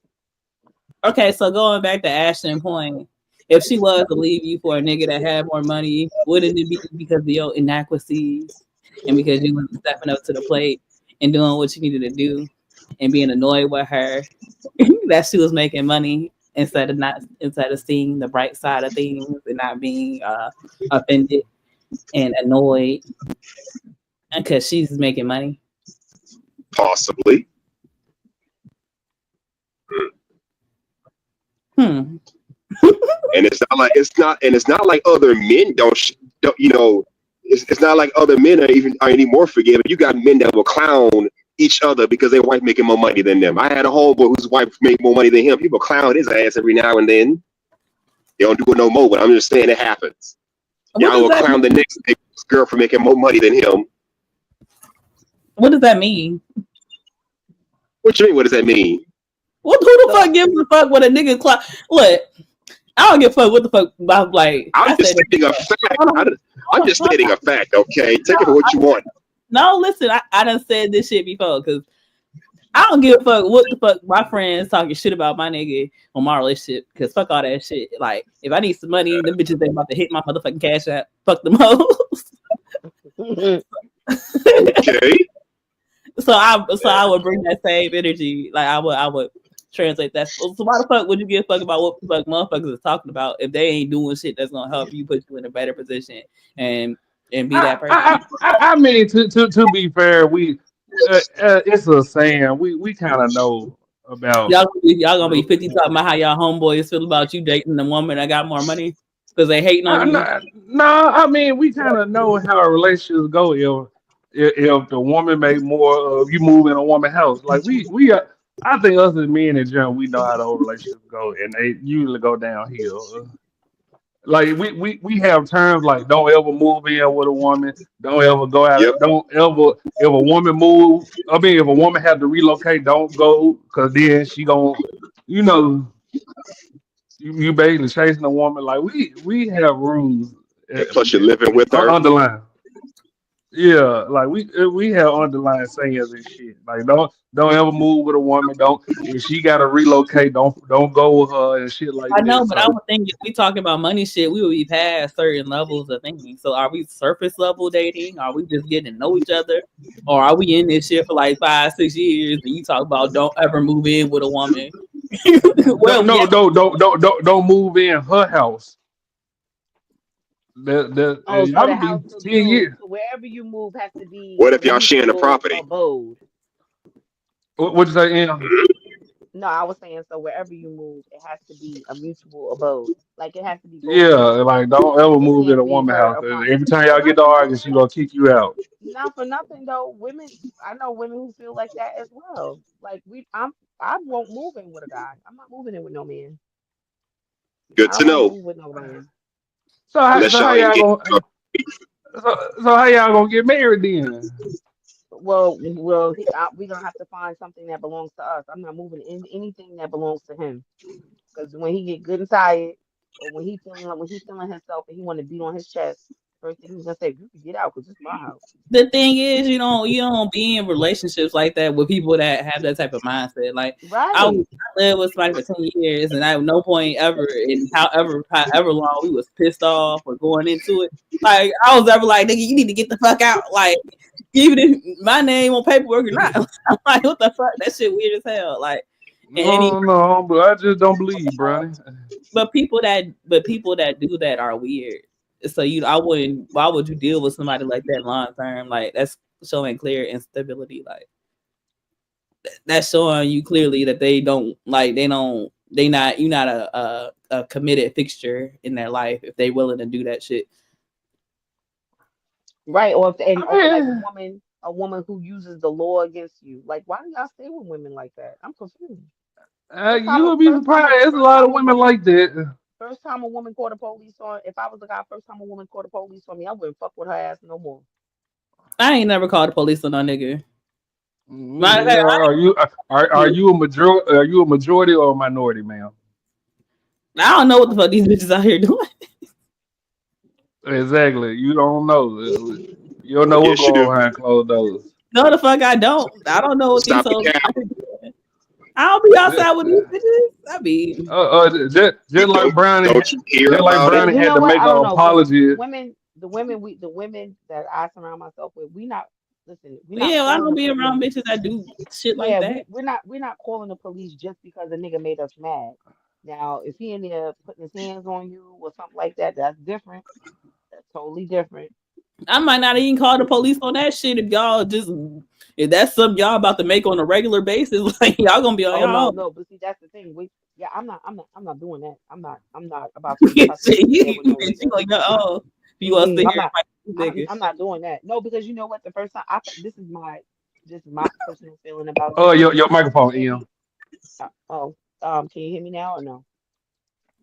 okay, so going back to Ashton point, if she was to leave you for a nigga that had more money, wouldn't it be because of your inadequacies and because you wasn't stepping up to the plate and doing what you needed to do and being annoyed with her that she was making money instead of seeing the bright side of things and not being offended and annoyed because she's making money? Possibly. Hmm. And it's not like other men don't it's not like other men are any more forgiving. You got men that will clown each other because their wife making more money than them. I had a homeboy whose wife made more money than him. People clown his ass every now and then. They don't do it no more, but I'm just saying it happens. Y'all will clown the next girl for making more money than him. What does that mean? What you mean? What does that mean? Who the fuck gives a fuck what a nigga clock? Look, I don't give a fuck what the fuck. I'm like, I'm just stating a fact. I'm just stating a fact. Okay, take it for what you want. No, listen, I done said this shit before because I don't give a fuck what the fuck my friends talking shit about my nigga on my relationship because fuck all that shit. Like, if I need some money, them bitches ain't about to hit my motherfucking cash app. Fuck them hoes. Okay. So I would bring that same energy. Like I would translate that. So why the fuck would you give a fuck about what the fuck motherfuckers is talking about if they ain't doing shit that's gonna help you put you in a better position and be that person? I mean, to be fair, it's a saying. We kind of know about Y'all gonna be 50 talking about how y'all homeboys feel about you dating the woman that got more money because they hating on you. No, I mean we kind of know how relationships go. If the woman make more, you move in a woman's house. Like I think us as men in general, we know how the whole relationships go, and they usually go downhill. Like we have terms like don't ever move in with a woman, don't ever go out, don't ever if a woman move. I mean, if a woman have to relocate, don't go because then she gonna, you basically chasing a woman. Like we have rules. And plus, you're living with her. Underline. Yeah, like we have underlying sayings and shit. Like don't ever move with a woman. Don't if she gotta relocate, don't go with her and shit like I know, that. but I So would think if we talking about money shit, we would be past certain levels of thinking. So are we surface level dating? Are we just getting to know each other? Or are we in this shit for like 5, 6 years and you talk about don't ever move in with a woman? don't Well, no yeah, don't move in her house. Oh, so Y'all the can be house, 10 years. so wherever you move has to be What a if y'all sharing the mutual property? abode. What you say, Ian? No, I was saying so wherever you move, it has to be a mutual abode. Like it has to be both Yeah, of you. like don't ever It move in can't a be woman her house. upon. Every time Well, y'all not get to for arguing, nothing she gonna though. kick you out. Not for nothing though. Women, I know women who feel like that as well. Like I won't move in with a guy. I'm not moving in with no man. Good I to don't want to know. move with no man. So how, Unless so how y'all ain't y'all getting gonna so how y'all gonna get married then? We're gonna have to find something that belongs to us. I'm not moving in anything that belongs to him. Because when he get good and tired, or when he feeling himself and he want to beat on his chest, first thing he's gonna say, "You can get out, because it's my house." the thing is, you don't be in relationships like that with people that have that type of mindset. Like Right. I lived with somebody for 10 years, and at no point ever, in however long we was pissed off or going into it, like I was ever like, nigga, you need to get the fuck out. Like even if my name on paperwork or not, I'm like, what the fuck? That shit weird as hell. Like and any No, but I just don't believe, Brownie. but people that do that are weird. So I wouldn't. Why would you deal with somebody like that long term? Like that's showing clear instability. Like that's showing you clearly that they don't like. They don't. They not. You're not a committed fixture in their life if they willing to do that shit. Right. Or like I a woman who uses the law against you. Like, why do y'all stay with women like that? I'm confused. you would be surprised. There's a lot of women like that. First time a woman called the police on, if I was a guy, first time a woman called the police on me, I wouldn't fuck with her ass no more. I ain't never called the police on no nigga. Me Matter of fact, neither. Are you a majority? Are you a majority or a minority, ma'am? I don't know what the fuck these bitches out here doing. Exactly. You don't know. You don't know what's Yes, you going on do. behind closed doors. No, the fuck I don't. I don't know what these Stop the hoes cap. out here doing. I don't be outside with these bitches. I be Just like Brownie, Don't you hear just like about it? Brownie You had know to what? make I an don't know, because apology. the women that I surround myself with, we're not Yeah, I calling don't the be around police. bitches that do shit like Yeah, that. we're not calling the police just because a nigga made us mad. Now, if he in there putting his hands on you or something like that, that's different. That's totally different. I might not even call the police on that shit if that's something y'all about to make on a regular basis. Like y'all gonna be on Oh no, y'all own. no, but see that's the thing. I'm not doing that. I'm not about to be cussing Shit, and mad with no you nigga. on your own. You gonna Mm-mm, sit I'm here and not. fight with niggas. I'm not doing that. No, because you know what? The first time this is my personal feeling about Oh, this. your microphone, Every Ian. oh can you hear me now or no?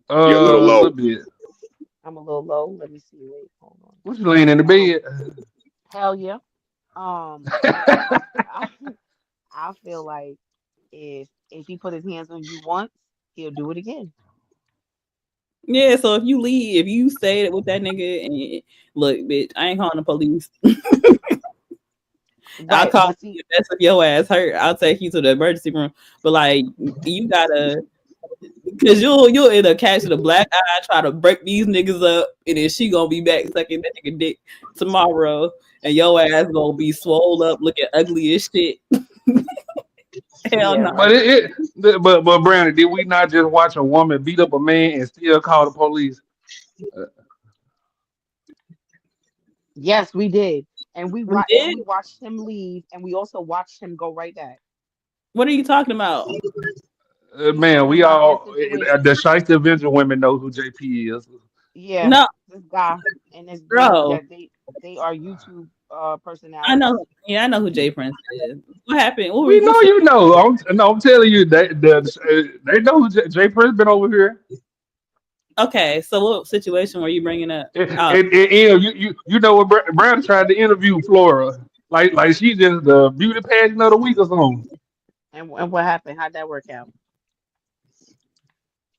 You're a little A low. little bit. I'm a little low. Let me see. Wait, hold What you laying in the on. bed? Hell yeah. Um, I I feel like if he put his hands on you once, he'll do it again. Yeah, so if you stay with that nigga and look, bitch, I ain't calling the police. I'll Right, call but you see, if that's if your ass hurt. I'll take you to the emergency room. But like you gotta because you'll end up catching a black eye, try to break these niggas up, and then she gonna be back sucking that nigga dick tomorrow, and your ass gonna be swole up, looking ugly as shit. Hell yeah, no. But right. but Brandon, did we not just watch a woman beat up a man and still call the police? Yes, we did. We did? We watched him leave, and we also watched him go right back. What are you talking about? He's Man, talking we about that all situation. the Shiesty Avenger women know who JP is. Yeah, No, this guy and this dude bro. that they are YouTube I personalities. know. Yeah, I know who Jay Prince is. What happened? We know What's you know. I'm telling you, they know who Jay Prince been over here. okay? So what situation were you bringing up? And you know what Brandon tried to interview Flora like she just the beauty pageant of the week or something. And what happened? How'd that work out?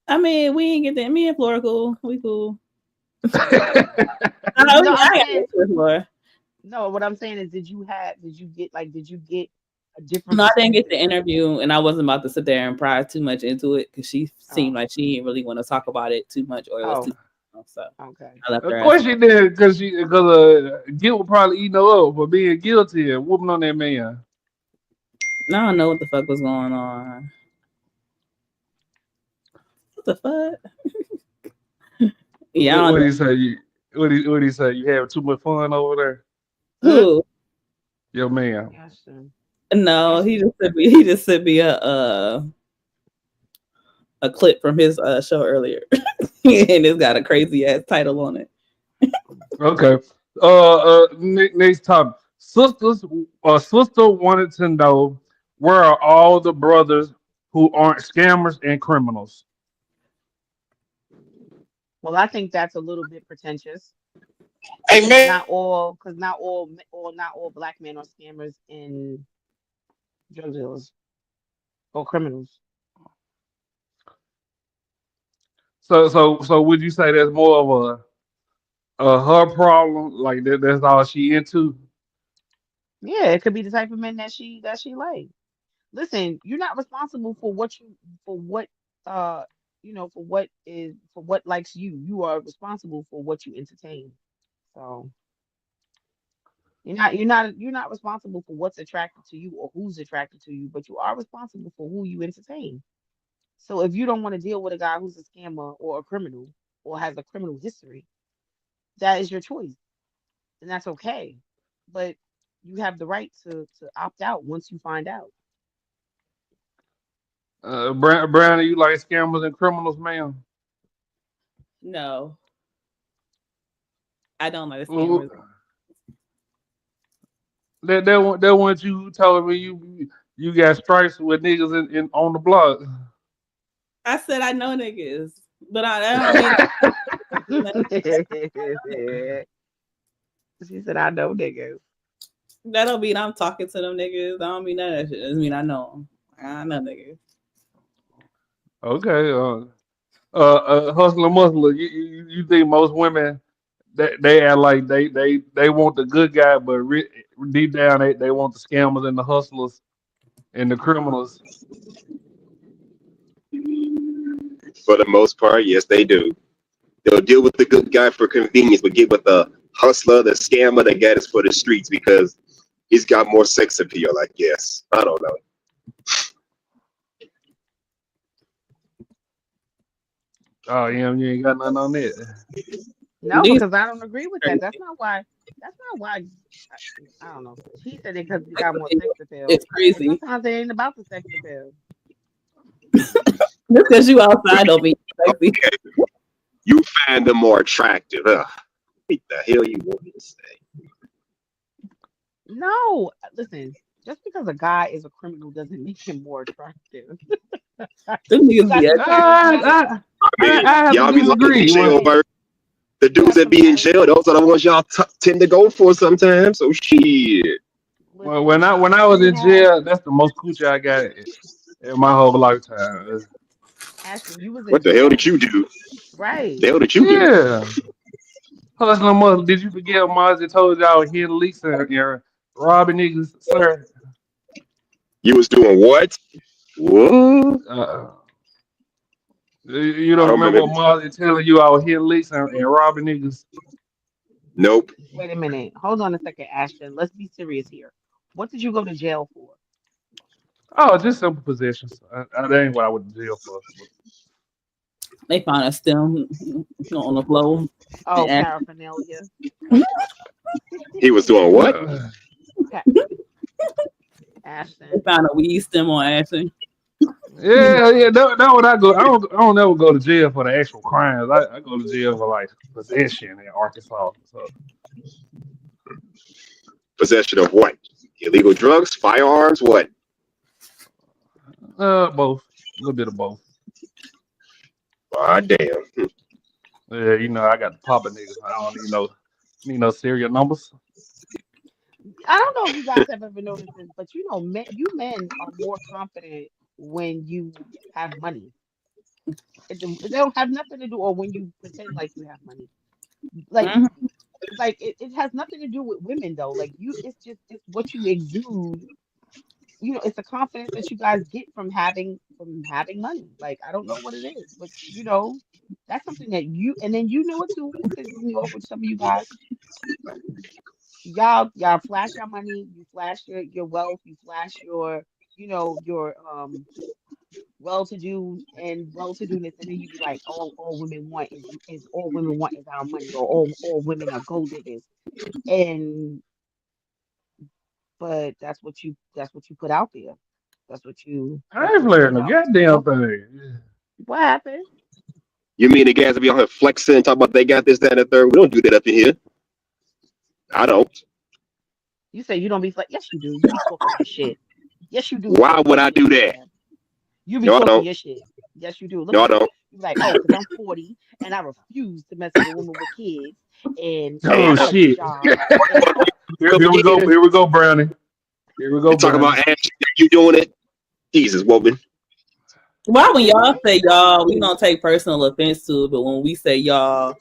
I mean, we ain't get that. Me and Flora cool. We cool. But I I'm got saying with Flora. No, what I'm saying is, did you get a different No, I didn't get the perspective? interview, and I wasn't about to sit there and pry too much into it because she seemed Oh, like she didn't really want to talk about it too much, or it was too. oh, So okay. I left Of her ass course alone. she did, because guilt was probably eating her up for being guilty and whooping on that man. I don't know what the fuck was going on. What the fuck? Yeah, I What don't did know. he say? What did he say? You having too much fun over there? Who? Your man. Ashton. No, Ashton. he just sent me a clip from his show earlier, and it's got a crazy ass title on it. Okay. Next topic. Sister wanted to know, where are all the brothers who aren't scammers and criminals? Well, I think that's a little bit pretentious. Amen. Not all black men are scammers and drug dealers or criminals. So would you say that's more of a her problem? Like that's all she into? Yeah, it could be the type of men that she like. Listen, you're not responsible for what uh for what likes you. You are responsible for what you entertain. So you're not responsible for what's attracted to you or who's attracted to you, but you are responsible for who you entertain. So if you don't want to deal with a guy who's a scammer or a criminal or has a criminal history, that is your choice, and that's okay. But you have the right to opt out once you find out. Brandon, you like scammers and criminals, man? No, I don't like Well, scammers. that one you telling me you got stripes with niggas in on the block. I said I know niggas, but I don't mean. She said, "I know niggas." That don't mean I'm talking to them niggas. I don't mean none of that shit. It just mean I know them. I know niggas. Okay. Hustler Muscle. You think most women they act like they want the good guy, but deep down they want the scammers and the hustlers and the criminals. For the most part, yes, they do. They'll deal with the good guy for convenience, but get with the hustler, the scammer, the guy that's for the streets because he's got more sex appeal, I guess. I don't know. Oh yeah, you ain't got nothing on that. No, These because I don't agree with that. crazy. That's not why. I don't know. She said it because you got more sex appeal, It's but crazy. sometimes it ain't about the sex appeal. Just because you outside don't mean sexy. Okay, you find them more attractive. Ugh. What the hell you want me to say? No, listen. Just because a guy is a criminal doesn't make him more attractive. Them You niggas be got you gotta you gotta I, I mean, I have to y'all be liking disagree. jail bird. The you dudes gotta that be in jail, compare. those are the ones y'all tend to go for sometimes. So shit. Well, Listen, when I was you in had jail, that's the most coochie I got in my whole lifetime. Ashton. You was in What the hell jail, did you do? right? The hell did you do? Yeah. Hustler Muscle. Did you forget Marzi told y'all hitting leaks and robbing niggas, sir? You was doing what? What? Uh, you I don't don't remember remember. Marzi telling you I was hitting leaks and robbing niggas? Nope. Wait a minute. Hold on a second, Ashton. Let's be serious here. What did you go to jail for? Oh, just simple possessions. That ain't what I went to jail for. They found a stem on the floor. Oh, And paraphernalia. He was doing what? Pa- they Ashton. found a weed stem on Ashton. Yeah. That what I go. I don't ever go to jail for the actual crimes. I go to jail for like possession in Arkansas. So Possession of what? Illegal drugs, firearms, what? both, a little bit of both. Ah, damn. Yeah, I got the papa niggas. I don't need no serial numbers. I don't know if you guys have ever noticed this, but men are more confident when you have money. They don't have nothing to do, or when you pretend like you have money. Like Mhm. like it has nothing to do with women though. Like it's what you exude. You know, it's the confidence that you guys get from having money. Like I don't know what it is, but you know, that's something that you and then you know it too. What pisses me off with some of you guys, y'all flash your money, you flash your wealth, you flash your your well-to-do and well-to-doness, and then you be like, all women want is all women want is our money, or all women are gold diggers, and but that's what you put out there. I That's ain't what you flaring put the out. goddamn thing. What happened? You mean the guys that be on here flexing, talk about they got this, that, and the third? We don't do that up in here. I don't. You say you don't be like, yes, you do. You be talking that shit. Yes, you do be Why talking would that I shit. do that? You be No, I talking don't. your shit. Yes, you do. Look No, I at you. don't. You be like, oh, because I'm 40 and I refuse to mess with a woman with kids, and Oh I got a good shit. job. And Here we go. Here we go, Brownie. Here we go, You talk Brownie. about Ashley, you doing it? Jesus, woman. Why when y'all say y'all, we don't take personal offense to it, but when we say y'all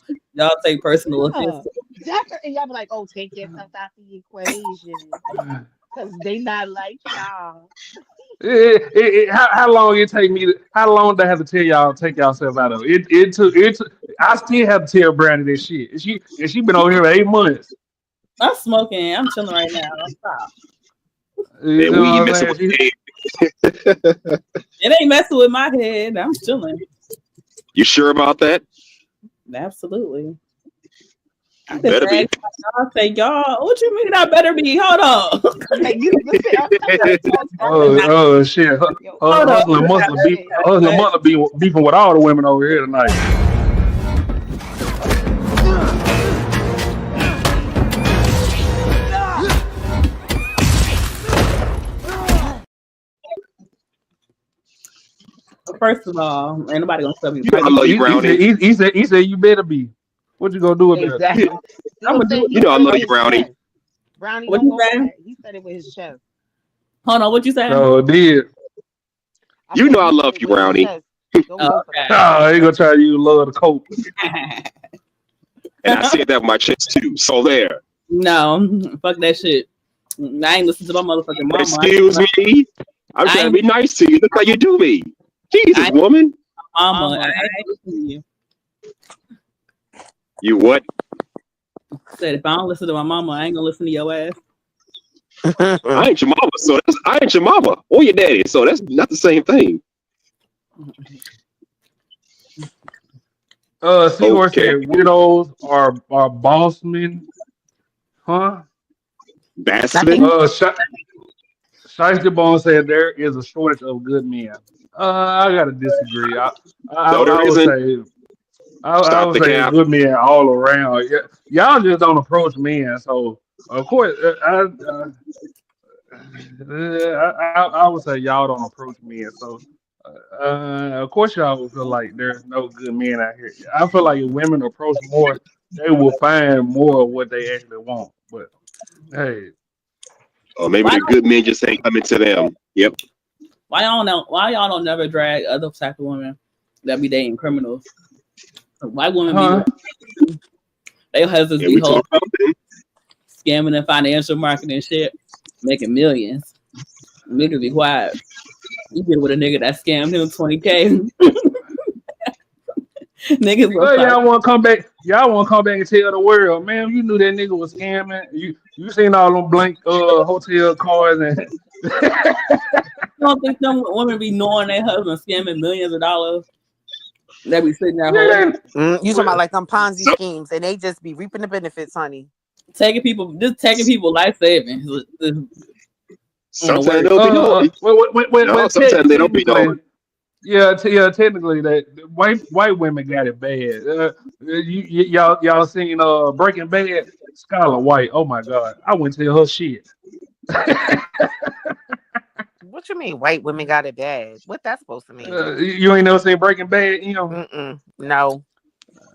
take personal offense yeah, to it. definitely. Y'all be like, oh, take yourself out the equation because they not like y'all. How long it take me? How long do I have to tell y'all take yourself out of it? It took. I still have to tell Brownie this shit. And she been over here for 8 months. I'm smoking. I'm chilling right now. Stop. You And know we what I'm messing saying? with the It ain't messing with my head. I'm chilling. You sure about that? Absolutely. I could Better be. say y'all say y'all. What you mean? I better be. Hold on. Like you listen, sometimes y'all Oh shit! yo, Hold on. Hustler must be listen. beefing with all the women over here tonight. First of all, ain't nobody gonna tell me You know I pregnant. love you, Brownie. He said you better be. What you gonna do about it? Exactly. I'm Still gonna do said it. You he know I said it love with you, his Brownie. chest. Brownie, What don't you go for say? that. He said it with his chest. Hold on. What you say? No, it did. I You said know I he said love it you, with his Brownie. chest. Don't Oh, go for that. Oh, he gonna try to use love to cope. And I said that with my chest too. So there. no, fuck that shit. I ain't listen to my motherfucking mama. Excuse me. I'm I trying to ain't be nice to you. Look how you do me. I Jesus, ain't woman. mama. I ain't listen to you. You what? Said if I don't listen to my mama, I ain't gonna listen to your ass. I ain't your mama, so I ain't your mama or your daddy, so that's not the same thing. Seahorse Okay. said widows are boss men, huh? Bassman? Shiesty Bone said there is a shortage of good men. I gotta disagree. No, there I would isn't. say I Stop would the say cap. good men all around. Y'all just don't approach men, so of course I would say y'all don't approach men. So of course y'all would feel like there's no good men out here. I feel like if women approach more, they will find more of what they actually want. But hey, Or maybe Why the good men just ain't coming to them. Yep. why y'all don't never drag other type of women that be dating criminals? White women be huh? they husbands Yeah, be we whole talk about them. scamming and financial marketing shit, making millions. Niggas be quiet. You get with a nigga that scammed him 20K. Niggas will Well, start. y'all want to come back? Y'all want to come back and tell the world, man? You knew that nigga was scamming. You seen all them blank hotel cards and You don't think some women be knowing their husband scamming millions of dollars? They be sitting there holding, yeah. You talking about like them Ponzi So, schemes, and they just be reaping the benefits, honey. taking people life savings on the sometimes they work. don't be knowing. Well, No, sometimes they don't be technically, knowing. technically, that white women got it bad. Y'all seen Breaking Bad? Skylar White. Oh my God, I wouldn't tell her shit. What you mean white women got it bad? What that's supposed to mean? You ain't never seen Breaking Bad, you know? No.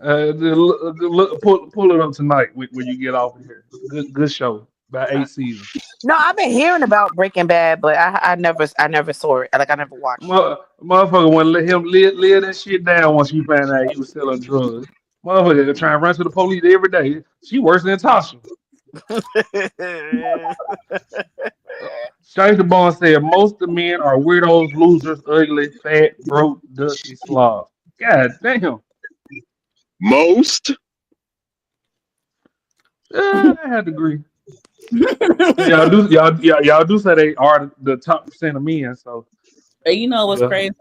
Pull it up tonight when you get off of here. Good show. About 8 seasons. No, I've been hearing about Breaking Bad, but I never saw it. Like I never watched it. Motherfucker wouldn't let him live that shit down once you found out he was selling drugs. Motherfucker trying to run to the police every day. She worse than Tasha. Shaker Bond said most of men are weirdos, losers, ugly, fat, broke, dusty slobs. God damn. Most. I had to agree. Y'all do say they are the top percent of men. So And you know what's yeah. crazy?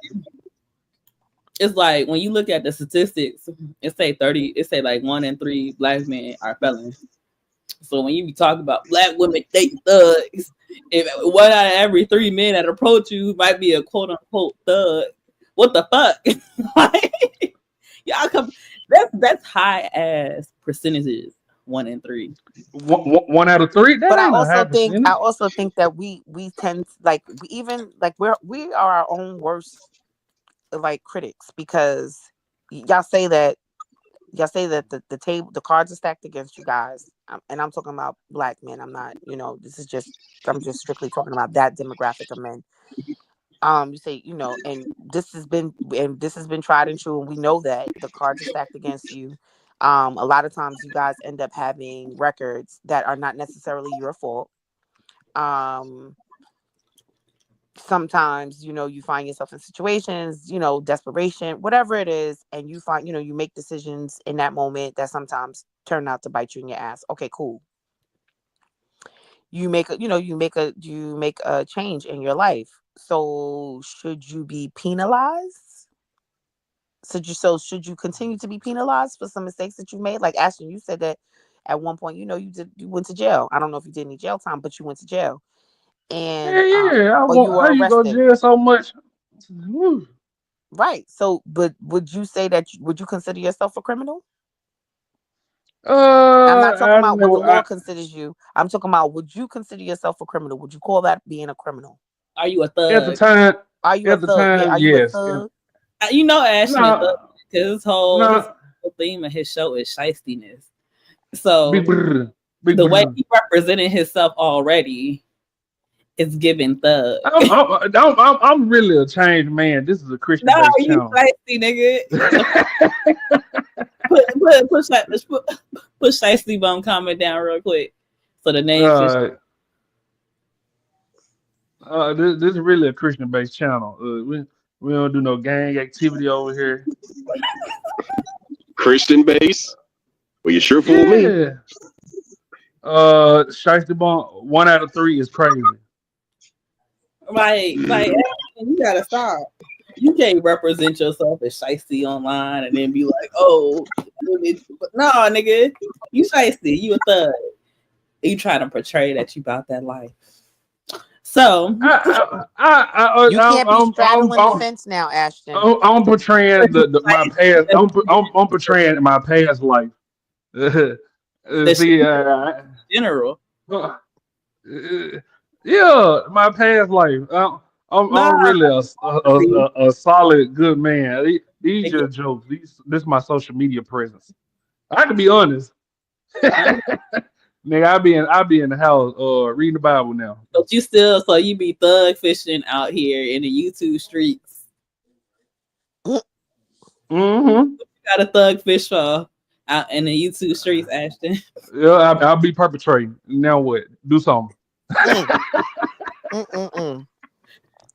It's like when you look at the statistics, it say like 1 in 3 black men are felons. So when you be talking about black women dating thugs, if 1 out of every 3 men that approach you might be a quote unquote thug, what the fuck? Like, y'all come. That's high ass percentages. 1 in 3. 1 out of 3. That But ain't a high I percentage. also think that we tend like even like we are our own worst like critics because y'all say that the table the cards are stacked against you guys, and I'm talking about black men. I'm not, I'm just strictly talking about that demographic of men. You say, and this has been tried and true, and we know that the cards are stacked against you. A lot of times you guys end up having records that are not necessarily your fault. Sometimes, you find yourself in situations, desperation, whatever it is, and you find, you make decisions in that moment that sometimes turn out to bite you in your ass. Okay, cool. You make a change in your life. So should you be penalized? Should you continue to be penalized for some mistakes that you made? Like Ashton, you said that at one point, you went to jail. I don't know if you did any jail time, but you went to jail. And Yeah. or you How were you go to arrested. jail so much? Woo. Right. So, but would you say that would you consider yourself a criminal? I'm not talking I about what the know. law considers you. I'm talking about would you consider yourself a criminal? Would you call that being a criminal? Are you a At the thug? time, Are you a thug? Yeah. Are you a yes. thug? You know Ashton is thug No, because his no. whole theme of his show is shystiness. Big So brr, big the way brr. he represented himself already is giving thug. I'm really a changed man. This is a Christian No, based you channel. shiesty nigga. Put shiesty bum comment down real quick. So the name fish. This is really a Christian based channel. We don't do no gang activity over here. Christian base. Well, you sure fooled me. Yeah. Shiesty Bone, 1 out of 3 is crazy. Like you gotta stop. You can't represent yourself as shiesty online and then be like, oh, no, nigga, you shiesty, you a thug. You trying to portray that you about that life. So You can't be straddling the fence now, Ashton. I'm portraying my past. I'm portraying my past life. See, general. Yeah, my past life. I'm really a solid good man. These just jokes. This is my social media presence. I can be honest. Nigga, I be in the house reading the Bible now. But you be thug fishing out here in the YouTube streets. Mm-hmm. You got a thug fish for out in the YouTube streets, Ashton. Yeah, I'll be perpetrating. Now what? Do something.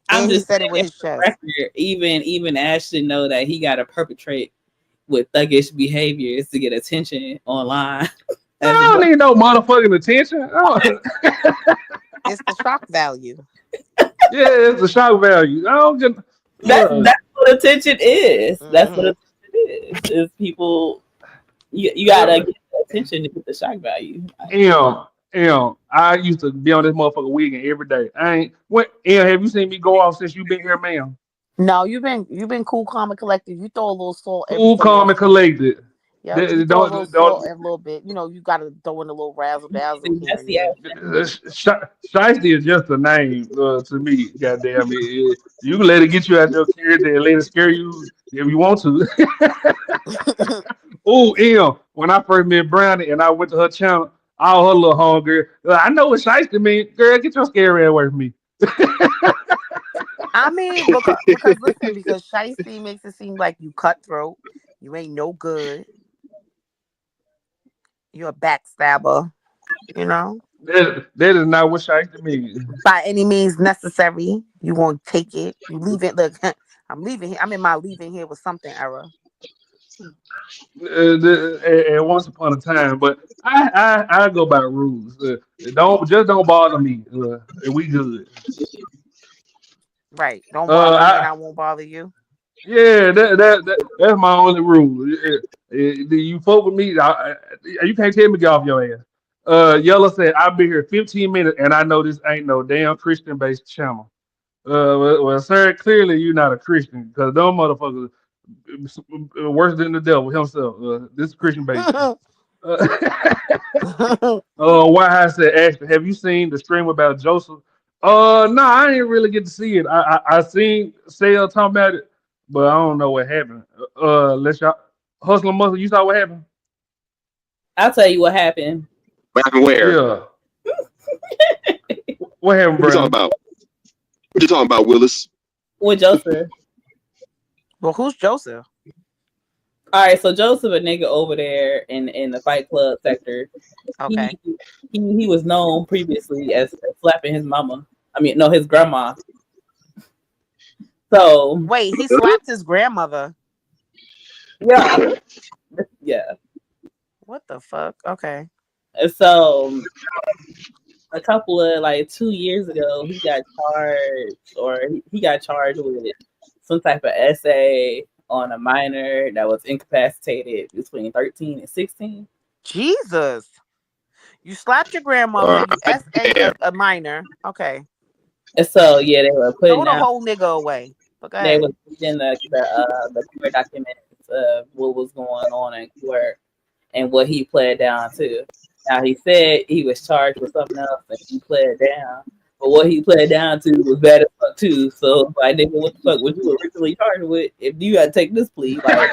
I'm just said it with his chest. Record, even Ashton know that he got to perpetrate with thuggish behaviors to get attention online. I don't need no motherfucking attention. It's the shock value. Yeah, it's the shock value. I don't get. That's what attention is. That's what attention is. Is people. You gotta get attention to get the shock value. I used to be on this motherfucker weekend every day. Have you seen me go off since you've been here, ma'am? No, you've been cool, calm, and collected. You throw a little salt. Cool, calm, and collected. Yeah, you throw a little salt and a little bit. You gotta throw in a little razzle dazzle here and there. Shiesty is just a name to me. Goddamn it! You can let it get you out your character and let it scare you if you want to. When I first met Brownie and I went to her channel, all her little homegirl, I know what shiesty mean. Girl, get your scary ass away from me. I mean, because shiesty makes it seem like you cutthroat, you ain't no good. You're a backstabber. You know, That is not what shiesty means. by any means necessary. You won't take it. You leave it. Look, I'm leaving here. I'm in my leaving here with something era. At once upon a time, but I go by rules. Don't bother me. We good. Right. Don't bother me, and I I won't bother you. Yeah, that's my only rule. You fuck with me, you can't tell me get off your ass. Yellow said I've been here 15 minutes and I know this ain't no damn Christian based channel. Well, sir, clearly you're not a Christian because them motherfuckers worse than the devil himself. This is Christian based. Why I said, Ashton, have you seen the stream about Joseph? No, I didn't really get to see it. I seen Sale talking about it, but I don't know what happened. Let's y'all Hustler Muscle. You saw what happened? I'll tell you what happened. What happened where? Yeah. What happened, What you bro? talking about? What you talking about, Willis? With Joseph. Well, who's Joseph? All right, so Joseph, a nigga over there in the Fight Club sector. Okay. He was known previously as slapping his mama. I mean, no, his grandma. So wait, he slapped his grandmother. Yeah. Yeah. What the fuck? Okay. And so a couple of like 2 years ago, he got charged with some type of essay on a minor that was incapacitated between 13 and 16. Jesus. You slapped your grandmother, you S.A. a minor. Okay. And so yeah, they were putting Throw the out, whole nigga away. But go they ahead. were in the court documents of what was going on in court and what he pled down to. Now he said he was charged with something else and he pled down. But what he pled down to was bad as fuck too. So like nigga, what the fuck was you originally charged with if you gotta take this plea? Like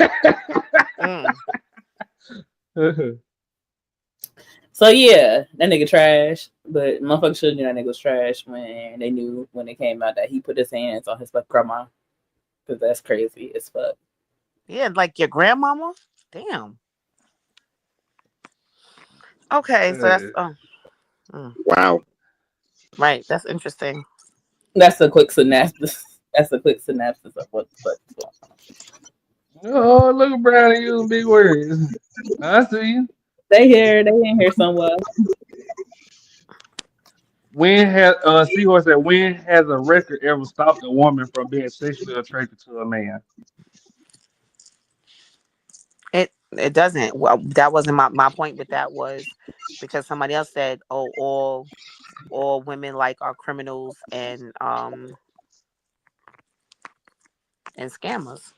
So yeah, that nigga trash. But motherfuckers should know that nigga was trash when they knew when it came out that he put his hands on his grandma. Because that's crazy as fuck. Yeah, like your grandmama? Damn. Okay, so that's wow. Right, that's interesting. That's a quick synopsis. That's a quick synopsis of what the fuck is going on. Oh, look at Brownie using big words. I see you. They in here somewhere. When has Seahorse said when has a record ever stopped a woman from being sexually attracted to a man? It doesn't. Well, that wasn't my point with that was because somebody else said, oh, all women like are criminals and scammers.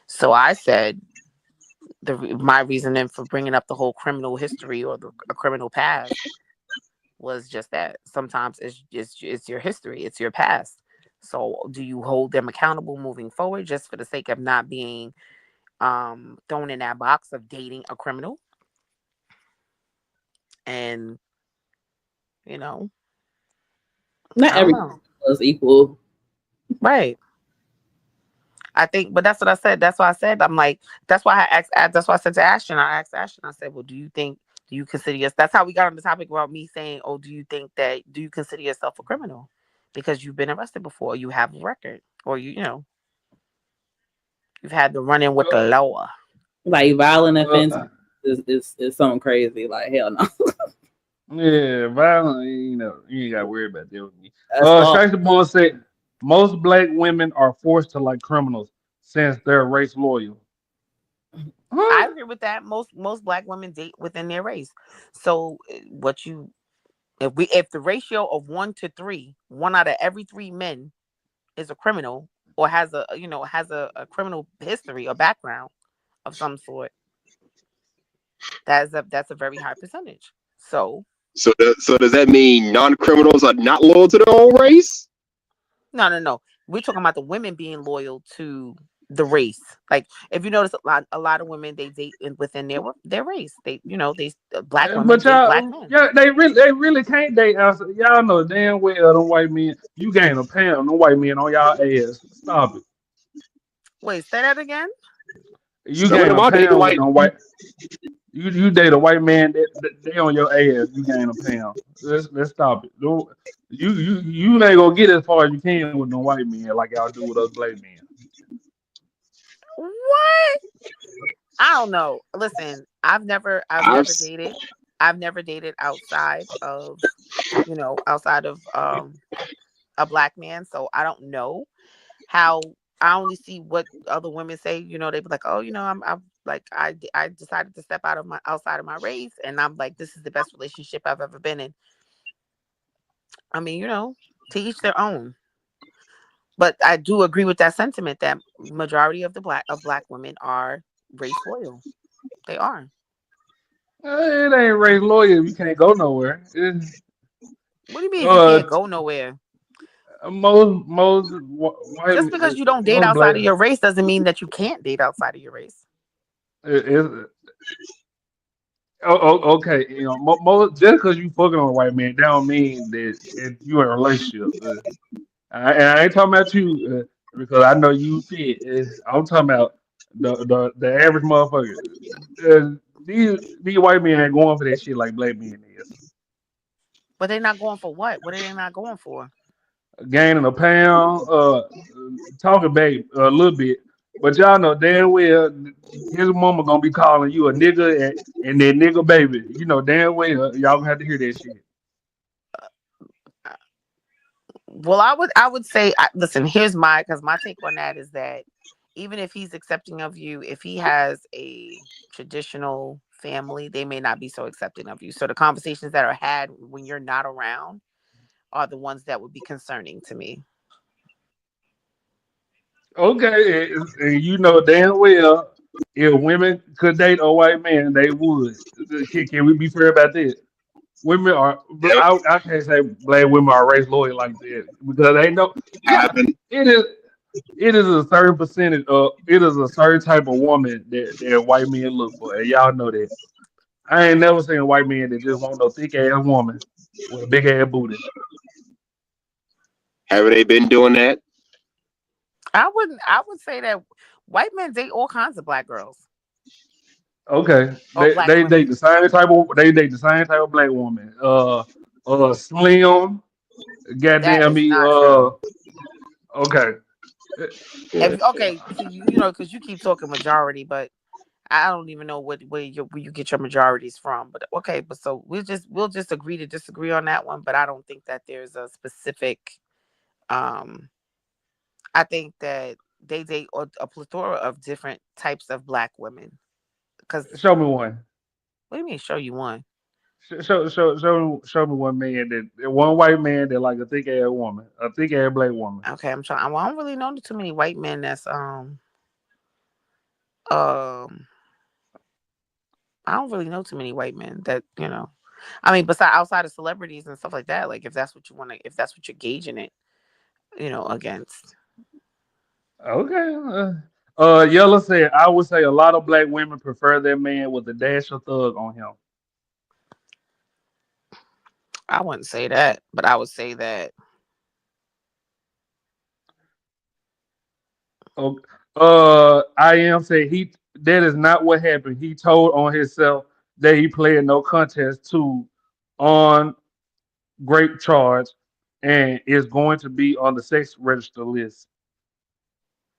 So I said my reasoning for bringing up the whole criminal history or a criminal past was just that sometimes it's your history, it's your past. So do you hold them accountable moving forward just for the sake of not being thrown in that box of dating a criminal? And not everyone is equal, right? I think, but that's what I said. That's why I said I'm like. That's why I asked. That's why I said to Ashton. I asked Ashton. I said, "Well, do you consider yourself?" That's how we got on the topic about me saying, "Oh, do you consider yourself a criminal because you've been arrested before? You have a record, or you've had the run in with the law." Like violent offense is something crazy. Like hell no. Yeah, violent. You ain't got to worry about that with me. That's Tracy Boy said most black women are forced to like criminals since they're race loyal. I agree with that. Most black women date within their race. So if the ratio of 1 to 3, 1 out of every 3 men is a criminal or has a criminal history or background of some sort, that's a very high percentage. So does that mean non-criminals are not loyal to their own race? No. We're talking about the women being loyal to the race. Like if you notice, a lot of women they date within their race. They black women But date black men. yeah, they really can't date outside. Y'all know damn well them white men. You gain a pound, them white men on y'all ass. Stop it. Wait, say that again. You gain a pound with them white. You date a white man, they on your ass. You gain a pound. Let's stop it. Don't, you ain't gonna get as far as you can with no white men like y'all do with us black men. What? I don't know. Listen, I've never dated outside of a black man, so I don't know how. I only see what other women say. They be like, "Oh, I'm like I decided to step out of my outside of my race, and I'm like, this is the best relationship I've ever been in." I mean, to each their own. But I do agree with that sentiment that majority of black women are race loyal. They are. It ain't race lawyer. You can't go nowhere. What do you mean if you Uh, can't go nowhere? most white Just because you don't date most outside black of your race doesn't mean that you can't date outside of your race. it, okay. Just because you fucking on a white man, that don't mean that you in a relationship. I ain't talking about you because I know you fit. I'm talking about the average motherfucker. These white men ain't going for that shit like black men is. But they're not going for what? What are they not going for? Gaining a pound, talking back a little bit, but y'all know damn well his mama gonna be calling you a nigga and that nigga baby. You know damn well y'all gonna have to hear that shit. Well, I would say, listen. Here's because my take on that is that even if he's accepting of you, if he has a traditional family, they may not be so accepting of you. So the conversations that are had when you're not around are the ones that would be concerning to me. Okay, and you know damn well if women could date a white man, they would. Can we be fair about that? Women are, Yep. I can't say black women are race loyal like that because they know Happened. it is. It is a certain percentage of it is a certain type of woman that white men look for, and y'all know that. I ain't never seen a white man that just want no thick ass woman with a big ass booty. Have they been doing that? I wouldn't. I would say that white men date all kinds of black girls Okay, or black they date women. the same type of black woman. Slim, That goddamn is me. not true. Okay. Okay, so because you keep talking majority, but I don't even know where you get your majorities from. But okay, but so we'll just agree to disagree on that one. But I don't think that there's a specific. Um, I think that they date a plethora of different types of black women. Because Show me one. what do you mean? Show you one? Show me one man one white man that like a thick ass woman, a thick ass black woman. Okay, I'm trying. Well, I don't really know too many white men that's um. I don't really know too many white men that. I mean, besides outside of celebrities and stuff like that. Like, if that's what you want to, if that's what you're gauging it, against. Okay. Yella said, I would say a lot of black women prefer their man with a dash of thug on him. I wouldn't say that, but I would say that. Okay. I am saying that is not what happened. He told on himself that he pled no contest to on great charge and is going to be on the sex register list.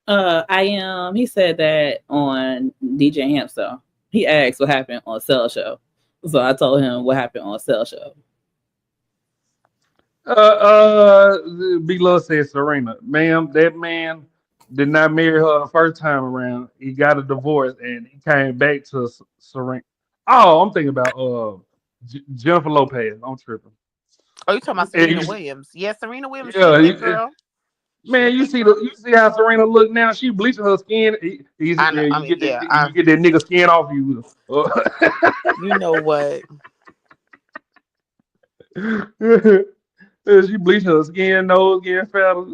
I am. He said that on DJ Hamster. He asked what happened on Cell Show, so I told him what happened on Cell Show. Big Love said Serena, ma'am, that man did not marry her the first time around. He got a divorce and he came back to Serena. Oh, I'm thinking about Jennifer Lopez. I'm tripping. Oh, you talking about And Serena Williams? Yeah, Serena Williams. She a yeah, thick girl. man, you see how Serena look now? She bleaching her skin. I know. I You mean, get that yeah. you get that nigga skin off you. You know what? She bleaching her skin, nose getting fatter.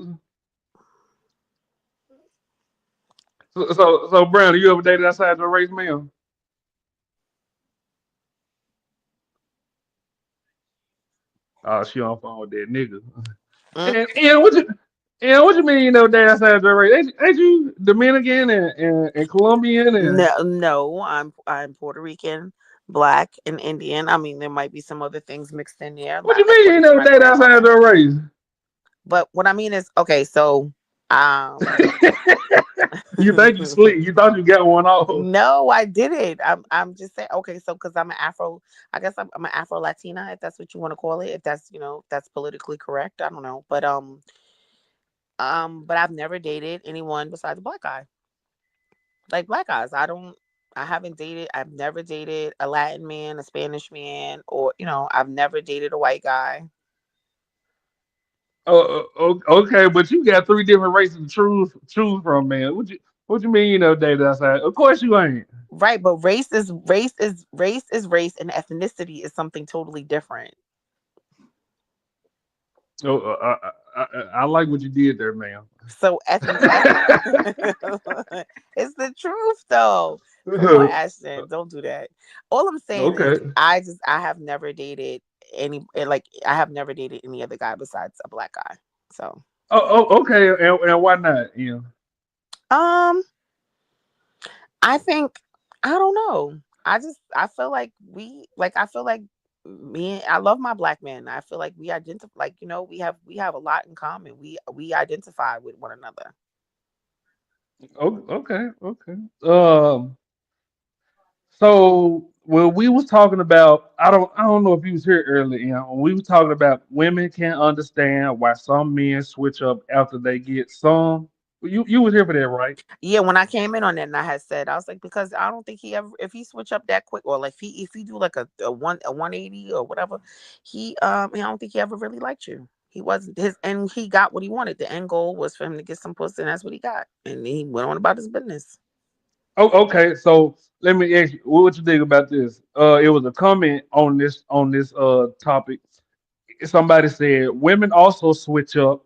So Brown, you ever dated outside your race, ma'am? Oh, she on phone with that nigga. Mm. And what you mean you never dated outside your race? Ain't you Dominican and Colombian and No, I'm Puerto Rican. Black and Indian. I mean, there might be some other things mixed in there, What you mean you according ain't to never my dated outside grandmother. your race? But what I mean is, okay, so You think you slick? You thought you got one off? no, I didn't. I'm just saying. Okay, so because I'm an Afro, I guess I'm an Afro Latina, if that's what you want to call it. If that's that's politically correct. I don't know, but I've never dated anyone besides a black guy. Like black guys, I don't. I haven't dated. I've never dated a Latin man, a Spanish man, or I've never dated a white guy. Okay, but you got three different races to choose from, man. What you mean you never dated outside? Of course you ain't. Right, but race, and ethnicity is something totally different. Oh, I like what you did there, man. So it's the truth though. Come on, Ashton, don't do that. All I'm saying is Okay. I have never dated I have never dated any other guy besides a black guy. So Okay, and why not? Yeah. um I think I don't know. I feel like I feel like I love my black man. I feel like we identify we have a lot in common. We identify with one another. Okay. Okay. So when we was talking about, I don't know if you was here earlier. When we was talking about women can't understand why some men switch up after they get some. You was here for that, right? Yeah, when I came in on that and I had said, I was like, because I don't think he ever, if he switch up that quick, or like if he do like a 180 or whatever, I don't think he ever really liked you. He wasn't his, and he got what he wanted. The end goal was for him to get some pussy, and that's what he got. And he went on about his business. Oh, okay. So let me ask you, what you think about this? It was a comment on this topic. Somebody said women also switch up,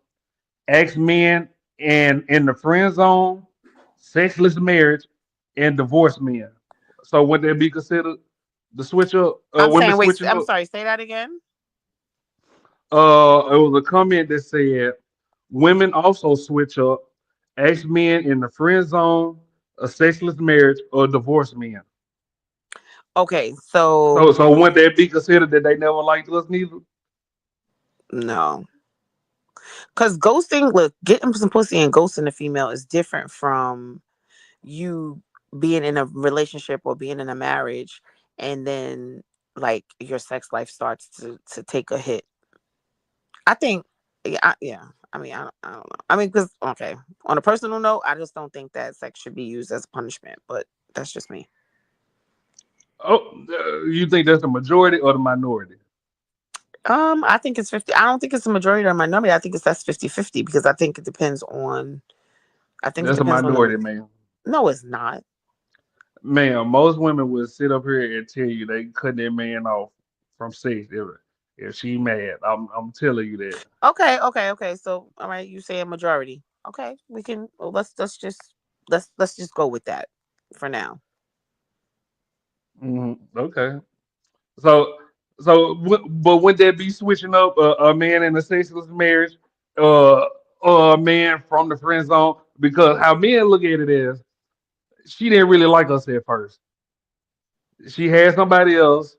ex men, and in the friend zone, sexless marriage, and divorced men. So would that be considered the switch up? I'm Women saying, wait, switching I'm up. sorry, say that again. It was a comment that said women also switch up, ex men in the friend zone, a sexless marriage, or divorced men. Okay, So would that be considered that they never liked us neither? no, because ghosting, look, getting some pussy and ghosting a female is different from you being in a relationship or being in a marriage, and then like your sex life starts to take a hit. I think, yeah. I don't know. I mean, because okay, on a personal note, I just don't think that sex should be used as punishment. But that's just me. Oh, you think that's the majority or the minority? I think it's 50. I don't think it's a majority or a minority. I think that's 50-50 because I think it depends on. I think it That's a depends on minority, the. man. No, it's not. Man, most women would sit up here and tell you they cut their man off from sex if she mad. I'm telling you that. Okay. So, all right, you say a majority. Okay, we can. Well, let's just go with that for now. Okay. So but wouldn't that be switching up a man in a sexless marriage, uh, or a man from the friend zone? Because how men look at it is, she didn't really like us at first. She had somebody else,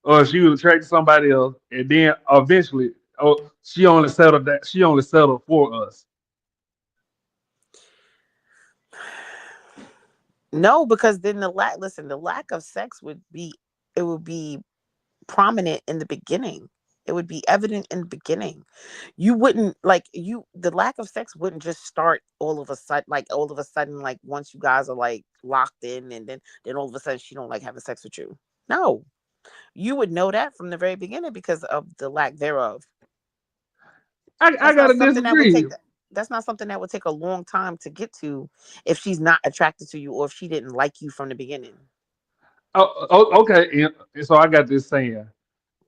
or she was attracted to somebody else, and then eventually, oh, she only settled for us. No, because then the lack of sex would be prominent in the beginning. It would be evident in the beginning. You wouldn't the lack of sex wouldn't just start all of a sudden, like once you guys are like locked in, and then all of a sudden she don't like having sex with you. No. You would know that from the very beginning because of the lack thereof. I That's not gotta something that would disagree. take that's not something that would take a long time to get to if she's not attracted to you or if she didn't like you from the beginning. Okay, and so I got this saying: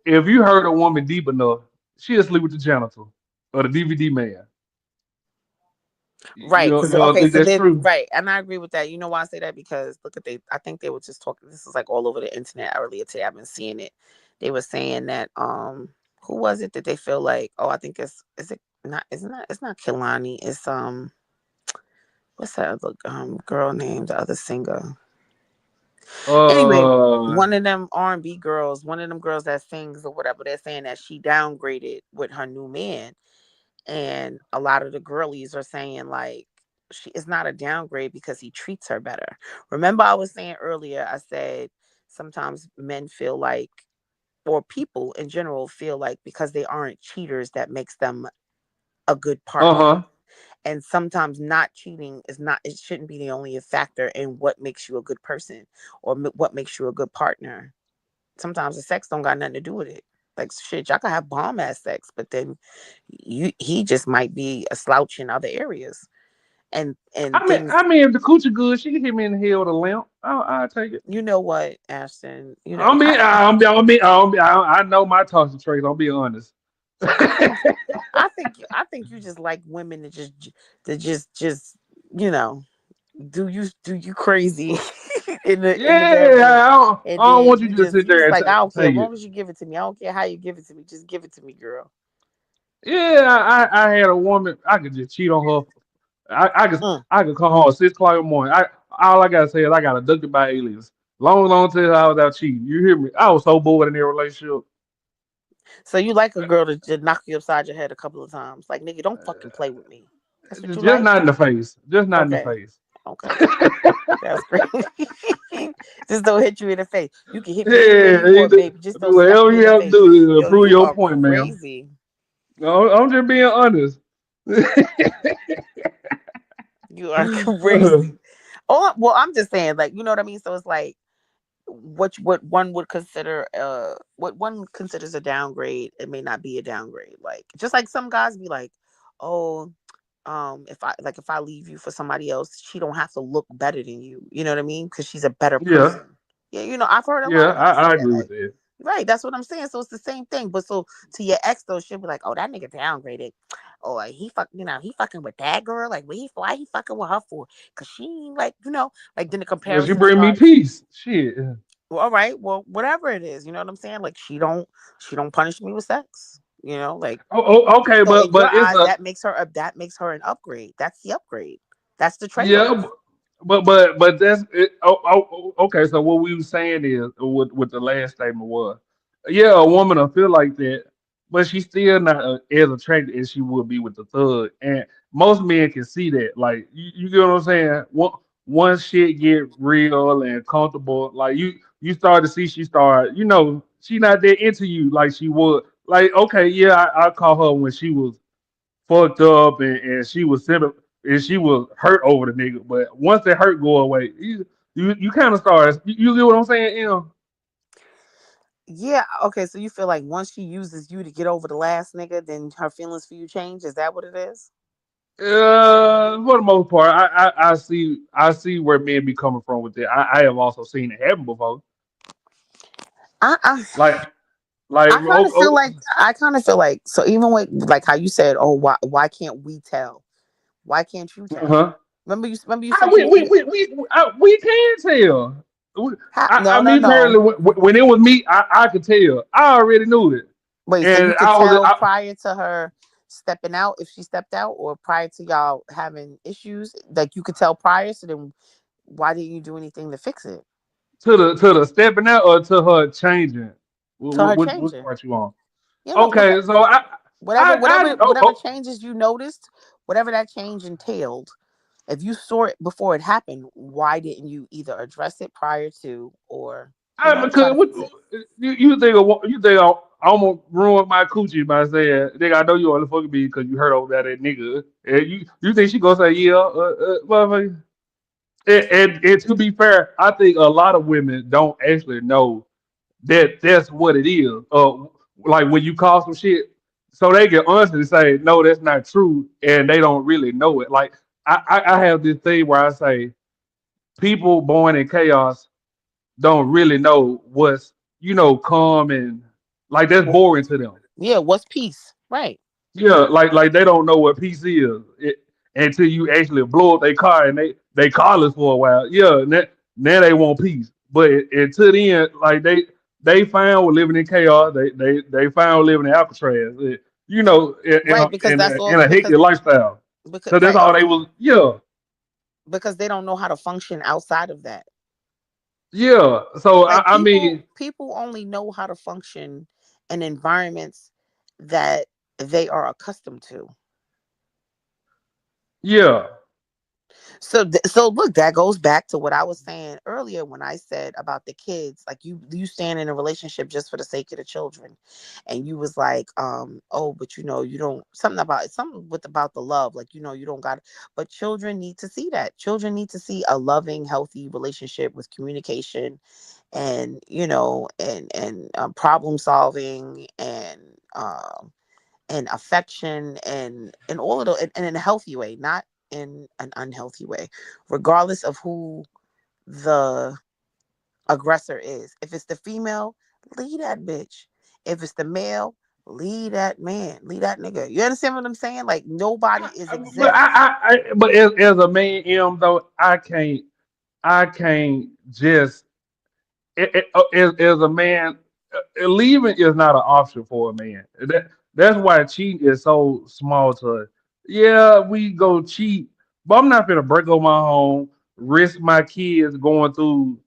if you hurt a woman deep enough, she'll sleep with the janitor or the DVD man. Right, You because don't okay, think so that's then true? right, and I agree with that. You know why I say that? Because look at I think they were just talking. This is like all over the internet earlier today. I've been seeing it. They were saying that who was it that they feel like? Oh, I think is it not? Isn't that? It's not Kilani. It's what's that other girl name? The other singer. Anyway, Uh, one of them R&B girls, one of them girls that sings or whatever, they're saying that she downgraded with her new man. And a lot of the girlies are saying like she is not a downgrade because he treats her better. Remember, I was saying earlier, I said sometimes men feel like, or people in general feel like because they aren't cheaters, that makes them a good partner. uh-huh. And sometimes not cheating is not, it shouldn't be the only factor in what makes you a good person or what makes you a good partner. Sometimes the sex don't got nothing to do with it. Like shit, y'all can have bomb ass sex, but then he just might be a slouch in other areas and things. I mean, if the coochie good, she can hit me in the head with a lamp. I'll take it. You know what, Ashton? You know, I know my toxic traits. I'll be honest. I think I think you just like women to just you know do you crazy in the bedroom, I and don't then want you to just sit you there just and like, I don't care as take it. long as you give it to me. I don't care how you give it to me. Just give it to me, girl. Yeah, I had a woman. I could just cheat on her. Mm. I could come home at 6 o'clock in the morning. All I gotta say is I got abducted by aliens. Long till I was out cheating. You hear me? I was so bored in their relationship. So you like a girl to just knock you upside your head a couple of times? Like, nigga, don't fucking play with me. That's what you Just like? not in the face. Just not in the Okay. face. Okay. That's great. Just don't hit you in the face. You can hit me anywhere Yeah, you want, baby. Just do don't smack whatever me in you the have to face. do to Yo, prove you your are point, ma'am. crazy. No, I'm just being honest. You are crazy. Oh, well, I'm just saying, like, you know what I mean? So it's like what one would consider what one considers a downgrade, it may not be a downgrade. Like just like some guys be like, oh, if I leave you for somebody else, she don't have to look better than you. You know what I mean? Because she's a better Yeah, person. Yeah, you know, I've heard a lot yeah, of them say I that. agree with Like, that. right, that's what I'm saying. So it's the same thing. But so to your ex though, she'll be like, oh, that nigga downgraded. Oh, like, he fucking with that girl. Like, why he fucking with her for? Cause she ain't like, like then the Yeah, she comparison bring me starts. peace. Shit. Well, all right, well, whatever it is, you know what I'm saying? Like she don't punish me with sex. Like, Okay, so in your but it's eyes, a that makes her an upgrade. That's the upgrade. That's the trade yeah, off. but that's it. Okay. So what we were saying is what the last statement was. Yeah, a woman will feel like that, but she's still not as attracted as she would be with the thug. And most men can see that. Like you get what I'm saying. Once shit get real and comfortable, like you start to see she start. She not that into you like she would. Like okay, yeah, I call her when she was fucked up and she was and she was hurt over the nigga. But once that hurt go away, you kind of start. You get what I'm saying? Yeah. Okay. So you feel like once she uses you to get over the last nigga, then her feelings for you change. Is that what it is? For the most part, I see where men be coming from with it. I have also seen it happen before. I I, Like like I kind of feel like so even with like how you said, oh, why can't we tell? Why can't you tell? uh-huh. Remember you I, said you we can tell. no, no, Me no. personally, when it was me, I could tell. I already knew it, Wait, so you and could tell prior to her stepping out, if she stepped out, or prior to y'all having issues, like you could tell prior. So then, why didn't you do anything to fix it? to the stepping out or to her changing. To her Which changing. part you on? Yeah, no, Okay, so whatever changes you noticed, whatever that change entailed. If you saw it before it happened, why didn't you either address it prior to, or try because to fix it? you think I almost ruined my coochie by saying, nigga, I know you only fucking me because you heard over that nigga. And you think she gonna say yeah, motherfucker? And to be fair, I think a lot of women don't actually know that's what it is. Like when you call some shit, so they can honestly say, no, that's not true, and they don't really know it. Like I have this thing where I say people born in chaos don't really know what's calm and like that's boring to them. Yeah, what's peace? Right. Yeah, like they don't know what peace is until you actually blow up their car and they carless for a while. Yeah, now they want peace, but until then, like they fine with living in chaos. They fine with living in Alcatraz. Right, because that's In all a hectic lifestyle. because So that's right, all they was. Yeah, because they don't know how to function outside of that. Yeah. So Like I mean, people only know how to function in environments that they are accustomed to. yeah. So so look, that goes back to what I was saying earlier when I said about the kids. Like you stand in a relationship just for the sake of the children, and you was like, oh, but you don't something with about the love, like you don't got. But children need to see that. Children need to see a loving, healthy relationship with communication, and problem solving, and affection, and all of those, and in a healthy way, not in an unhealthy way, regardless of who the aggressor is. If it's the female, leave that bitch. If it's the male, leave that man, leave that nigga. You understand what I'm saying? Like nobody is But exempt. but as a man, though, I can't just as a man, leaving is not an option for a man. That's why cheating is so small to us. Yeah, we go cheat, but I'm not gonna break up my home, risk my kids going through,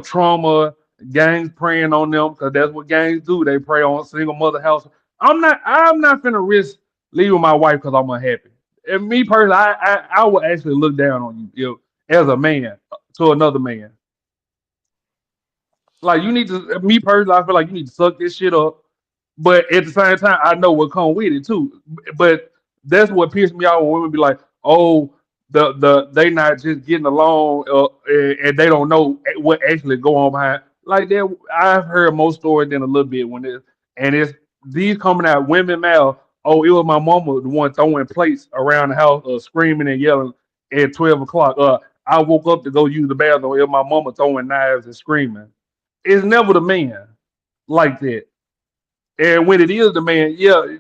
trauma, gangs preying on them because that's what gangs do. They prey on single mother house. I'm not gonna risk leaving my wife because I'm unhappy. And me personally, I would actually look down on you if, as a man to another man. Like you need to, me personally, I feel like you need to suck this shit up. But at the same time, I know what come with it too. But that's what pisses me off when women be like, "Oh, they not just getting along, and they don't know what actually go on behind." Like that, I've heard more stories than a little bit when it's these coming out women mouth. Oh, it was my mama the one throwing plates around the house, screaming and yelling at 12 o'clock. I woke up to go use the bathroom. It was my mama throwing knives and screaming. It's never the man like that. And when it is the man, yeah,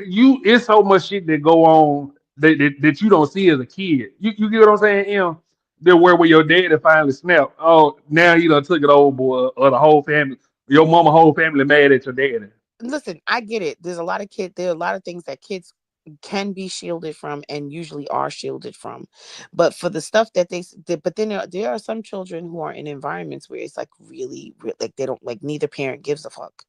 it's so much shit that go on that you don't see as a kid. You get what I'm saying? The where your daddy finally snapped. Oh, now you done took it over, boy, or the whole family, your mama whole family mad at your daddy. Listen, I get it. There are a lot of things that kids can be shielded from and usually are shielded from. But for the stuff that but then there are some children who are in environments where it's like like they don't, like neither parent gives a fuck.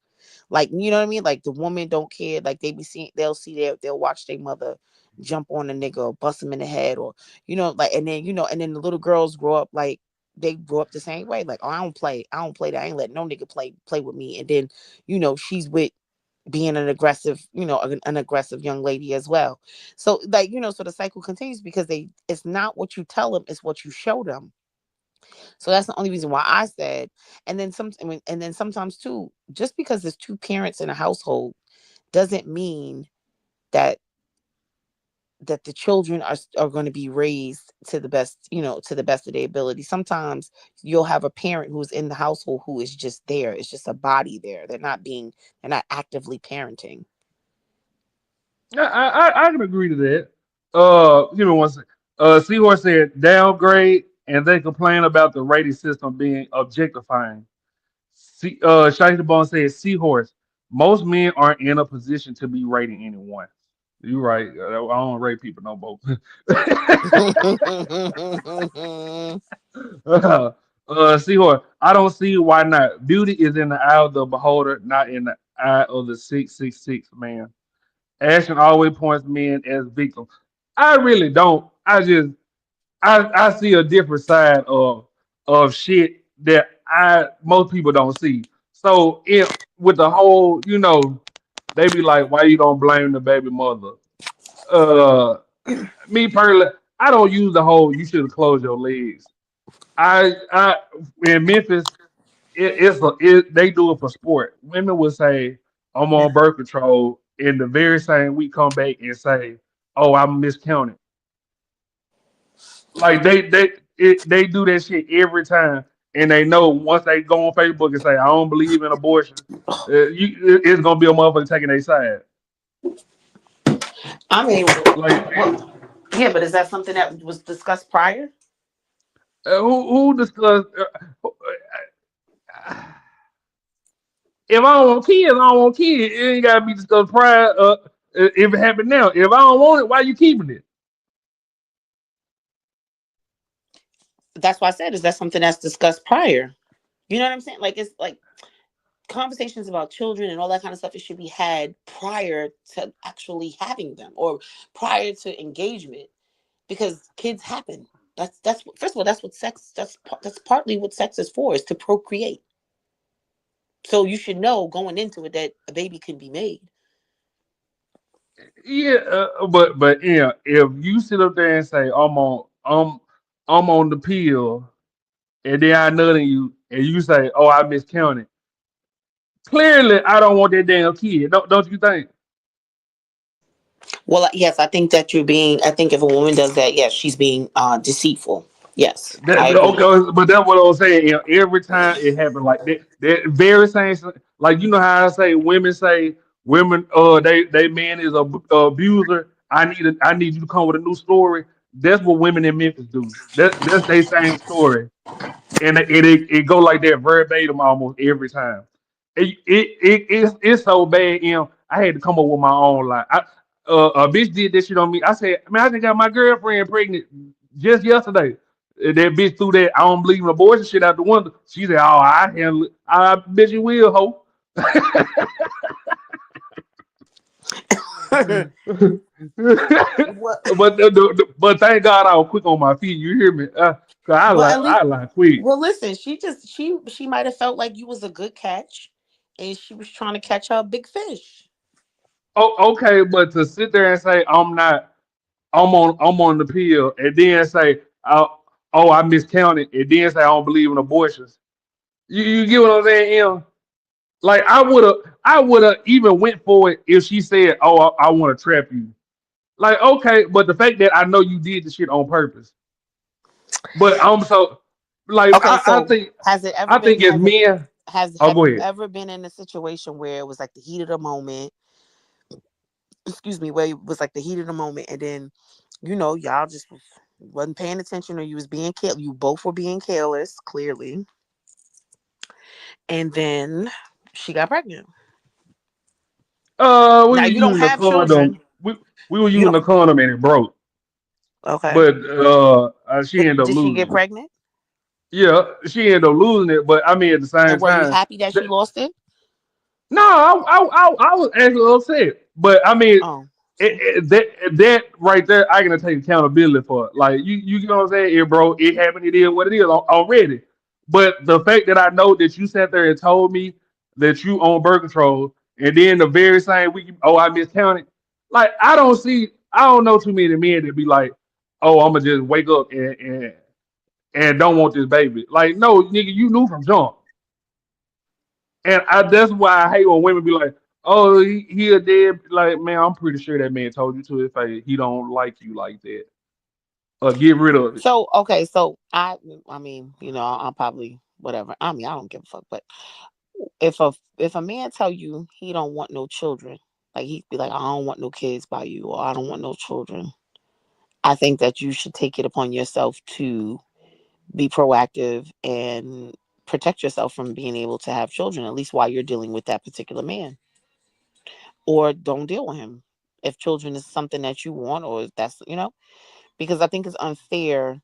Like, you know what I mean? Like the woman don't care. Like they'll watch their mother jump on a nigga or bust him in the head, or like, and then the little girls grow up like they grow up the same way. Like, oh, I don't play that. I ain't letting no nigga play with me. And then, she's with being an aggressive young lady as well. So like, so the cycle continues because it's not what you tell them, it's what you show them. So that's the only reason why I said, and then sometimes too, just because there's two parents in a household doesn't mean that the children are going to be raised to the best, to the best of their ability. Sometimes you'll have a parent who's in the household who is just there. It's just a body there. They're not actively parenting. I can agree to that. Give me one second. Seahorse said downgrade, and they complain about the rating system being objectifying. Shiesty Bone says Seahorse. Most men aren't in a position to be rating anyone. You're right. I don't rate people no more. Seahorse. I don't see why not. Beauty is in the eye of the beholder, not in the eye of the 666 man. Ashton always points men as victims. I really don't. I see a different side of shit that I most people don't see. So with the whole, they be like, why you don't blame the baby mother? Uh, Me personally, I don't use the whole you should have closed your legs. I in Memphis, they do it for sport. Women will say, I'm on birth control, and the very same week come back and say, oh, I'm miscounted. Like they do that shit every time, and they know once they go on Facebook and say I don't believe in abortion, it's gonna be a motherfucker taking their side. I mean, Like yeah, but is that something that was discussed prior? who discussed? If I don't want kids, I don't want kids. It ain't gotta be discussed prior. If it happened now, if I don't want it, why you keeping it? that's why I said, is that something that's discussed prior? You know what I'm saying? Like, it's like conversations about children and all that kind of stuff. It should be had prior to actually having them, or prior to engagement, because kids happen. That's first of all, that's what sex. That's partly what sex is for, is to procreate. So you should know going into it that a baby can be made. Yeah, but yeah, if you sit up there and say I'm on the pill, and then I nut in you, and you say, oh, I miscounted. Clearly, I don't want that damn kid. Don't you think? Well, yes, I think that you're being. I think if a woman does that, yes, she's being deceitful. Yes, I agree. Okay, but that's what I was saying. You know, every time it happened like that, that very same, like you know how I say women, they man is a abuser. I need you to come with a new story. That's what women in Memphis do. That's their same story, and it go like that verbatim almost every time. It's so bad. You know, I had to come up with my own line. A bitch did this shit on me. I said, man, I just got my girlfriend pregnant just yesterday. And that bitch threw that I don't believe in abortion shit out the window. She said, oh, I handle it. I bet you will, ho. What? But thank God I was quick on my feet. You hear me? 'Cause Well, at least, I like quick. well, listen. She might have felt like you was a good catch, and she was trying to catch her big fish. Oh, okay, but to sit there and say I'm not, I'm on the pill, and then say, oh, I miscounted, and then say I don't believe in abortions. You get what I'm saying? Em? Like I would have even went for it if she said, oh, I want to trap you. Like okay, but the fact that I know you did the shit on purpose, but I'm so like Okay, so has it ever I been? think as men. Oh, Have go you ahead. ever been in a situation where it was like the heat of the moment? Excuse me, where it was like the heat of the moment, and then y'all just wasn't paying attention, or you was being you both were being careless, clearly, and then she got pregnant. We Now were you don't using a have condom. children. We were You using don't. a condom and it broke. Okay. But she ended up Did she get losing it. pregnant? Yeah, she ended up losing it. But I mean, at the same And were you time, happy that she lost it? no, I was actually upset. But I mean, Oh, see. that right there, I can take accountability for it. Like you know what I'm saying? It broke. It happened. It is what it is already. But the fact that I know that you sat there and told me that you own birth control, and then the very same week, oh, I miscounted. Like I don't know too many men that be like, oh, I'm gonna just wake up and don't want this baby. Like, no, nigga, you knew from jump. And that's why I hate when women be like, "Oh, he a dead." Like, man, I'm pretty sure that man told you to his face he don't like you like that. Get rid of it. So okay, so I mean, I'll probably whatever. I mean, I don't give a fuck. But if a man tell you he don't want no children, like he be like, I don't want no kids by you, or I don't want no children. I think that you should take it upon yourself to be proactive and protect yourself from being able to have children, at least while you're dealing with that particular man. Or don't deal with him if children is something that you want, or if that's, because I think it's unfair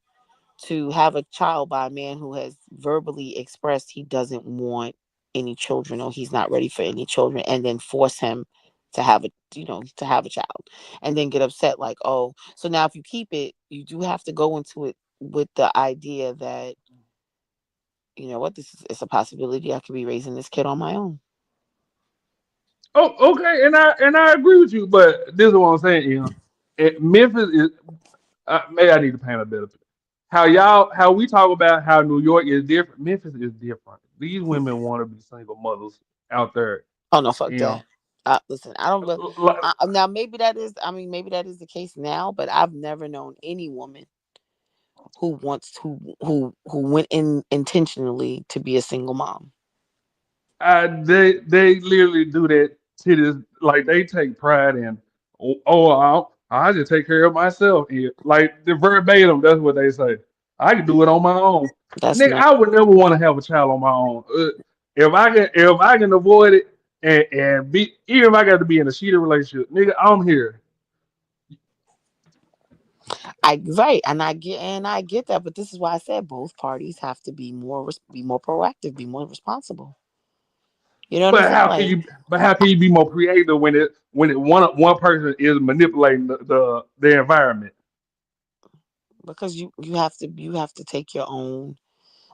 to have a child by a man who has verbally expressed he doesn't want any children, or he's not ready for any children, and then force him to have a child, and then get upset like, oh, so now if you keep it, you do have to go into it with the idea that, what, this is, it's a possibility I could be raising this kid on my own. Oh, okay, and I agree with you, but this is what I'm saying. Memphis is. Maybe I need to paint a better picture. How we talk about how New York is different. Memphis is different. These women want to be single mothers out there. Oh no, fuck You that. know, Listen, I don't. like, Now maybe that is. I mean, maybe that is the case now. But I've never known any woman who who went in intentionally to be a single mom. they literally do that to this. Like they take pride in. Oh, I just take care of myself. And like the verbatim, that's what they say. I can do it on my own. That's Nigga, not. I would never want to have a child on my own. If I can avoid it and be even if I got to be in a shitty relationship, nigga, I'm here. Right, and I get that, but this is why I said both parties have to be more proactive, be more responsible. You know what I'm But saying? how can Like, you? But how can you be more creative when it one person is manipulating the environment? because you have to take your own,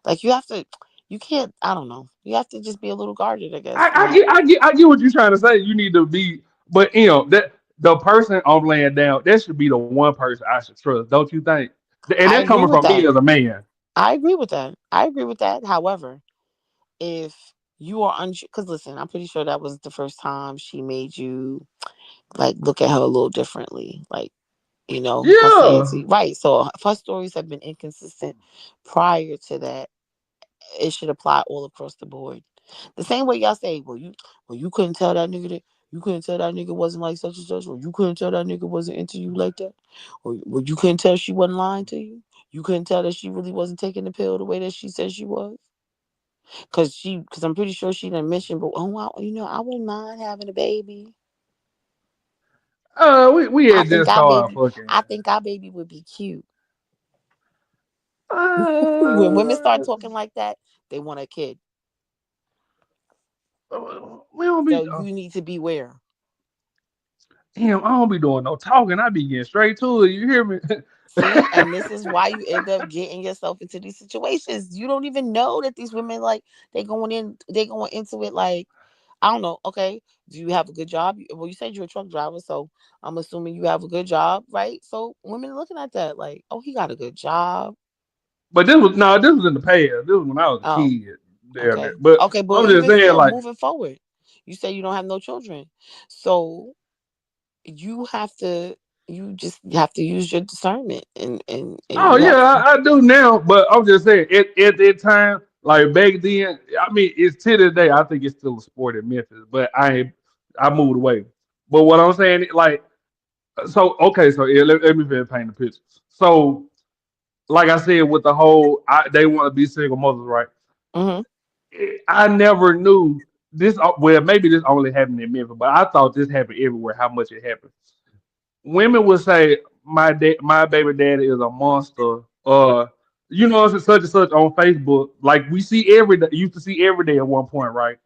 like, you have to, you can't, I don't know, you have to just be a little guarded, I guess, you know. I get what you're trying to say. You need to be, but that the person I'm laying down, that should be the one person I should trust, don't you think? And I that's agree coming with from me that. as a man. I agree with that. I agree with that. However, if you are unsure, because listen, I'm pretty sure that was the first time she made you like look at her a little differently, like, her saying Yeah, to you, right? So if her stories have been inconsistent prior to that, it should apply all across the board. The same way y'all say, well, you couldn't tell that nigga that. You couldn't tell that nigga wasn't like such and such, or you couldn't tell that nigga wasn't into you like that, or well, you couldn't tell she wasn't lying to you. You couldn't tell that she really wasn't taking the pill the way that she said she was, because I'm pretty sure she didn't mention, but I wouldn't mind having a baby. we I had think just our started baby, fucking. I think our baby would be cute. When women start Uh, talking like that, they want a kid. we don't So be. you need to beware. Damn, I don't be doing no talking. I be getting straight to it. You hear me? See, and this is why you end up getting yourself into these situations. You don't even know that these women, like, they going into it like, I don't know. Okay, do you have a good job? Well, you said you're a truck driver, so I'm assuming you have a good job, right? So women are looking at that like, oh, he got a good job. But this was in the past. This was when I was a Oh, kid. Damn okay, it. But okay, but I'm just even saying, still, like, moving forward, you say you don't have no children, so you have to, you just have to use your discernment, and oh you yeah, have to. I do now. But I'm just saying, at that time, like back then, I mean, it's to this day. I think it's still a sport in Memphis, but I moved away. But what I'm saying, like, so okay, so yeah, let me paint the picture. So, like I said, with the whole, they want to be single mothers, right? Hmm. I never knew this. Well, maybe this only happened in Memphis, but I thought this happened everywhere. How much it happened? Women would say my baby daddy is a monster. Such and such on Facebook. Like we see every day, used to see every day at one point, right?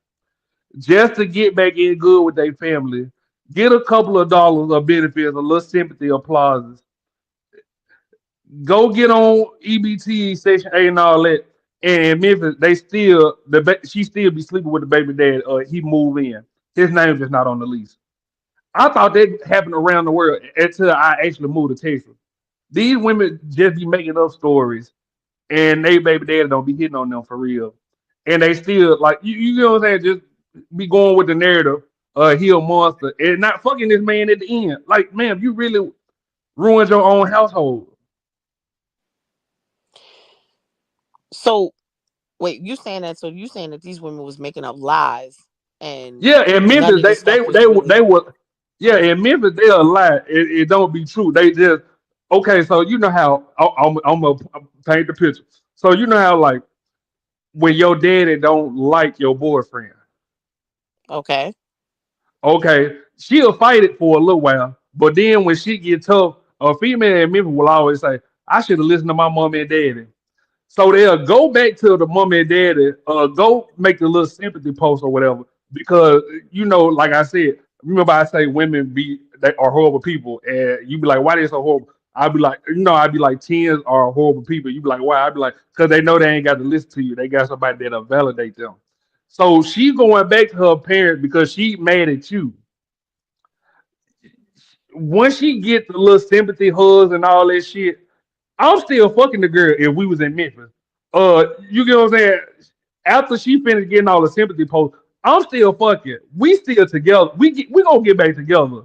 Just to get back in good with their family, get a couple of dollars of benefits, a little sympathy, applause, go get on EBT Section 8 and all that. And in Memphis, she still be sleeping with the baby dad. He move in. His name is not on the lease. I thought that happened around the world until I actually moved to Texas. These women just be making up stories, and they baby daddy don't be hitting on them for real. And they still like you know what I'm saying? Just be going with the narrative. He a monster, and not fucking this man at the end. Like, man, you really ruined your own household. So wait, you saying that these women was making up lies, and Yeah, in none Memphis, of this stuff was they really were, yeah, in Memphis they'll lie. It don't be true. They just okay. So you know how I'm gonna paint the picture. So you know how like when your daddy don't like your boyfriend, okay. okay, she'll fight it for a little while, but then when she get tough, a female in Memphis will always say, "I should have listened to my mom and daddy." So they'll go back to the mom and daddy, go make the little sympathy post or whatever. Because like I said, remember I say women they are horrible people, and you be like, why they so horrible? I'd be like, tens are horrible people. You be like, why? I'd be like, because they know they ain't got to listen to you. They got somebody that'll validate them. So she going back to her parents because she mad at you. Once she get the little sympathy hugs and all that shit, I'm still fucking the girl if we was in Memphis. You get what I'm saying? After she finished getting all the sympathy posts, I'm still fucking. We still together. We gonna get back together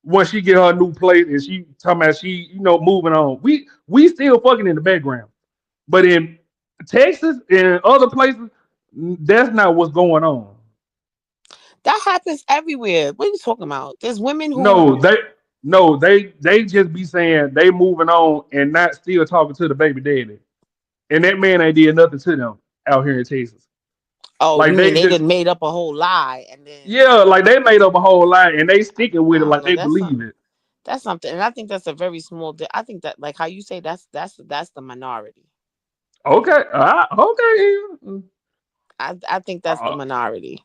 once she get her new place and she talking about she moving on. We still fucking in the background. But in Texas and other places, that's not what's going on. That happens everywhere. What are you talking about? There's women who, No, they just be saying they moving on and not still talking to the baby daddy. And that man ain't did nothing to them out here in Texas. oh, you Like mean they they just just made up a whole lie and then, yeah, like they made up a whole lie and they sticking with I it don't like know. they believe it. That's something, and I think that's a very small. I think that, like how you say, that's the minority. Okay, okay, I think that's the uh, minority.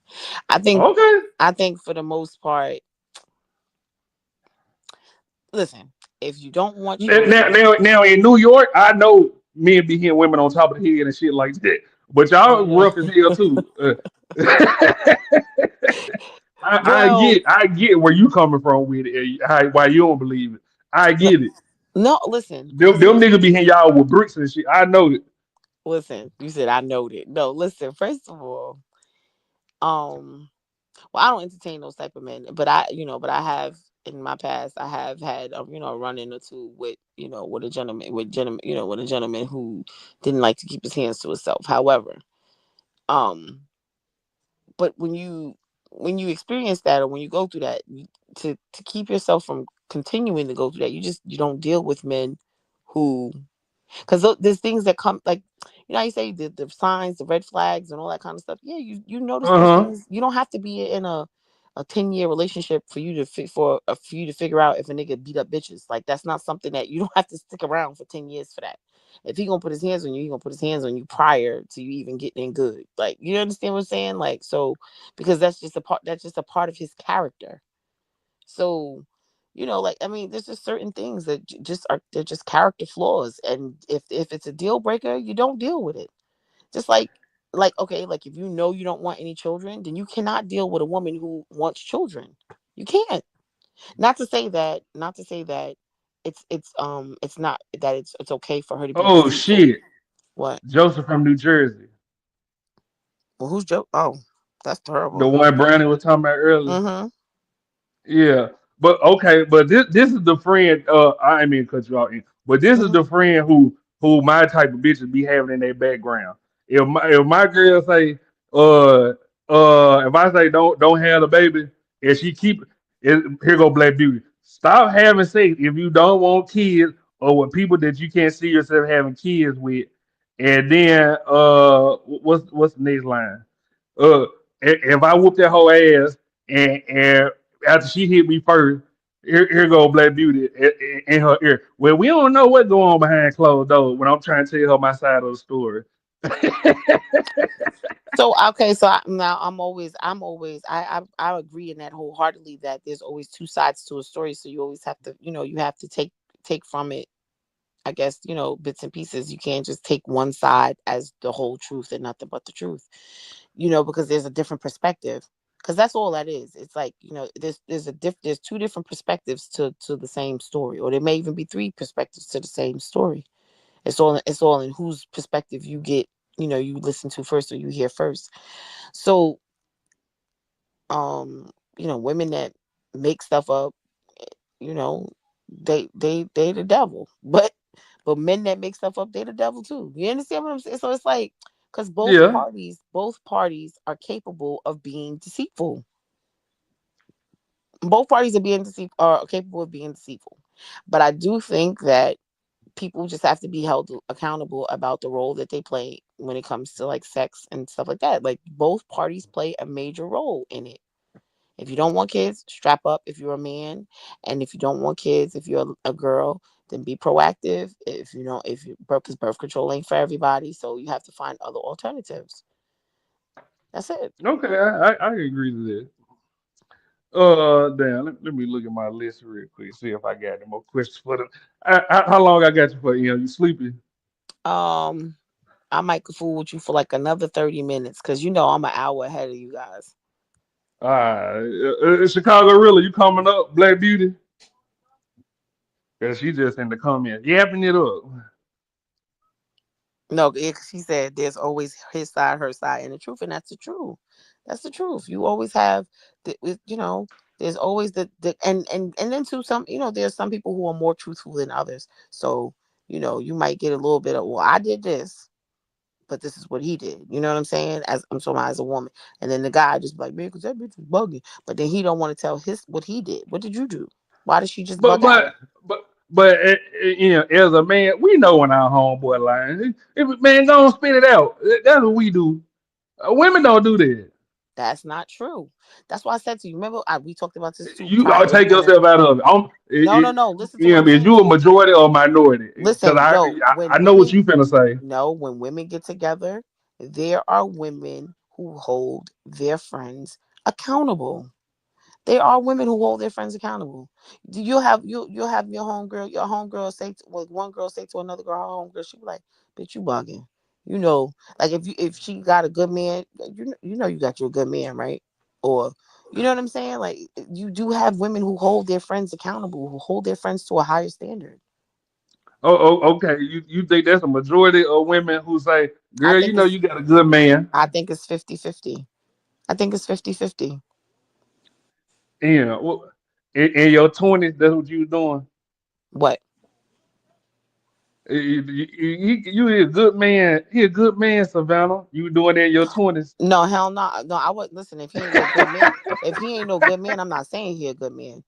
I think okay. I think for the most part, listen, if you don't want children, Now in New York, I know men be hitting women on top of the head and shit like that. But y'all yeah. rough as hell too. Well, I get where you coming from with it. Why you don't believe it? I no, get it. no, listen, Them niggas be hitting y'all with bricks and shit. I know it. listen. You said I know that. No, listen. First of all, um, well, I don't entertain those type of men, but but I have in my past, I have had a run in or two with with a gentleman, with a gentleman who didn't like to keep his hands to himself. However, um, but when you experience that, or when you go through that, to keep yourself from continuing to go through that, you don't deal with men who, because there's things that come, like, how you say the signs, the red flags, and all that kind of stuff. Yeah, you notice Uh those huh. things. You don't have to be in a 10-year relationship for you to for you to figure out if a nigga beat up bitches. Like, that's not something that you don't have to stick around for 10 years for that. If he gonna put his hands on you, he gonna put his hands on you prior to you even getting in good. Like, you understand what I'm saying? Like, so, because that's just a part of his character. So, like, I mean, there's just certain things that they're just character flaws, and if it's a deal breaker, you don't deal with it. Just like, okay, like, if you don't want any children, then you cannot deal with a woman who wants children. You can't. Not to say that it's not that it's okay for her to be Oh deceitful. shit. What? Joseph from New Jersey, Well, who's Joe? Oh, that's the terrible. one Brandon was talking about earlier. Mm-hmm. Yeah, but okay, but this is the friend. I ain't mean to cut you off, but this is Mm-hmm. the friend who my type of bitches be having in their background. If my girl say if I say don't have a baby, and she keep here go Black Beauty. Stop having sex if you don't want kids or with people that you can't see yourself having kids with. And then what's the next line? Uh, if I whoop that whole ass and after she hit me first, here go Black Beauty in her ear. Well, we don't know what's going on behind closed doors when I'm trying to tell her my side of the story. So, okay, so now I agree in that wholeheartedly, that there's always two sides to a story. So you always have to, you have to take from it, I guess, bits and pieces. You can't just take one side as the whole truth and nothing but the truth, because there's a different perspective. Because that's all that is. It's like, there's two different perspectives to the same story, or there may even be three perspectives to the same story. It's all in whose perspective you get, you listen to first, or you hear first. So, women that make stuff up, you know, they the devil. But men that make stuff up, they the devil too. You understand what I'm saying? So it's like, because Yeah. both parties are capable of being deceitful. Both parties are capable of being deceitful. But I do think that people just have to be held accountable about the role that they play when it comes to, like, sex and stuff like that. Like, both parties play a major role in it. If you don't want kids, strap up if you're a man. And if you don't want kids, if you're a girl, then be proactive. If you because birth control ain't for everybody, so you have to find other alternatives. That's it. Okay, I agree to that. Damn, let me look at my list real quick, see if I got any more questions for them. How long I got you for? You sleepy? Um, I might fool with you for like another 30 minutes, because I'm an hour ahead of you guys. Chicago, really, you coming up, Black Beauty? Cause she just in the comments yapping it up. No, she said there's always his side, her side, and the truth, and that's the truth. That's the truth. You always have, there's always and then too, there's some people who are more truthful than others. So, you might get a little bit of, well, I did this, but this is what he did. You know what I'm saying? As I'm talking as a woman, and then the guy just be like, man, because that bitch was bugging, but then he don't want to tell what he did. What did you do? Why did she just But bug out? but as a man, we know when our homeboy lying. If man, don't spit it out. That's what we do. Women don't do that. That's not true. That's why I said to you. Remember, we talked about this too You gotta privately. take yourself out of it. No. Listen to what I'm Is you a saying. majority or minority? Because Listen, yo, I when know what women, you finna say. no, when women get together, there are women who hold their friends accountable. There are women who hold their friends accountable. You'll have your homegirl say well, one girl say to another girl, her homegirl, she be like, "Bitch, you bugging." You know, like if she got a good man, you know you got you a good man, right? Or you know what I'm saying? Like you do have women who hold their friends accountable, who hold their friends to a higher standard. Okay. You think that's a majority of women who say, I "Girl, you think know it's you got a good man." I think it's 50-50. I think it's 50-50. Yeah. Well, in your 20s, that's what you was doing. What? You a good man. He a good man, Savannah. You were doing that in your 20s. No, hell no. No, I would listen. If he ain't no good man, if he ain't no good man, I'm not saying he a good man.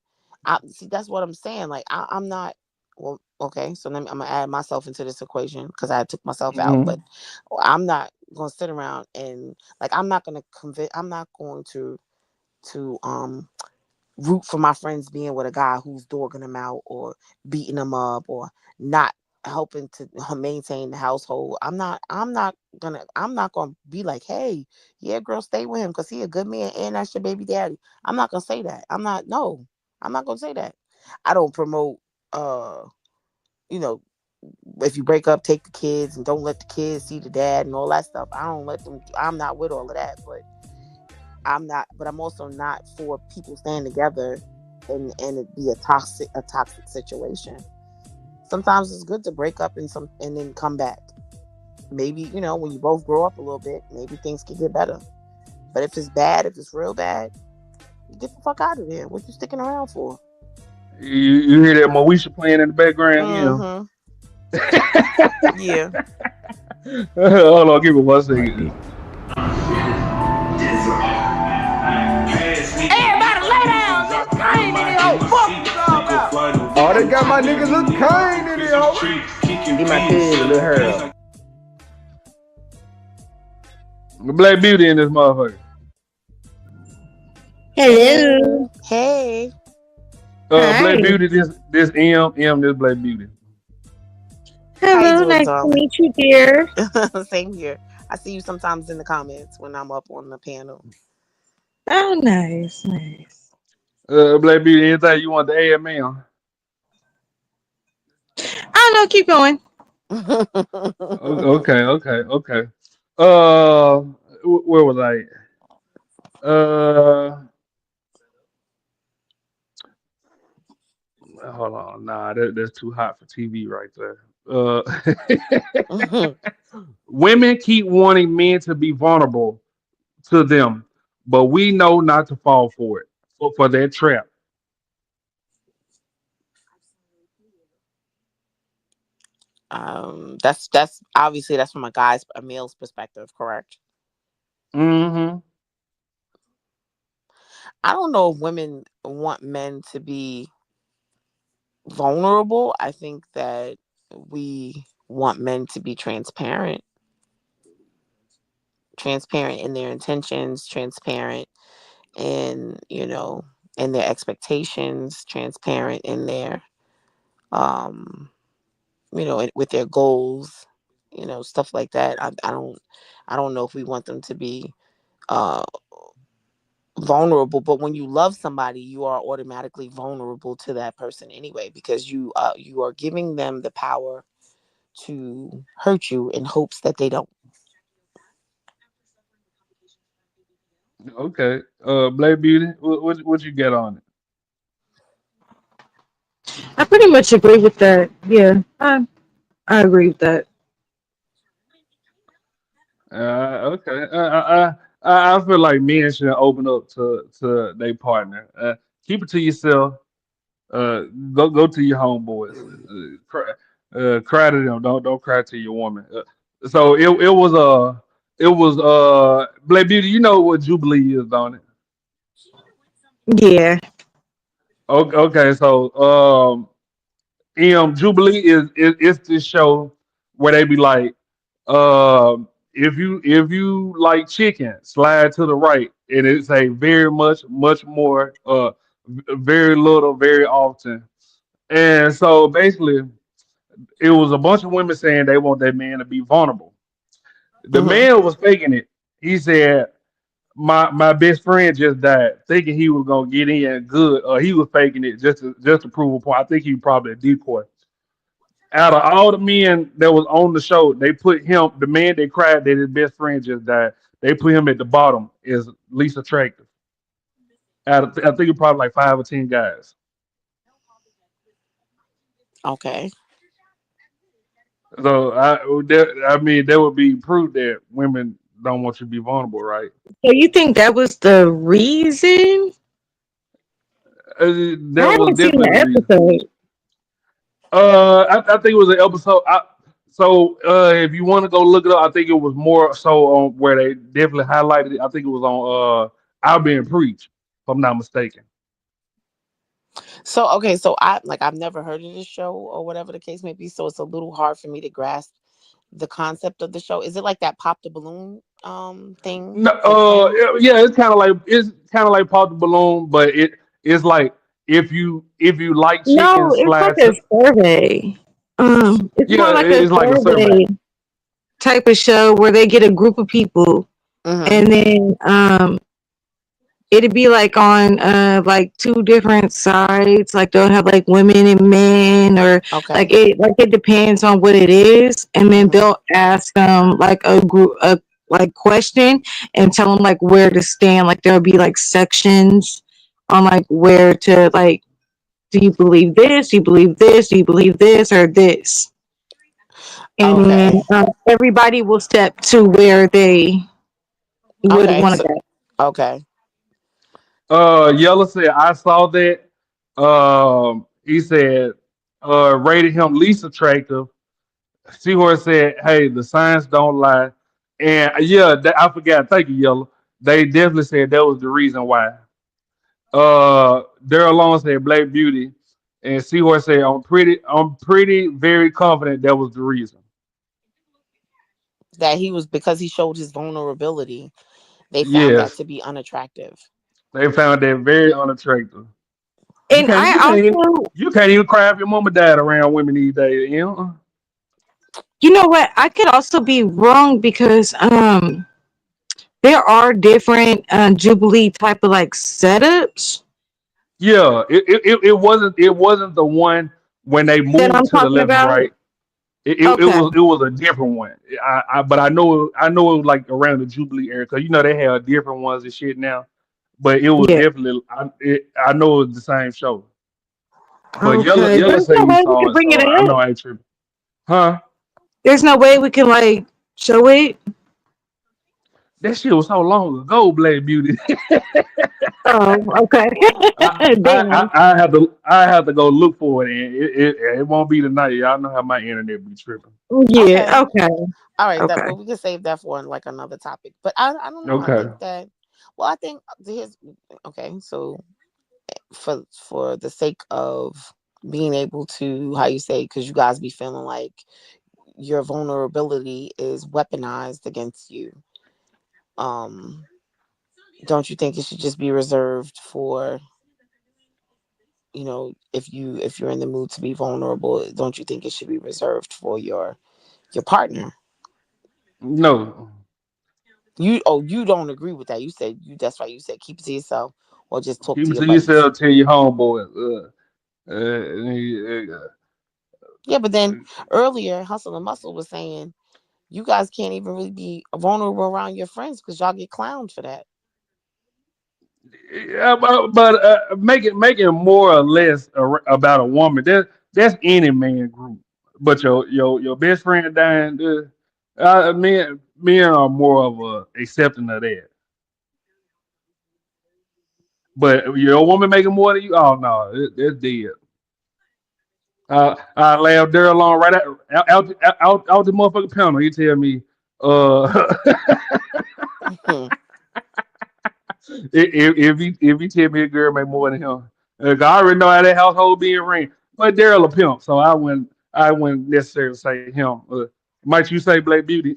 I see. That's what I'm saying. Like I'm not. Well, okay. So I'm gonna add myself into this equation because I took myself out. But Mhm. I'm not gonna sit around and like I'm not gonna convince. I'm not going to root for my friends being with a guy who's dogging them out or beating them up or not helping to maintain the household. I'm not gonna be like, hey, yeah, girl, stay with him because he a good man and that's your baby daddy. I'm not gonna say that. I'm not gonna say that. I don't promote uh, you know, if you break up, take the kids and don't let the kids see the dad and all that stuff. I don't let them I'm not with all of that, but I'm also not for people staying together and it be a toxic situation. Sometimes it's good to break up and then come back. Maybe, when you both grow up a little bit, maybe things can get better. But if it's real bad, get the fuck out of there. What you sticking around for? You hear that Moesha playing in the background? Yeah. Mm-hmm. Yeah. Hold on, give me 1 second. Everybody lay down. Look Kane in the old fuck you all about. Oh, they got my niggas look Kane in the hoe. Get my cousin, Lil Harold. The Black Beauty in this motherfucker. Hello. Hey. Black Hi. Beauty, this M, this Black Beauty. How you Hello, doing, nice to darling? meet you, dear. Same here. I see you sometimes in the comments when I'm up on the panel. Oh, nice. Black Beauty, anything you want to add, ma'am? Oh no, keep going. Okay. Where was I? Hold on. Nah, that's too hot for TV right there. Women keep wanting men to be vulnerable to them, but we know not to fall for it, for that trap. That's obviously that's from a male's perspective, correct? Mm-hmm. I don't know if women want men to be vulnerable. I think that we want men to be transparent in their intentions, transparent in, in their expectations, transparent in their, um, with their goals, stuff like that. I don't know if we want them to be, uh, vulnerable, but when you love somebody you are automatically vulnerable to that person anyway because you are giving them the power to hurt you in hopes that they don't. Okay. Black Beauty, what you get on it? I pretty much agree with that. Yeah, I agree with that. Okay. I feel like men should open up to their partner. Keep it to yourself. Uh, go to your homeboys. Cry to them. Don't cry to your woman. So it was Black Beauty. You know what Jubilee is, don't it? Yeah. Okay. So Jubilee is it's this show where they be like, if you like chicken, slide to the right, and it's a very much more very little, very often. And so basically, it was a bunch of women saying they want that man to be vulnerable. The Mhm. man was faking it. He said, my best friend just died, thinking he was gonna get in good. He was faking it just to prove a point. I think he was probably a decoy. Out of all the men that was on the show, they put him, the man that cried that his best friend just died, they put him at the bottom as least attractive. I think it probably like 5 or 10 guys. Okay. So I mean, that would be proof that women don't want you to be vulnerable, right? So you think that was the reason? I That was haven't seen definitely the the reason. episode. I think it was an episode. If you want to go look it up, I think it was more so on where they definitely highlighted it. I think it was on I've Been Preach, if I'm not mistaken. So okay, so I've never heard of this show or whatever the case may be, so it's a little hard for me to grasp the concept of the show. Is it like that pop the balloon thing No, with Friends? yeah, it's kind of like Pop the Balloon, but it's like if you like chicken, No, it's like slide a to survey. It's more yeah, like a it's like a survey. survey type of show where they get a group of people, Mm-hmm. and then it'd be like on like two different sides. Like they'll have like women and men, or Okay. like it depends on what it is, and then Mm-hmm. they'll ask them like a like question and tell them like where to stand. Like there'll be like sections on like where to like. Do you believe this? Do you believe this? Do you believe this or this? And then Okay. everybody will step to where they would Okay. want So to go. okay. Yellow said I saw that. He said rated him least attractive. Seahorse said, "Hey, the science don't lie." And yeah, I forgot. Thank you, Yellow. They definitely said that was the reason why. Daryl Long said Black Beauty, and Seahorse said I'm pretty very confident that was the reason. That he was because he showed his vulnerability. They found that Yes, to be unattractive. they found that very unattractive. You And can't you I can't even, also, you can't even cry if your mama died around women these days. You know? you know what? I could also be wrong because there are different Jubilee type of like setups Yeah, it wasn't the one when they that moved I'm to the talking left and about. right. Okay. It was a different one. But I know it was like around the Jubilee era because they have different ones and shit now. But it was Yeah. definitely I know it was the same show. But Okay. yellow There's say no he way we saw can it, bring it so I know up. I ain't tripping. Huh? There's no way we can like show it. That shit was so long ago, Black Beauty. Oh, okay. Damn. I have to go look for it, and it won't be tonight. Y'all know how my internet be tripping. Yeah. Okay. Okay. All right, that Okay. well we can save that for like another topic. But I don't know. I Okay. think that well I think here's okay, so for the sake of being able to how you say because you guys be feeling like your vulnerability is weaponized against you. Um don't you think it should just be reserved for if you're in the mood to be vulnerable, don't you think it should be reserved for your partner? No, You don't agree with that. You said that's why you said keep it to yourself or just talk keep to it your to buddies. yourself. Tell your homeboy. Uh, Yeah, but then earlier Hustle and Muscle was saying you guys can't even really be vulnerable around your friends because y'all get clowned for that. yeah, but make it more or less about a woman. That's any man group. But your best friend dying. Men are more of a accepting of that. But your woman making more than you. Oh no, that's dead. I laughed there along right out the motherfucking panel. He tell me, uh, if he tell me a girl make more than him, I already know how that household being ran. But Daryl a pimp, so I wouldn't necessarily say him. Might you say Black Beauty?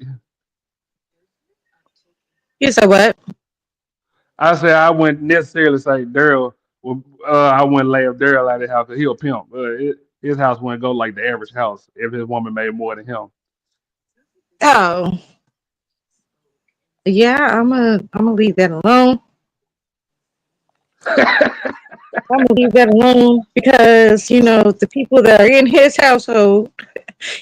You said what? I said I wouldn't necessarily say Daryl. Well, I wouldn't lay up Daryl out of his house because he a pimp. His house wouldn't go like the average house if his woman made more than him. Oh, yeah. I'm gonna leave that alone. I'm gonna leave that alone because the people that are in his household,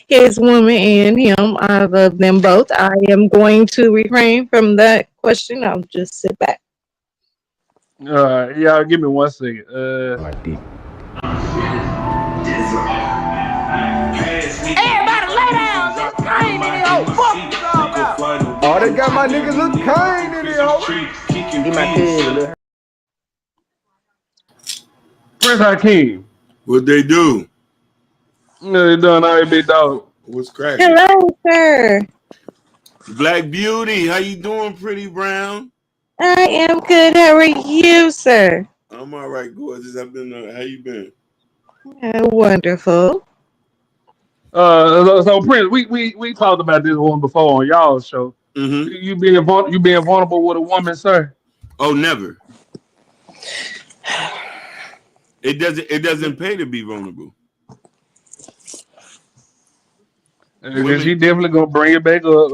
his woman and him, I love them both. I am going to refrain from that question. I'll just sit back. Yeah, give me 1 second. My dick. Everybody lay down, nigga. Kane in the hole. Fuck you talking about? Oh, they got my niggas look Kane in the hole. Get my cousin. Prince Hakeem. What they do? They done all right, big dog. What's cracking? Hello, sir. Black Beauty, how you doing, pretty brown? I am good. How are you, sir? I'm all right, gorgeous. I've been. How you been? Wonderful. So Prince, we talked about this one before on y'all's show. Mm-hmm. You being vulnerable with a woman, sir? Oh, never. It doesn't pay to be vulnerable. Women, she definitely gonna bring it back up.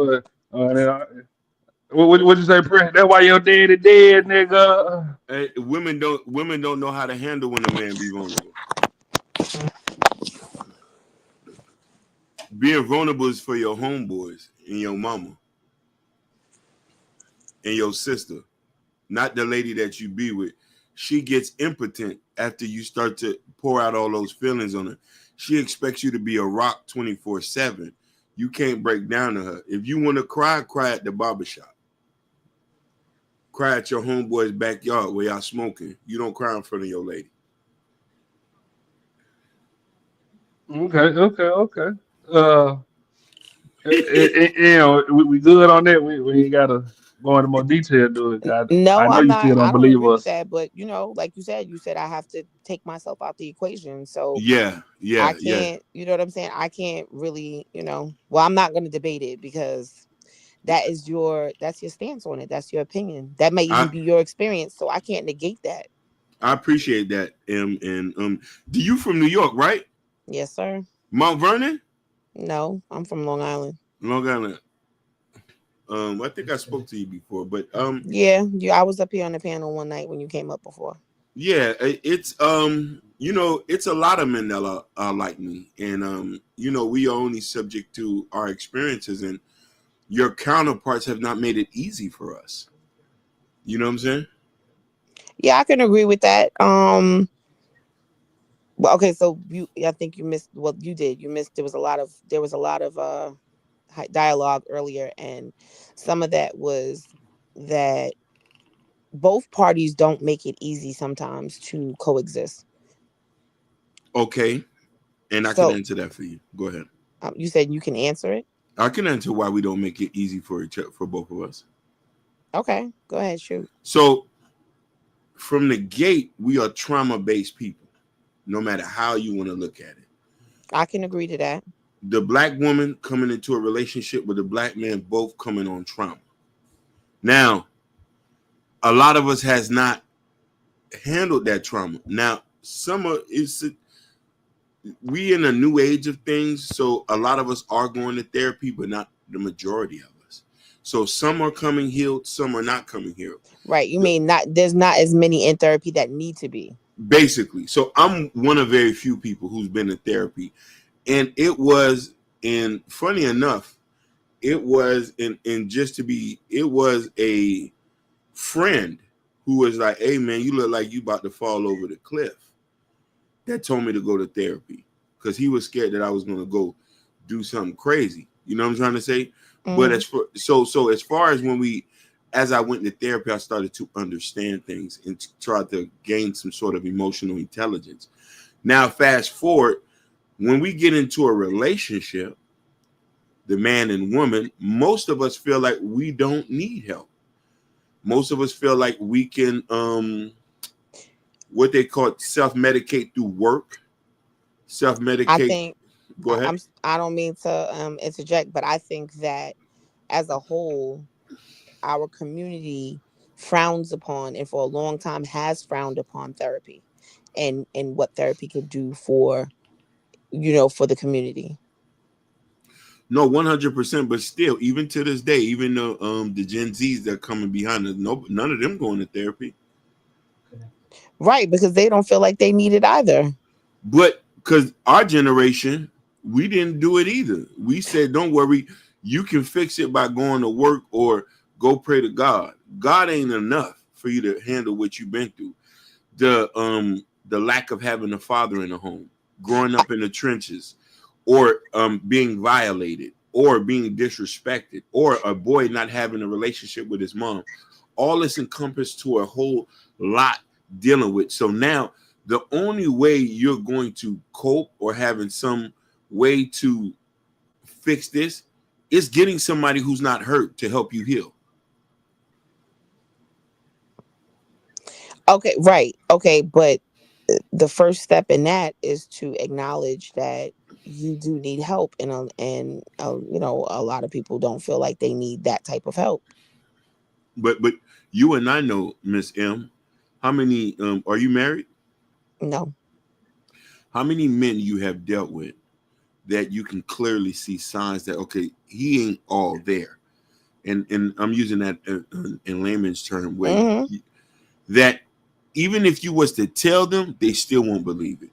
What you say, Prince? That's why your daddy dead, nigga. Hey, women don't know how to handle when a man be vulnerable. Being vulnerable is for your homeboys and your mama and your sister, not the lady that you be with. She gets impotent after you start to pour out all those feelings on her. She expects you to be a rock 24/7. You can't break down to her. If you want to cry, cry at the barbershop. Cry at your homeboy's backyard where y'all smoking. You don't cry in front of your lady. Okay. We good on that. We ain't gotta go into more detail. Do it. No, I know I'm you not. still don't I don't believe agree with us. that. But like you said I have to take myself out the equation. So Yeah. I can't. You know what I'm saying? I can't really. Well, I'm not going to debate it because that's your stance on it. That's your opinion. That may even be your experience. So I can't negate that. I appreciate that. And do you from New York, right? Yes, sir. Mount Vernon? No, I'm from Long Island. Long Island. I think I spoke to you before, but yeah, I was up here on the panel one night when you came up before. Yeah, it's it's a lot of men that are like me, and we are only subject to our experiences, and your counterparts have not made it easy for us. You know what I'm saying? Yeah, I can agree with that. Well, okay, so I think you missed. Well, you did. You missed. There was a lot of dialogue earlier, and some of that was that both parties don't make it easy sometimes to coexist. Okay, and I can answer that for you. Go ahead. You said you can answer it. I can answer why we don't make it easy for both of us. Okay, go ahead, shoot. So, from the gate, we are trauma-based people, no matter how you want to look at it. I can agree to that. The black woman coming into a relationship with the black man, both coming on trauma. Now, a lot of us has not handled that trauma. Now, we in a new age of things, so a lot of us are going to therapy, but not the majority of us. So some are coming healed, some are not coming healed. Right. You mean there's not as many in therapy that need to be. Basically. So I'm one of very few people who's been in therapy. And it was, and funny enough, it was a friend who was like, hey man, you look like you about to fall over the cliff, that told me to go to therapy because he was scared that I was going to go do something crazy. You know what I'm trying to say? Mm-hmm. But as far as as I went to therapy, I started to understand things and tried to gain some sort of emotional intelligence. Now, fast forward, when we get into a relationship, the man and woman, most of us feel like we don't need help. Most of us feel like we can, what they call self-medicate through work, self-medicate. I think, go ahead. I don't mean to interject, but I think that as a whole, our community frowns upon, and for a long time has frowned upon therapy, and what therapy could do for, for the community. No, 100%. But still, even to this day, even the Gen Zs that are coming behind us, no, none of them going to therapy. Right, because they don't feel like they need it either. But because our generation, we didn't do it either. We said, don't worry, you can fix it by going to work or go pray to God. God ain't enough for you to handle what you've been through. The lack of having a father in the home, growing up in the trenches, or being violated, or being disrespected, or a boy not having a relationship with his mom. All this encompassed to a whole lot dealing with. So now the only way you're going to cope or having some way to fix this is getting somebody who's not hurt to help you heal. Okay, right. Okay, but the first step in that is to acknowledge that you do need help, and a lot of people don't feel like they need that type of help. But you and I know, Miss M, how many are you married? No. How many men you have dealt with that you can clearly see signs that, okay, he ain't all there, and I'm using that in layman's term way, that even if you was to tell them, they still won't believe it.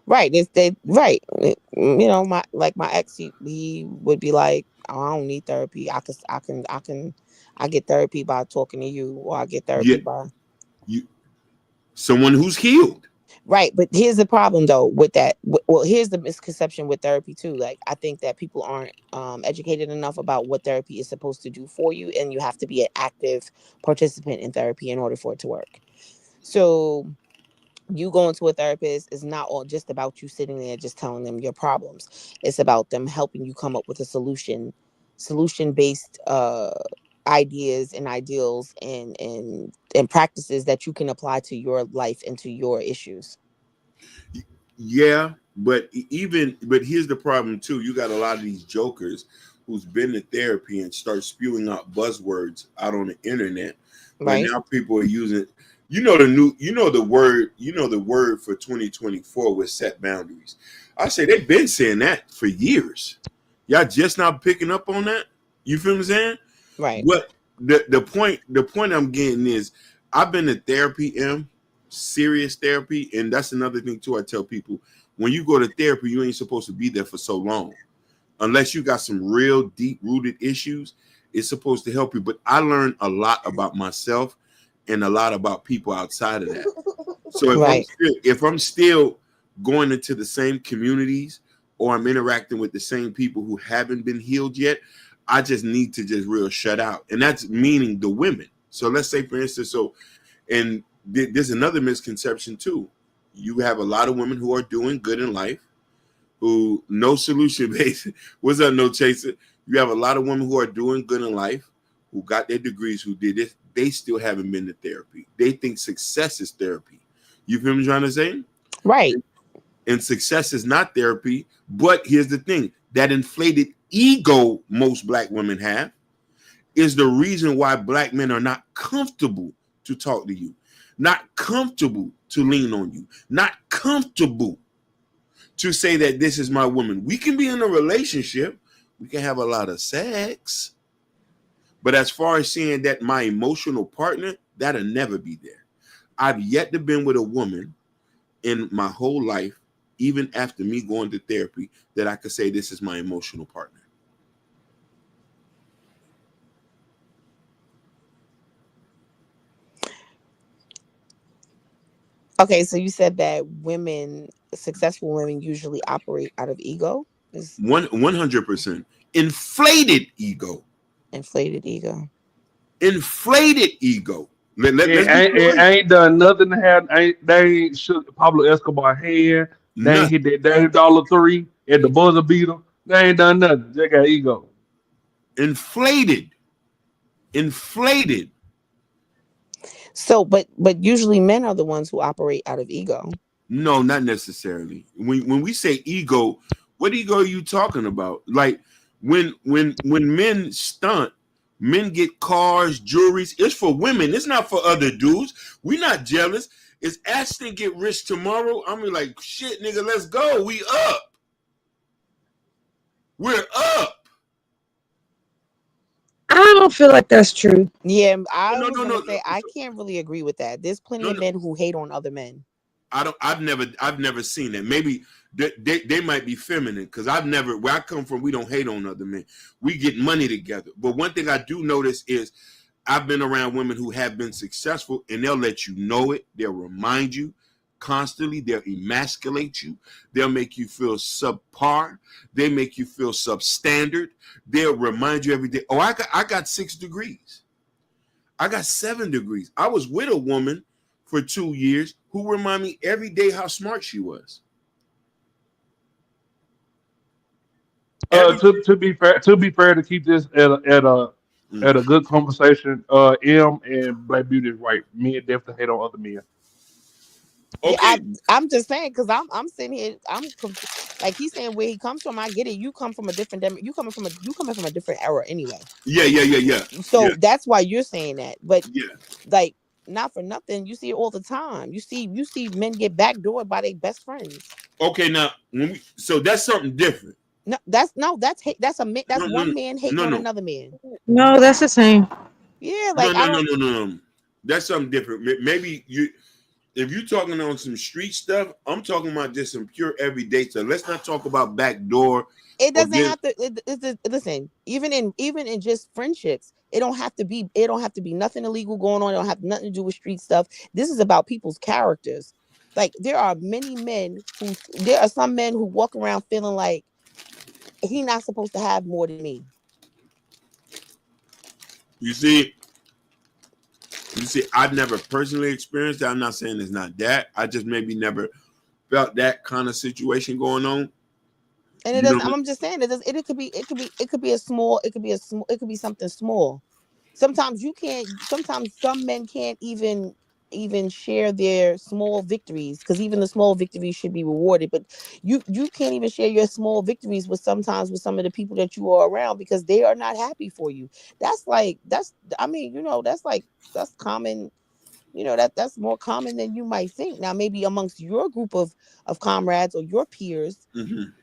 Right. Right. My ex, he would be like, "Oh, I don't need therapy. I get therapy by talking to you, or I get Yeah, therapy by." you someone who's healed. Right, but here's the problem though with that. Well, here's the misconception with therapy too. Like, I think that people aren't educated enough about what therapy is supposed to do for you, and you have to be an active participant in therapy in order for it to work. So you going to a therapist is not all just about you sitting there just telling them your problems. It's about them helping you come up with a solution based ideas and ideals and practices that you can apply to your life and to your issues. Yeah, but here's the problem too. You got a lot of these jokers who's been to therapy and start spewing out buzzwords out on the internet. But Right. now people are using, the word for 2024 was set boundaries. I say they've been saying that for years. Y'all just not picking up on that. You feel what I'm saying? Right. But the point I'm getting is, I've been to therapy, serious therapy, and that's another thing too. I tell people, when you go to therapy, you ain't supposed to be there for so long, unless you got some real deep rooted issues. It's supposed to help you. But I learned a lot about myself and a lot about people outside of that. So Right. if I'm still going into the same communities, or I'm interacting with the same people who haven't been healed yet, I just need to just real shut out. And that's meaning the women. So let's say, for instance, and there's another misconception too. You have a lot of women who are doing good in life, who no solution based. What's up, no chaser? You have a lot of women who are doing good in life, who got their degrees, who did this. They still haven't been to therapy. They think success is therapy. You feel me trying to say? Right. And success is not therapy. But here's the thing: that inflated ego most black women have is the reason why black men are not comfortable to talk to you, not comfortable to lean on you, not comfortable to say that this is my woman. We can be in a relationship, we can have a lot of sex, but as far as saying that my emotional partner, that'll never be there. I've yet to been with a woman in my whole life, even after me going to therapy, that I could say this is my emotional partner. Okay, so you said that successful women usually operate out of ego, is 100% inflated ego. inflated ego. Inflated ego. It Let's be ain't, clear. it ain't done nothing to have. They ain't shook Pablo Escobar hand. They ain't Nothing. hit that damn $3 at the buzzer beater. They ain't done nothing. They got ego. Inflated. Inflated. So, but usually men are the ones who operate out of ego. No, not necessarily. When we say ego, what ego are you talking about? Like when men stunt Men get cars, jewelries. It's for women. It's not for other dudes. We're not jealous. Is Ashton get rich tomorrow? I'm like, shit, nigga, let's go. We up. We're up. I don't feel like that's true. Yeah, I was gonna say I can't really agree with that. There's plenty of men who hate on other men. I've never seen that. Maybe they might be feminine because where I come from, we don't hate on other men. We get money together. But one thing I do notice is I've been around women who have been successful, and they'll let you know it. They'll remind you constantly. They'll emasculate you. They'll make you feel subpar. They make you feel substandard. They'll remind you every day. Oh, I got 6 degrees. I got 7 degrees. I was with a woman for 2 years who remind me every day how smart she was. To be fair, to keep this at a good conversation, M and Black Beauty is right. Men definitely hate on other men. Okay. Yeah, I'm just saying because I'm sitting here. Like he's saying where he comes from. I get it. You come from a different. You coming from a different era anyway. Yeah. So that's why you're saying that. But like not for nothing. You see it all the time. You see men get backdoored by their best friends. Okay, now so that's something different. No, that's one man hating on another man. No, that's the same. Yeah, like no. That's something different. Maybe if you're talking on some street stuff, I'm talking about just some pure everyday stuff. Let's not talk about backdoor. It doesn't have to. Listen, even in just friendships, it don't have to be nothing illegal going on. It don't have nothing to do with street stuff. This is about people's characters. Like there are some men who walk around feeling like he's not supposed to have more than me. You see, I've never personally experienced that. I'm not saying it's not that. I just maybe never felt that kind of situation going on. And it doesn't. I'm just saying it could be something small. Sometimes you can't. Sometimes some men can't even share their small victories because even the small victories should be rewarded. But you can't even share your small victories with some of the people that you are around because they are not happy for you. That's common. That's more common than you might think. Now, maybe amongst your group of comrades or your peers,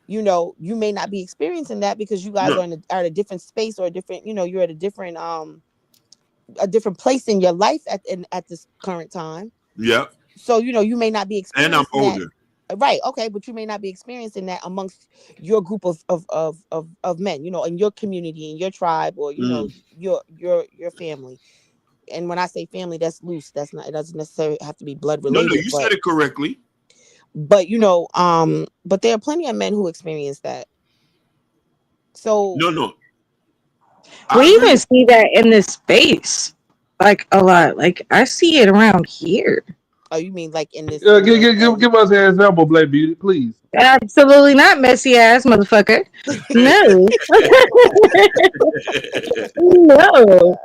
you may not be experiencing that because you guys are at a different space or a different, you're at a different place in your life at this current time. Yeah. So, you may not be experiencing and I'm older. that. Right. Okay. But you may not be experiencing that amongst your group of men, in your community, in your tribe, or, your family. And when I say family, that's loose. It doesn't necessarily have to be blood related. No, you said it correctly. But but there are plenty of men who experience that. So no. We even see that in this space, like a lot. Like I see it around here. Oh, you mean like in this? Give us an example, Black Beauty, please. Absolutely not, messy ass motherfucker. No. No.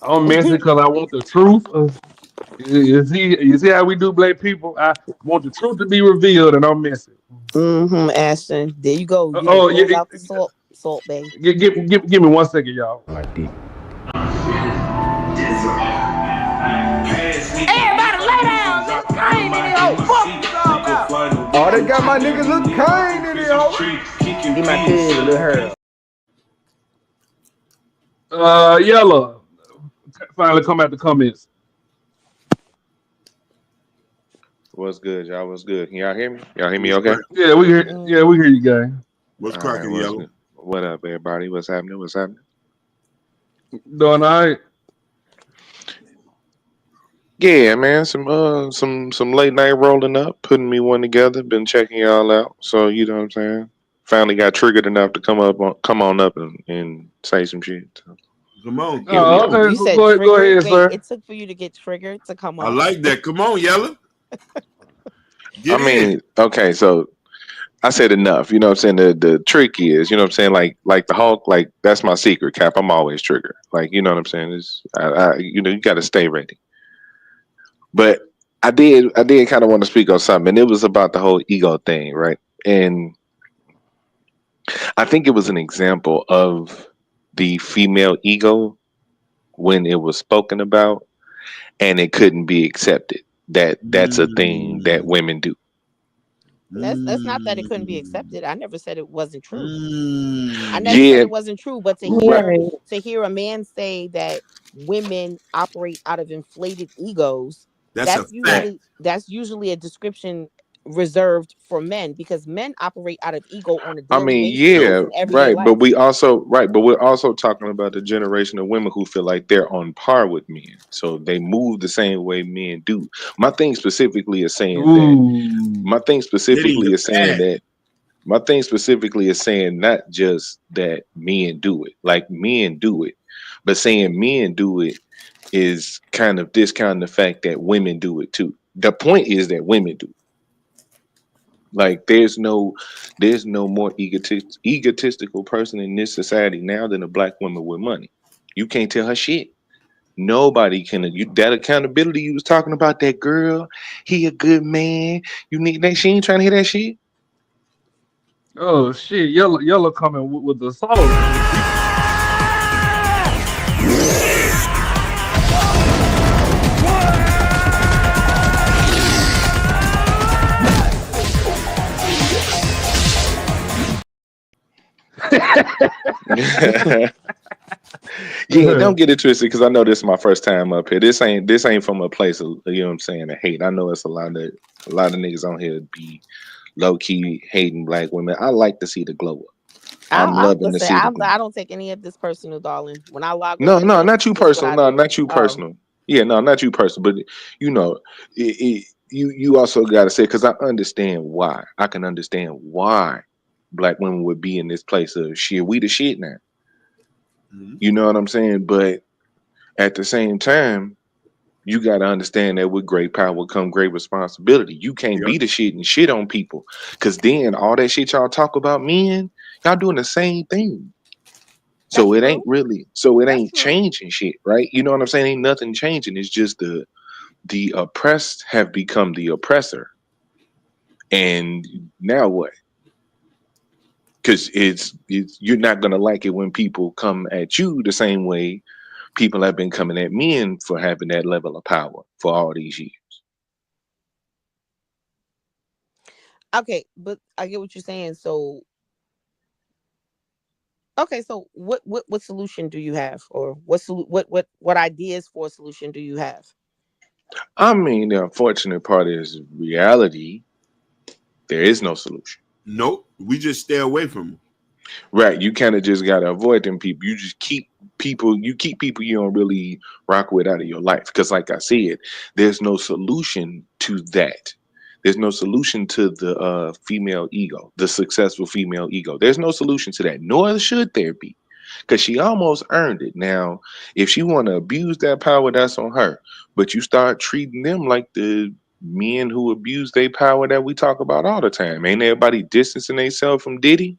I'm messy because I want the truth. You see how we do, Black people? I want the truth to be revealed, and I'm messy. Ashton, there you go. Out the salt bay. Give me 1 second, y'all. Everybody lay down. Look Kane in the hole. Fuck you all about. Oh, they got my niggas Look Kane in the hole. Get my kid, little her. Yellow. Finally come out the comments. What's good, y'all? What's good? Can y'all hear me? Y'all hear me okay? Yeah, we hear you, gang. What's cracking, Yellow? What up, everybody? What's happening? Doing all right. Yeah, man. Some late night rolling up, putting me one together. Been checking y'all out. So you know what I'm saying? Finally got triggered enough to come on up and say some shit. So. Come on. Okay. You said go ahead, sir. It took for you to get triggered to come on. I like that. Come on, Yellow. Okay, so I said enough. You know what I'm saying? The trick is, you know what I'm saying, like the Hulk, like that's my secret, Cap. I'm always triggered. Like, you know what I'm saying? It's you gotta stay ready. But I did kind of want to speak on something, and it was about the whole ego thing, right? And I think it was an example of the female ego when it was spoken about and it couldn't be accepted. That's a thing that Mm, women do. That's not that it couldn't be mm, accepted. I never said it wasn't true. I never mm. said Yeah, it wasn't true, but right. to hear a man say that women operate out of inflated egos, That's a fact. that's usually a description reserved for men because men operate out of ego on a I daily mean, basis yeah, Nope. in everyday right. But life. we're also talking about the generation of women who feel like they're on par with men. So they move the same way men do. My thing specifically is saying that Ooh. my thing Hitting specifically the is saying bag. that my thing specifically is saying not just that men do it, like men do it, but saying men do it is kind of discounting the fact that women do it too. The point is that women do. Like there's no more egotistical person in this society now than a black woman with money. You can't tell her shit. Nobody can. That accountability you was talking about, that girl, he a good man. You need that. She ain't trying to hear that shit. Oh shit, yellow coming with the sauce. Yeah, don't get it twisted because I know this is my first time up here. This ain't from a place of, you know what I'm saying, of hate. I know it's a lot of niggas on here be low key hating black women. I like to see the glow up. I'm I loving to listen. see the glow. I don't take any of this personal, darling. When I log No, on in no, here, not you this is what personal. I No, do. not you Oh, personal. Yeah, no, not you personal. But you know, you also got to say because I understand why. I can understand why black women would be in this place of shit. We the shit now. Mhm. You know what I'm saying? But at the same time, you got to understand that with great power come great responsibility. You can't Yep. be the shit and shit on people because then all that shit y'all talk about men, y'all doing the same thing. that's So it true. ain't really, so it That's ain't true. changing shit, right? You know what I'm saying? Ain't nothing changing. It's just the oppressed have become the oppressor. And now what? Because it's you're not gonna like it when people come at you the same way people have been coming at men for having that level of power for all these years. Okay, but I get what you're saying. So, okay, so what solution do you have, or what ideas for a solution do you have? I mean, the unfortunate part is reality. There is no solution. Nope. We just stay away from them. Right. You kind of just gotta avoid them people. You just keep people you don't really rock with out of your life. Because like I said, there's no solution to that. There's no solution to the female ego, the successful female ego. There's no solution to that, nor should there be. Because she almost earned it. Now, if she want to abuse that power, that's on her. But you start treating them like the men who abuse their power that we talk about all the time. Ain't everybody distancing themselves from Diddy?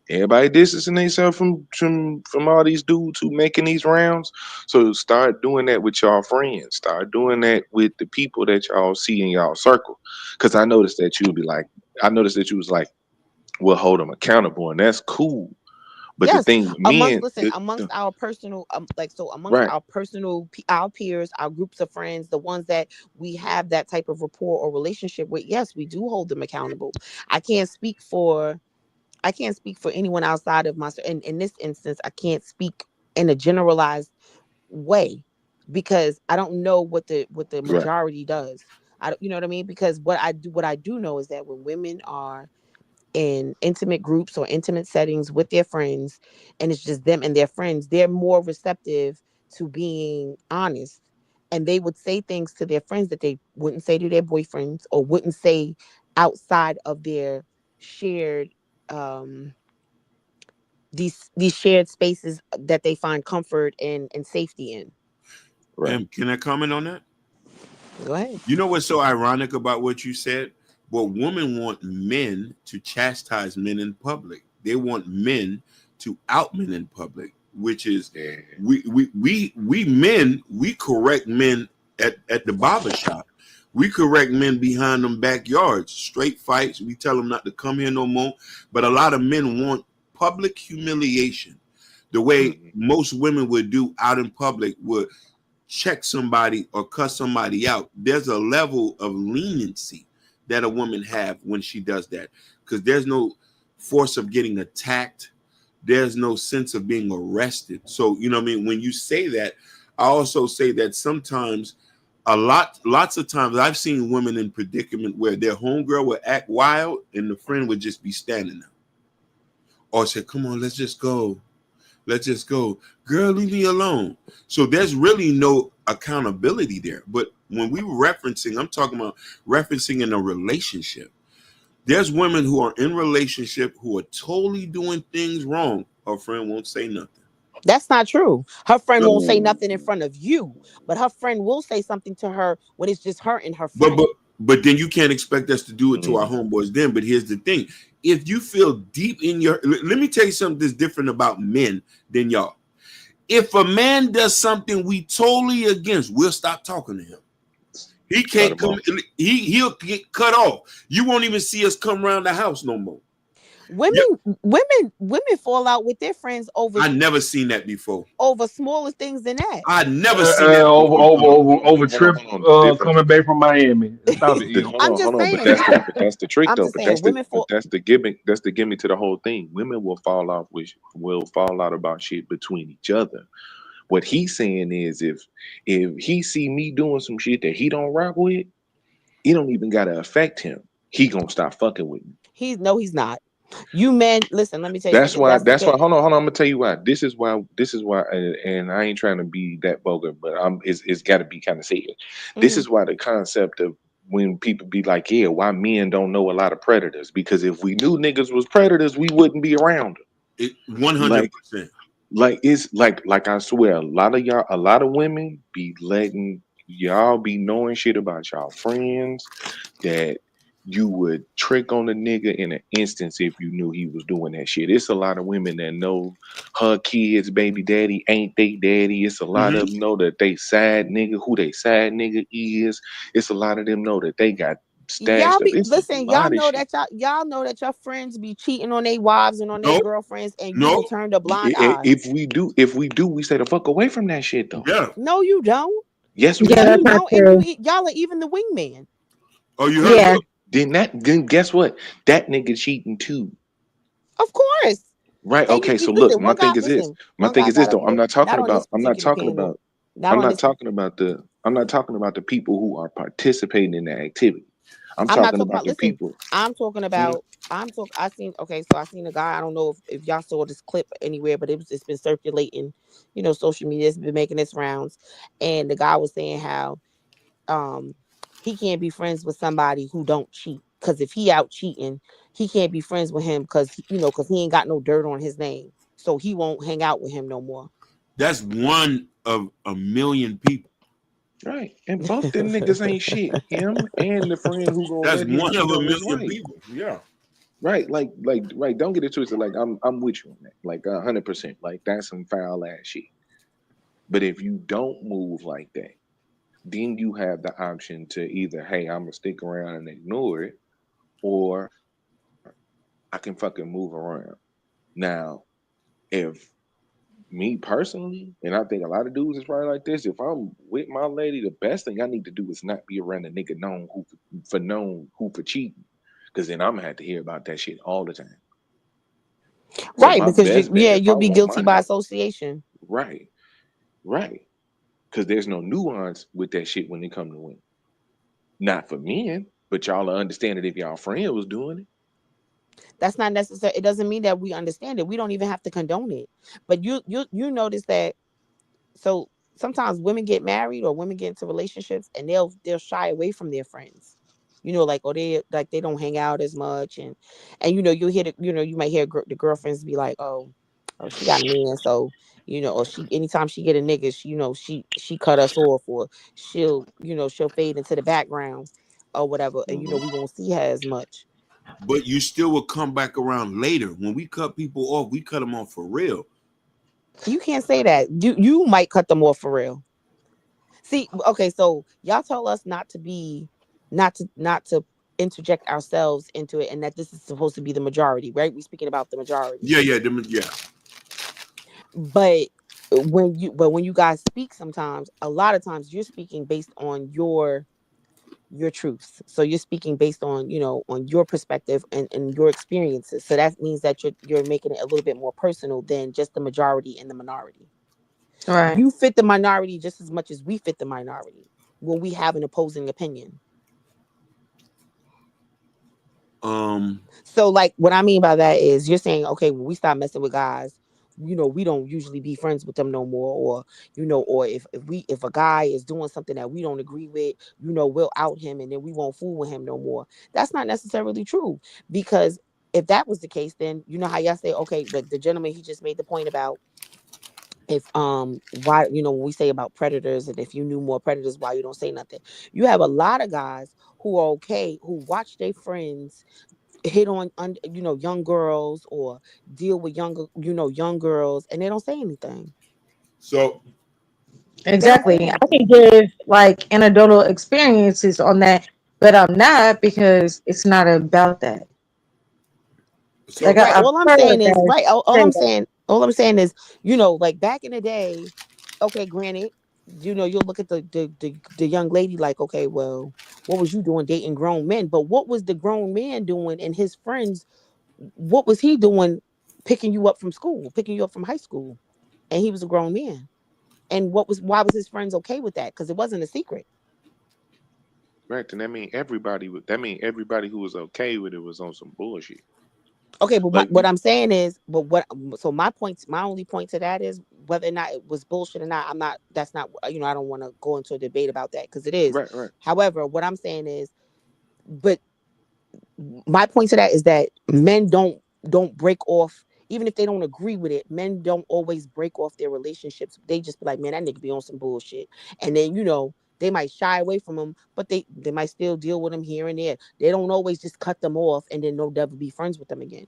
Everybody distancing themselves from all these dudes who making these rounds. So start doing that with y'all friends. Start doing that with the people that y'all see in y'all circle. Cause I noticed that you was like, we'll hold them accountable, and that's cool. But the Yes, thing with men, amongst our personal, amongst right, our personal, our peers, our groups of friends, the ones that we have that type of rapport or relationship with. Yes, we do hold them accountable. I can't speak for I can't speak for anyone outside of my. In this instance, I can't speak in a generalized way because I don't know what the right, majority does. I don't, you know what I mean? Because what I do know is that when women are in intimate groups or intimate settings with their friends, and it's just them and their friends, they're more receptive to being honest, and they would say things to their friends that they wouldn't say to their boyfriends or wouldn't say outside of their shared um these shared spaces that they find comfort and safety in. right. Can I comment on that? Go ahead. You know what's so ironic about what you said? Well, women want men to chastise men in public. They want men to out men in public, which is we men, we correct men at the barber shop, We correct men behind them backyards, straight fights. We tell them not to come here no more. But a lot of men want public humiliation. The way most women would do out in public would check somebody or cuss somebody out. There's a level of leniency that a woman have when she does that, because there's no force of getting attacked. There's no sense of being arrested. So, you know what I mean? When you say that, I also say that sometimes lots of times I've seen women in predicament where their homegirl would act wild and the friend would just be standing there. Or say, come on, let's just go. Let's just go. Girl, leave me alone. So there's really no accountability there. But when we were referencing, I'm talking about referencing in a relationship. There's women who are in relationship who are totally doing things wrong. Her friend won't say nothing. That's not true. Her friend won't say nothing in front of you, but her friend will say something to her when it's just her and her friend. But then you can't expect us to do it to our homeboys then. But here's the thing. If you feel deep in your, let me tell you something that's different about men than y'all. If a man does something we totally against, we'll stop talking to him. He can't come. He'll get cut off. You won't even see us come around the house no more. Women fall out with their friends over. I never seen that before. Over smaller things than that. I never seen that over trip coming back from Miami. Stop it. I'm just saying. But that's the trick, though. But That's the gimmick. That's the gimmick to the whole thing. Women will fall out about shit between each other. What he's saying is, if he see me doing some shit that he don't rock with, it don't even gotta affect him. He gonna stop fucking with me. He's not. You men, listen. Let me tell you. That's why. Hold on. I'm gonna tell you why. This is why. And I ain't trying to be that vulgar, but it's got to be kind of said. This is why the concept of when people be like, yeah, why men don't know a lot of predators? Because if we knew niggas was predators, we wouldn't be around them. 100%. Like it's like I swear, a lot of women be letting y'all be knowing shit about y'all friends that you would trick on a nigga in an instance if you knew he was doing that shit. It's a lot of women that know her kids' baby daddy ain't they daddy. It's a lot of them know that they side nigga, who they side nigga is. It's a lot of them know that they got stashed. Y'all know that your friends be cheating on their wives and on their girlfriends, and you will turn the blind eye. If we do, we stay the fuck away from that shit though. Yeah. No, you don't. Yes, we do. do. And y'all are even the wingman. Oh, you heard? Then guess what? That nigga cheating too. Of course. Right. Okay. So look, my thing is this though. I'm not talking about the people who are participating in that activity. I'm talking about the people. I seen a guy. I don't know if y'all saw this clip anywhere, but it's been circulating. Social media has been making its rounds, and the guy was saying how he can't be friends with somebody who don't cheat, because if he out cheating, he can't be friends with him because he ain't got no dirt on his name, so he won't hang out with him no more. That's one of a million people. Right, and both them niggas ain't shit. Him and the friend who gonna that's let him one cheat of a on his million wife. people. Yeah. Right, like, don't get it twisted. Like, I'm with you on that. Like, 100%. Like, that's some foul ass shit. But if you don't move like that, then you have the option to either, hey, I'm gonna stick around and ignore it, or I can fucking move around. Now, if me personally, and I think a lot of dudes is probably like this, if I'm with my lady, the best thing I need to do is not be around a nigga known who for cheating, because then I'm gonna have to hear about that shit all the time. Right, because you'll be guilty by association. Right. Because there's no nuance with that shit when it comes to women. Not for men, but y'all will understand it if y'all friend was doing it. That's not necessary. It doesn't mean that we understand it. We don't even have to condone it. But you notice that. So sometimes women get married or women get into relationships, and they'll shy away from their friends. They don't hang out as much, and you hear you might hear the girlfriends be like, oh, she got a man, so or she, anytime she get a nigga, she cut us off, or she'll fade into the background or whatever, and we won't see her as much. But you still will come back around later. When we cut people off, we cut them off for real. You can't say that. You might cut them off for real. See, okay, so y'all tell us not to be not to interject ourselves into it, and that this is supposed to be the majority, right? We're speaking about the majority. Yeah, But when you guys speak, sometimes, a lot of times, you're speaking based on your truths. So you're speaking based on, on your perspective and your experiences. So that means that you're making it a little bit more personal than just the majority and the minority. Right. You fit the minority just as much as we fit the minority when we have an opposing opinion. So, like, what I mean by that is, you're saying, okay, when we stop messing with guys, we don't usually be friends with them no more, or or if a guy is doing something that we don't agree with, we'll out him, and then we won't fool with him no more. That's not necessarily true, because if that was the case, then you know how y'all say, okay, the gentleman, he just made the point about, if why, when we say about predators, and if you knew more predators, why you don't say nothing. You have a lot of guys who are okay, who watch their friends hit on young girls, or deal with young girls, and they don't say anything. So They don't say Exactly. I can anything. give like anecdotal experiences on that, but I'm not, because it's not about that. Like so Right. I've All I'm heard saying is, guys right. All say I'm that. saying, all I'm saying is, like back in the day, okay, granted, you'll look at the young lady like, okay, well, what was you doing dating grown men? But what was the grown man doing, and his friends, what was he doing, picking you up from school, picking you up from high school? And he was a grown man. And why was his friends okay with that? Because it wasn't a secret. Right, and that mean everybody who was okay with it was on some bullshit. Okay, but Like what be I'm saying is, so my only point to that is, whether or not it was bullshit or not, that's not, I don't want to go into a debate about that, because it is. right, right, However, what I'm saying is, but my point to that is that men don't break off, even if they don't agree with it. Men don't always break off their relationships. They just be like, man, that nigga be on some bullshit, and then they might shy away from them, but they might still deal with them here and there. They don't always just cut them off and then no never be friends with them again.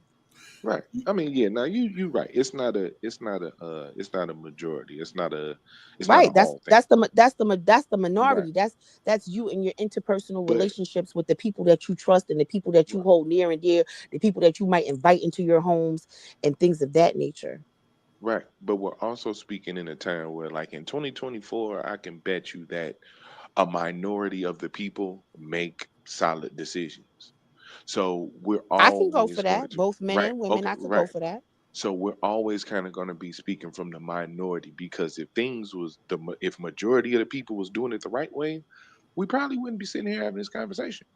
right. I mean, yeah. Now you right. It's not a majority. It's not a Right. That's all thing. that's the that's the Right. minority. That's you and your interpersonal But relationships with the people that you trust, and the people that you right, hold near and dear, the people that you might invite into your homes, and things of that nature. right. But we're also speaking in a time where, like in 2024, I can bet you that a minority of the people make solid decisions. So we're I can go always for going that. to Both men right. and women, Okay. I could go Right. for that. So we're always kind of going to be speaking from the minority, because if majority of the people was doing it the right way, we probably wouldn't be sitting here having this conversation.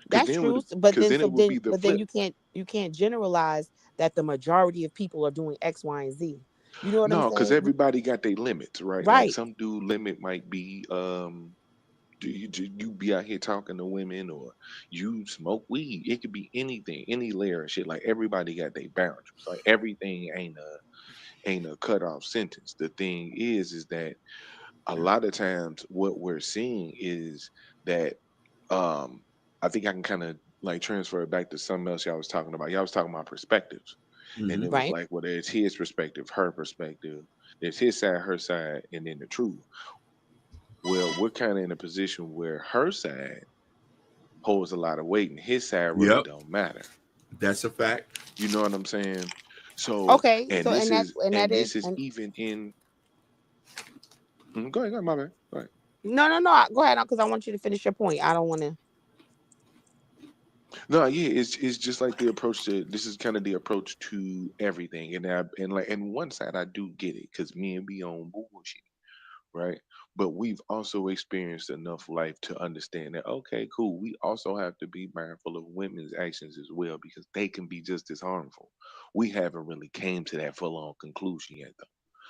Because That's then true. would But because then then so it would then be the but then flip. you can't generalize that the majority of people are doing X, Y, and Z. You know what I'm No, because saying? everybody got their limits, right? Like Right. some dude limit might be do you be out here talking to women, or you smoke weed? It could be anything, any layer of shit. Like everybody got their boundaries. Like everything ain't a cut off sentence. The thing is that a lot of times what we're seeing is that um I think I can kind of like transfer it back to something else y'all was talking about. Y'all was talking about perspectives. And it was Right. like, well, there's his perspective, her perspective, there's his side, her side, and then the truth. Well, we're kind of in a position where her side holds a lot of weight and his side really yep, don't matter. that's a fact. You know what I'm saying? So, Okay. and So this is and that and is this is and even in. Go ahead, my bad. Go ahead. no. Go ahead, because I want you to finish your point. I don't want to. No, yeah, it's just like the approach to this is kind of the approach to everything, and like and one side I do get it because men be on bullshit, right? But we've also experienced enough life to understand that okay, cool. We also have to be mindful of women's actions as well because they can be just as harmful. We haven't really came to that full on conclusion yet though,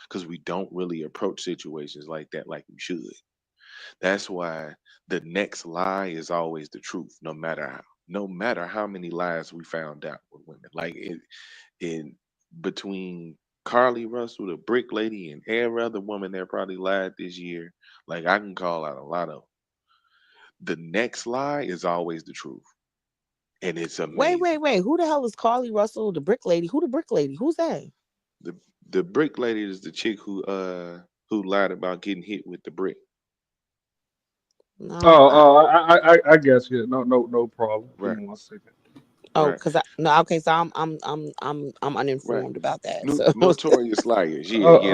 because we don't really approach situations like that like we should. That's why the next lie is always the truth, no matter how many lies we found out with women. Like in between Carly Russell, the brick lady, and every other woman that probably lied this year, like I can call out a lot of 'em. The next lie is always the truth. And it's amazing. Wait. Who the hell is Carly Russell, the brick lady? Who the brick lady? Who's that? The the brick lady is the chick who lied about getting hit with the brick. No, I guess yeah. No problem. Give Right. me 1 second. oh, Right. because no, okay, so I'm Right. uninformed about that. So Notorious liars. Yeah, yeah. They've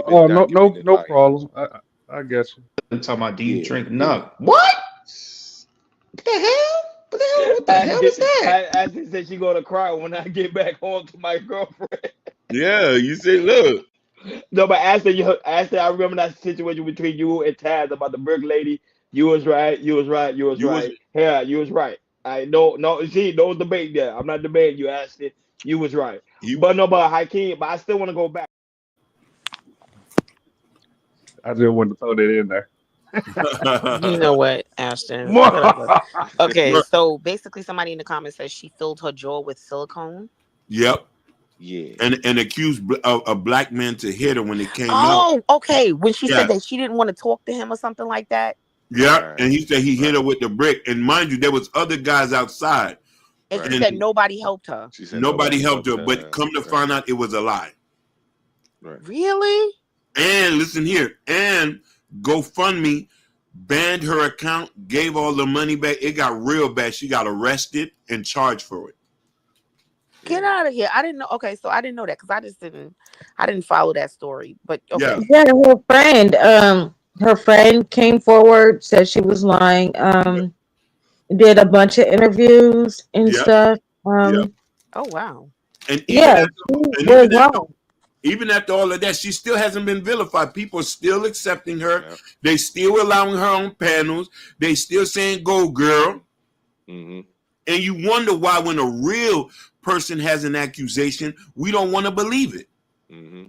been documented No lying. problem. I guess you. I'm talking about, do you Yeah, drink yeah. enough? What? What the hell? What the hell? What the hell is that? As he said, she gonna cry when I get back home to my girlfriend. Yeah, you say, look. No, but Ashley, I remember that situation between you and Taz about the brick lady. You was right. You was right. You was You was right. Yeah, you was right. I know. No, see, no debate there. I'm not debating you, Ashley. You was right. you But no, but Hakeem. But I still want to go back. I just wanted to throw that in there. you know what, Ashton, whatever. Okay, so basically, somebody in the comments says she filled her jaw with silicone. Yep. Yeah. And accused a black man to hit her when it came out. Oh, okay. When she Yeah. said that she didn't want to talk to him or something like that. Yeah, Right. and he said he hit her with the brick. And mind you, there was other guys outside. And Right. she said nobody helped her. She said Nobody helped her, but come to find out it was a lie. Right. Really? And listen here, and GoFundMe banned her account, gave all the money back. It got real bad. She got arrested and charged for it. Get out of here. I didn't know. Okay, so I didn't know that because I didn't follow that story. But okay. Yeah, her friend came forward, said she was lying, did a bunch of interviews and stuff. Oh wow. And Yeah, even after all of that, she still hasn't been vilified. People are still accepting her. Yep. They still allowing her on panels. They still saying, go girl. Mm-hmm. And you wonder why when a real person has an accusation, we don't want to believe it. Mm-hmm.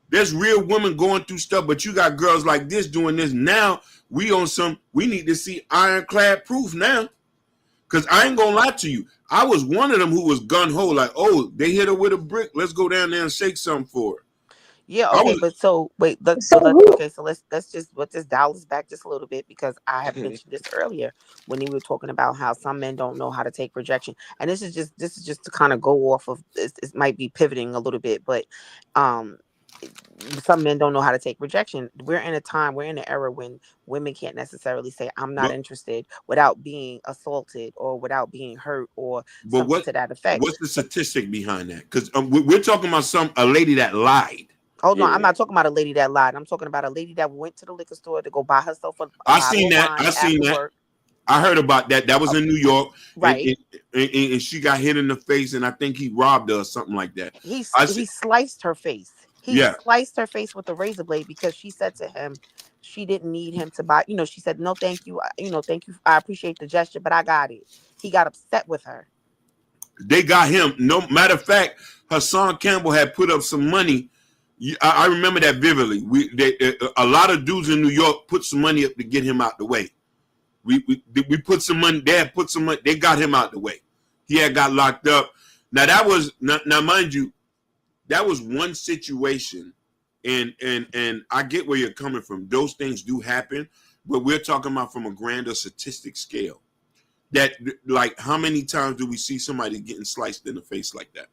There's real women going through stuff, but you got girls like this doing this. Now we need to see ironclad proof now. Because I ain't going to lie to you. I was one of them who was gun-ho, like, oh, they hit her with a brick. Let's go down there and shake something for her. Yeah, okay, but so wait, so let's just dial this back just a little bit because I have mentioned this earlier when we were talking about how some men don't know how to take rejection. And this is just to kind of go off of this. It might be pivoting a little bit, but some men don't know how to take rejection. We're in an era when women can't necessarily say I'm not interested without being assaulted or without being hurt or something to that effect. What's the statistic behind that? Because we're talking about a lady that lied. Hold on, I'm not talking about a lady that lied. I'm talking about a lady that went to the liquor store to go buy herself a I seen that. Work. I heard about that. That was in New York. Right. And she got hit in the face, and I think he robbed her or something like that. He sliced her face. He sliced her face with a razor blade because she said to him she didn't need him to buy. She said, no, thank you. Thank you. I appreciate the gesture, but I got it. He got upset with her. They got him. No matter of fact, Hassan Campbell had put up some money. I remember that vividly. A lot of dudes in New York put some money up to get him out the way. We put some money. They had put some money. They got him out the way. He had got locked up. Now that was now mind you, that was one situation, and I get where you're coming from. Those things do happen, but we're talking about from a grander statistic scale. That like how many times do we see somebody getting sliced in the face like that?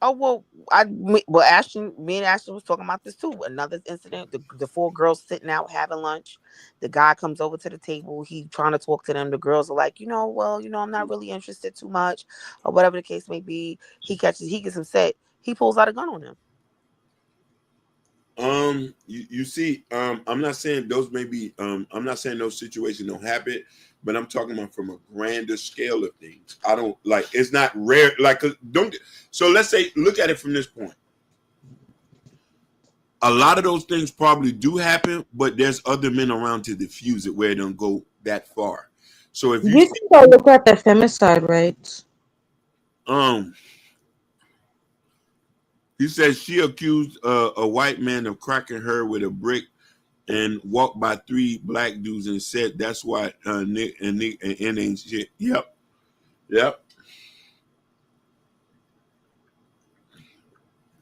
Oh well, me and Ashton was talking about this too. Another incident: the 4 girls sitting out having lunch. The guy comes over to the table. He trying to talk to them. The girls are like, I'm not really interested too much, or whatever the case may be. He gets upset. He pulls out a gun on him. You see, I'm not saying those may be. I'm not saying those situations don't happen, but I'm talking about from a grander scale of things. I don't like. It's not rare. Like, don't. So let's say, look at it from this point. A lot of those things probably do happen, but there's other men around to diffuse it where it don't go that far. So if you can go look at the femicide rates. He says she accused a white man of cracking her with a brick and walked by 3 black dudes and said that's why Nick ain't shit. Yep.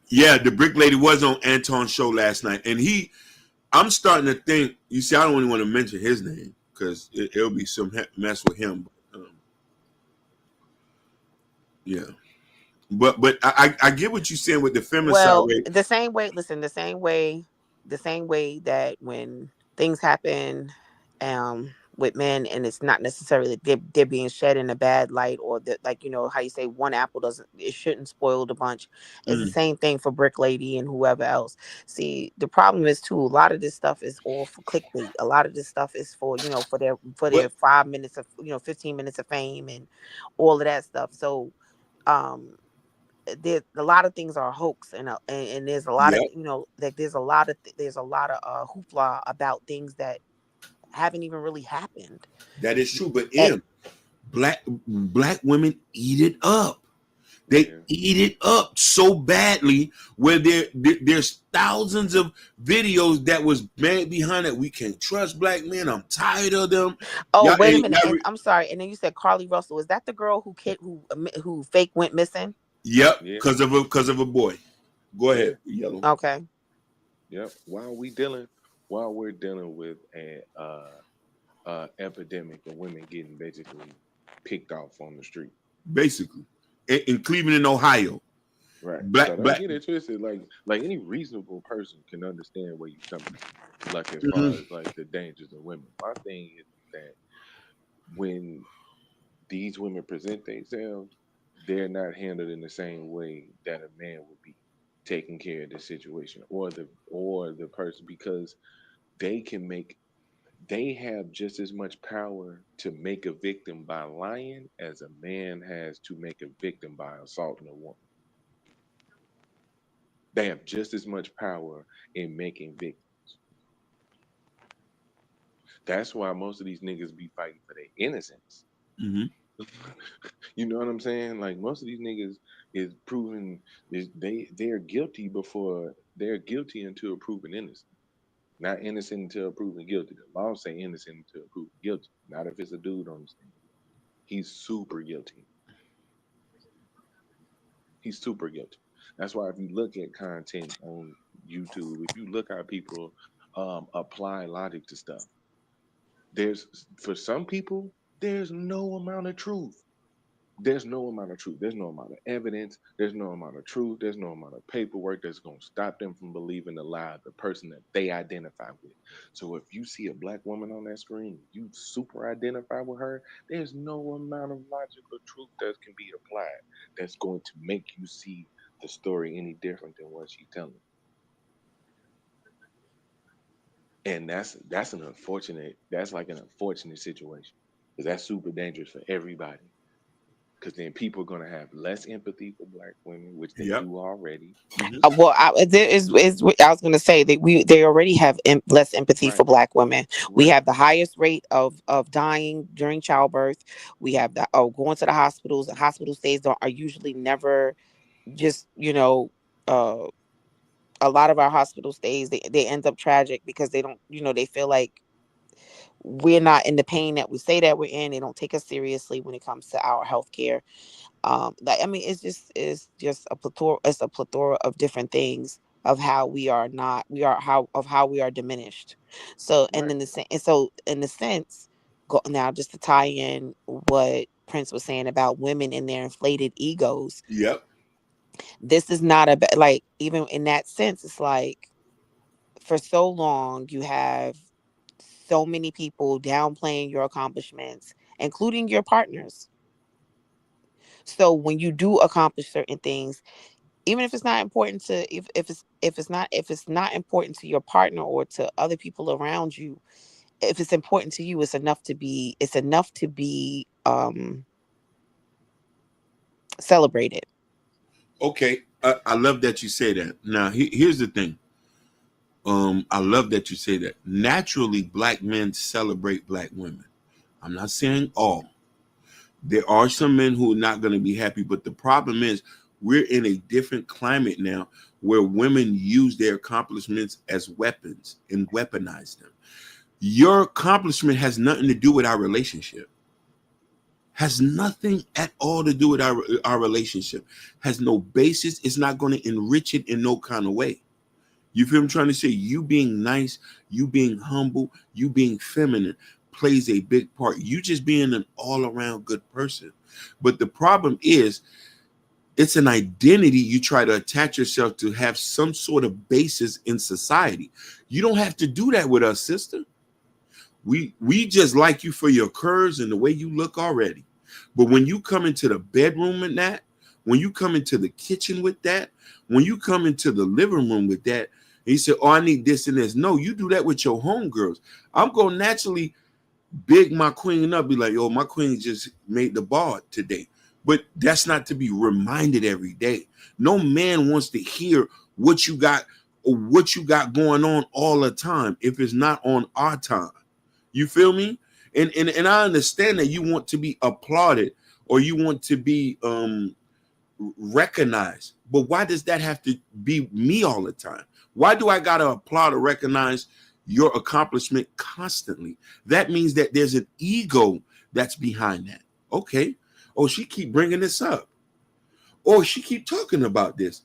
Yeah, the brick lady was on Anton's show last night, and I'm starting to think. You see, I don't really want to mention his name because it'll be some mess with him. Yeah. But I get what you're saying with the femicide rate. The same way. Listen, the same way that when things happen with men, and it's not necessarily that they're being shed in a bad light, or that, like, you know how you say one apple doesn't, it shouldn't spoil the bunch. It's the same thing for Brick Lady and whoever else. See, the problem is too, a lot of this stuff is all for clickbait. A lot of this stuff is for, you know, for their What? 5 minutes of, you know, 15 minutes of fame and all of that stuff. So um there's a lot of things are a hoax, and there's a lot of, Yep, you know, like there's a lot of hoopla about things that haven't even really happened. that is true. But And, black women eat it up. They Yeah. eat it up so badly where there's thousands of videos that was made behind it. We can't trust black men. I'm tired of them. oh, Y'all, wait a hey, minute, and I'm sorry, and then you said Carly Russell. Is that the girl who fake went missing? yep, Yeah. because of a boy. Go Yeah. ahead, Yellow. Okay. Yep. While we're dealing with a epidemic of women getting basically picked off on the street. Basically, in Cleveland, Ohio, Right. black So don't black. get it twisted. Like any reasonable person can understand where you're coming from. Like as far Mhm. as like the dangers of women. My thing is that when these women present themselves, they're not handled in the same way that a man would be taking care of the situation or the person, because they can make they have just as much power to make a victim by lying as a man has to make a victim by assaulting a woman. They have just as much power in making victims. That's why most of these niggas be fighting for their innocence. Mhm. You know what I'm saying? Like most of these niggas is proven is they're guilty before they're guilty until proven innocent. Not innocent until proven guilty. The law say innocent until proven guilty. Not if it's a dude on the stand. He's super guilty. He's super guilty. That's why if you look at content on YouTube, if you look how people apply logic to stuff, there's for some people, there's no amount of truth. There's no amount of truth. There's no amount of evidence. There's no amount of truth. There's no amount of paperwork that's going to stop them from believing the lie of the person that they identify with. So if you see a black woman on that screen, you super identify with her, there's no amount of logical truth that can be applied that's going to make you see the story any different than what she's telling. And that's an unfortunate, that's like an unfortunate situation because that's super dangerous for everybody. Because then people are going to have less empathy for black women, which they Yep. do already. Well, there is I was going to say that they already have less empathy for Right. black women. We Right. have the highest rate of dying during childbirth. We have the going to the hospitals. The hospital stays are usually never just, you know, uh a lot of our hospital stays, they end up tragic because they don't, you know, they feel like we're not in the pain that we say that we're in. They don't take us seriously when it comes to our health care. Like, I mean, it's just a plethora of different things of how we are not we are how we are diminished. So and Right. in the sense, now just to tie in what Prince was saying about women and their inflated egos, Yep. this is not like, even in that sense, it's like for so long you have so many people downplaying your accomplishments, including your partners. So when you do accomplish certain things, even if it's not important to if it's not important to your partner or to other people around you, if it's important to you, it's enough to be celebrated. Okay, I love that you say that. Now, here's the thing. I love that you say that. Naturally, black men celebrate black women. I'm not saying all. There are some men who are not going to be happy, but the problem is we're in a different climate now where women use their accomplishments as weapons and weaponize them. Your accomplishment has nothing to do with our relationship. Has nothing at all to do with our relationship. Has no basis. It's not going to enrich it in no kind of way. You feel what I'm trying to say? You being nice, you being humble, you being feminine plays a big part. You just being an all-around good person. But the problem is, it's an identity you try to attach yourself to have some sort of basis in society. You don't have to do that with us, sister. We just like you for your curves and the way you look already. But when you come into the bedroom and that, when you come into the kitchen with that, when you come into the living room with that, and you say, oh, I need this and this. No, you do that with your homegirls. I'm going to naturally big my queen up, be like, yo, my queen just made the bar today. But that's not to be reminded every day. No man wants to hear what you got or what you got going on all the time if it's not on our time. You feel me? And I understand that you want to be applauded or you want to be recognized. But why does that have to be me all the time? Why do I gotta applaud or recognize your accomplishment constantly? That means that there's an ego that's behind that. Okay. Oh, she keep bringing this up. Or she keep talking about this.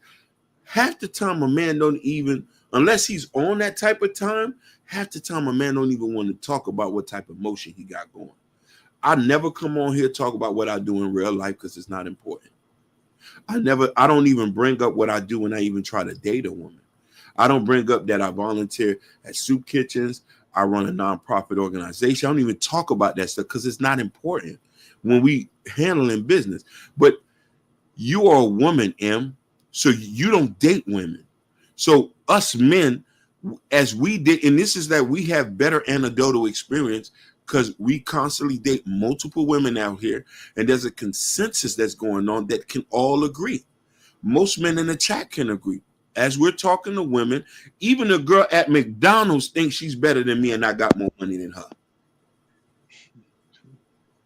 Half the time a man don't even, unless he's on that type of time, half the time a man don't even want to talk about what type of emotion he got going. I never come on here talk about what I do in real life because it's not important. I don't even bring up what I do when I even try to date a woman. I don't bring up that I volunteer at soup kitchens. I run a nonprofit organization. I don't even talk about that stuff because it's not important when we handling business. But you are a woman, M, so you don't date women. So us men, as we did, and this is that we have better anecdotal experience because we constantly date multiple women out here, and there's a consensus that's going on that can all agree. Most men in the chat can agree. As we're talking to women, even the girl at McDonald's thinks she's better than me and I got more money than her.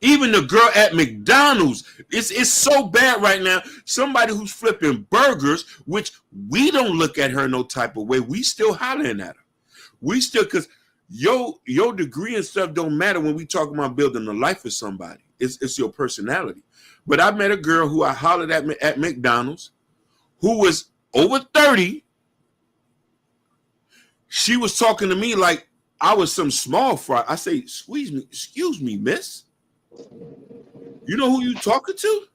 Even the girl at McDonald's, it's so bad right now. Somebody who's flipping burgers, which we don't look at her no type of way. We still hollering at her. We still, because your degree and stuff don't matter when we talk about building a life for somebody. It's your personality. But I met a girl who I hollered at McDonald's who was over 30. She was talking to me like I was some small fry. I say, excuse me, miss. You know who you talking to?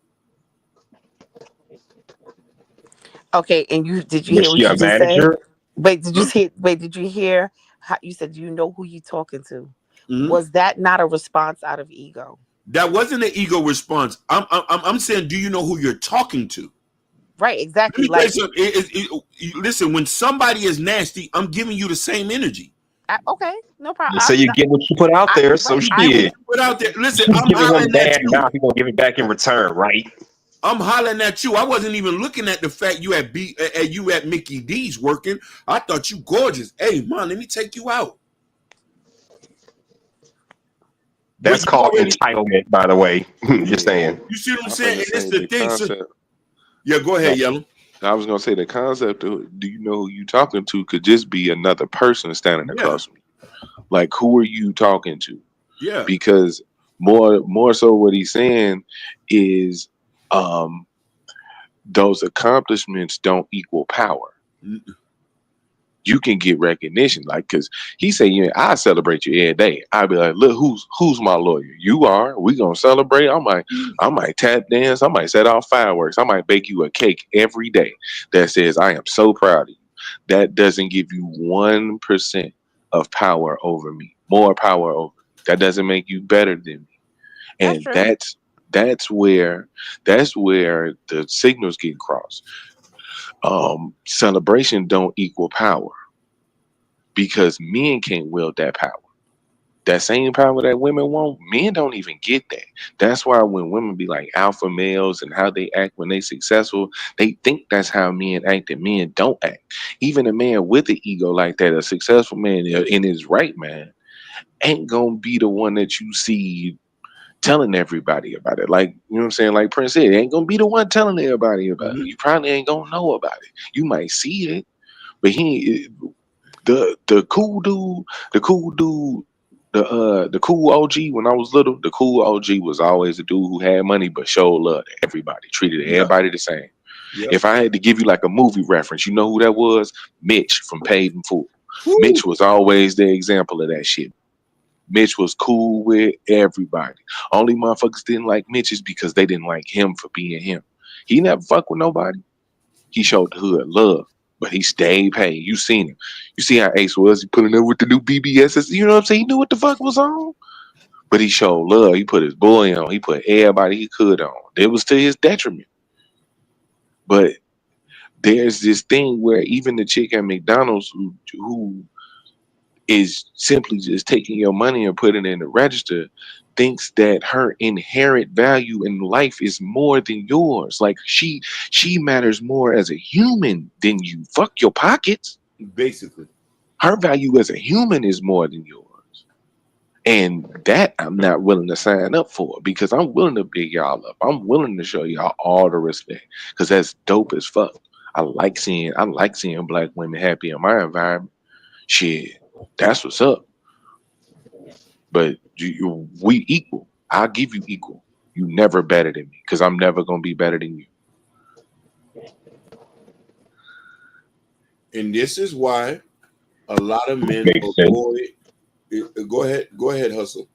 Okay, and did you hear what your you just manager? said? Did you hear how you said you know who you talking to? Mm-hmm. Was that not a response out of ego? That wasn't an ego response. I'm saying, do you know who you're talking to? Right, exactly. Like, listen, when somebody is nasty, I'm giving you the same energy. Okay, no problem. So you get what you put out there. So shit. Put out there. Listen, Keep I'm giving him hollering bad at you. mouth. He gonna give it back in return, right? I'm hollering at you. I wasn't even looking at the fact you at Mickey D's working. I thought you gorgeous. Hey, man, let me take you out. That's called entitlement, by the way. Just saying. You see what I'm I saying? was And it's gonna say the thing. concept. Yeah, go ahead, Yellow. I was gonna say the concept of do you know who you talking to could just be another person standing across from you. Like, who are you talking to? Yeah. Because more so what he's saying is those accomplishments don't equal power. You can get recognition, like, because he said, yeah, I celebrate you every day. I'd be like, look, who's my lawyer? You are. We gonna celebrate. I might tap dance. I might set off fireworks. I might bake you a cake every day that says I am so proud of you. That doesn't give you 1% of power over me, more power over me. That doesn't make you better than me. And that's where the signals get crossed. Celebration don't equal power because men can't wield that power. That same power that women want, men don't even get that. That's why when women be like alpha males and how they act when they successful, they think that's how men act, and men don't act. Even a man with an ego like that, a successful man in his right man, ain't gonna be the one that you see telling everybody about it. Like, you know what I'm saying? Like Prince said, ain't gonna be the one telling everybody about it. You probably ain't gonna know about it. You might see it, but the cool dude, the cool OG when I was little, the cool OG was always a dude who had money but showed love to everybody, treated everybody the same. Yep. If I had to give you like a movie reference, you know who that was? Mitch from Paid in Full. Mitch was always the example of that shit. Mitch was cool with everybody. Only motherfuckers didn't like Mitch is because they didn't like him for being him. He never fucked with nobody. He showed the hood love. but he stayed paid. You seen him. You see how Ace was. He putting up with the new BBSs. You know what I'm saying? He knew what the fuck was on. But he showed love. He put his boy on. He put everybody he could on. It was to his detriment. But there's this thing where even the chick at McDonald's who is simply just taking your money and putting it in the register thinks that her inherent value in life is more than yours. Like she matters more as a human than you. Fuck your pockets. Basically. Her value as a human is more than yours. And that I'm not willing to sign up for, because I'm willing to big y'all up. I'm willing to show y'all all the respect, because that's dope as fuck. I like seeing black women happy in my environment. Shit, that's what's up. But we equal. I'll give you equal. You never better than me, because I'm never gonna be better than you. And this is why a lot of men avoid. Go ahead, Hustle.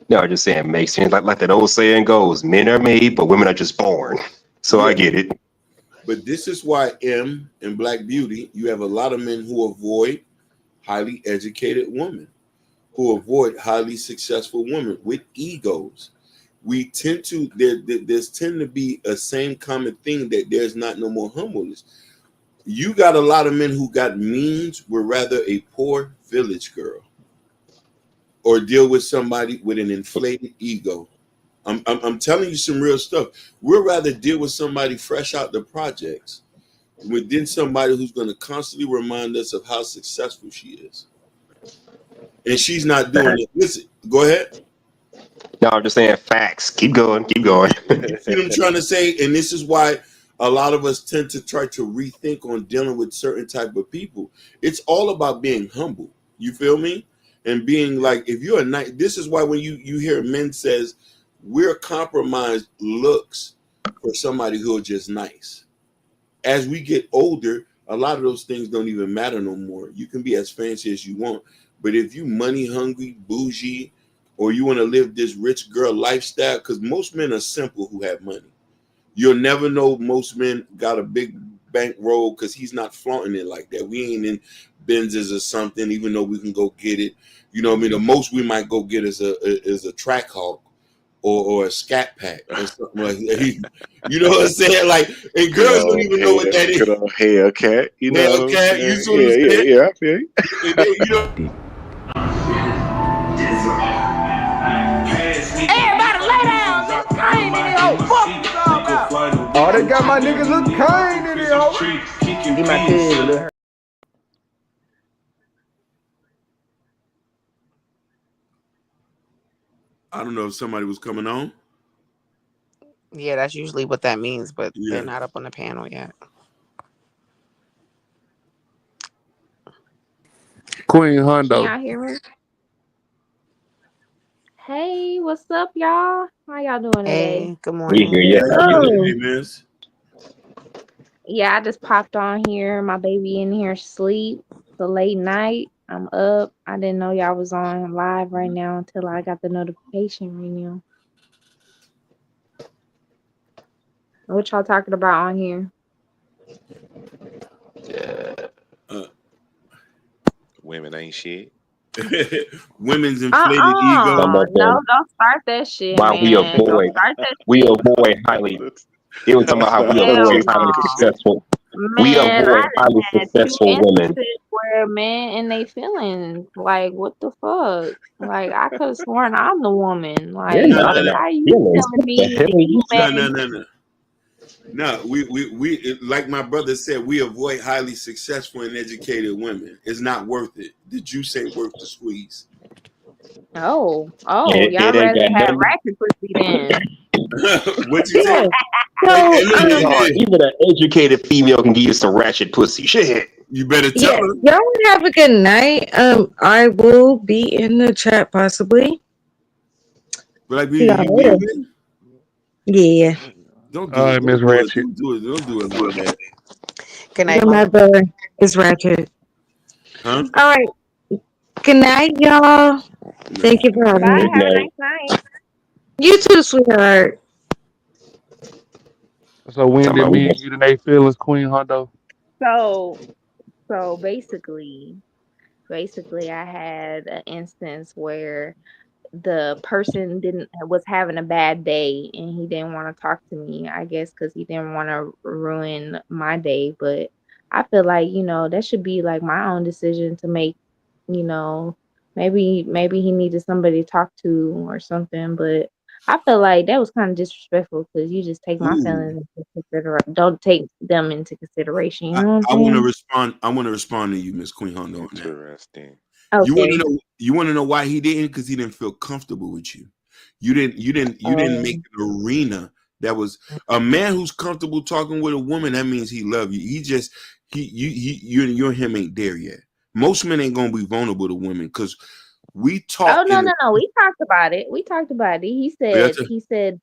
No, I'm just saying, makes sense. Like that old saying goes, men are made, but women are just born. So I get it. But this is why in Black Beauty, you have a lot of men who avoid highly educated women, who avoid highly successful women with egos. We tend to there's tend to be a same common thing that there's not no more humbleness. You got a lot of men who got means would rather a poor village girl or deal with somebody with an inflated ego. I'm telling you some real stuff. We'd rather deal with somebody fresh out the projects than somebody who's going to constantly remind us of how successful she is. And she's not doing it. Listen, go ahead. No, I'm just saying facts. Keep going. Keep going. You see what I'm trying to say? And this is why a lot of us tend to try to rethink on dealing with certain type of people. It's all about being humble. You feel me? And being like, if you're a nice, this is why when you hear men says, we're compromised looks for somebody who are just nice. As we get older, a lot of those things don't even matter no more. You can be as fancy as you want, but if you money hungry, bougie, or you want to live this rich girl lifestyle, because most men are simple who have money. You'll never know most men got a big bankroll because he's not flaunting it like that. We ain't in Benzes or something, even though we can go get it. You know what I mean? The most we might go get is a track hawk or a scat pack or something like that. You know what I'm saying? Like, and girls don't even know what that is. Good old Hellcat. You know what I'm Hellcat, you saying? see what I'm saying? Yeah, I feel you. And then, you know, Everybody lay down. Just came in here. Oh, fuck you all about. Oh, they got my niggas look kind in here. Get my kid, look. I don't know if somebody was coming on. Yeah, that's usually what that means, but Yeah. they're not up on the panel yet. Queen Can Hondo. y'all hear me? Hey, what's up, y'all? How y'all doing today? Hey, good We hear morning. you. How you Oh. Hey, miss. Yeah, I just popped on here. My baby in here asleep. It's a late night. I'm up. I didn't know y'all was on live right now until I got the notification right now. What y'all talking about on here? Women ain't shit. Women's inflated ego. No, don't start that shit, Why we man. Don't avoid start that we shit. avoid highly. It was talking about how we Hell avoid highly no. successful. We Man, avoid I highly done had 2 successful women. instances where men and they feelings. Like, what the fuck? Like, I could have sworn I'm the woman. Like, You're not in our how you feelings. telling What the me hell are you you saying? No. No, we like my brother said, we avoid highly successful and educated women. It's not worth it. The juice ain't worth the squeeze. Oh, It y'all ain't rather got have nothing. ratchet pussy then. What you say? Yeah. So, Hey, dog, even an educated female can give you some ratchet pussy. Shit. You better tell Yeah, her. y'all would have a good night. I will be in the chat possibly. Like See y'all you later. leaving? Yeah. Don't All do it. right, Miss Don't do it. Ratchet. Don't do it like that. Good Yeah, night, my Mama. brother is ratchet. Huh? All right. Good night, y'all. Thank you for having Bye. me. Have a nice night. You too, sweetheart. So when Talking did about we me and you today feel as Queen Hondo? So basically, I had an instance where the person didn't was having a bad day and he didn't want to talk to me, I guess because he didn't want to ruin my day. But I feel like, that should be like my own decision to make. you know maybe he needed somebody to talk to or something. But I feel like that was kind of disrespectful because you just take my Ooh. feelings into consideration, don't take them into consideration, you know what I'm I want to saying? respond. I want to respond to you, Miss Queen Hondo, on that. Interesting. You want to Okay. know? You want to know why he didn't? Because he didn't feel comfortable with you. You didn't make an arena that was a man who's comfortable talking with a woman. That means he love you. He just you and him ain't there yet. Most men ain't gonna be vulnerable to women because we Oh, talk no, in no, the. no. We talked about it. He said That's a,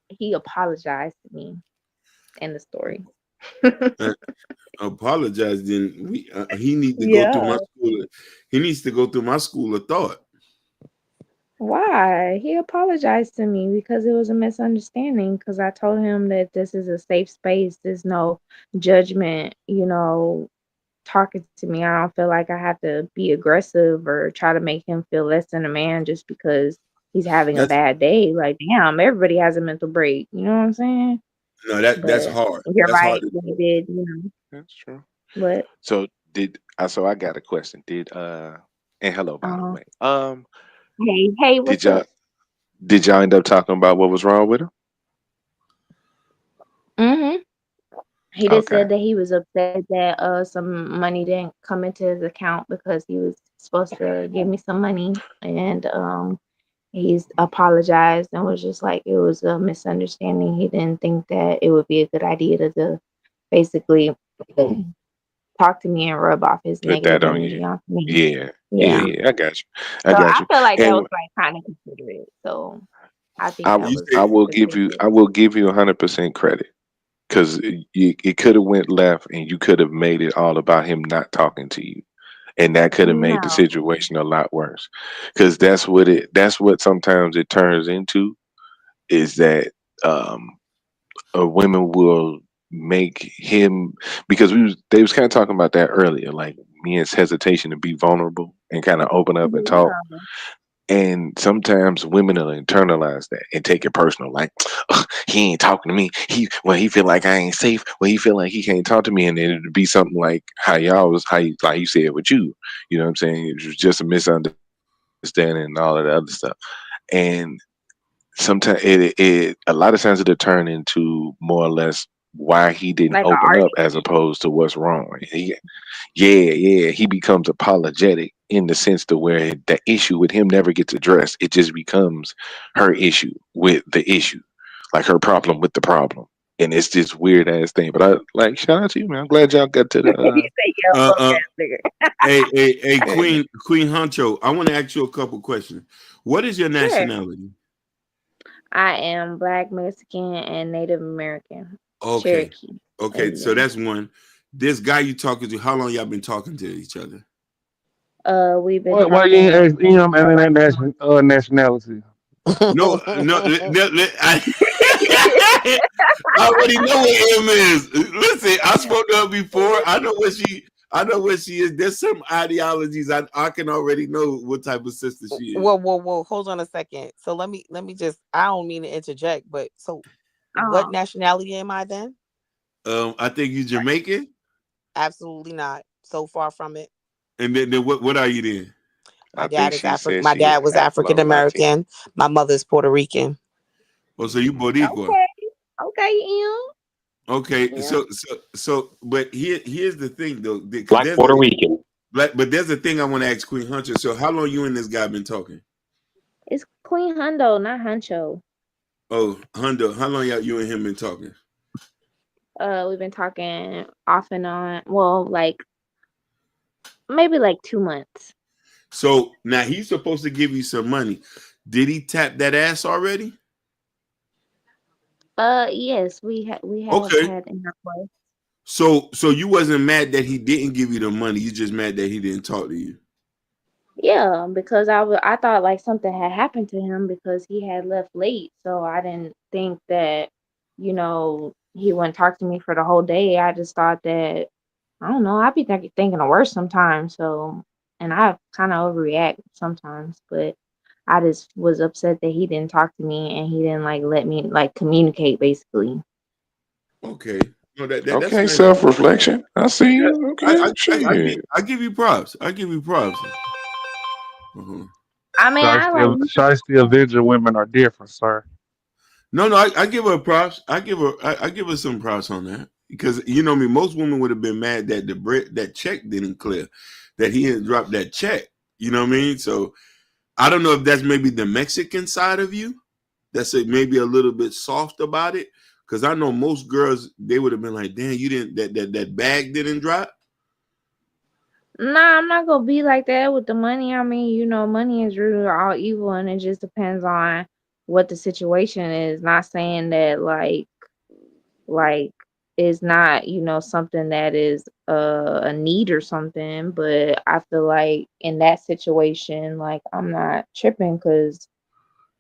he apologized to me in the story. uh, apologize. Then he need to go Yeah. through my school. He needs to go through my school of thought. Why? He apologized to me because it was a misunderstanding. Because I told him that this is a safe space. There's no judgment, talking to me. I don't feel like I have to be aggressive or try to make him feel less than a man just because he's having a That's bad day. Like, damn, everybody has a mental break. You know what I'm saying? no. That's But hard. you're That's right. hard to We did, That's true. but So so I got a question. And hello by the uh, way. hey, Did what's y'all up? did y'all end up talking about what was wrong with him? Mm-hmm. He just Okay. said that he was upset that some money didn't come into his account because he was supposed to give me some money, and he's apologized and was just like it was a misunderstanding. He didn't think that it would be a good idea to basically talk to me and rub off his Put negative that on you. energy onto me. Yeah. Yeah, Yeah. yeah. I got you. I So got I you. feel like that was And like kind of considerate. So I think I that you was say. considerate. I will give you 100% credit because it could have went left and you could have made it all about him not talking to you, and that could have made the No. situation a lot worse. Because that's what sometimes it turns into is that um women will make him because they was kind of talking about that earlier, like men's hesitation to be vulnerable and kind of open up and talk. Yeah. And sometimes women will internalize that and take it personal, like "Ugh, he ain't talking to me. He feel like I ain't safe. Well, he feel like he can't talk to me, and then it'd be something like like you said with you. You know what I'm saying? It was just a misunderstanding and all of the other stuff. And sometimes it a lot of times it'll turn into more or less why he didn't Like an open up as argument. opposed to what's wrong. Yeah, he becomes apologetic in the sense to where the issue with him never gets addressed. It just becomes her issue with the issue, like her problem with the problem. And it's this weird ass thing. But I like shout out to you, man. I'm glad y'all got to the He said, "Yeah, Uh, broke uh, ass nigga." hey, yeah. Queen Honcho. I want to ask you a couple questions. What is your Sure. nationality? I am Black, Mexican, and Native American, Okay, Cherokee, okay. So Indian. that's one. This guy you talking to, how long y'all been talking to each other? We've been Why you ain't talking ask him for and like that nationality? No, I already know what M is. Listen, I spoke to her before. I know what she. I know what she is. There's some ideologies. I can already know what type of sister she is. Whoa. Hold on a second. So let me just. I don't mean to interject, but so what um nationality am I then? I think you Jamaican, Absolutely not. So far from it. and then what are you then? My I think dad is she African. said My she dad is was African Afro Latina. American. My mother's Puerto Rican. Oh, so you Boricua. okay, okay, Okay, yeah. but here's the thing though, because Black Puerto Rican. but there's a thing I want to ask Queen Hunter. So how long you and this guy been talking? It's Queen Hundo, not Huncho. Oh, Hunter, how long you and him been talking? We've been talking off and on. Well, like maybe like 2 months. So now he's supposed to give you some money. Did he tap that ass already? Yes, we have Okay. had intercourse. So you wasn't mad that he didn't give you the money. You just mad that he didn't talk to you. Yeah, because I thought like something had happened to him because he had left late. So I didn't think that, he wouldn't talk to me for the whole day. I just thought that, I don't know. I be thinking the worst sometimes. So, and I kind of overreact sometimes, but I just was upset that he didn't talk to me and he didn't like let me like communicate basically. Okay. No, that's Okay, nice. self reflection. I see Yeah, you. Okay, shit. I give you props. I give you props. Uh-huh. I mean, I like Shiesty Avenger women are different, sir. No, I give her props. I give her some props on that because you know me. Most women would have been mad that that check didn't clear, that he didn't drop that check. You know what I mean? So I don't know if that's maybe the Mexican side of you. That's maybe a little bit soft about it. Because I know most girls, they would have been like, "Damn, you didn't that bag didn't drop." Nah, I'm not gonna be like that with the money. I mean, money is really all evil, and it just depends on what the situation is. Not saying that like it's not, something that is a need or something, but I feel like in that situation, like I'm not tripping because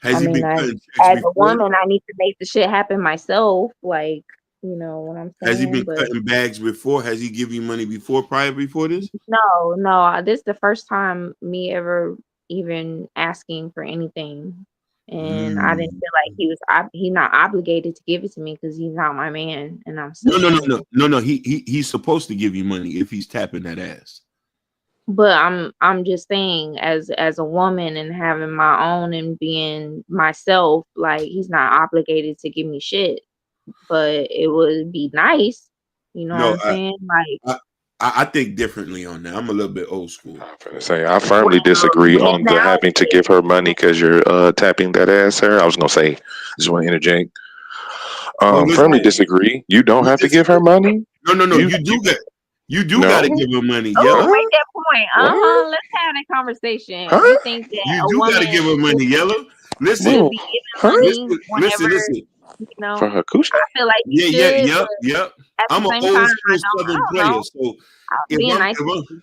I Has he mean, been I cutting checks as a before? woman, I need to make the shit happen myself. Like, you know what I'm Has he saying? been But cutting bags before? Has he given you money before, before this? no, this is the first time me ever even asking for anything, and I didn't Mm. feel like he's not obligated to give it to me because he's not my man, and I'm No, still no, no, single. no, no, no. He's supposed to give you money if he's tapping that ass. But I'm just saying, as a woman and having my own and being myself, like he's not obligated to give me shit, but it would be nice, you know what No, I'm saying? Like, I think differently on that. I'm a little bit old school. Say I firmly well, disagree with on the having to give her money because you're tapping that ass, sir. I was gonna say, just want to interject. No, listen, Firmly disagree. You don't have to listen. give her money. No. You You do got to no. give her money. oh, Yellow. make that point. What? Let's have that conversation. Huh? You think that You a do got woman to give her money. Yellow. Listen, should Bro, be giving huh? money listen, whenever, listen. For her coochie? I feel like you should, but Yep. at the I'm an same time, old I school don't. I Southern don't player, know. so I'm if being I'm nice if to I'm you.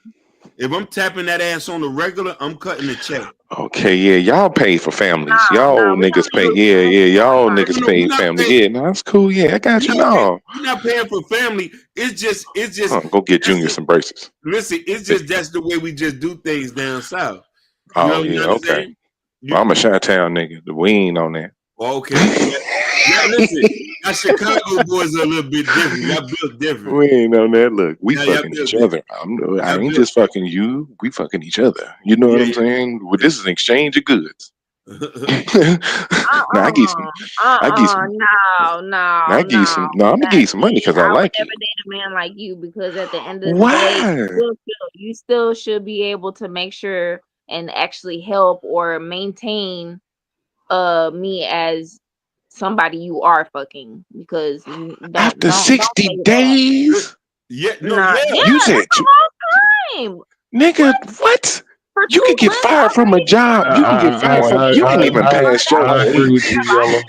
if I'm tapping that ass on the regular, I'm cutting the check. Okay, yeah, y'all pay for families. No, Y'all we don't niggas do pay. it. We Yeah, don't yeah, do that y'all part. niggas No, we're pay not family. paying. Yeah, no, that's cool. Yeah, I got you. No, We're not paying for family. It's just huh, go get that's Junior the some braces. listen. It's just that's the way we just do things down south. You know Oh what I'm yeah, trying to okay. say? Well, You I'm a Chi-Town nigga. We ain't on that. okay? Yeah. Listen, our Chicago boys are a little bit different. Y'all built different. We ain't on that. Look, we Yeah, y'all fucking built each different. other. I Y'all ain't built just fucking you. We fucking each other. You know what yeah, I'm saying? Well, this is an exchange of goods. yeah. Now I give some. I give some. No, Now I give some. No, I'm gonna give you some money because I I would like you. never date a man like you because at the end of the day, Why? you still should be able to make sure and actually help or maintain me as somebody you are fucking because you After don't 60 say that. days? Yeah, no, Nah, yeah. You yeah, said, that's a long time. nigga, what? For You two can get months fired from a already? job. You can get fired from. You ain't even passed your. I agree with you, Yellow.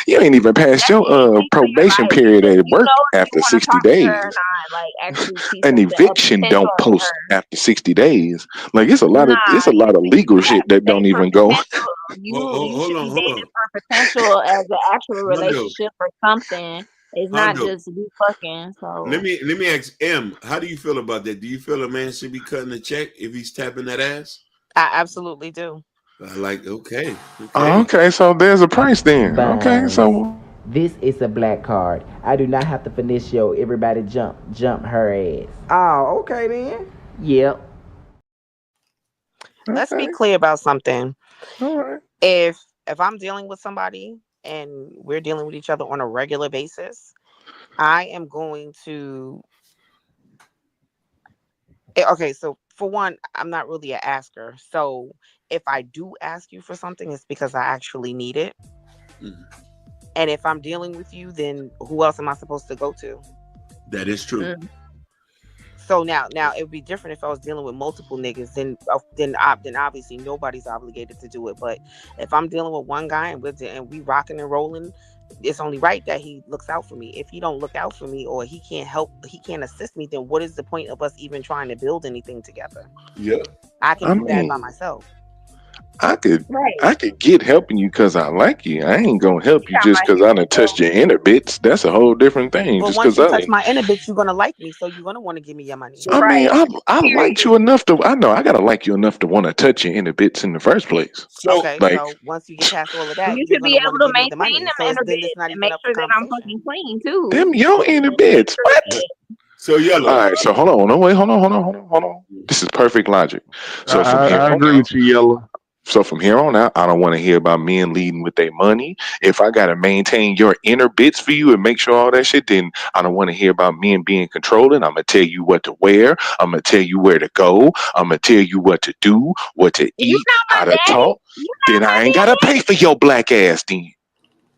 You ain't even passed your probation period at You work know if you after want to 60 talk to her or days. not. Like actually see An something of eviction potential don't in post her. after 60 days. Like it's a lot of legal shit that don't even go. Potential. You should be Hold dating on. for potential as an actual Hondo, relationship or something. It's not Hondo. just you fucking. Let So me ask M. How do you feel about that? Do you feel a man should be cutting a check if he's tapping that ass? I absolutely do. I like okay. Okay, so there's a price then. Okay, Vines. so This is a black card. I do not have to finish yo. Everybody jump her ass. Oh, okay then. Yep. Let's be okay, clear about something. all right. If I'm dealing with somebody and we're dealing with each other on a regular basis, I am going to okay, so for one, I'm not really an asker. So if I do ask you for something, it's because I actually need it. Mhm. And if I'm dealing with you, then who else am I supposed to go to? That is true. So now it would be different if I was dealing with multiple niggas. Then obviously nobody's obligated to do it. But if I'm dealing with one guy and we rocking and rolling, it's only right that he looks out for me. If he don't look out for me or he can't assist me, then what is the point of us even trying to build anything together? Yep. I can I do that by mean, myself. I could Right. get helping you because I like you. I ain't gonna help you Got just my because I done touched your inner bits. That's a whole different thing. But Just once because you I touch didn't. my inner bitch, you're gonna like me, so you're gonna want to give me your money. I mean, right. I liked Period. you enough to. I know I gotta like you enough to want to touch your inner bits in the first place. So Okay, Like, so once you get past all of that, You you're should be gonna want able to to give me the maintain money. them So inner then it's bits not and even make up for sure that I'm conversation. fucking clean too. them your inner Just make bits. sure What? that so All Yellow. right, so hold on. No, wait, hold on. This is perfect logic. So from here I on agree out. with you, Yellow. So from here on out, I don't want to hear about men leading with their money. If I gotta maintain your inner bits for you and make sure all that shit, then I don't want to hear about men being controlling. I'm gonna tell you what to wear. I'm gonna tell you where to go. I'm gonna tell you what to do, what to you eat, not how my to daddy. talk. You Then not I my ain't gotta daddy. pay for your black ass.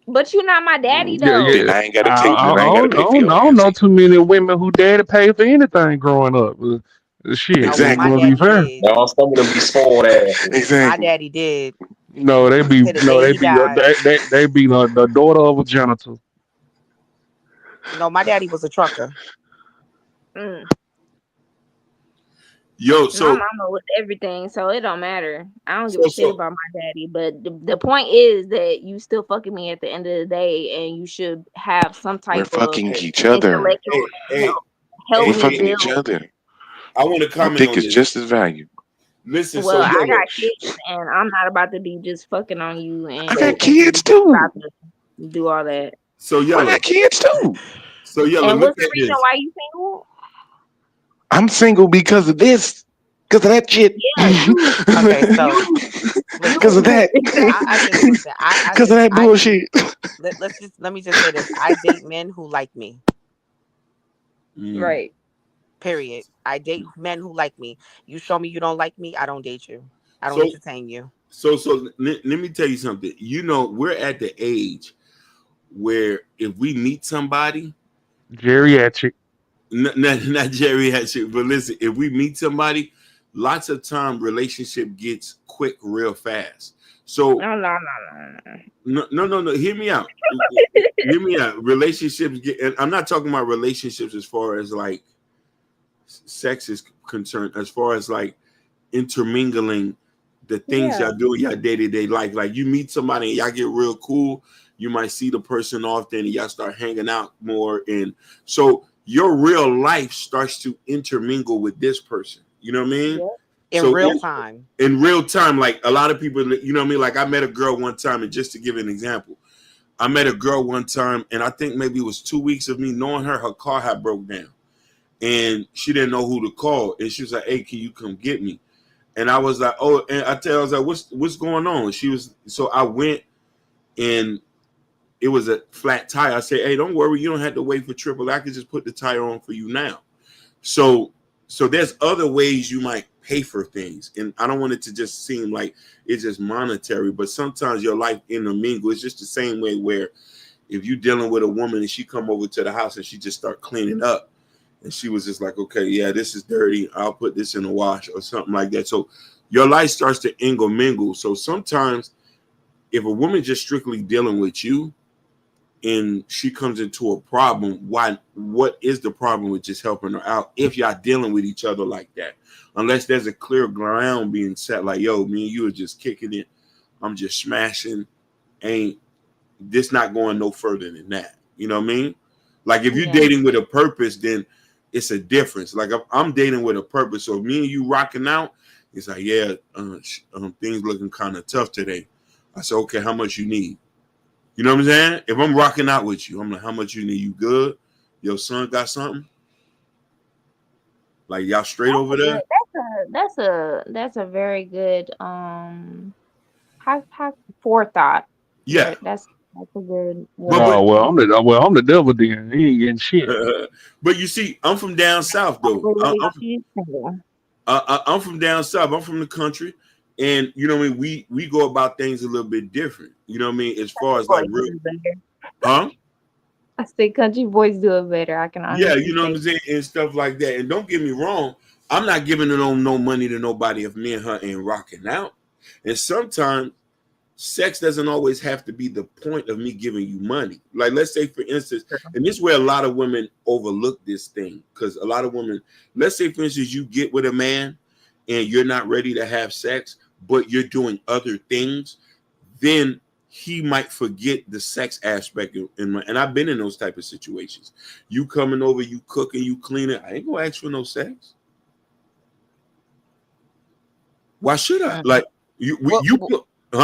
But you not my daddy Yeah, though. yeah. Then I ain't gotta take. Then I ain't gotta pay for I your don't ass. know too many women who daddy paid for anything growing up. Shit, No, but we're my gonna Exactly. be daddy fair. did. Now some of them be spoiled asses. My Exactly. daddy did No, to the day they he be died. they be the daughter of a janitor. No, my daddy was a trucker. Mm. Yo, My so mama was everything, so it don't matter. I don't give a so shit so about my daddy. But the point is that you still fucking me at the end of the day, and you should have some We're type of fucking hey, each other. intellectual hey, help We're me fucking hey, each build. other. I want to Your comment dick on is this. just as valuable. Listen, so Well, I Yellow. got kids, and I'm not about to be just fucking on you I and got So think kids you too. about to do all that. so I Yellow. got kids too. So Yellow, And look what's the at reason this. why you single? I'm single because of this. Because of that shit. Yeah, you, Okay, so you. Because listen. of that. I just listen. Because of that bullshit. Let me just say this. I date men who like me. Mm. Right. Period. I date men who like me. You show me you don't like me, I don't date you. I don't So entertain you. let me tell you something. You know, we're at the age where if we meet somebody, Geriatric. not geriatric, but listen, if we meet somebody, lots of time relationship gets quick real fast. So no. Hear me out. Hear me out. Relationships get, and I'm not talking about relationships as far as like sex is concerned, as far as like intermingling the things Yeah. y'all do in your day-to-day life. Like you meet somebody and y'all get real cool, you might see the person often and y'all start hanging out more, and so your real life starts to intermingle with this person, you know what I mean? Yep. In So real time. in real time, like a lot of people, you know what I mean? Like I met a girl one time, and just to give an example, I met a girl one time, and I think maybe it was 2 weeks of me knowing her car had broke down, and she didn't know who to call, and she was like, "Hey, can you come get me?" And I was like, "Oh," and I was like, "What's going on?" She was, so I went, and it was a flat tire. I said, "Hey, don't worry, you don't have to wait for triple. I can just put the tire on for you now." So there's other ways you might pay for things, and I don't want it to just seem like it's just monetary, but sometimes your life intermingle. It's just the same way where if you're dealing with a woman and she come over to the house and she just start cleaning up, and she was just like, "Okay, yeah, this is dirty. I'll put this in the wash," or something like that. So your life starts to mingle. So sometimes if a woman just strictly dealing with you and she comes into a problem, what is the problem with just helping her out if y'all dealing with each other like that? Unless there's a clear ground being set, like, yo, me and you are just kicking it, I'm just smashing, ain't this not going no further than that, you know what I mean? Like if you're Yeah. dating with a purpose, then it's a difference. Like if I'm dating with a purpose, so me and you rocking out, it's like, yeah, things looking kind of tough today. I said, okay, how much you need? You know what I'm saying? If I'm rocking out with you, I'm like, how much you need? You good? Your son got something? Like y'all straight over there? That's a very good how forethought. Yeah. That's a good But way. Oh well, I'm the devil then. He ain't getting shit. but you see, I'm from down south though. She's single. I'm from down south. I'm from the country, and you know what I mean. We go about things a little bit different. You know what I mean, as far as like Boys real, do it better. huh? I say country boys do it better. I can Yeah, honestly you know what say. I'm saying, and stuff like that. And don't get me wrong, I'm not giving no money to nobody if me and her ain't rocking out. And sometimes sex doesn't always have to be the point of me giving you money. Like let's say for instance, and this is where a lot of women overlook this thing, because a lot of women, let's say for instance, you get with a man and you're not ready to have sex, but you're doing other things, then he might forget the sex aspect and I've been in those type of situations. You coming over, you cooking, you cleaning. I ain't gonna ask for no sex. Why should I? Like Well,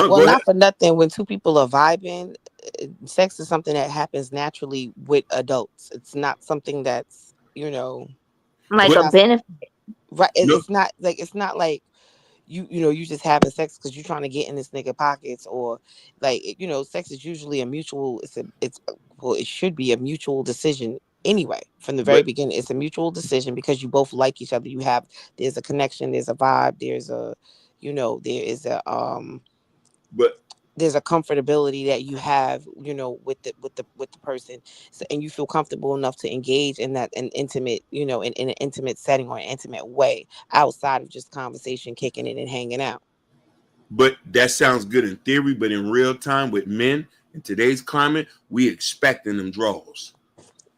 go ahead. not for nothing. When two people are vibing, sex is something that happens naturally with adults. It's not something that's Like it's a not benefit. right. No, It's not like you just having sex because you're trying to get in this nigga pockets, or sex is usually a mutual. Well, it should be a mutual decision anyway from the very but beginning. It's a mutual decision because you both like each other. There's a connection, there's a vibe, there is but there's a comfortability that you have with the person, so, and you feel comfortable enough to engage in that an intimate in an intimate setting or an intimate way outside of just conversation, kicking it and hanging out. but that sounds good in theory, but in real time with men in today's climate, we expecting them draws.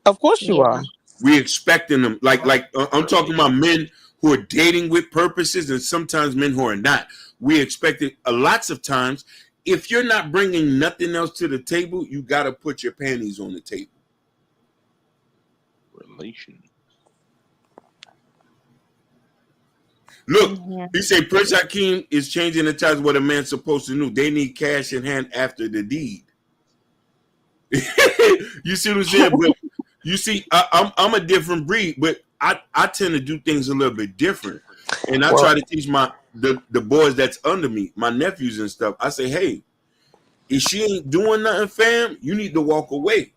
Of course you Yeah. are. We expecting them I'm talking about men who are dating with purposes, and sometimes men who are not. We expect it lots of times. If you're not bringing nothing else to the table, you got to put your panties on the table. Relation. Look, Yeah. he said Prince Hakeem is changing the times what a man's supposed to do. They need cash in hand after the deed. You see what I'm saying? But you see, I'm a different breed, but I tend to do things a little bit different. And I Well, try to teach the boys that's under me, my nephews and stuff. I say, hey, if she ain't doing nothing, fam, you need to walk away.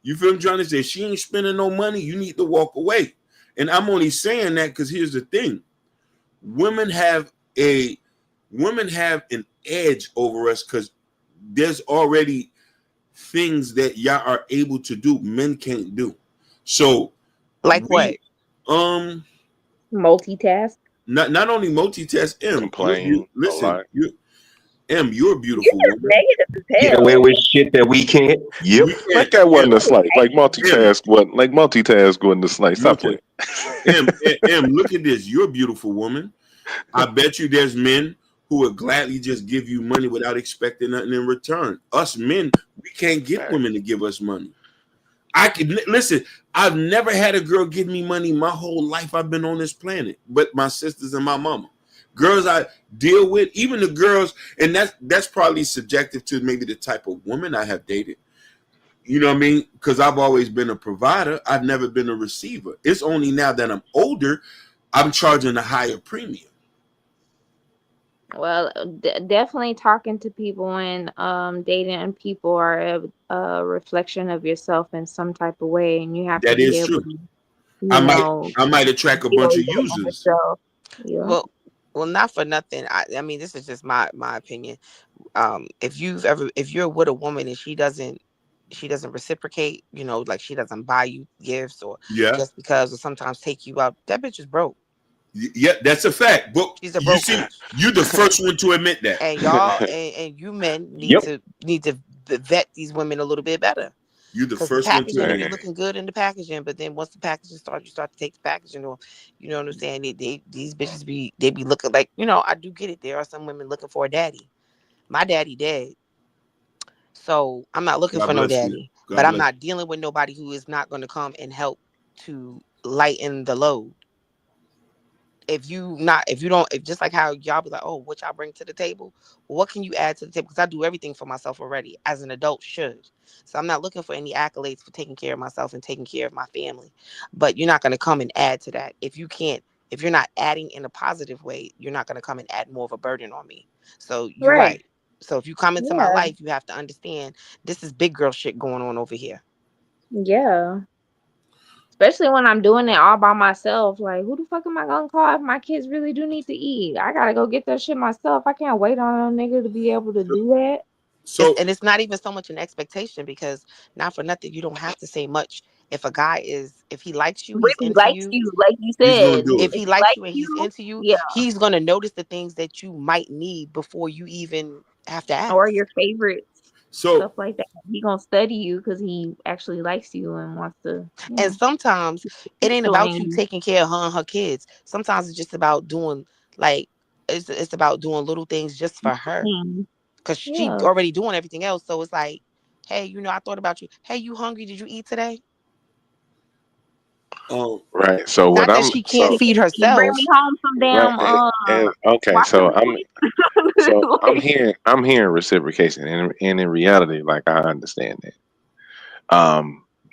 You feel what I'm trying to say? If she ain't spending no money, you need to walk away. And I'm only saying that because here's the thing. Women have an edge over us because there's already things that y'all are able to do men can't do. So like what? we Multitask. not only multitask. Complain a Listen, lot. you're a You're beautiful just woman. negative as Get away hell. with shit that we can't. Yep. We Like can't. that M, wasn't a slight. Like multitask wasn't a slight. Stop listen, playing. look at this. You're a beautiful woman. I bet you there's men who would gladly just give you money without expecting nothing in return. Us men, we can't get women to give us money. I can listen. I've never had a girl give me money my whole life I've been on this planet, but my sisters and my mama. Girls I deal with, even the girls, and that's probably subjective to maybe the type of woman I have dated. You know what I mean? Because I've always been a provider. I've never been a receiver. It's only now that I'm older, I'm charging a higher premium. Well, definitely talking to people and dating people are a reflection of yourself in some type of way, and you have to That be is able true. to, I you might know, I might attract a deal bunch with of your own users. self. Yeah. Well, not for nothing. I mean, this is just my opinion. If you're with a woman and she doesn't reciprocate, like she doesn't buy you gifts or Yeah. just because, or sometimes take you out, that bitch is broke. Yeah, that's a fact. But She's a you broke see, bitch. you the first one to admit that. And y'all and you men need Yep. to vet these women a little bit better. You the Because the first one to packaging will admit be that. looking good in the packaging, but then once the packaging starts, you start to take the packaging off. You know what I'm saying? These bitches be looking like, I do get it. There are some women looking for a daddy. My daddy dead, so I'm not looking God for no bless you. daddy. But God I'm bless not dealing with nobody who is not going to come and help to lighten the load. If just like how y'all be like, oh, what y'all bring to the table, well, what can you add to the table? Because I do everything for myself already, as an adult should. So I'm not looking for any accolades for taking care of myself and taking care of my family. But you're not going to come and add to that. If you're not adding in a positive way, you're not going to come and add more of a burden on me. So you're Right. right. So if you come into my Yeah. life, you have to understand this is big girl shit going on over here. Yeah. Especially when I'm doing it all by myself. Like, who the fuck am I gonna call if my kids really do need to eat? I gotta go get that shit myself. I can't wait on a nigga to be able to you. do that. So It's not even so much an expectation, because not for nothing, you don't have to say much. If he likes you, he's Really into likes you. you, like you he's gonna said. do If it. If he he likes likes you and he's you, into you, yeah. he's gonna notice the things that you might need before you even have to Or ask. your favorites, So stuff like that. He gonna study you because he actually likes you and wants to, And sometimes it ain't about you feeling. taking care of her and her kids. Sometimes it's just about doing, like, it's about doing little things just for her, because she Yeah. already doing everything else. So it's like, hey, I thought about you. Hey, you hungry? Did you eat today? Right. So what Not that I'm she can't so feed Can you bring herself. me home some right damn and okay. waffle So I'm like, hearing reciprocation, and in reality, like I understand that.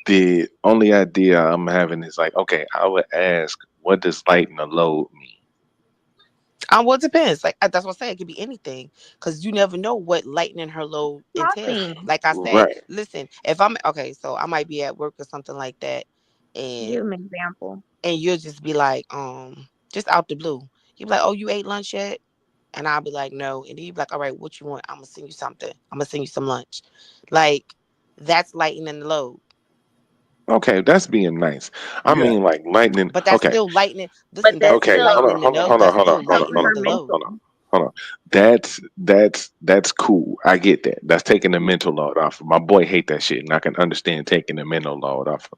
The only idea I'm having is like, okay, I would ask, what does lighten the load mean? Well, it depends. Like that's what I say. It could be anything, because you never know what lightening her load entails. nothing. Like I said, Right. listen, if I'm okay, so I might be at work or something like that, and Give an example. you'll just be like, just out the blue, you be like, oh, you ate lunch yet? And I'll be like, no. And then you be like, all right, what you want? I'm gonna send you something. I'm gonna send you some lunch. Like that's lightening the load. Okay, that's being nice. I Yeah. mean, like lightning. But that's Okay. still lightening. But Listen, that's that's still Okay. still Hold on. lightening the Hold on. load. Hold on. That's Hold on. still Hold on. lightening Hold on. the Hold on. load. temperamental. Hold on. Hold on. That's cool. I get that. That's taking the mental load off. My boy hate that shit, and I can understand taking the mental load off.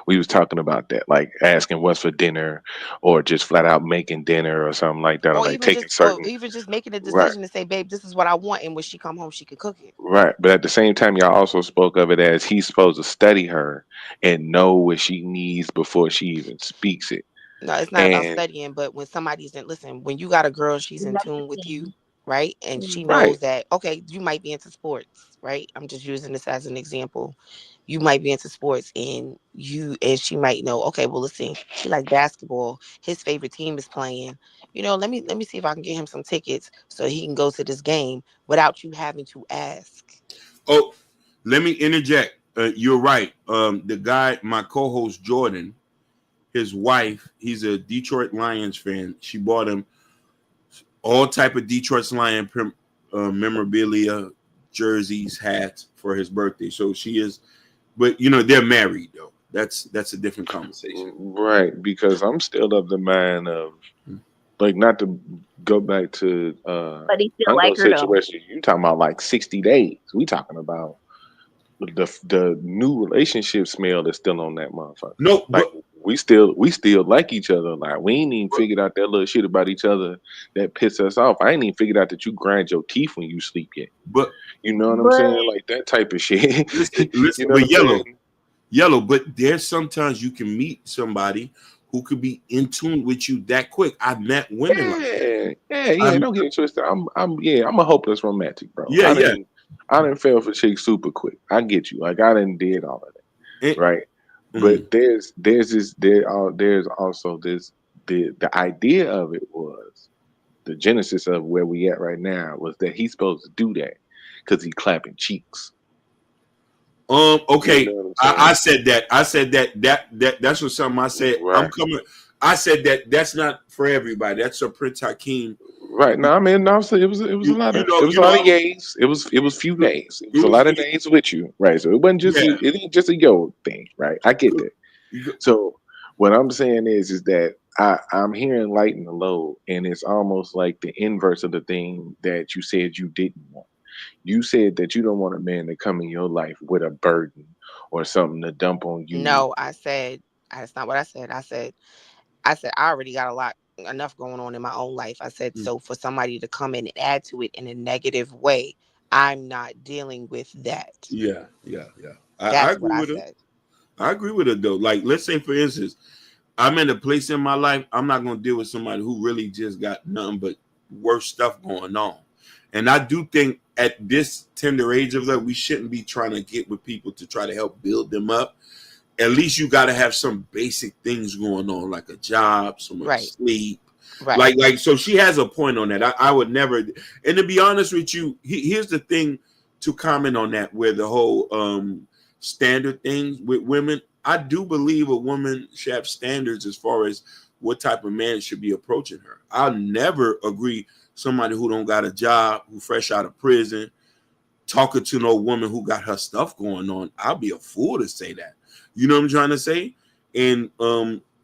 We was talking about that, like asking what's for dinner, or just flat out making dinner or something like that, or like taking Or certain. even just making a Right. decision to say, babe, this is what I want, and when she come home, she could cook it. Right. But at the same time, y'all also spoke of it as he's supposed to study her and know what she needs before she even speaks it. No, it's not about And studying, but when somebody's in, listen, when you got a girl, she's in tune with you, Nothing. right? And she right. knows that, okay, you might be into sports, right? I'm just using this as an example. You might be into sports, and she might know, okay, well, listen, he like basketball. His favorite team is playing. Let me see if I can get him some tickets so he can go to this game without you having to ask. Oh, let me interject. You're right. The guy, my co-host Jordan, his wife, he's a Detroit Lions fan. She bought him all type of Detroit Lion memorabilia, jerseys, hats for his birthday. So she is, but they're married though. That's a different conversation. Right. Because I'm still of the mind of, like, not to go back to But he still like Uncle's her though. situation. You talking about like 60 days. We talking about the new relationship smell that's still on that motherfucker. No, Like but we still like each other. Like we ain't even figured out that little shit about each other that pissed us off. I ain't even figured out that you grind your teeth when you sleep yet. but You know what I'm But saying? Like that type of shit. You listen, know what but I'm saying? yellow. But there's sometimes you can meet somebody who could be in tune with you that quick. I've met women like that. Yeah. Don't get it twisted. I'm a hopeless romantic, bro. Yeah, yeah. I didn't fail for chicks super quick. I get you. Like I didn't did all of that, And, right? But there's also this the idea of it was the genesis of where we at right now was that he's supposed to do that because he clapping cheeks. You okay. know what I'm I saying? said that. I said that's what something I said. I'm Right. coming. I said that's not for everybody. That's a Prince Hakeem. Right. No, I mean, no, so it was a You, lot you of know, yays. It was few days. It it was a was lot of days with you. Right. So it wasn't just yeah. it ain't just a yo thing, right? I get that. So what I'm saying is that I'm hearing lighten the load, and it's almost like the inverse of the thing that you said you didn't want. You said that you don't want a man to come in your life with a burden or something to dump on you. No, I said that's not what I said. I said I already got enough going on in my own life. I said, so for somebody to come in and add to it in a negative way, I'm not dealing with that. Yeah. I That's what agree I with her. said. I agree with her though. Like, let's say for instance, I'm in a place in my life. I'm not gonna deal with somebody who really just got nothing but worse stuff going on. And I do think at this tender age of life, we shouldn't be trying to get with people to try to help build them up. At least you got to have some basic things going on, like a job, some Right. sleep. Right. Like so she has a point on that. I would never, and to be honest with you, here's the thing to comment on that, where the whole standard things with women, I do believe a woman should have standards as far as what type of man should be approaching her. I'll never agree somebody who don't got a job, who fresh out of prison, talking to no woman who got her stuff going on. I'll be a fool to say that. You know what I'm trying to say? And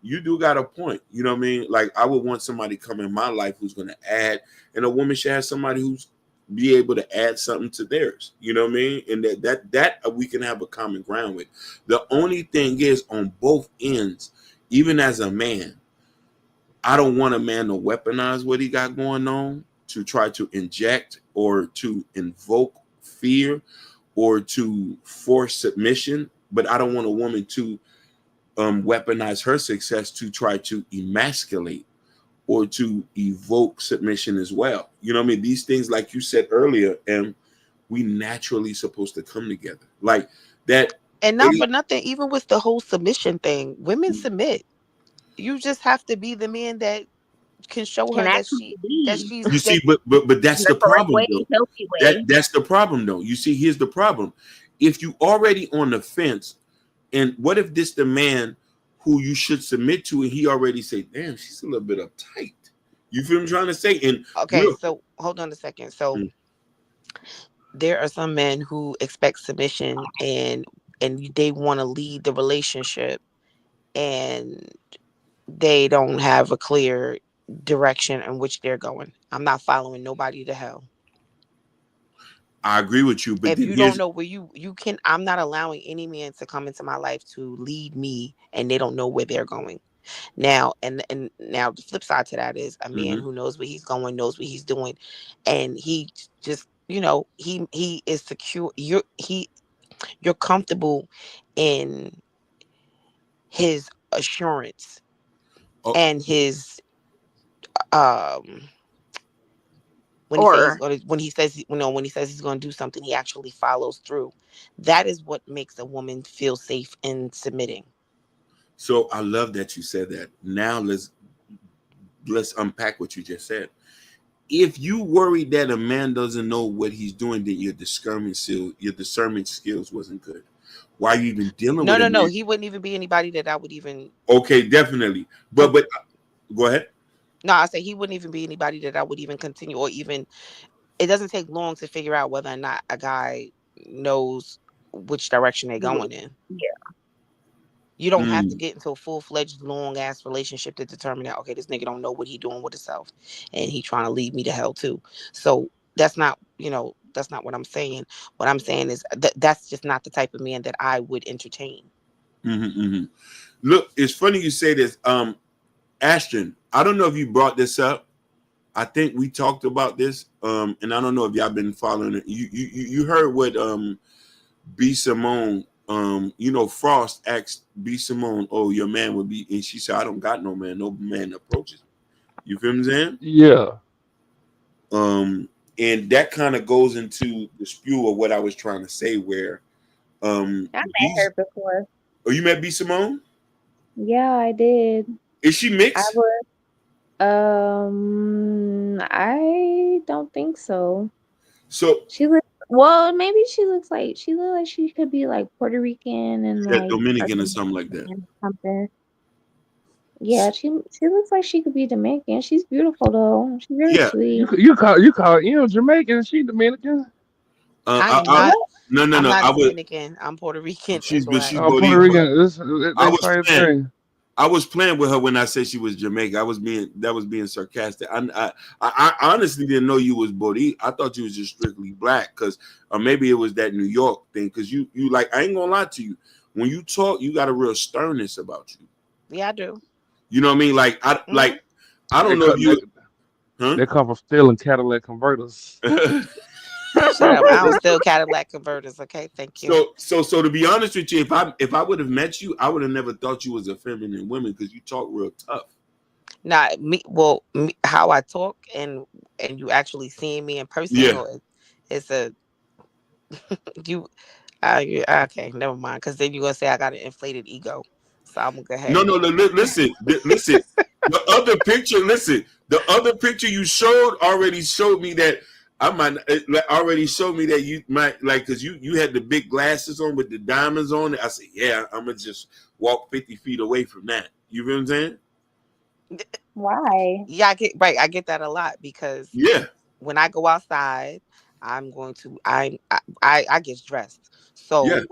you do got a point. You know what I mean? Like I would want somebody come in my life who's going to add, and a woman should have somebody who's be able to add something to theirs. You know what I mean? And that we can have a common ground with. The only thing is on both ends, even as a man, I don't want a man to weaponize what he got going on to try to inject or to invoke fear or to force submission. But I don't want a woman to weaponize her success to try to emasculate or to evoke submission as well. You know what I mean? These things, like you said earlier, and we naturally supposed to come together. Like that. And not for nothing, even with the whole submission thing, women submit. You just have to be the man that can show Can her actually that lead she's You that see, but that's the the correct problem way, though. healthy way. That's the problem though. You see, here's the problem. If you already on the fence, and what if this the man who you should submit to, and he already say, "Damn, she's a little bit uptight." You feel what I'm trying to say? And okay, so hold on a second. So there are some men who expect submission and they want to lead the relationship and they don't have a clear direction in which they're going. I'm not following nobody to hell. I agree with you, but If then you don't know where you can, I'm not allowing any man to come into my life to lead me and they don't know where they're going. Now and now the flip side to that is a man who knows where he's going, knows what he's doing, and he just he is secure. You're comfortable in his assurance and his when he says when he says he's going to do something, he actually follows through. That is what makes a woman feel safe in submitting. So I love that you said that. Now let's unpack what you just said. If you worry that a man doesn't know what he's doing, then your discernment skills wasn't good. Why are you even dealing with a No. man? He wouldn't even be anybody that I would even. Okay, definitely. But go ahead. No, I say he wouldn't even be anybody that I would even continue or even. It doesn't take long to figure out whether or not a guy knows which direction they're going in. Yeah. You don't have to get into a full-fledged long ass relationship to determine that, okay, this nigga don't know what he doing with himself and he trying to lead me to hell too. So that's not what I'm saying. What I'm saying is that's just not the type of man that I would entertain. Look, it's funny you say this. Ashton, I don't know if you brought this up. I think we talked about this. And I don't know if y'all been following it. You heard what B. Simone, Frost asked B. Simone, "Oh, your man would be," and she said, "I don't got no man. No man approaches me." You feel what I'm saying? Yeah. And that kind of goes into the spew of what I was trying to say, where I met her before. Oh, you met B. Simone? Yeah, I did. Is she mixed? I don't think so. So maybe she looks like she could be like Puerto Rican and yeah, like Dominican or something like that. something. Yeah, she looks like she could be Dominican. She's beautiful though. She's very sweet. You call Em Jamaican and she Dominican? I'm not. No. I'm not I was. Dominican. I'm Puerto Rican She's and black. Puerto Rican. I They was same playing. thing. I was playing with her when I said she was Jamaican. That was being sarcastic. I honestly didn't know you was Boricua. I thought you was just strictly black, or maybe it was that New York thing. Because you like, I ain't gonna lie to you. When you talk, you got a real sternness about you. Yeah, I do. You know what I mean? Like I don't know if you. They come from stealing Cadillac converters. Shut up! I don't steal Cadillac converters. Okay, thank you. So to be honest with you, if I would have met you, I would have never thought you was a feminine woman because you talk real tough. Not me. Well, how I talk and you actually seeing me in person. Yeah. It's a you. Okay, never mind. Because then you're gonna say I got an inflated ego. So I'm gonna go ahead. No. Listen. The other picture you showed already showed me that you might like, because you had the big glasses on with the diamonds on it. I said, yeah, I'm gonna just walk 50 feet away from that. You feel what I'm saying? Why? Yeah, I get that a lot because when I go outside, I get dressed. So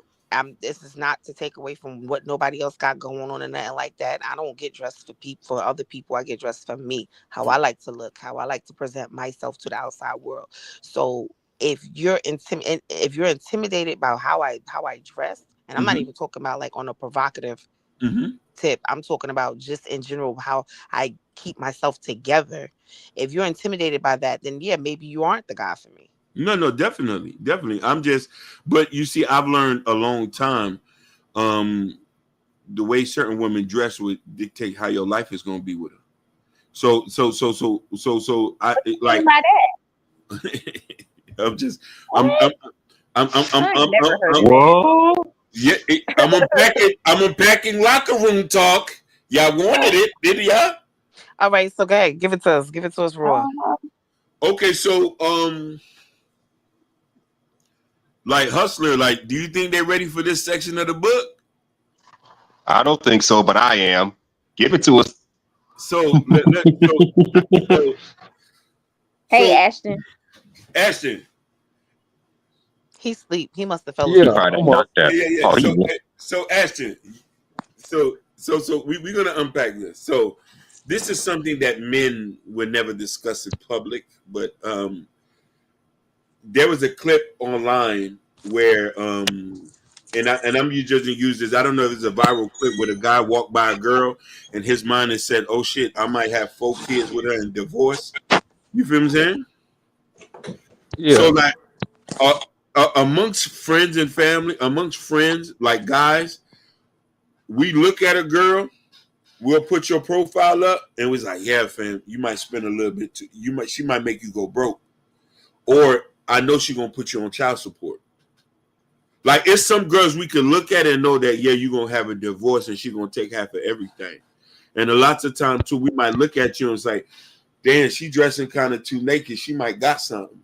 this is not to take away from what nobody else got going on and nothing like that. I don't get dressed for other people. I get dressed for me, how I like to look, how I like to present myself to the outside world. So if you're intimidated by how I dress, and I'm not even talking about like on a provocative tip. I'm talking about just in general how I keep myself together. If you're intimidated by that, then yeah, maybe you aren't the guy for me. No, definitely. But you see, I've learned a long time, the way certain women dress would dictate how your life is going to be with her. So I like. By that. I'm just, What? I'm, I ain't never heard that. Whoa. yeah, I'm unpacking locker room talk. Y'all wanted it, did y'all? All right, so go ahead, give it to us. Give it to us raw. Okay, so like Hustler, like, do you think they're ready for this section of the book? I don't think so, but I am. Give it to us. So, Hey, Ashton. Ashton. He sleep. He must have fell Yeah, asleep. Probably knocked that. Yeah. Oh, you So Ashton, so we're gonna unpack this. So this is something that men would never discuss in public, but there was a clip online where and I'm just gonna use this. I don't know if it's a viral clip where the guy walked by a girl and his mind has said, "Oh shit, I might have 4 kids with her and divorce." You feel what I'm saying? Yeah. So like amongst friends and family, amongst friends, like guys, we look at a girl, we'll put your profile up, and was like, "Yeah, fam, you might spend a little bit. She might make you go broke, or I know she gonna put you on child support." Like, it's some girls we can look at and know that, yeah, you're gonna have a divorce and she's gonna take half of everything. And a lots of times too, we might look at you and say, "Damn, she dressing kind of too naked. She might got something."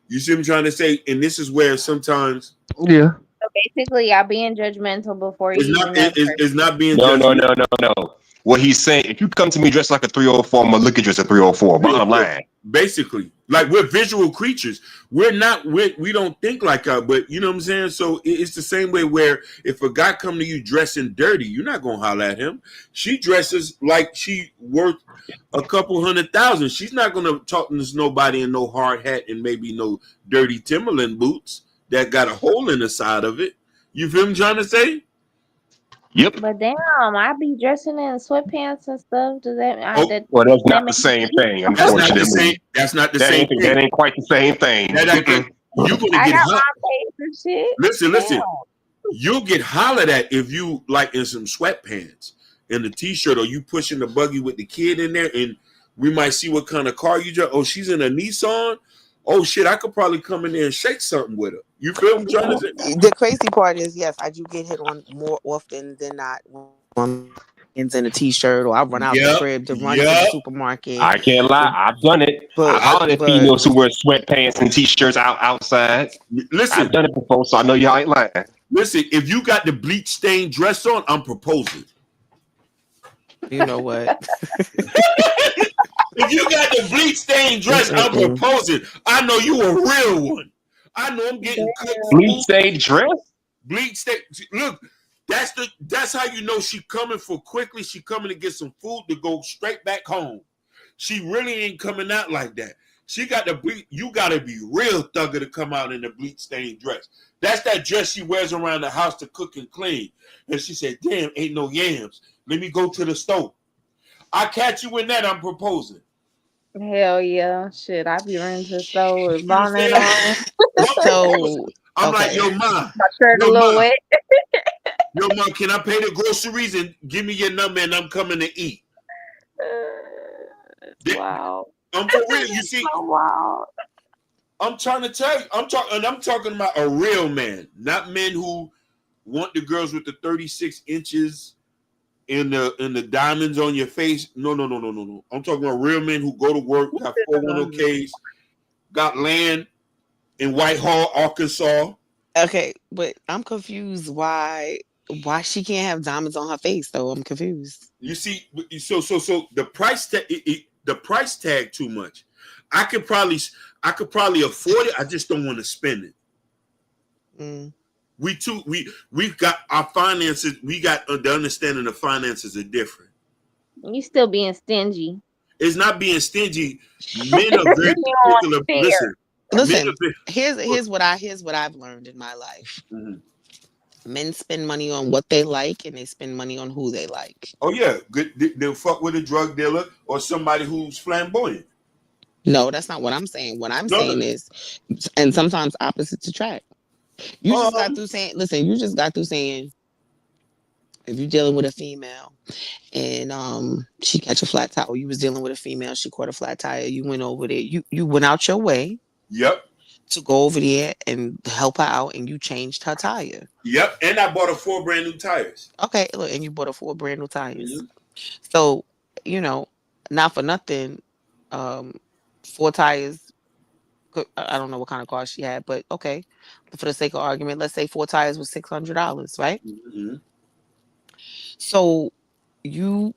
You see what I'm trying to say? And this is where sometimes, Yeah. So basically, y'all being judgmental before you even know. It's not being No. judgmental. What he's saying, if you come to me dressed like a 304, I'm gonna look at you as a 304. Bottom line. Basically, like, we're visual creatures. We don't think like but you know what I'm saying? So it's the same way where if a guy come to you dressing dirty, you're not gonna holler at him. She dresses like she worth a couple $100,000. She's not gonna talk to nobody in no hard hat and maybe no dirty Timberland boots that got a hole in the side of it. You feel me trying to say? Yep. But damn, I be dressing in sweatpants and stuff. Does that? Well, that's not the same thing, unfortunately. That's not the same thing. That ain't quite the same thing. You're gonna I get got hot. my face and shit. Listen. Damn. You'll get hollered at if you like in some sweatpants and a t-shirt, or you pushing the buggy with the kid in there, and we might see what kind of car you drive. Oh, she's in a Nissan. Oh shit, I could probably come in there and shake something with her. You feel what I'm trying to say? The crazy part is, yes, I do get hit on more often than not. In a t-shirt, or I run out the crib to run to the supermarket. I can't lie, I've done it. I've hollered at females who wear sweatpants and t-shirts outside. Listen, I've done it before, so I know y'all ain't lying. Listen, if you got the bleach stained dress on, I'm proposing. You know what? If you got the bleach stained dress, I'm proposing. I know you a real one. I know I'm getting bleach stained dress. Bleach stained. Look, that's how you know she coming for quickly. She coming to get some food to go straight back home. She really ain't coming out like that. She got the bleach. You gotta be real thugger to come out in the bleach stained dress. That's that dress she wears around the house to cook and clean. And she said, "Damn, ain't no yams. Let me go to the stove." I catch you in that, I'm proposing. Hell yeah, shit! I be running to the store with bonnet on. So I'm like, "Yo, ma, my shirt a little wet." Yo, ma, can I pay the groceries and give me your number and I'm coming to eat? Wow. I'm for real. You see, so wild. I'm trying to tell you. I'm talking about a real man, not men who want the girls with the 36 inches and the diamonds on your face. No. I'm talking about real men who go to work, got 401ks, got land in Whitehall, Arkansas. Okay, but I'm confused why she can't have diamonds on her face though. I'm confused. You see, so the price tag, the price tag too much. I could probably afford it. I just don't want to spend it. Mm. We've got our finances. We got the understanding of finances are different. You still being stingy. It's not being stingy. Men are very particular. Listen. Here's what I've learned in my life. Mm-hmm. Men spend money on what they like, and they spend money on who they like. Oh yeah, good. They'll fuck with a drug dealer or somebody who's flamboyant. No, that's not what I'm saying. What I'm No, no. saying is, and sometimes opposites attract. You just got Um, through saying, listen, you just got through saying, if you're dealing with a female and she catch a flat tire, or you was dealing with a female, she caught a flat tire, you went over there, you went out your way Yep. to go over there and help her out, and you changed her tire. Yep. And I bought her 4 brand new tires. Okay, look, and you bought her 4 brand new tires. Mm-hmm. So, you know, not for nothing, um, 4 tires. I don't know what kind of car she had, but okay, for the sake of argument, let's say 4 tires was $600, right? Mm-hmm. So you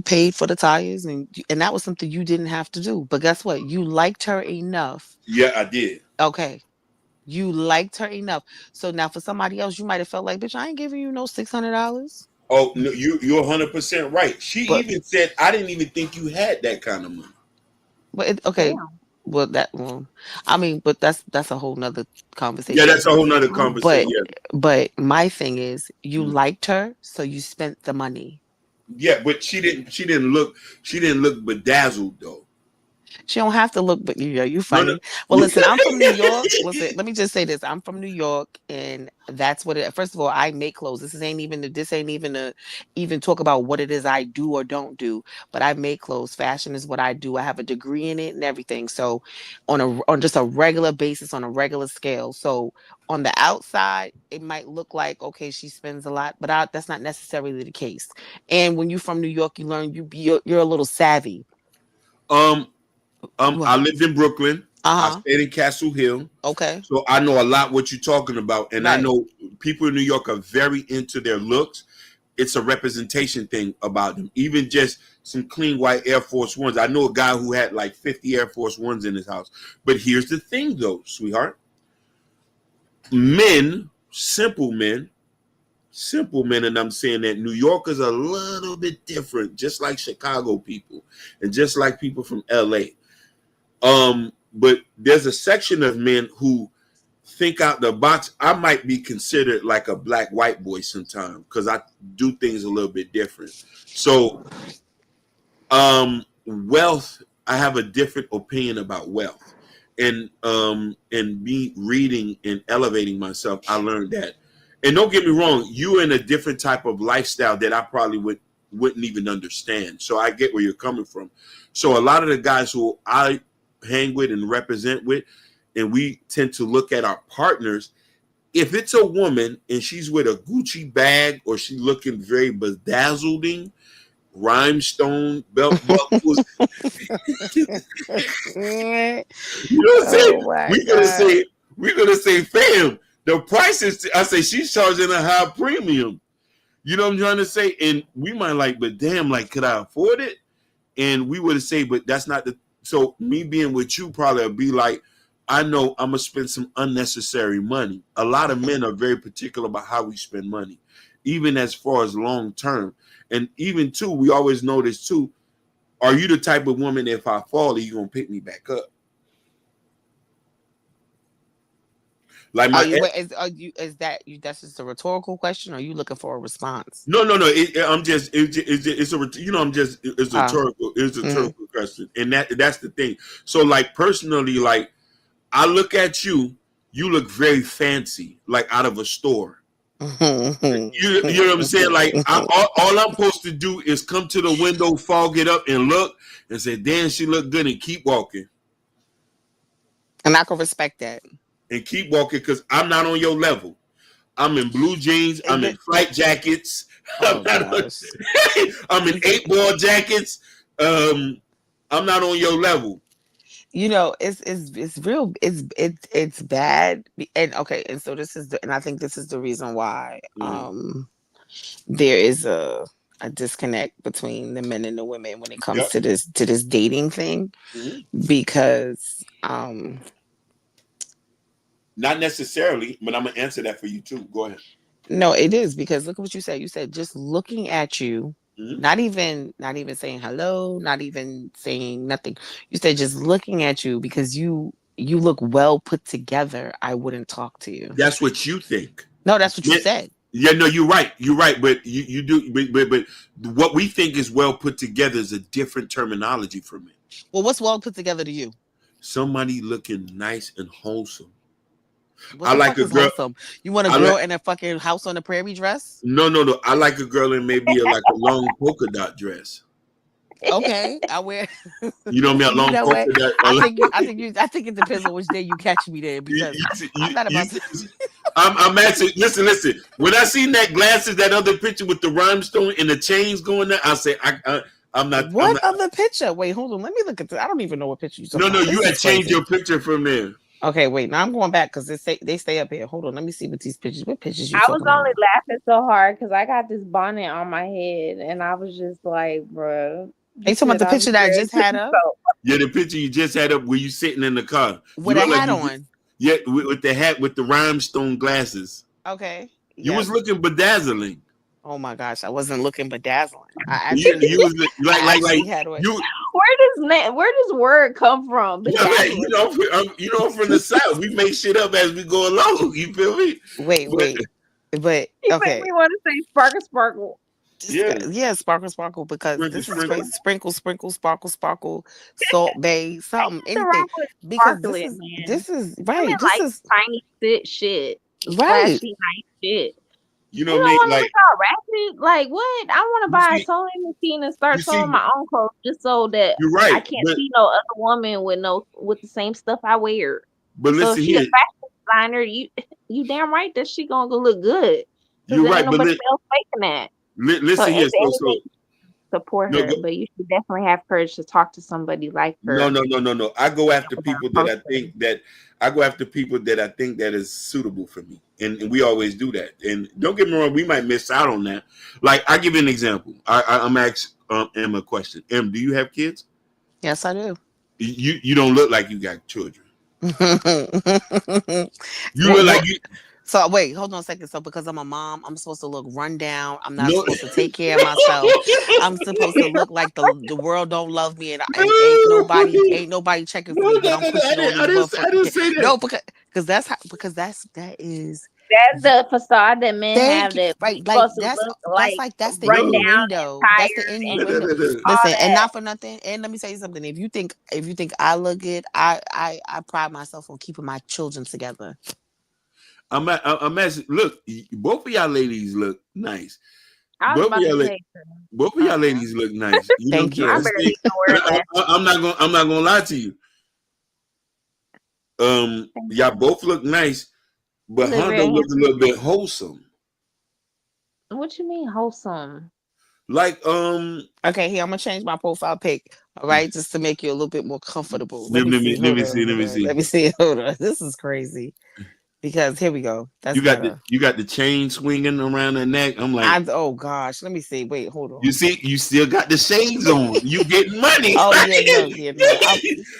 paid for the tires, and that was something you didn't have to do. But guess what? You liked her enough. Yeah, I did. Okay. You liked her enough. So now for somebody else, you might have felt like, bitch, I ain't giving you no $600. Oh no, you're 100% right. She But even said, I didn't even think you had that kind of money. okay. Well, I mean, but that's a whole nother Yeah, conversation. that's a whole nother conversation. But my thing is, you Mhm. liked her, so you spent the money. Yeah, but she didn't look bedazzled though. She don't have to look, but you No, no. funny. Well, listen, I'm from New York. Listen, let me just say this: I'm from New York, and that's what it. First of all, I make clothes. This ain't even to even talk about what it is I do or don't do. But I make clothes. Fashion is what I do. I have a degree in it and everything. So, on just a regular basis, on a regular scale. So on the outside, it might look like okay, she spends a lot, but that's not necessarily the case. And when you're from New York, you learn you're a little savvy. I lived in Brooklyn. I Uh-huh. stayed in Castle Hill. Okay. So I know a lot what you're talking about. And I Right. know people in New York are very into their looks. It's a representation thing about them. Even just some clean white Air Force Ones. I know a guy who had like 50 Air Force Ones in his house. But here's the thing though, sweetheart. Simple men, and I'm saying that New Yorkers are a little bit different, just like Chicago people and just like people from LA. But there's a section of men who think out the box. I might be considered like a black white boy sometimes because I do things a little bit different. So, wealth, I have a different opinion about wealth. And me reading and elevating myself, I learned that. And don't get me wrong, you're in a different type of lifestyle that I probably wouldn't even understand. So I get where you're coming from. So a lot of the guys who I hang with and represent with, and we tend to look at our partners. If it's a woman and she's with a Gucci bag or she's looking very bedazzling, rhinestone belt buckles, you know what I'm saying? Oh my We're gonna say, fam, the price is. I say she's charging a high premium. You know what I'm trying to say? And we might like, but damn, like, could I afford it? And we would say, but that's not the. So me being with you probably would be like, I know I'm gonna spend some unnecessary money. A lot of men are very particular about how we spend money, even as far as long term. And even too, we always notice too, are you the type of woman if I fall, are you gonna pick me back up? Like Are my you? That's just a rhetorical question, or are you looking for a response? no. I'm just it's a it's a rhetorical question, and that's the thing. So like personally, like I look at you, you look very fancy, like out of a store. You know what I'm saying? Like all I'm supposed to do is come to the window, fog it up, and look and say, "Damn, she look good," and keep walking. And I can respect that. And keep walking because I'm not on your level. I'm in blue jeans. I'm in flight jackets. Oh, gosh. I'm in 8-ball jackets. I'm not on your level. You know, it's real. It's bad. And okay, and so and I think this is the reason why there is a disconnect between the men and the women when it comes to this dating thing, because not necessarily, but I'm gonna answer that for you too. Go ahead. no, it is, because look at what you said. You said just looking at you, not even saying hello, not even saying nothing. You said just looking at you because you look well put together. I wouldn't talk to you. That's what you think. No, that's what you Yeah, said. yeah, no, you're right. You're right, but you do, but what we think is well put together is a different terminology for men. Well, what's well put together to you? Somebody looking nice and wholesome. What I the like fuck a is girl. wholesome? You want a I girl like in a fucking house on the prairie dress? no. I like a girl in maybe like a long polka dot dress. Okay, I wear. You know what I mean? A You long know what? polka dot. I think it depends on which day you catch me there because I'm not about to. I'm asking. Listen. When I seen that glasses, that other picture with the rhinestone and the chains going there, I say I'm not. What other picture? Wait, hold on. Let me look at this. I don't even know what picture you talking No, about. you This had is changed crazy. your picture from there. Okay, wait. Now I'm going back because they stay up here. Hold on. Let me see what these pictures. What pictures you I was talking about? only laughing so hard because I got this bonnet on my head, and I was just like, "Bruh." Are you talking about the picture that I just had up? Yeah, the picture you just had up where you sitting in the car. You With a look like hat you. on. Yeah, with the hat with the rhinestone glasses. Okay. You was Yes. looking bedazzling. Oh my gosh, I wasn't looking bedazzling. I You actually, was I like actually had on. you. Where does word come from? You know, I'm from the South. We make shit up as we go along. You feel me? Wait, but He okay. made me want to say sparkle, sparkle. Yeah, sparkle, because Sprinkle, this is sprinkle. crazy. Sprinkle, sparkle, Salt Bay, something, What's anything. wrong with Because sparkling, man? this is Women right. This like is tiny shit, right. flashy, nice shit. You We know don't me, want to like look all ratchet. Like what? I want to you buy a see, sewing machine and you start see, sewing my own clothes just so that you're I right, can't see no other woman with the same stuff I wear. but So if listen she a here, fashion designer, you damn right that she gonna go look good because you're there ain't right, but nobody else making that. So listen if here. anything, support No, her, but you should definitely have courage to talk to somebody like no, her. no. I go after Without people that posting. I go after people that I think that is suitable for me, and we always do that. And don't get me wrong, we might miss out on that. Like I give you an example. I'm asking Emma a question. Em, do you have kids? Yes, I do. You don't look like you got children. You look Well, like you. so wait, hold on a second. So because I'm a mom, I'm supposed to look run down. I'm not No. supposed to take care of myself. I'm supposed to look like the world don't love me and ain't nobody checking for me. But I'm pushing all these I didn't motherfucking say that. no because that is That's the facade that men have thank you that right we're like supposed to look that's like like that's the run down and innuendo. That's the tired and innuendo. all Listen, and that. not for nothing. And let me tell you something. If you think I look good, I pride myself on keeping my children together. I'm asking. Look, both of y'all ladies look nice. I was Both of about to y'all, say, both of y'all ladies look nice. You know, Thank just I you. to barely say, even wear glasses. I'm not gonna lie to you. Y'all both look nice, You but look Hondo very looks a handsome. little bit wholesome. What you mean wholesome? Like Okay, here I'm gonna change my profile pic. All right, just to make you a little bit more comfortable. Let let me me see. let Hold me on. see, let me see. Let me see. Hold on. This is crazy. Because here we go. That's You got better. the chain swinging around the neck. I'm like, Oh gosh. Let me see. Wait, hold on. you see, you still got the shades on. You getting money. Oh yeah, no.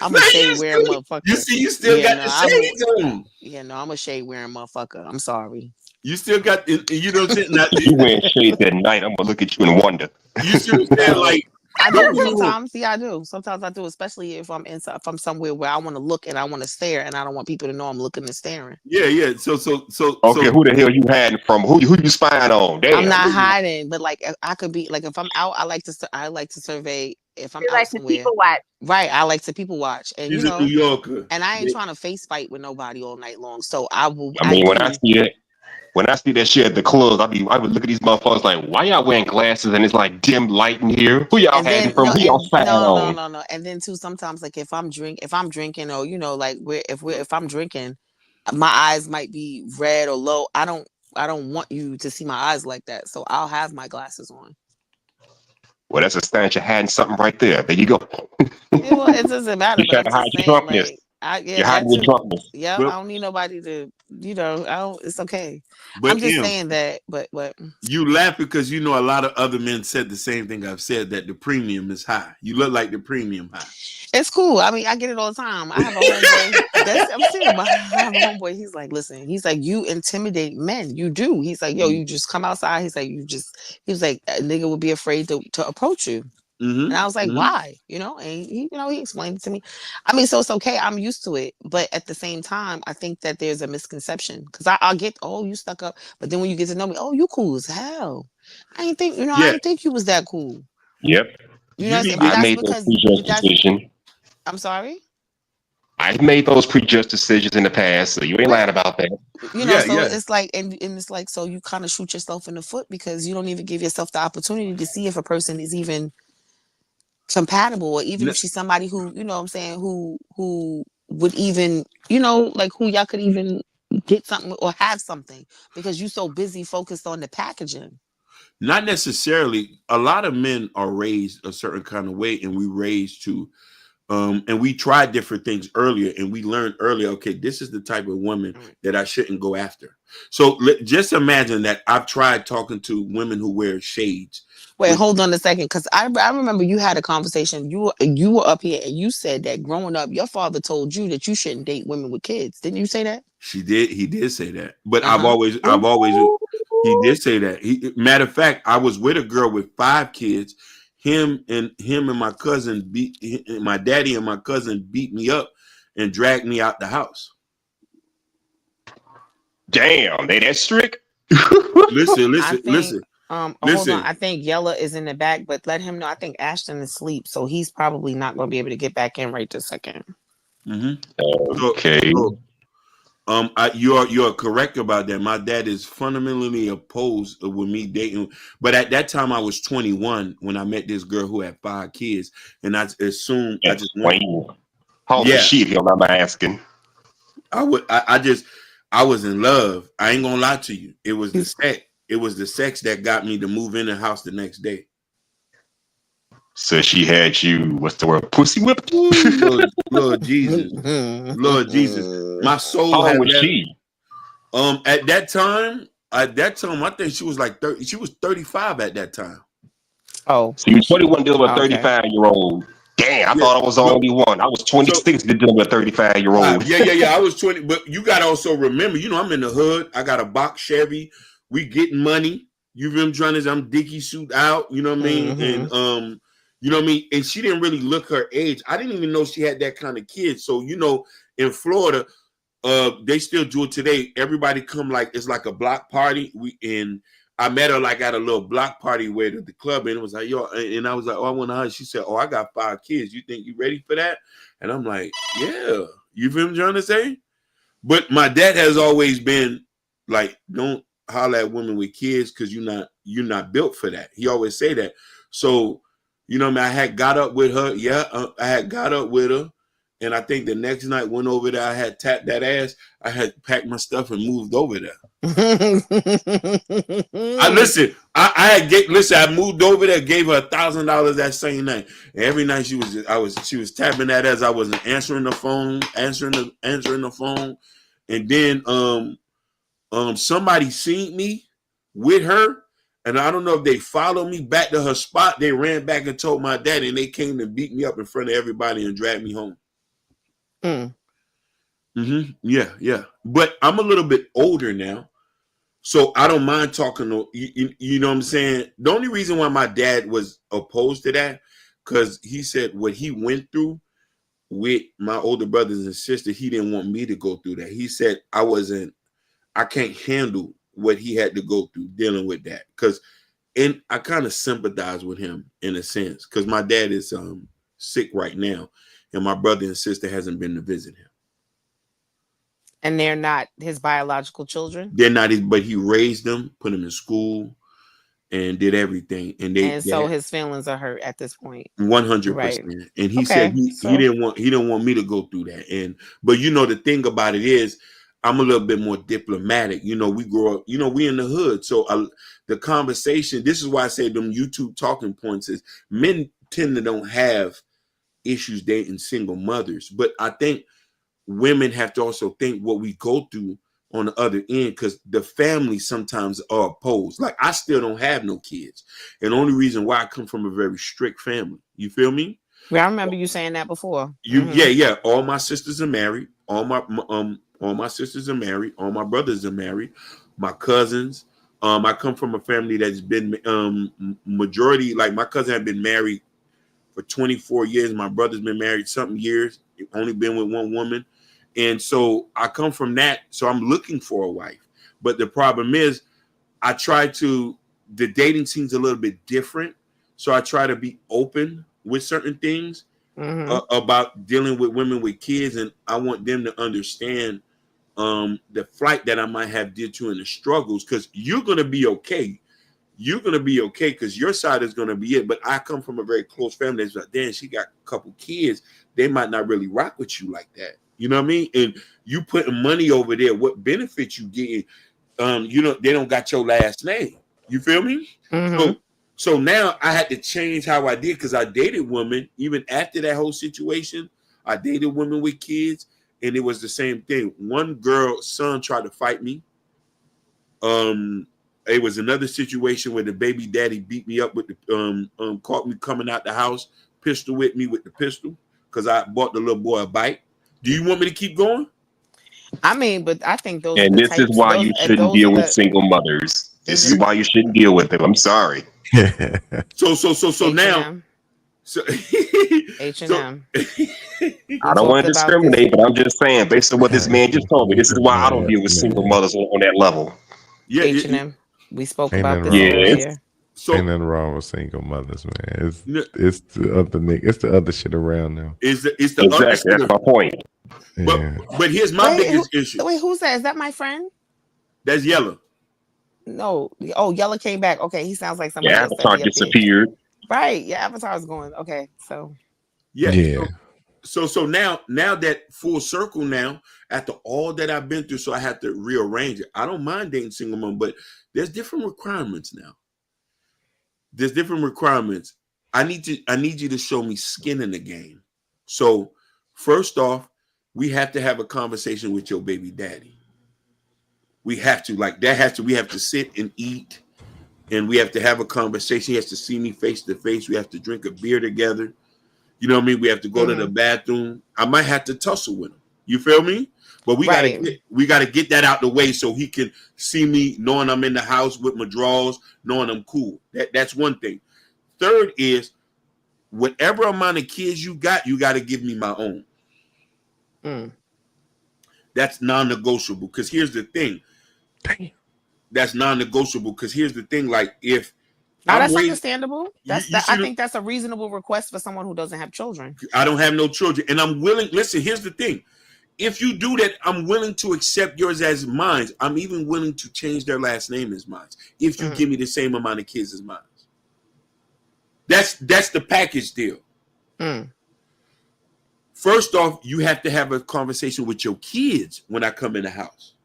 I'm a shade wearing You motherfucker. see, you still Yeah, got no, the I'm shades on. yeah, no, I'm a shade wearing motherfucker. I'm sorry. You still got, you know what I'm saying? Now, If you wear shades at night, I'm gonna look at you and wonder. you see what I'm saying? Like, I don't do get me wrong. sometimes. Yeah, I do. Sometimes I do, especially if I'm inside, if I'm somewhere where I want to look and I want to stare, and I don't want people to know I'm looking and staring. Yeah. Okay, who the hell you hiding from? Who you spying on? I'm Damn. not hiding, but like I could be like if I'm out, I like to survey if I'm You out like to somewhere. people watch. Right, I like to people watch, and She's a New Yorker. and I ain't trying to face fight with nobody all night long. So I will. I I mean, when I do. see it, when I see that shit at the clubs, I would look at these motherfuckers like, why y'all wearing glasses and it's like dim light in here? Who y'all And hiding then from? no, Who y'all and spying no, on? and then too sometimes like if I'm drinking or like if I'm drinking, my eyes might be red or low. I don't want you to see my eyes like that, so I'll have my glasses on. Well, that's a sign that you're hiding something right there. There you go. Yeah, well, it doesn't matter, You're but trying I'm to hide just your saying, drunkenness. like, You're that hiding your too. drunkenness. Yep, I But don't need nobody to, I don't. It's okay. I'm but just M, saying that, but you laugh because you know a lot of other men said the same thing I've said, that the premium is high. You look like the premium high. it's cool. I mean, I get it all the time. I have a homeboy. I'm serious. But I have a homeboy. He's like, listen. He's like, you intimidate men. You do. He's like, yo, you just come outside. He's like, he was like, a nigga would be afraid to approach you. And I was like, why? You know, and he explained it to me. I mean, so it's okay. I'm used to it. But at the same time, I think that there's a misconception because I'll get, oh, you stuck up. But then when you get to know me, oh, you cool as hell. I ain't think, I Yeah. ain't think you was that cool. Yep. You know what I'm saying? But I've that's made those because prejudged decisions. I'm sorry. I've made those prejudged decisions in the past, so you ain't lying about that. So it's like, and it's like, so you kind of shoot yourself in the foot because you don't even give yourself the opportunity to see if a person is even compatible, or even if she's somebody who, you know what I'm saying, who would even, like who y'all could even get something or have something because you so busy focused on the packaging. Not necessarily. A lot of men are raised a certain kind of way, and we raised to and we tried different things earlier, and we learned earlier, okay, this is the type of woman that I shouldn't go after. So just imagine that I've tried talking to women who wear shades. Wait, hold on a second, because I remember you had a conversation. You were up here and you said that growing up, your father told you that you shouldn't date women with kids. Didn't you say that? He did say that. But I've always he did say that. Matter of fact, I was with a girl with 5 kids. Him and my cousin my daddy and my cousin beat me up and dragged me out the house. Damn, they that strict? Listen. Hold on. I think Yella is in the back, but let him know. I think Ashton is asleep, so he's probably not going to be able to get back in right this second. Okay. You're correct about that. My dad is fundamentally opposed with me dating, but at that time I was 21 when I met this girl who had 5 kids, and I assumed I just went. Holy shit, hell, I'm asking. I was in love. I ain't gonna lie to you. It was the sex. It was the sex that got me to move in the house the next day. So she had you, what's the word, pussy whipped? Lord Jesus. Lord Jesus. My soul. How old was she? At that time, I think she was like 30. She was 35 at that time. Oh. So you 21 dealing with a 35-year-old. Damn, I thought I was the only one. I was 26 dealing with a 35-year-old. Yeah. I was 20. But you gotta also remember, I'm in the hood. I got a box Chevy. We getting money. You know what I'm trying to say? I'm dicky suit out, you know what I mean? And you know what I mean? And she didn't really look her age. I didn't even know she had that kind of kid. So, in Florida, they still do it today. Everybody come like it's like a block party. I met her like at a little block party where the club, and it was like, yo, and I was like, oh, I want to hug. She said, oh, I got 5 kids. You think you ready for that? And I'm like, yeah. You feel what I'm trying to say? But my dad has always been like, don't holler at women with kids because you're not built for that. He always say that. So, I had got up with her. Yeah, I had got up with her. And I think the next night went over there, I had tapped that ass. I had packed my stuff and moved over there. I moved over there, gave her $1,000 that same night. And every night she was tapping that ass. I wasn't answering the phone, answering the phone. And then somebody seen me with her. And I don't know if they followed me back to her spot. They ran back and told my dad, and they came to beat me up in front of everybody and dragged me home. Yeah. But I'm a little bit older now, so I don't mind talking to you know what I'm saying? The only reason why my dad was opposed to that, because he said what he went through with my older brothers and sisters, he didn't want me to go through that. He said I can't handle what he had to go through dealing with that. And I kind of sympathize with him in a sense, because my dad is sick right now, and my brother and sister hasn't been to visit him. And they're not his biological children? They're not but he raised them, put them in school, and did everything. And so his feelings are hurt at this point. 100%. Right. And he said he didn't want me to go through that. But the thing about it is, I'm a little bit more diplomatic. We grow up, we in the hood. So the conversation, this is why I say them YouTube talking points is men tend to don't have issues dating single mothers. But I think women have to also think what we go through on the other end, because the family sometimes are opposed. Like, I still don't have no kids. And the only reason why I come from a very strict family. You feel me? Yeah, I remember you saying that before. Yeah. All my sisters are married. All my sisters are married. All my brothers are married. My cousins. I come from a family that's been majority, like my cousin had been married for 24 years. My brother's been married something years, only been with one woman. And so I come from that. So I'm looking for a wife. But the problem is the dating seems a little bit different. So I try to be open with certain things about dealing with women with kids. And I want them to understand the flight that I might have did to and the struggles, because you're going to be okay. You're going to be okay because your side is going to be it. But I come from a very close family that's like, damn, she got a couple kids. They might not really rock with you like that. You know what I mean? And you putting money over there, what benefits you getting? They don't got your last name. You feel me? So now I had to change how I did, because I dated women even after that whole situation. I dated women with kids, and it was the same thing. One girl's son tried to fight me. It was another situation where the baby daddy beat me up with the caught me coming out the house, pistol whipped me with the pistol because I bought the little boy a bike. Do you want me to keep going? I mean, but I think those And are the this is types. why Those, you and shouldn't those deal are with the single mothers. This is why you shouldn't deal with them. I'm sorry. So now, so H&M. I don't want to discriminate, but I'm just saying, based on what this man just told me, this is why I don't deal with single mothers on that level. Yeah, H&M. We spoke Ain't about nothing this wrong. earlier. Ain't nothing wrong with single mothers, man. It's the other it's the other shit around now. It's the exactly. That's my point. Yeah. But here's my biggest issue. Wait, who's that? Is that my friend? That's Yella. No. Oh, Yella came back. Okay, he sounds like somebody Your else. avatar disappeared. Right. Your avatar's going. Okay, so. Yeah. So now that full circle now, after all that I've been through, so I have to rearrange it. I don't mind dating single mom, but there's different requirements now. There's different requirements. I need you to show me skin in the game. So first off, we have to have a conversation with your baby daddy. We have to, we have to sit and eat, and we have to have a conversation. He has to see me face to face. We have to drink a beer together. You know what I mean? We have to go to the bathroom. I might have to tussle with him. You feel me? But we gotta get that out the way so he can see me knowing I'm in the house with my drawers, knowing I'm cool. That's one thing. Third is, whatever amount of kids you got to give me my own. That's non-negotiable. Because here's the thing. Damn. That's non-negotiable. Because here's the thing. Like, if that's understandable. I think that's a reasonable request for someone who doesn't have children. I don't have no children, and I'm willing. Listen, here's the thing. If you do that, I'm willing to accept yours as mine. I'm even willing to change their last name as mine if you give me the same amount of kids as mine. That's the package deal. First off, you have to have a conversation with your kids when I come in the house.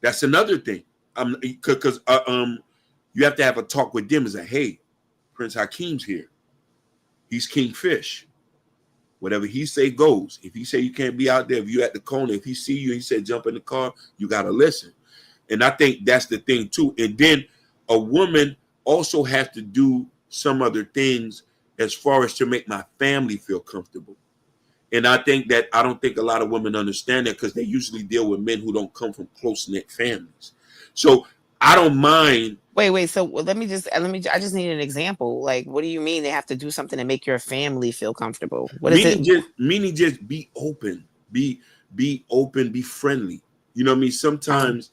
That's another thing. Because you have to have a talk with them. It's like, hey, Prince Hakeem's here. He's Kingfish. Whatever he say goes. If he say you can't be out there, if you at the corner, if he see you and he said jump in the car, you got to listen. And I think that's the thing too. And then a woman also has to do some other things as far as to make my family feel comfortable. And I don't think a lot of women understand that, because they usually deal with men who don't come from close-knit families. So I don't mind. Wait. So I just need an example. Like, what do you mean they have to do something to make your family feel comfortable? What is it? Meaning just be open, be open, be friendly. You know what I mean? Sometimes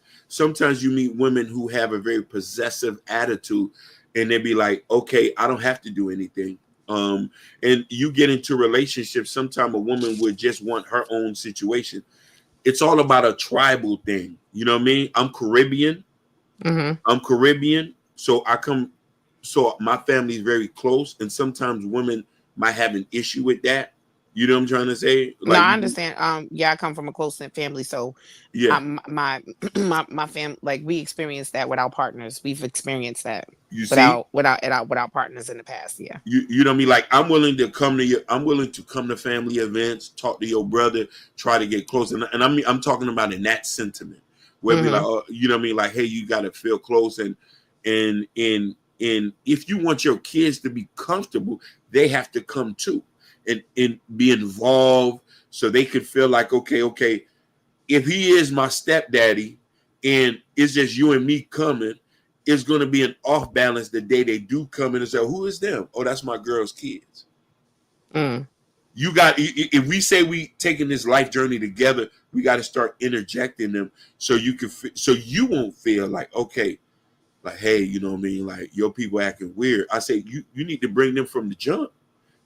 you meet women who have a very possessive attitude, and they be like, okay, I don't have to do anything. And you get into relationships, sometimes a woman would just want her own situation. It's all about a tribal thing. You know what I mean? I'm Caribbean. So my family is very close, and sometimes women might have an issue with that. You know what I'm trying to say? Like, no, I understand. I come from a close-knit family, so yeah, my family, like, we experienced that with our partners. We've experienced that without partners in the past. Yeah, you know what I mean? Like, I'm willing to come to family events, talk to your brother, try to get close, and I'm talking about in that sentiment where be like, oh, you know what I mean? Like, hey, you got to feel close, and if you want your kids to be comfortable, they have to come too. And be involved, so they could feel like, okay, if he is my stepdaddy and it's just you and me coming, it's going to be an off balance the day they do come in and say, "Who is them?" "Oh, that's my girl's kids." You got, if we say we taking this life journey together, we got to start interjecting them so you can, so you won't feel like, okay, like, hey, you know what I mean, like your people acting weird. I say you need to bring them from the jump.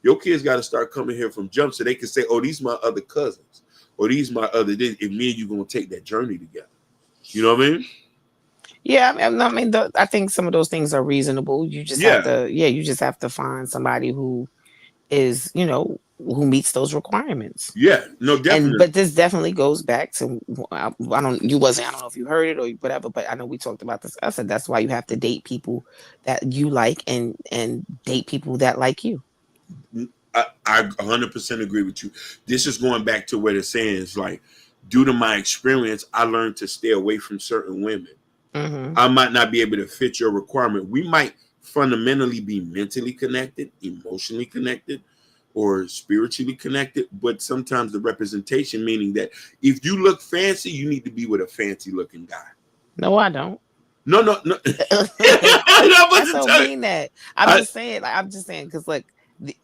Your kids got to start coming here from jump so they can say, "Oh, these my other cousins, or these my other this," and me and you gonna take that journey together. You know what I mean? Yeah, I mean, I think some of those things are reasonable. You just have to, you just have to find somebody who is, who meets those requirements. Yeah, no, definitely. But this definitely goes back to, I don't know if you heard it or whatever, but I know we talked about this. I said that's why you have to date people that you like and date people that like you. I 100% agree with you. This is going back to what it's saying is like, due to my experience, I learned to stay away from certain women. I might not be able to fit your requirement. We might fundamentally be mentally connected, emotionally connected, or spiritually connected, but sometimes the representation, meaning that if you look fancy, you need to be with a fancy looking guy. No, I don't. No. I don't mean that. I'm just saying because like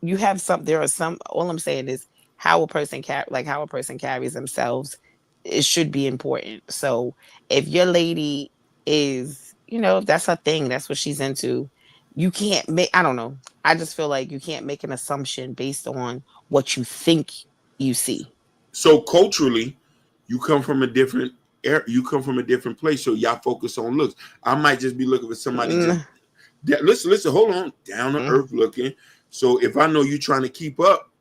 you have some. There are some. All I'm saying is how a person carries themselves. It should be important. So if your lady is, if that's her thing, that's what she's into. You can't make. I don't know. I just feel like you can't make an assumption based on what you think you see. So culturally, you come from a different place, so y'all focus on looks. I might just be looking for somebody listen, hold on, down to earth looking. So if I know you're trying to keep up,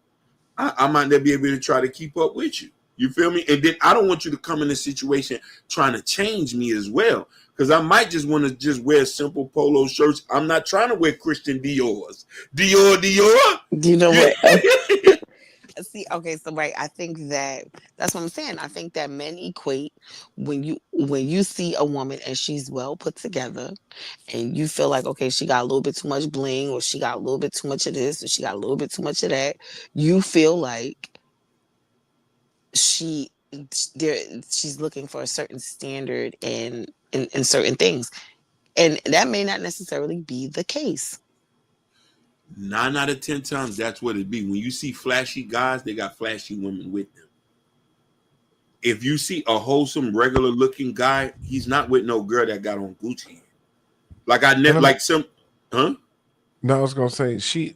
I might not be able to try to keep up with you. You feel me? And then I don't want you to come in a situation trying to change me as well, because I might just want to just wear simple polo shirts. I'm not trying to wear Christian Dior's. Dior. Do you know what? See, okay, so right, I think that's what I'm saying. I think that men equate when you see a woman and she's well put together, and you feel like, okay, she got a little bit too much bling, or she got a little bit too much of this, or she got a little bit too much of that. You feel like she's looking for a certain standard in certain things, and that may not necessarily be the case. 9 out of 10 times, that's what it be. When you see flashy guys, they got flashy women with them. If you see a wholesome, regular looking guy, he's not with no girl that got on Gucci. Like I never like some, huh? No, I was gonna say she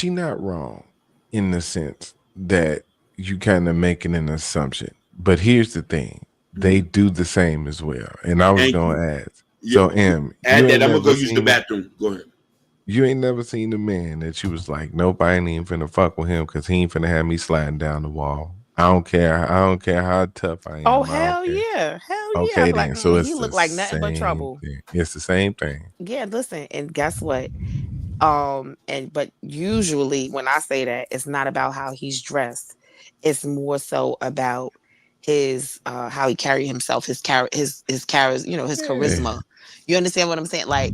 not wrong in the sense that you kind of making an assumption. But here's the thing: they do the same as well. And I was gonna ask. So, add that. I'm gonna go use the bathroom. Go ahead. You ain't never seen a man that you was like, nope, I ain't even finna fuck with him because he ain't finna have me sliding down the wall. I don't care how tough I am. Oh, hell yeah. Okay, then. Like, so it's he the look like nothing but trouble. thing. It's the same thing. Yeah, listen, and guess what? But usually when I say that, it's not about how he's dressed. It's more so about his how he carry himself, his charisma. You understand what I'm saying? Like,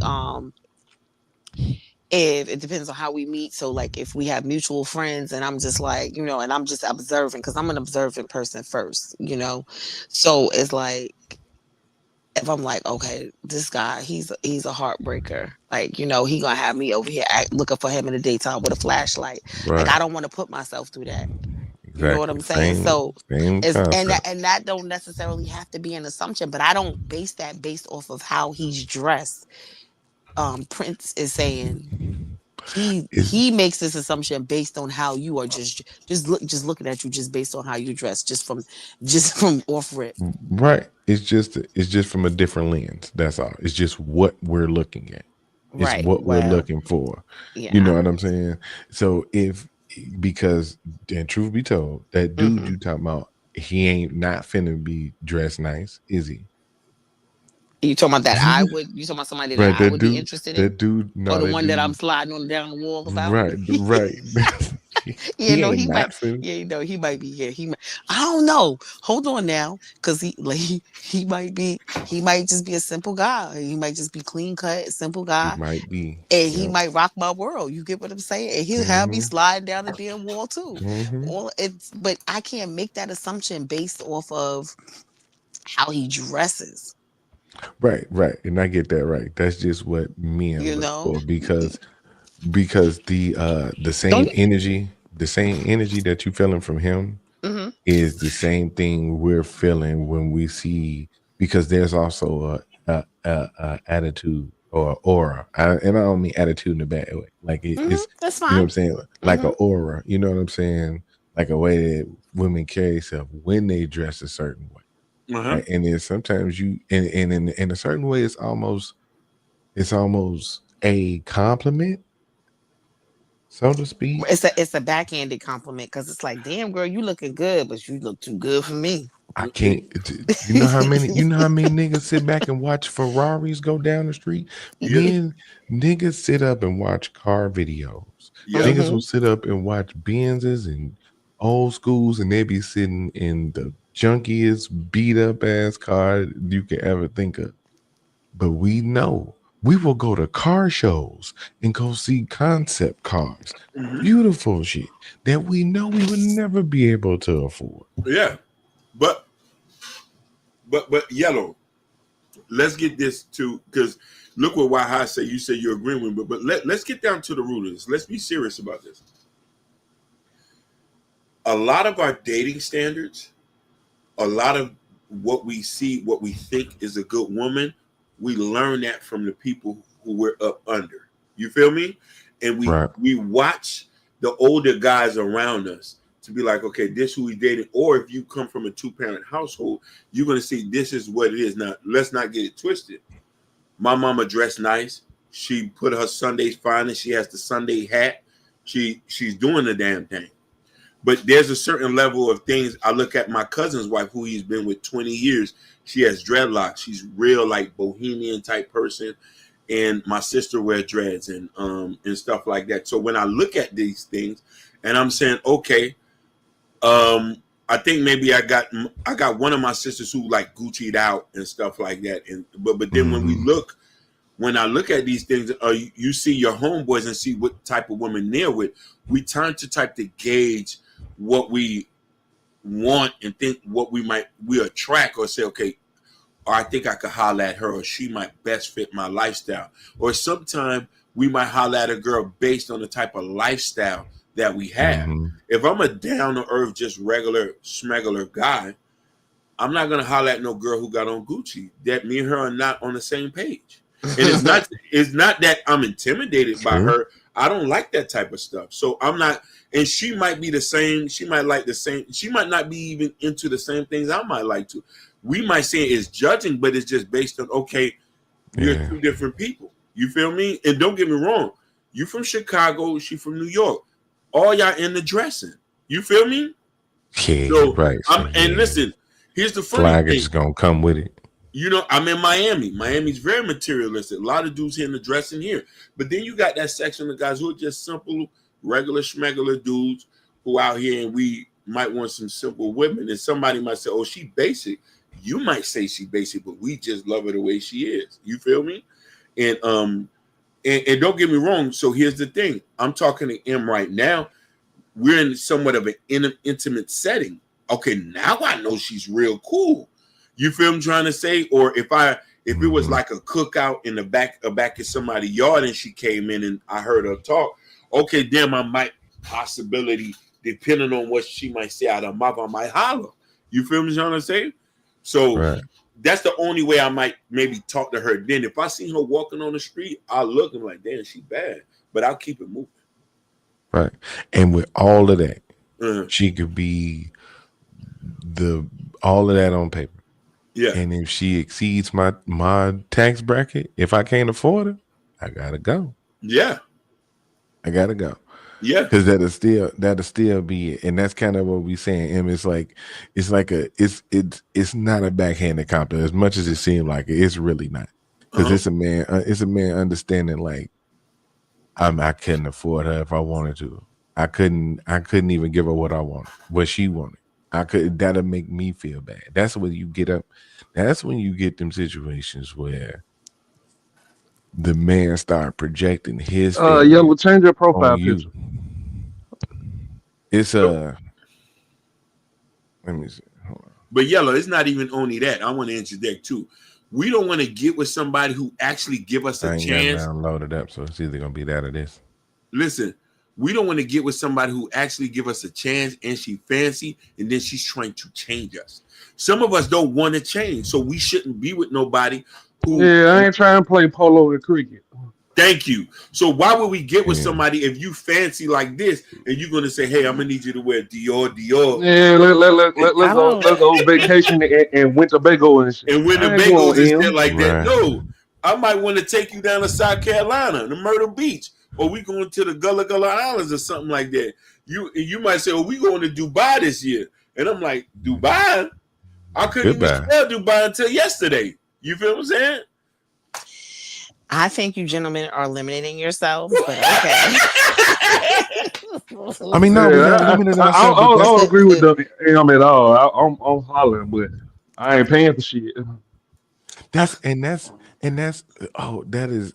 if it depends on how we meet. So like if we have mutual friends and I'm just like, and I'm just observing, because I'm an observant person first, so it's like, if I'm like, okay, this guy, he's a heartbreaker. Like, he gonna have me over here looking for him in the daytime with a flashlight. Right. Like, I don't want to put myself through that. Exactly. You know what I'm saying? Same and that don't necessarily have to be an assumption, but I don't base that based off of how he's dressed. Prince is saying he makes this assumption based on how you are just looking at you, just based on how you dress, just from off rip. Right. It's just from a different lens. That's all. It's just what we're looking at. It's what we're looking for. Yeah. You know what I'm saying? So because truth be told, that dude you talking about, he ain't not finna be dressed nice, is he? You talking about that you talking about somebody that I would be interested in? That dude, no, or the one that I'm sliding on down the wall about? Right. He might be. Yeah, I don't know. Hold on now, because he might just be a simple guy. He might just be clean cut, simple guy. He might be, and he might rock my world. You get what I'm saying? And he'll have me sliding down the damn wall too. But I can't make that assumption based off of how he dresses. Right, right. And I get that right. That's just what men You look know, for because the don't same get. energy, that you feeling from him Hmm. is the same thing we're feeling when we see, because there's also a attitude or aura. And I don't mean attitude in a bad way. Like it's, That's you know what fine. I'm saying? Like Hmm. a aura, you know what I'm saying? Like a way that women carry themselves when they dress a certain way. Uh-huh. Right. And then sometimes you and in a certain way it's almost a compliment, so to speak. It's a backhanded compliment because it's like, damn girl, you looking good, but you look too good for me. I can't. You know how many niggas sit back and watch Ferraris go down the street. Yeah. Niggas sit up and watch car videos. Yeah. Niggas will Hmm. sit up and watch Benzes and old schools, and they be sitting in the junkiest, beat up ass car you could ever think of. But we know we will go to car shows and go see concept cars, Hmm. beautiful shit that we know we would never be able to afford. Yeah. But yellow. Let's get this to, because look what Waha say. You say you're agreeing with, but let's get down to the root of this. Let's be serious about this. A lot of our dating standards, a lot of what we see, what we think is a good woman, we learn that from the people who we're up under. You feel me? And Right. we watch the older guys around us to be like, okay, this who we dated. Or if you come from a 2-parent household, you're gonna see this is what it is. Now, let's not get it twisted. My mama dressed nice. She put her Sundays fine, and she has the Sunday hat. She's doing the damn thing. But there's a certain level of things. I look at my cousin's wife, who he's been with 20 years. She has dreadlocks. She's real like bohemian type person. And my sister wear dreads and stuff like that. So when I look at these things, and I'm saying, okay, I think maybe I got one of my sisters who like Gucci'd out and stuff like that. And but then Mm-hmm. when I look at these things, you see your homeboys and see what type of women they're with. We turn to type to gauge what we want and think what we attract, or say, okay, or I think I could holler at her, or she might best fit my lifestyle. Or sometimes we might holler at a girl based on the type of lifestyle that we have. Mm-hmm. If I'm a down to earth, just regular smegular guy, I'm not gonna holler at no girl who got on Gucci. That me and her are not on the same page. And it's not that I'm intimidated by True. her. I don't like that type of stuff. So I'm not, and she might be the same, she might like the same, she might not be even into the same things I might like to. We might say it's judging, but it's just based on, okay, we're Yeah. two different people. You feel me? And don't get me wrong, you from Chicago, she from New York. All y'all in the dressing. You feel me? Yeah. So Right. So and yeah, listen, here's the funny flag is thing. just gonna come with it. You know, I'm in Miami. Miami's very materialistic. A lot of dudes here in the dressing here. But then you got that section of guys who are just simple, regular, schmegular dudes who out here, and we might want some simple women. And somebody might say, oh, she basic. You might say she basic, but we just love her the way she is. You feel me? And and don't get me wrong. So here's the thing. I'm talking to M right now. We're in somewhat of an intimate setting. Okay, now I know she's real cool. You feel what I'm trying to say? Or if it was Mm-hmm. like a cookout in the back of somebody's yard and she came in and I heard her talk, okay, then I might possibility, depending on what she might say out of her mouth, I might holler. You feel me trying to say? So Right. that's the only way I might maybe talk to her. Then if I see her walking on the street, I'll look and like, damn, she bad. But I'll keep it moving. Right. And with all of that, Uh-huh. she could be all of that on paper. Yeah. And if she exceeds my tax bracket, if I can't afford her, I gotta go. Yeah. I gotta go. Yeah. Because that'll still be it. And that's kind of what we saying. And it's not a backhanded compliment as much as it seemed like it. It's really not. Because it's a man understanding like I couldn't afford her if I wanted to. I couldn't even give her what I wanted, what she wanted. That'll make me feel bad. That's when you get up. That's when you get them situations where the man start projecting his feelings Yellow, change your on profile you. picture. It's let me see. Hold on. But Yellow, it's not even only that. I want to interject too. we don't want to get with somebody who actually give us a I ain't got chance. nothing loaded up, so it's either gonna be that or this. Listen, we don't want to get with somebody who actually give us a chance and she fancy and then she's trying to change us. Some of us don't want to change, so we shouldn't be with nobody who. Yeah, I ain't trying to play polo and cricket. Thank you. So why would we get with somebody if you fancy like this and you're gonna say, "Hey, I'm gonna need you to wear Dior"? Yeah, let's go on vacation and Winnebago and shit. And Winnebagos and shit like that. No, I might want to take you down to South Carolina, to Myrtle Beach, or we going to the Gullah Islands or something like that. You might say, "Oh, we going to Dubai this year," and I'm like, "Dubai? I couldn't even spell Dubai until yesterday." You feel what I'm saying? I think you gentlemen are eliminating yourselves, but okay. I mean, no, we got limited ourselves. I don't agree with them at all. I'm hollering, but I ain't paying for shit. That is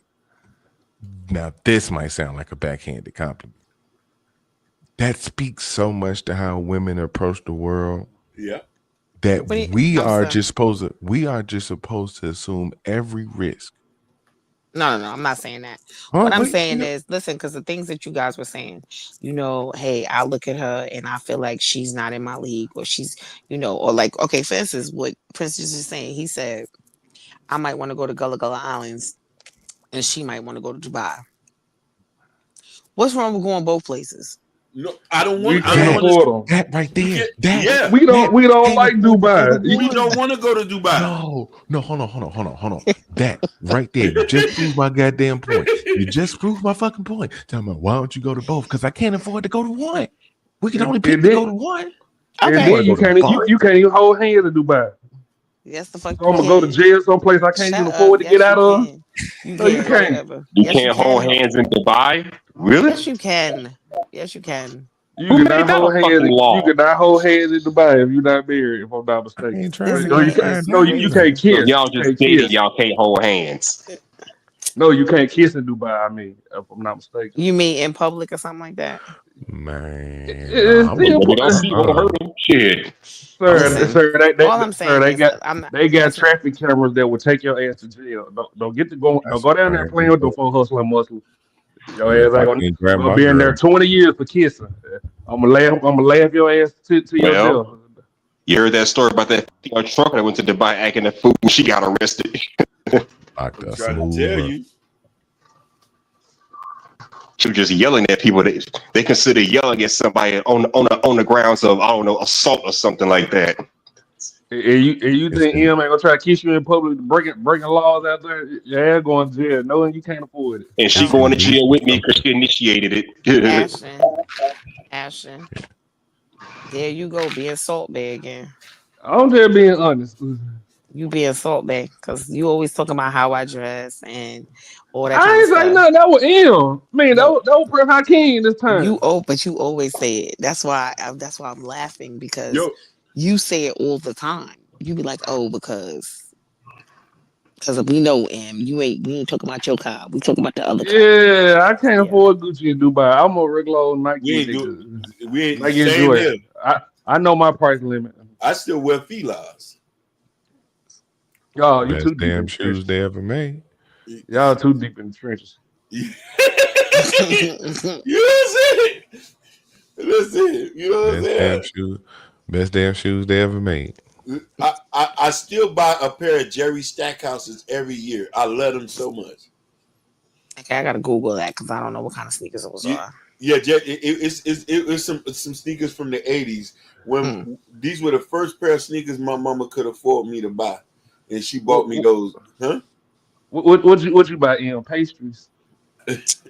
now. This might sound like a backhanded compliment. That speaks so much to how women approach the world. Yeah. That we are just supposed to assume every risk. No, I'm not saying that. What I'm saying is, listen, because the things that you guys were saying, hey, I look at her and I feel like she's not in my league, or she's, or like, okay, for instance, what Prince is just saying, he said, I might want to go to Gullah Islands and she might want to go to Dubai. What's wrong with going both places? No, I don't want that right there. We don't like Dubai. We don't want to go to Dubai. No, hold on. That right there. You just proved my goddamn point. You just proved my fucking point. Tell me, why don't you go to both? Because I can't afford to go to one. We can only pick to go to one. Okay. You can't even hold hands in Dubai. Yes, the fuck. So I'm gonna go to jail someplace I can't even afford to get out of. No, you can't. You can't hold hands in Dubai. Really? Yes, you can. Yes, you can. You cannot hold hands. You cannot hold hands in Dubai if you're not married. If I'm not mistaken. You can't kiss. So y'all just dating. Y'all can't hold hands. No, you can't kiss in Dubai. I mean, if I'm not mistaken. You mean in public or something like that? Man, shit. Sir, they got traffic cameras that will take your ass to jail. Don't go down there playing with the phone hustling Muslim. Your ass ain't gonna be in there 20 years for kissing. I'm gonna laugh your ass to your jail. You heard that story about that truck that went to Dubai acting a fool? She got arrested. I'm trying to tell you. She was just yelling at people. They consider yelling at somebody on the grounds of, I don't know, assault or something like that. And you think him ain't gonna try to kiss you in public, breaking laws out there? Yeah, going to jail, knowing you can't afford it. And she going to jail with me because she initiated it. Ashton, there you go, being salt bag again. I'm just being honest. You being salt bag because you always talking about how I dress and all that. I ain't say nothing. That was him. Man, that was Prince Hakeem this time. But you always say it. That's why I'm laughing because you say it all the time. You be like, oh, because we know him. We ain't talking about your car. We talking about the other car. Yeah, I can't afford Gucci in Dubai. I'm a regular old Nike nigga. We ain't enjoy it. I know my price limit. I still wear Filas. Y'all, you best too deep damn in shoes they ever made. Y'all too deep in the trenches. You listen. You know what I'm saying? Best damn shoes they ever made. I still buy a pair of Jerry Stackhouses every year. I love them so much. Okay, I gotta Google that because I don't know what kind of sneakers those are. Yeah, it was some sneakers from the 80s when these were the first pair of sneakers my mama could afford me to buy, and she bought me those. Huh? What you buy? Pastries?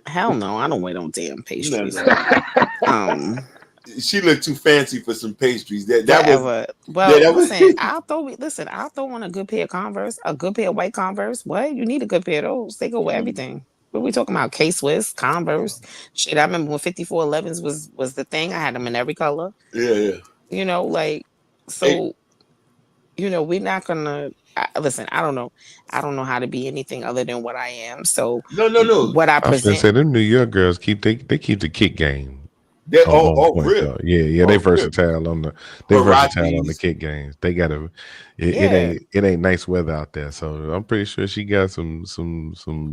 Hell no, I don't wear no damn pastries. No. She looked too fancy for some pastries. Listen, I'll throw on a good pair of Converse, a good pair of white Converse. What? You need a good pair of those. They go with everything. What are we talking about? K-Swiss, Converse. Shit, I remember when 5411s was the thing. I had them in every color. Yeah. We're not gonna listen. I don't know how to be anything other than what I am. So no. What I present. Say them New York girls keep the kick game. They on point real. though. Yeah, they Oh, real. versatile on the Pilates. kick games. They got a Yeah. it ain't nice weather out there, so I'm pretty sure she got some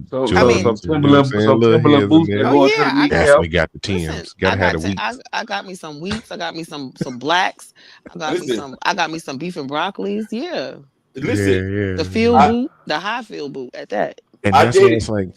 So I so mean, some Jordans and you know what I'm Timberland saying, some little Timberland heels in boots that there. oh go into the yeah, I got Definitely kneecap. got the listen, Tims. Gotta have the I wheats. got me some wheats, I got me some blacks, Listen, I got me some beef and broccolis. Yeah. listen. The Yeah, field yeah. I boot, the high field boot at that. And I that's why dated. it's like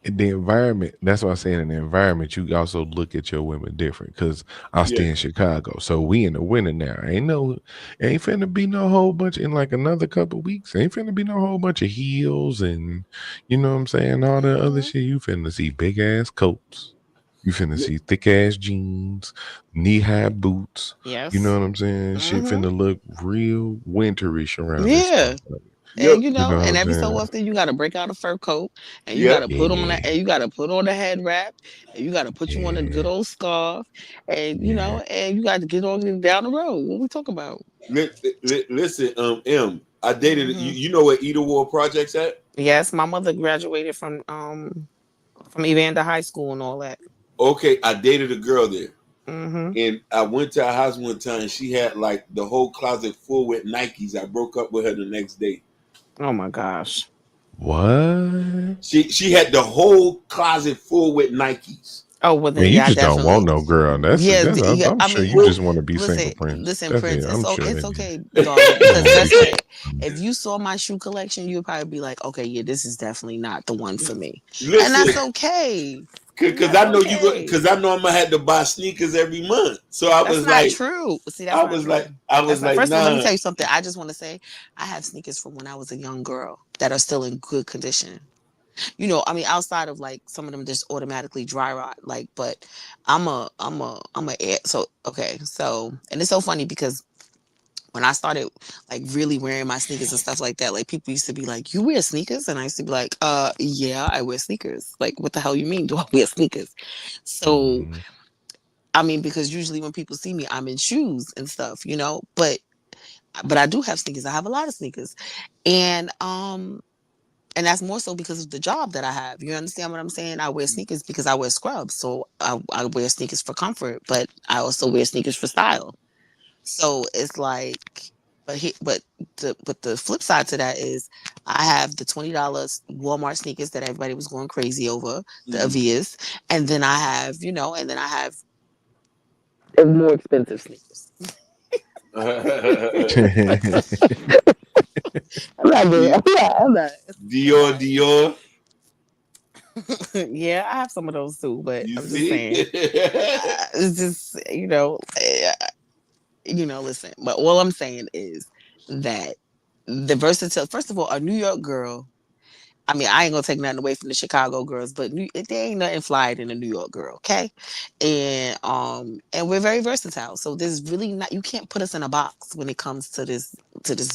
the environment. That's what I'm saying. In the environment, you also look at your women different. Because I Yeah. stay in Chicago, so we in the winter now. Ain't finna be no whole bunch in like another couple weeks. Ain't finna be no whole bunch of heels and you know what I'm saying. All the other Hmm. shit. You finna see big ass coats. You finna see thick ass jeans, knee high boots. You know Yes. what I'm saying? Shit Hmm. finna look real winterish around this Yeah. motherfucker. Yep. And You know what and I'm every so saying? often you gotta break out a fur coat and you Yep. gotta put on that Yeah, and you gotta put on the head wrap and you gotta put you on a good yeah, old scarf and yeah. and you gotta get on down the road. What we talk about? Listen, I dated. Hmm. You know where War Projects at? Yes, my mother graduated from Evander High School and all that. Okay, I dated a girl there, Hmm. and I went to her house one time. She had like the whole closet full with Nikes. I broke up with her the next day. Oh my gosh. What? She had the whole closet full with Nikes. Oh well, Man, then you yeah, I just don't want definitely. no girl. Yeah, yeah. I'm I sure mean, you just want to be single, listen, Prince. listen, That's it. Prince. I'm sure It's that is. okay, darling, because Yeah, guess you what? just If you saw my shoe collection, you would probably be like, okay, yeah, this is definitely not the one for me, and Listen, that's okay. And because that's I know you go. okay. Because I know I'm gonna have to buy sneakers every month. So I That's was not like, true. See, that's not true. That's not. First of all, let me nah. tell you something. I just want to say, I have sneakers from when I was a young girl that are still in good condition. I mean, outside of like some of them just automatically dry rot, like, but so okay, so and it's so funny because when I started like really wearing my sneakers and stuff like that, like people used to be like, "You wear sneakers?" And I used to be like, yeah, I wear sneakers." Like, what the hell you mean? Do I wear sneakers? So Mhm. I mean, because usually when people see me, I'm in shoes and stuff, but I do have sneakers. I have a lot of sneakers, and and that's more so because of the job that I have. You understand what I'm saying? I wear sneakers because I wear scrubs. So I wear sneakers for comfort, but I also wear sneakers for style. So it's like, but the flip side to that is I have the $20 Walmart sneakers that everybody was going crazy over, the Avias, and then I have, more expensive sneakers. I'm not good. I'm not. Dior. Yeah, I have some of those too, but You I'm just see? saying, it's just listen. But all I'm saying is that the versatile. First of all, a New York girl. I mean, I ain't gonna take nothing away from the Chicago girls, but there ain't nothing flyer than a New York girl, okay? And we're very versatile. So there's really not. You can't put us in a box when it comes to this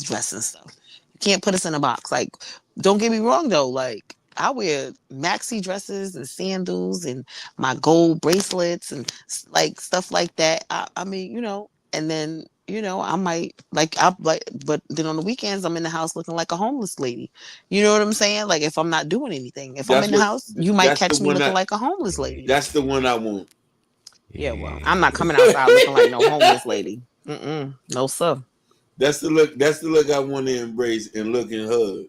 dress and stuff. You can't put us in a box. Like, don't get me wrong though. Like, I wear maxi dresses and sandals and my gold bracelets and like stuff like that. I mean, and then I might but then on the weekends I'm in the house looking like a homeless lady. You know what I'm saying? Like if I'm not doing anything, if I'm That's in the what. house, you might That's the catch me one. looking like a homeless lady. That's the one I want. Yeah, well, I'm not coming outside looking like no homeless lady. No sir. That's the look. That's the look I want to embrace and look and hug.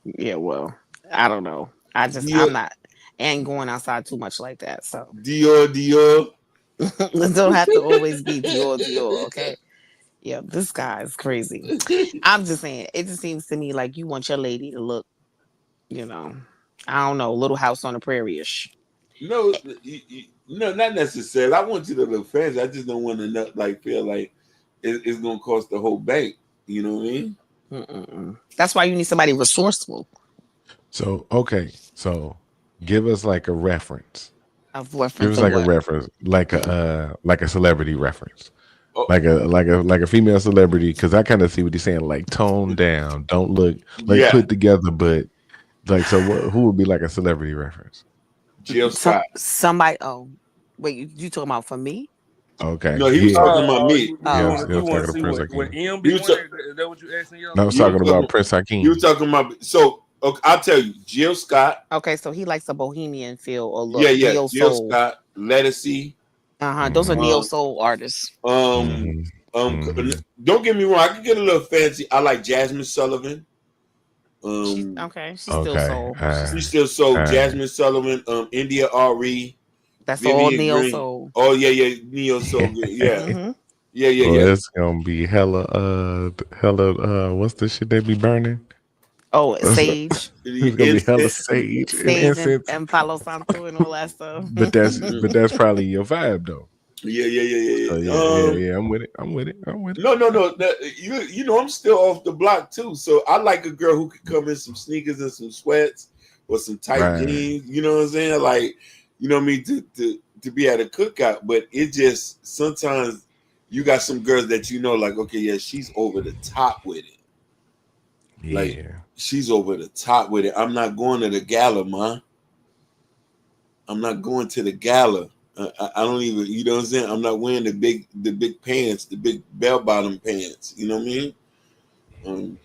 Yeah, well, I don't know. Dior, I'm not ain't going outside too much like that. So Dior. it don't have to always be Dior, okay? Yeah, this guy is crazy. I'm just saying, it just seems to me like you want your lady to look, you know, I don't know, Little House on the Prairie ish. No, no, not necessarily. I want you to look fancy. I just don't want to like feel like it's gonna cost the whole bank. You know what I mean? That's why you need somebody resourceful. So okay, so give us like a reference. Of Give reference us of like a what? reference, like a celebrity reference, Oh, like a female celebrity. Because I kind of see what he's saying. Like tone down, don't look like yeah, put together, but like so. Who would be like a celebrity reference? Jill Scott. Somebody. Oh, wait, you talking about for me? Okay, No, he was yeah, talking about me. Oh, he was You want talking to to see Prince what Hakeem. M He be was. wearing? Is that what you asking No, I young? was He was talking about talking. Prince He was Hakeem. talking about. So okay, I'll tell you, Jill Scott. okay. So he likes a bohemian feel or Yeah, look, yeah, neo Jill soul. Scott, Lettucey, Those are neo Um, soul artists. um, don't get me wrong. I can get a little fancy. I like Jasmine Sullivan. She's still soul. She's still soul. Jasmine Sullivan. India Re. That's all Vivian neo Green. soul. Oh yeah, neo soul. Yeah, yeah. Well, it's gonna be hella. What's the shit they be burning? Oh, sage. It's gonna be hella sage and Sage incense. and Palo Santo and all that stuff. But that's probably your vibe though. Yeah. So yeah. I'm with it. No. You know, I'm still off the block too. So I like a girl who could come in some sneakers and some sweats or some tight jeans. You know what I'm saying? Like, you know what I mean, to be at a cookout. But it just sometimes you got some girls that you know, like, okay, yeah, she's over the top with it. Yeah. Like, she's over the top with it. I'm not going to the gala, man. I'm not going to the gala. I don't even, you know what I'm saying? I'm not wearing the big pants, the big bell bottom pants. You know what I mean?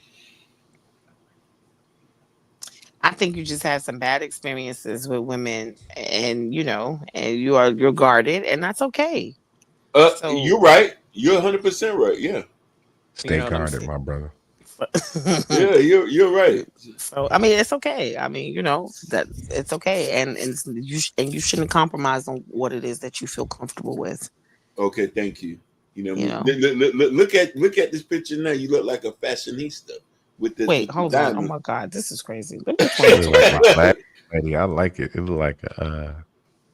I think you just had some bad experiences with women, and you're guarded, and that's okay. You're right. You're 100% right. Yeah. Stay guarded, my brother. Yeah, you're right. So I mean, it's okay. I mean, that it's okay, and you shouldn't compromise on what it is that you feel comfortable with. Okay, thank you. Look at this picture now. You look like a fashionista with the Wait, with hold the on. Oh diamond. my God, this is crazy. I like it. It look like a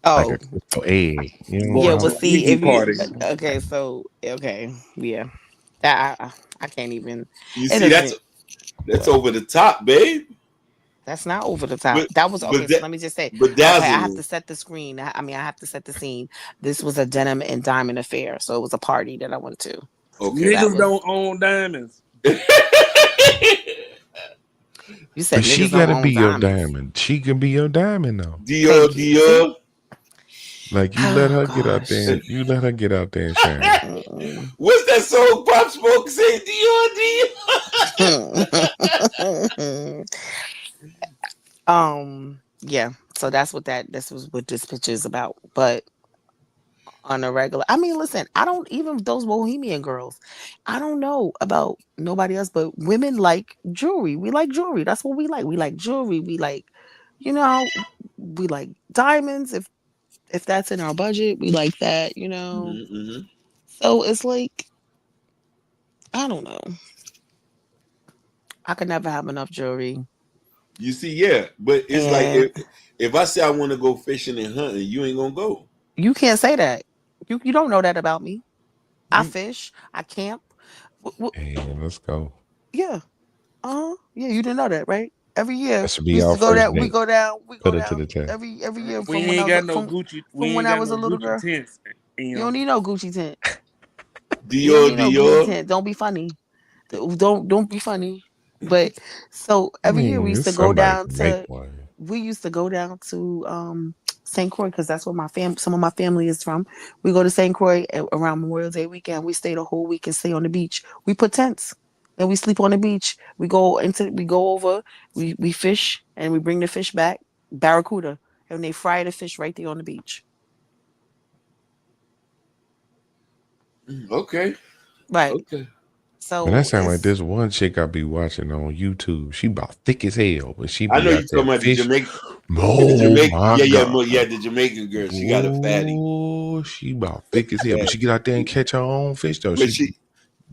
Oh, like a crystal egg. You know yeah. what Well, I'm see, saying? yeah. That I can't even. You see, that's over the top, babe. That's not over the top. But- That was but okay. that- So let me just say, but okay, I have dazzling. to set the screen. I have to set the scene. This was a denim and diamond affair, so it was a party that I went to. Okay, Niggas don't own diamonds. You said But she niggas don't gotta own be your diamonds. diamond. She can be your diamond though. Dior. Like you let her get out there. You let her get out there and shine. What's that song Pop Smoke say? Dior. Yeah. So that's what this was what this picture is about. But on a regular, I mean, listen, I don't even those bohemian girls. I don't know about nobody else, but women like jewelry. We like jewelry. That's what we like. We like jewelry. We like, we like diamonds. If that's in our budget, we like that. Mm-hmm. So it's like, I don't know. I could never have enough jewelry. You see, yeah, but it's like if I say I want to go fishing and hunting, you ain't gonna go. You can't say that. You don't know that about me. I fish. I camp. Hey, let's go. Yeah. Yeah, you didn't know that, right? Every year That should we be used our to go first down. We date. go down. Put it to the test. Every year We from ain't got no from Gucci. from when I was a little girl. Tents, You don't need no Gucci tent. Dior. You don't need no Gucci tent. Don't be funny. Don't be funny. But so every year we used to go down to. We used to go down to St. Croix because that's where some of my family is from. We go to St. Croix around Memorial Day weekend. We stay the whole week and stay on the beach. We put tents and we sleep on the beach. We go over, we fish and we bring the fish back, barracuda, and they fry the fish right there on the beach. Okay. Right. Okay. So Man, that sound like this one chick I be watching on YouTube. She about thick as hell, but she be I know out you talking there about the fish. Jamaican. Oh my God. The Jamaican girl. She got a fatty. Oh, she about thick as hell, but she get out there and catch her own fish though. But She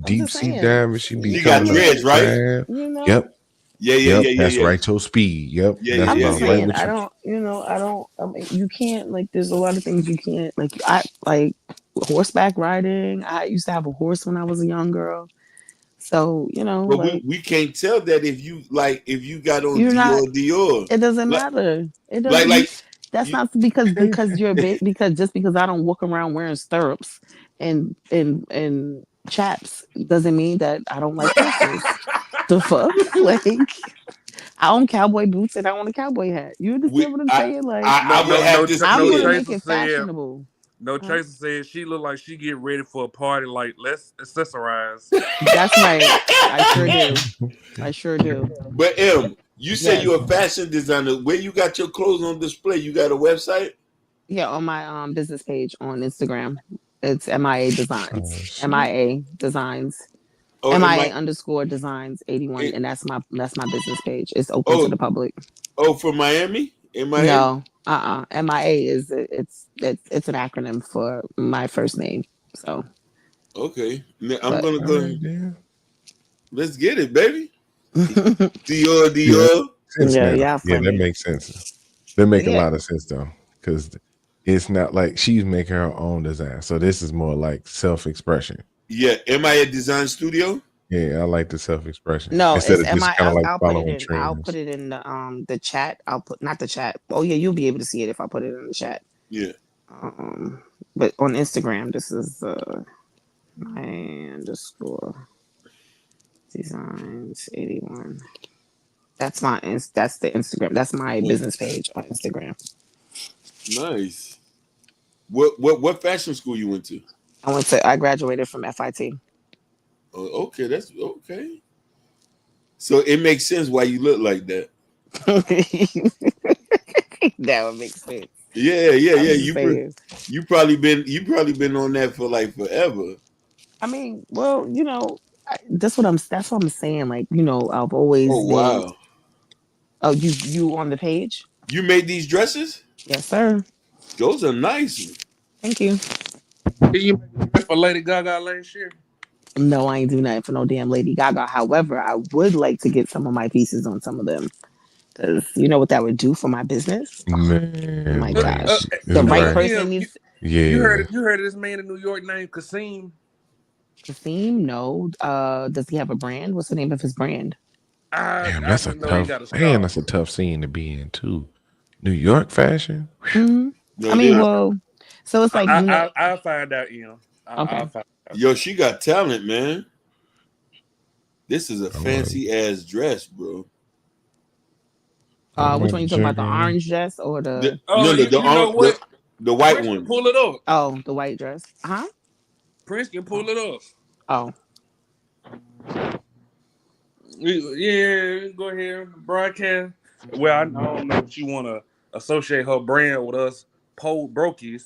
deep sea diving. She be got coming up dreads, with right? crab. Yep. Yeah. That's right. Your speed. Yep. Yeah, That's I'm just saying, right. I don't. I mean, you can't there's a lot of things you can't I like horseback riding. I used to have a horse when I was a young girl. So But we can't tell that if you got on you're Dior. It doesn't matter. It doesn't. That's not because you're big. Because I don't walk around wearing stirrups and chaps doesn't mean that I don't like horses. The fuck, I own cowboy boots and I own a cowboy hat. You understand what I'm saying? I'm gonna make it fashionable. No, Tracer said she look like she get ready for a party. Like, let's accessorize. That's right. I sure do. But you say you're a fashion designer. Where you got your clothes on display? You got a website? Yeah, on my business page on Instagram. It's MIA Oh Designs. shit. MIA Designs. Oh, am I? MIA_Designs 81. It, And that's my business page. It's open to oh, the public. for Miami? MIA? No, MIA is it's an acronym for my first name. So, Okay. I'm but gonna All go. right, then. Let's get it, baby. yeah, Yeah, that Dior. makes sense now. yeah, Yeah, that funny. makes sense. That make a Yeah, lot of sense though, because it's not like she's making her own design. So this is more like self-expression. Yeah, MIA Design Studio. Yeah, I like the self-expression no, instead it's of just MI. kind of like I'll put it following in. I'll trends. put it in the chat. I'll put not the chat. Oh yeah, you'll be able to see it if I put it in the chat. Yeah. But on Instagram, this is my underscore designs 81. That's that's the Instagram. That's my business page on Instagram. Nice. What fashion school you went to? I graduated from FIT. Oh, okay, that's okay. So it makes sense why you look like that. That would make sense. Yeah. I'm just saying. You probably been on that for like forever. I mean, well, that's what I'm saying. Like, I've Oh always been. wow. Oh, you on the page? You made these dresses? Yes, sir. Those are nice. Thank you. Can you make a dress for Lady Gaga last year? No, I ain't do nothing for no damn Lady Gaga. However, I would like to get some of my pieces on some of them. Because you know what that would do for my business? Man, My right. gosh. It's The right right. person needs. You Yeah. heard of this man in New York named Kasim? Kasim? No. Does he have a brand? What's the name of his brand? Damn, I that's a just know he got a tough man. store. That's a tough scene to be in too. New York fashion. Mhm. No, I it mean, is. well, so it's like, I'll find out, okay. I'll find out. Yo, she got talent, man. This is a I want fancy ass dress, bro. Which one you talking about? The to orange dress or the No, You know what? the white Prince can one. pull it up. the white dress? Huh? Prince can pull it up. Oh. Yeah, go ahead, broadcast. Well, I don't know if you want to associate her brand with us, brokies.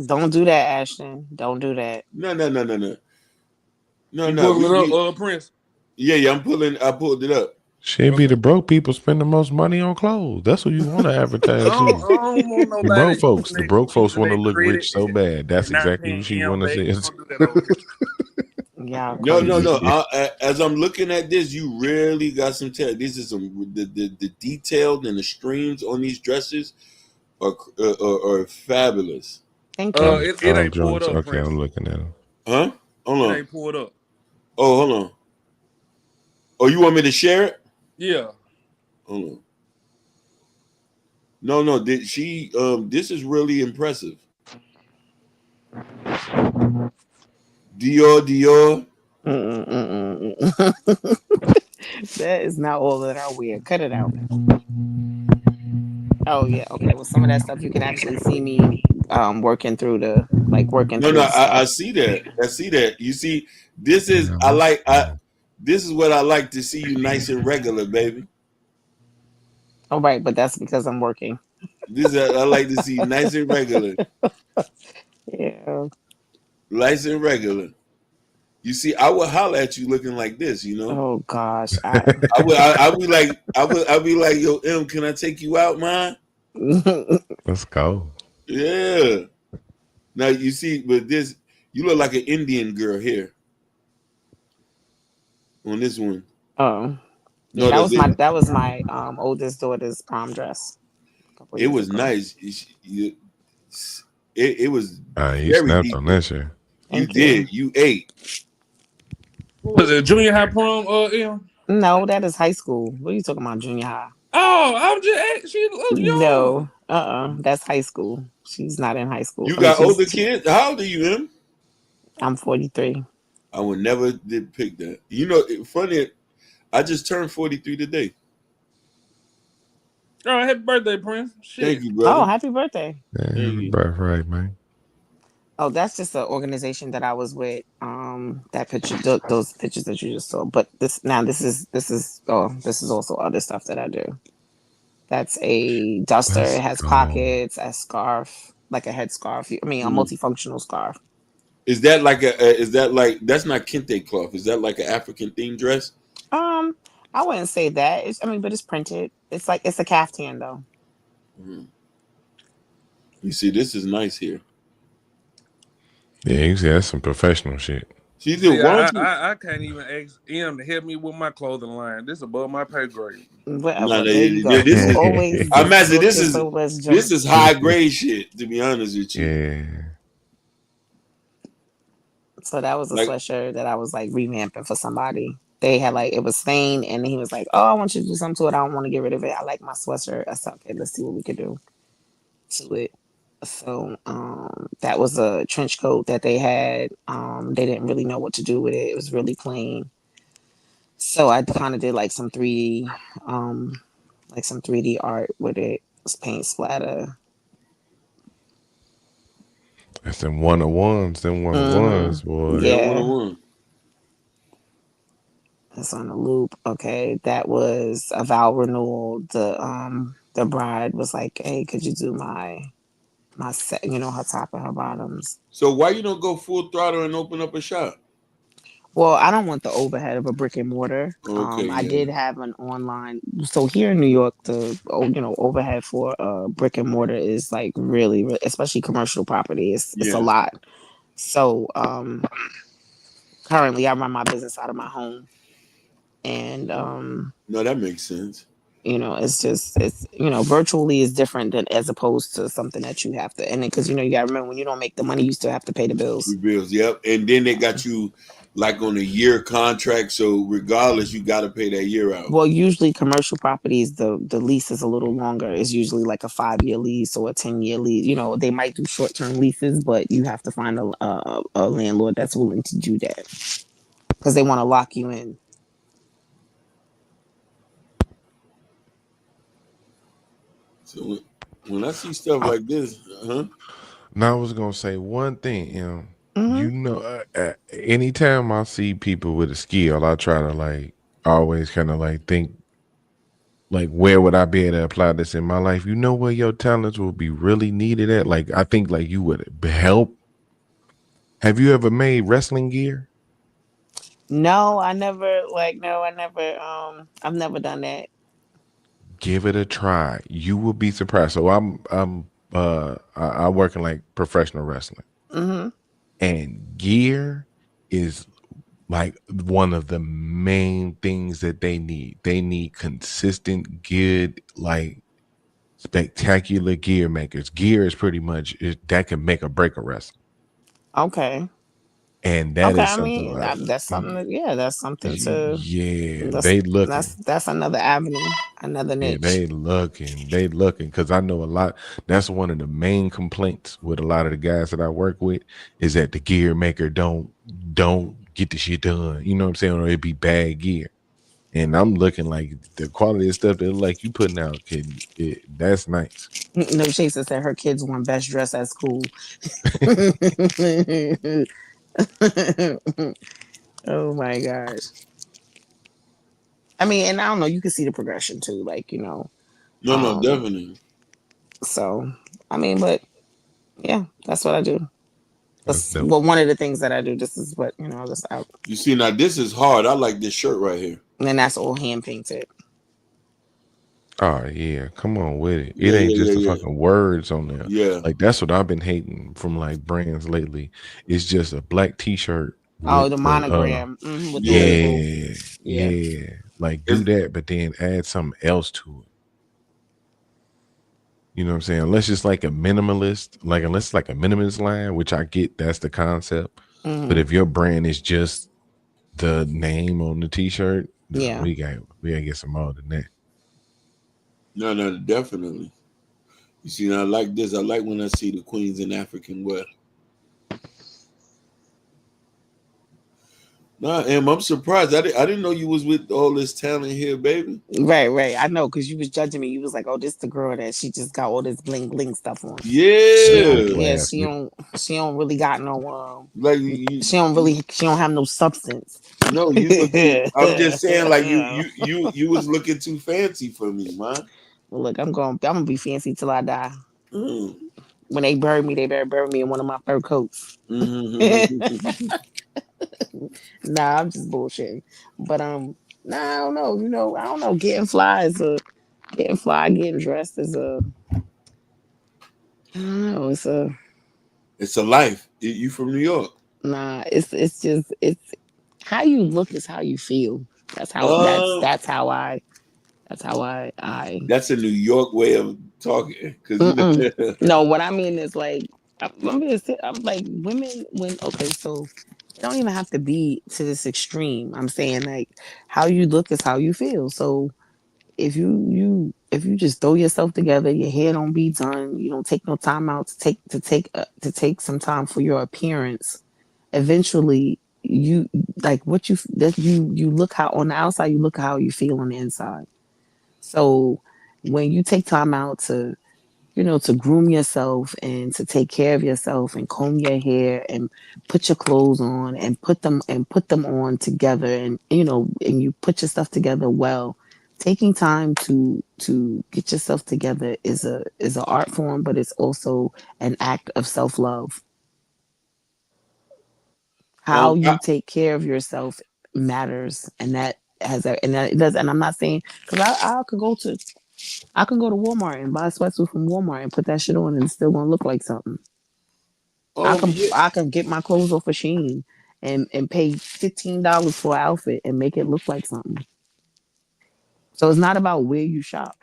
Don't do that, Ashton. Don't do that. No. You pull it up, Prince. Yeah, I pulled it up. Should be the broke people spend the most money on clothes. That's what you want to advertise I to. don't want The nobody broke folks. The broke folks using want to their look credit rich so bad. That's and not exactly paying what she him want to back. say. Don't do that over here. Yeah. No. As I'm looking at this, you really got some talent. This is the detailed and the streams on these dresses are fabulous. Thank you. It ain't pulled joints. up, Okay, Prince. I'm looking at them. Huh? Hold It on. ain't pulled up. Oh, hold on. Oh, you want me to share it? Yeah. Hold on. No. Did she? This is really impressive. Dior. That is not all that I wear. Cut it out. Oh yeah. Okay. Well, some of that stuff you can actually see me working through the I stuff. see that. I see that. You see, this is this is what I like to see you nice and regular, baby. Oh right, but that's because I'm working. This I like to see nice and regular. Yeah. Nice and regular. You see, I would holler at you looking like this, you know. Oh gosh. I would be like, yo, M, can I take you out, man? Let's go. Yeah. Now you see, but this, you look like an Indian girl here. On this one. Oh. No, Yeah, that was my oldest daughter's prom dress. It was nice. It was You very snapped deep. on that shit. You did. You ate. What was it, junior high prom? M? No, that is high school. What are you talking about, junior high? Oh, I'm just she looks young. No, that's high school. She's not in high school. You got older kids? How old are you, M? I'm 43. I would never did pick that. You know, funny. I just turned 43 today. Oh, happy birthday, Prince. Shit. Thank you, brother. Oh, happy birthday. Yeah, birthright, man. Oh, that's just an organization that I was with. That picture, those pictures that you just saw. But this is also other stuff that I do. That's a duster. It has pockets, a scarf. like a headscarf. I mean, a Mhm. multifunctional scarf. Is that like that's not kente cloth? Is that like an African themed dress? I wouldn't say that. I mean, but it's printed. It's like it's a caftan though. Mhm. You see, this is nice here. Yeah, you see, that's some professional shit. See, See, why don't you? I can't even ask M to help me with my clothing line. This above my pay grade. No, Whatever. There you go. this You is. always I just imagine looking so much this junk. is high grade shit. To be honest with you, Yeah. So that was a like sweatshirt that I was like revamping for somebody. They had like it was stained, and he was like, "Oh, I want you to do something to it. I don't want to get rid of it. I like my sweatshirt." I said, "Okay, let's see what we could do to it." So that was a trench coat that they had. They didn't really know what to do with it. It was really plain. So I kind of did like some 3D art with it. It was paint splatter. That's them one-on-ones, boy. yeah, one Yeah. on one. It's on the loop. Okay, that was a vow renewal. The bride was like, "Hey, could you do my set? You know, her top and her bottoms." So why you don't go full throttle and open up a shop? Well, I don't want the overhead of a brick and mortar. Okay, I yeah. did have an online. So here in New York, overhead for a brick and mortar is like really, really, especially commercial property. It's a Yeah. lot. So currently, I run my business out of my home, and No, that makes sense. it's virtually is different than as opposed to something that you have to, and then because you gotta remember when you don't make the money, you still have to pay the bills. The bills, yep. And then they got you like on a year contract, so regardless, you got to pay that year out. Well, usually commercial properties, the lease is a little longer. It's usually like a 5-year lease or a 10-year lease. They might do short-term leases, but you have to find a landlord that's willing to do that because they want to lock you in. So when I see stuff like this, Now I was gonna say one thing, Mm-hmm. anytime I see people with a skill, I try to like always kind of like think like where would I be able to apply this in my life? You know where your talents will be really needed at? Like I think like you would help. Have you ever made wrestling gear? No, I never like. No, I never. I've never done that. Give it a try. You will be surprised. So I work in like professional wrestling, Mm-hmm. and gear is like one of the main things that they need. They need consistent, good, like spectacular gear makers. Gear is pretty much that can make or break a wrestler, Okay. and that Okay. is I something mean, like that's something. Yeah, that's something to. yeah, That's they that's looking. that's another avenue, another Yeah, niche. they looking because I know a lot. That's one of the main complaints with a lot of the guys that I work with is that the gear maker don't get the shit done. You know what I'm saying? Or it be bad gear. And I'm looking like the quality of stuff that like you putting out, kid. That's nice. No, Chaser said her kids won best dress at school. Oh my gosh. I mean, and I don't know, you can see the progression too, no, um, definitely. so I mean, but yeah, that's what I do. That's That's dope. well, one of the things that I do. This is what this out, You see, now this is hard. I like this shirt right here. and then that's all hand painted. Oh yeah, come on with it. It Yeah, ain't yeah, just the yeah, fucking words on there. yeah, Like that's what I've been hating from like brands lately. It's just a black t-shirt Oh, with the the monogram with the yeah. label. yeah, Yeah. yeah. Like do It's, that, but then add something else to it. You know what I'm saying? Unless it's like a minimalist, like unless it's like a minimalist line, which I get that's the concept. But Hmm. if your brand is just the name on the t-shirt, no, Yeah. we gotta get some more than that. no, definitely. You see, I like this. I like when I see the queens in African wear. Nah, Em, I'm surprised. I didn't know you was with all this talent here, baby. Right. I know, because you was judging me. You was like, "Oh, this the girl that she just got all this bling bling stuff on." She don't. With Yeah, Yeah, glass. she don't. She don't really got no. like you. She don't really. She don't have no substance. No, you looking. I'm just saying, like you was looking too fancy for me, man. Well, look, I'm gonna be fancy till I die. Mm. when they bury me, they bury me in one of my fur coats. Mm-hmm. Nah, I'm just bullshitting. But nah, I don't know. I don't know. Getting fly, getting dressed is I don't know. It's a life. You from New York? Nah. It's how you look is how you feel. That's how. Um, That's how I. that's a New York way of talking, because Mm-mm. No, what I mean is like I'm like women when okay, so it don't even have to be to this extreme. I'm saying like how you look is how you feel. So if you just throw yourself together, your hair don't be done, you don't take no time out to take some time for your appearance. Eventually, you like what you that you look how on the outside, you look how you feel on the inside. So when you take time out to groom yourself and to take care of yourself and comb your hair and put your clothes on and put them on together and you put your stuff together well. Taking time to get yourself together is a art form, but it's also an act of self-love. How you I, take care of yourself matters, and that has a and that it does. And I'm not saying because I can go to Walmart and buy a sweatsuit from Walmart and put that shit on and it's still gonna look like something. yeah, I can get my clothes off of Shein and pay $15 for an outfit and make it look like something. So it's not about where you shop.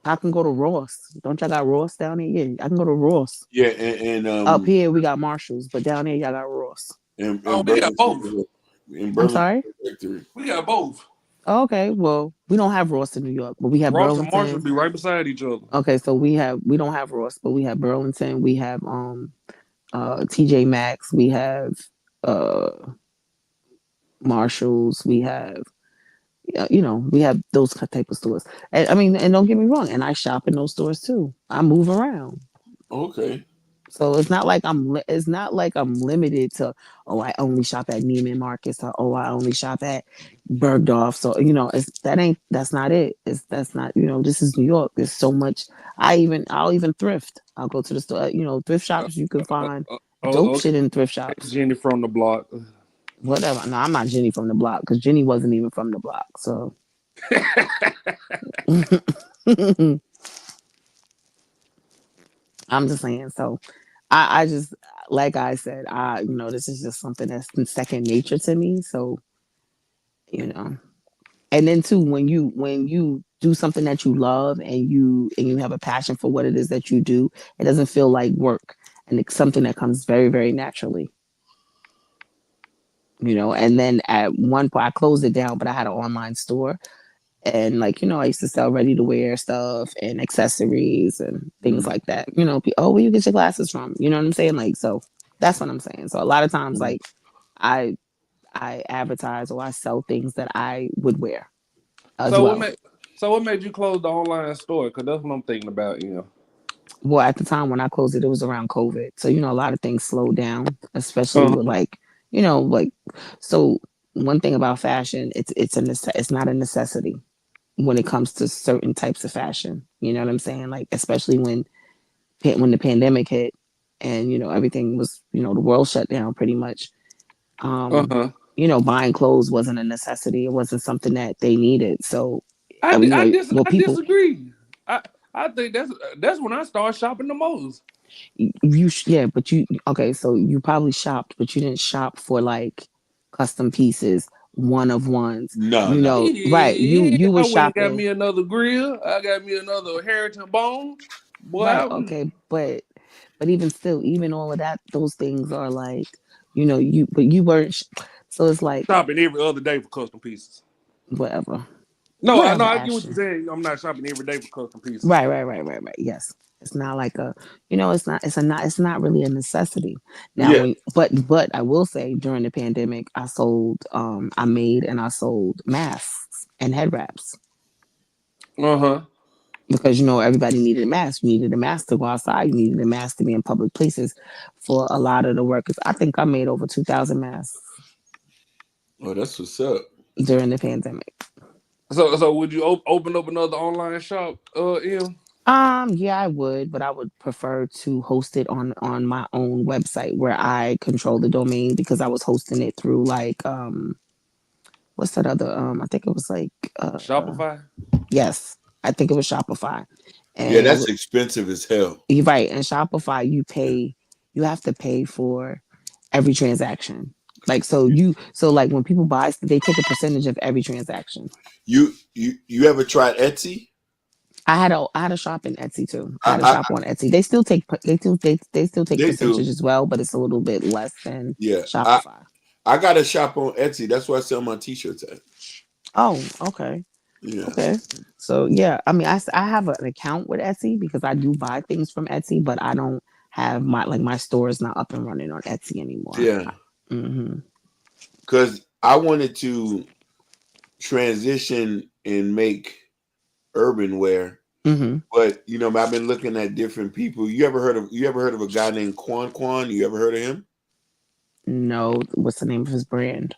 I can go to Ross. Don't y'all got Ross down here? Yeah, I can go to Ross. yeah, and Up here we got Marshalls, but down there y'all got Ross. in We got both. Burlington, in I'm Burlington sorry. Factory. We got both. Okay, well we don't have Ross in New York, but we have Ross and Marshall Burlington. be right beside each other. Okay, so we don't have Ross, but we have Burlington. We have TJ Maxx. We have uh Marshalls. We have we have those type of stores. And I mean, and don't get me wrong, and I shop in those stores too. I move around. Okay. So it's not like I'm limited to I only shop at Neiman Marcus or I only shop at Bergdorf. So that's not it. That's not this is New York. There's so much. I'll even thrift. I'll go to the store. Thrift shops you can find dope Okay, shit in thrift shops. Jenny from the block. Whatever. No, I'm not Jenny from the block because Jenny wasn't even from the block. So I'm just saying. So I just like I said, this is just something that's second nature to me. So, you know. And then too, when you do something that you love and you have a passion for what it is that you do, it doesn't feel like work. And it's something that comes very, very naturally. And then at one point I closed it down, but I had an online store. And I used to sell ready to wear stuff and accessories and things like that. Where you get your glasses from? You know what I'm saying? Like, so that's what I'm saying. So a lot of times, like, I I advertise or I sell things that I would wear as So what well. made what made you close the online store? Because that's what I'm thinking about. Well, at the time when I closed it, it was around COVID. So, a lot of things slowed down, especially with Uh-huh. like, like so one thing about fashion, it's not a necessity when it comes to certain types of fashion. You know what I'm saying? Like especially when the pandemic hit and everything was the world shut down pretty much. um Uh-huh. Buying clothes wasn't a necessity. It wasn't something that they needed. So I, I di- mean, well, I people, disagree. I think that's when I start shopping the most. yeah, but okay, so you probably shopped, but you didn't shop for like custom pieces, one of ones, No. right? Yeah, You were I went and got shopping. me another grill. I got me another Heritage bone. Boy, Right, okay, but even still, even all of that, those things are like, but you weren't. So it's like shopping every other day for custom pieces. whatever, No, I know. whatever, I get what you're Ashton. saying. I'm not shopping every day for custom pieces. Right. Yes, it's not like it's not. It's not really a necessity now. Yeah. But I will say during the pandemic, I made and I sold masks and head wraps Uh-huh. because everybody needed a mask. You needed a mask to go outside. You needed a mask to be in public places. For a lot of the workers, I think I made over 2,000 masks Oh, that's what's up. during the pandemic. So would you open up another online shop, Em? Yeah, I would, but I would prefer to host it on my own website where I control the domain because I was hosting it through like what's that other I think it was like Shopify. yes, I think it was Shopify. Yeah, And that's expensive as hell. you're right, in Shopify you have to pay for every transaction. Like so like when people buy they take a percentage of every transaction. You ever tried Etsy? I had a shop in Etsy too. I I, had a I shop on Etsy. They still take they still take they do. percentages as well, but it's a little bit less than Yeah, Shopify. I got a shop on Etsy. That's where I sell my t-shirts at. Oh, okay. Yeah, Okay. So yeah, I mean I have an account with Etsy because I do buy things from Etsy, but I don't have my store is not up and running on Etsy anymore. yeah. Mhm. Because I wanted to transition and make urban wear, Mhm. but I've been looking at different people. You ever heard of a guy named Quan Quan? You ever heard of him? No, what's the name of his brand?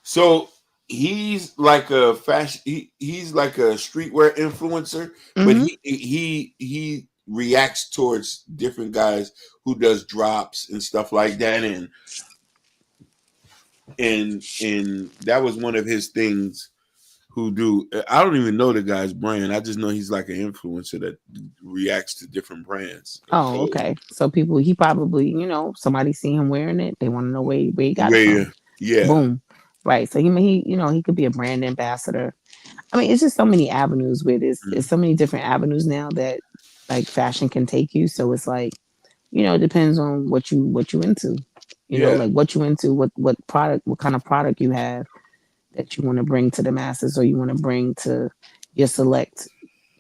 So he's like a fashion. He's like a streetwear influencer, but Mhm. he reacts towards different guys who does drops and stuff like that, and that was one of his things. Who do I don't even know the guy's brand. I just know he's like an influencer that reacts to different brands of Oh, clothes. okay. So people he probably, somebody see him wearing it, they want to know where he got it from. Yeah. Boom. Right. So he could be a brand ambassador. I mean, it's just so many avenues where it's so many different avenues now that like fashion can take you. So it's like, it depends on what you into. Yeah. Like what you into, what kind of product you have that you want to bring to the masses or you want to bring to your select,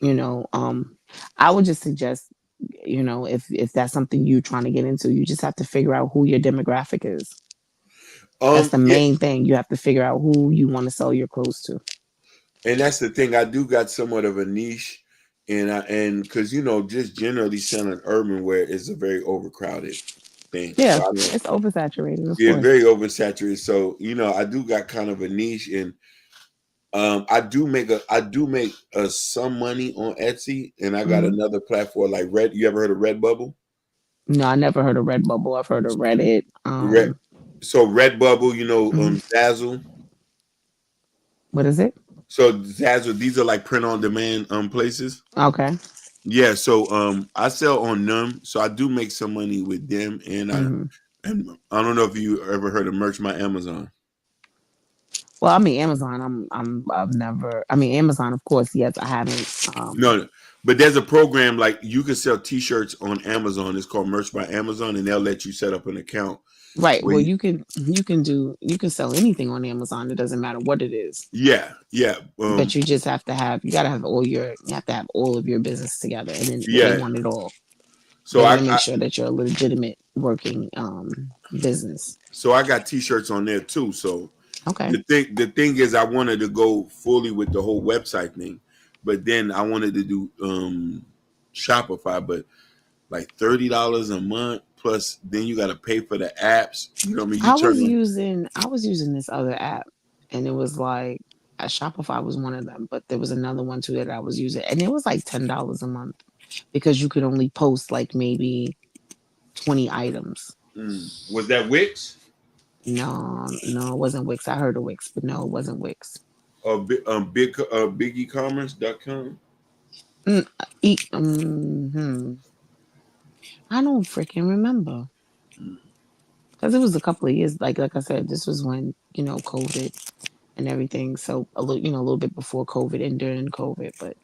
you know, um I would just suggest, if that's something you're trying to get into, you just have to figure out who your demographic is. That's the Yeah, main thing. You have to figure out who you want to sell your clothes to. and that's the thing. I do got somewhat of a niche, and because just generally selling urban wear is a very overcrowded thing. Yeah, So I don't. it's oversaturated, of Yeah, it's course. very oversaturated. So I do got kind of a niche, and I do make some money on Etsy, and I got Hmm. another platform like Red. You ever heard of Redbubble? No, I never heard of Redbubble. I've heard of Reddit. Red. So Redbubble, Mhm. Zazzle. What is it? So Zazzle, these are like print on demand places. Okay. Yeah, so I sell on them, so I do make some money with them, Hmm. and I don't know if you ever heard of Merch My Amazon. Well, I mean, Amazon. I've never. I mean, Amazon, of course. Yes, I haven't. No, but there's a program like you can sell T-shirts on Amazon. It's called Merch by Amazon, and they'll let you set up an account Right. where Well, you can sell anything on Amazon. It doesn't matter what it is. yeah, But you gotta have you have to have all of your business together, and then they yeah. want it all. So They want to make sure that you're a legitimate working business. I got T-shirts on there too. So Okay. the thing is, I wanted to go fully with the whole website thing, but then I wanted to do Shopify, but like $30 a month plus, then you got to pay for the apps. You know what I mean? You turn on. I was using this other app, and it was like Shopify was one of them, but there was another one too that I was using, and it was like $10 a month because you could only post like maybe 20 items. Was that Wix No, no, it wasn't Wix. I heard of Wix, but no, it wasn't Wix. or big ecommerce.com? Mm, hmm I don't freaking remember because it was a couple of years. Like I said, this was when COVID and everything. So a little bit before COVID and during COVID. But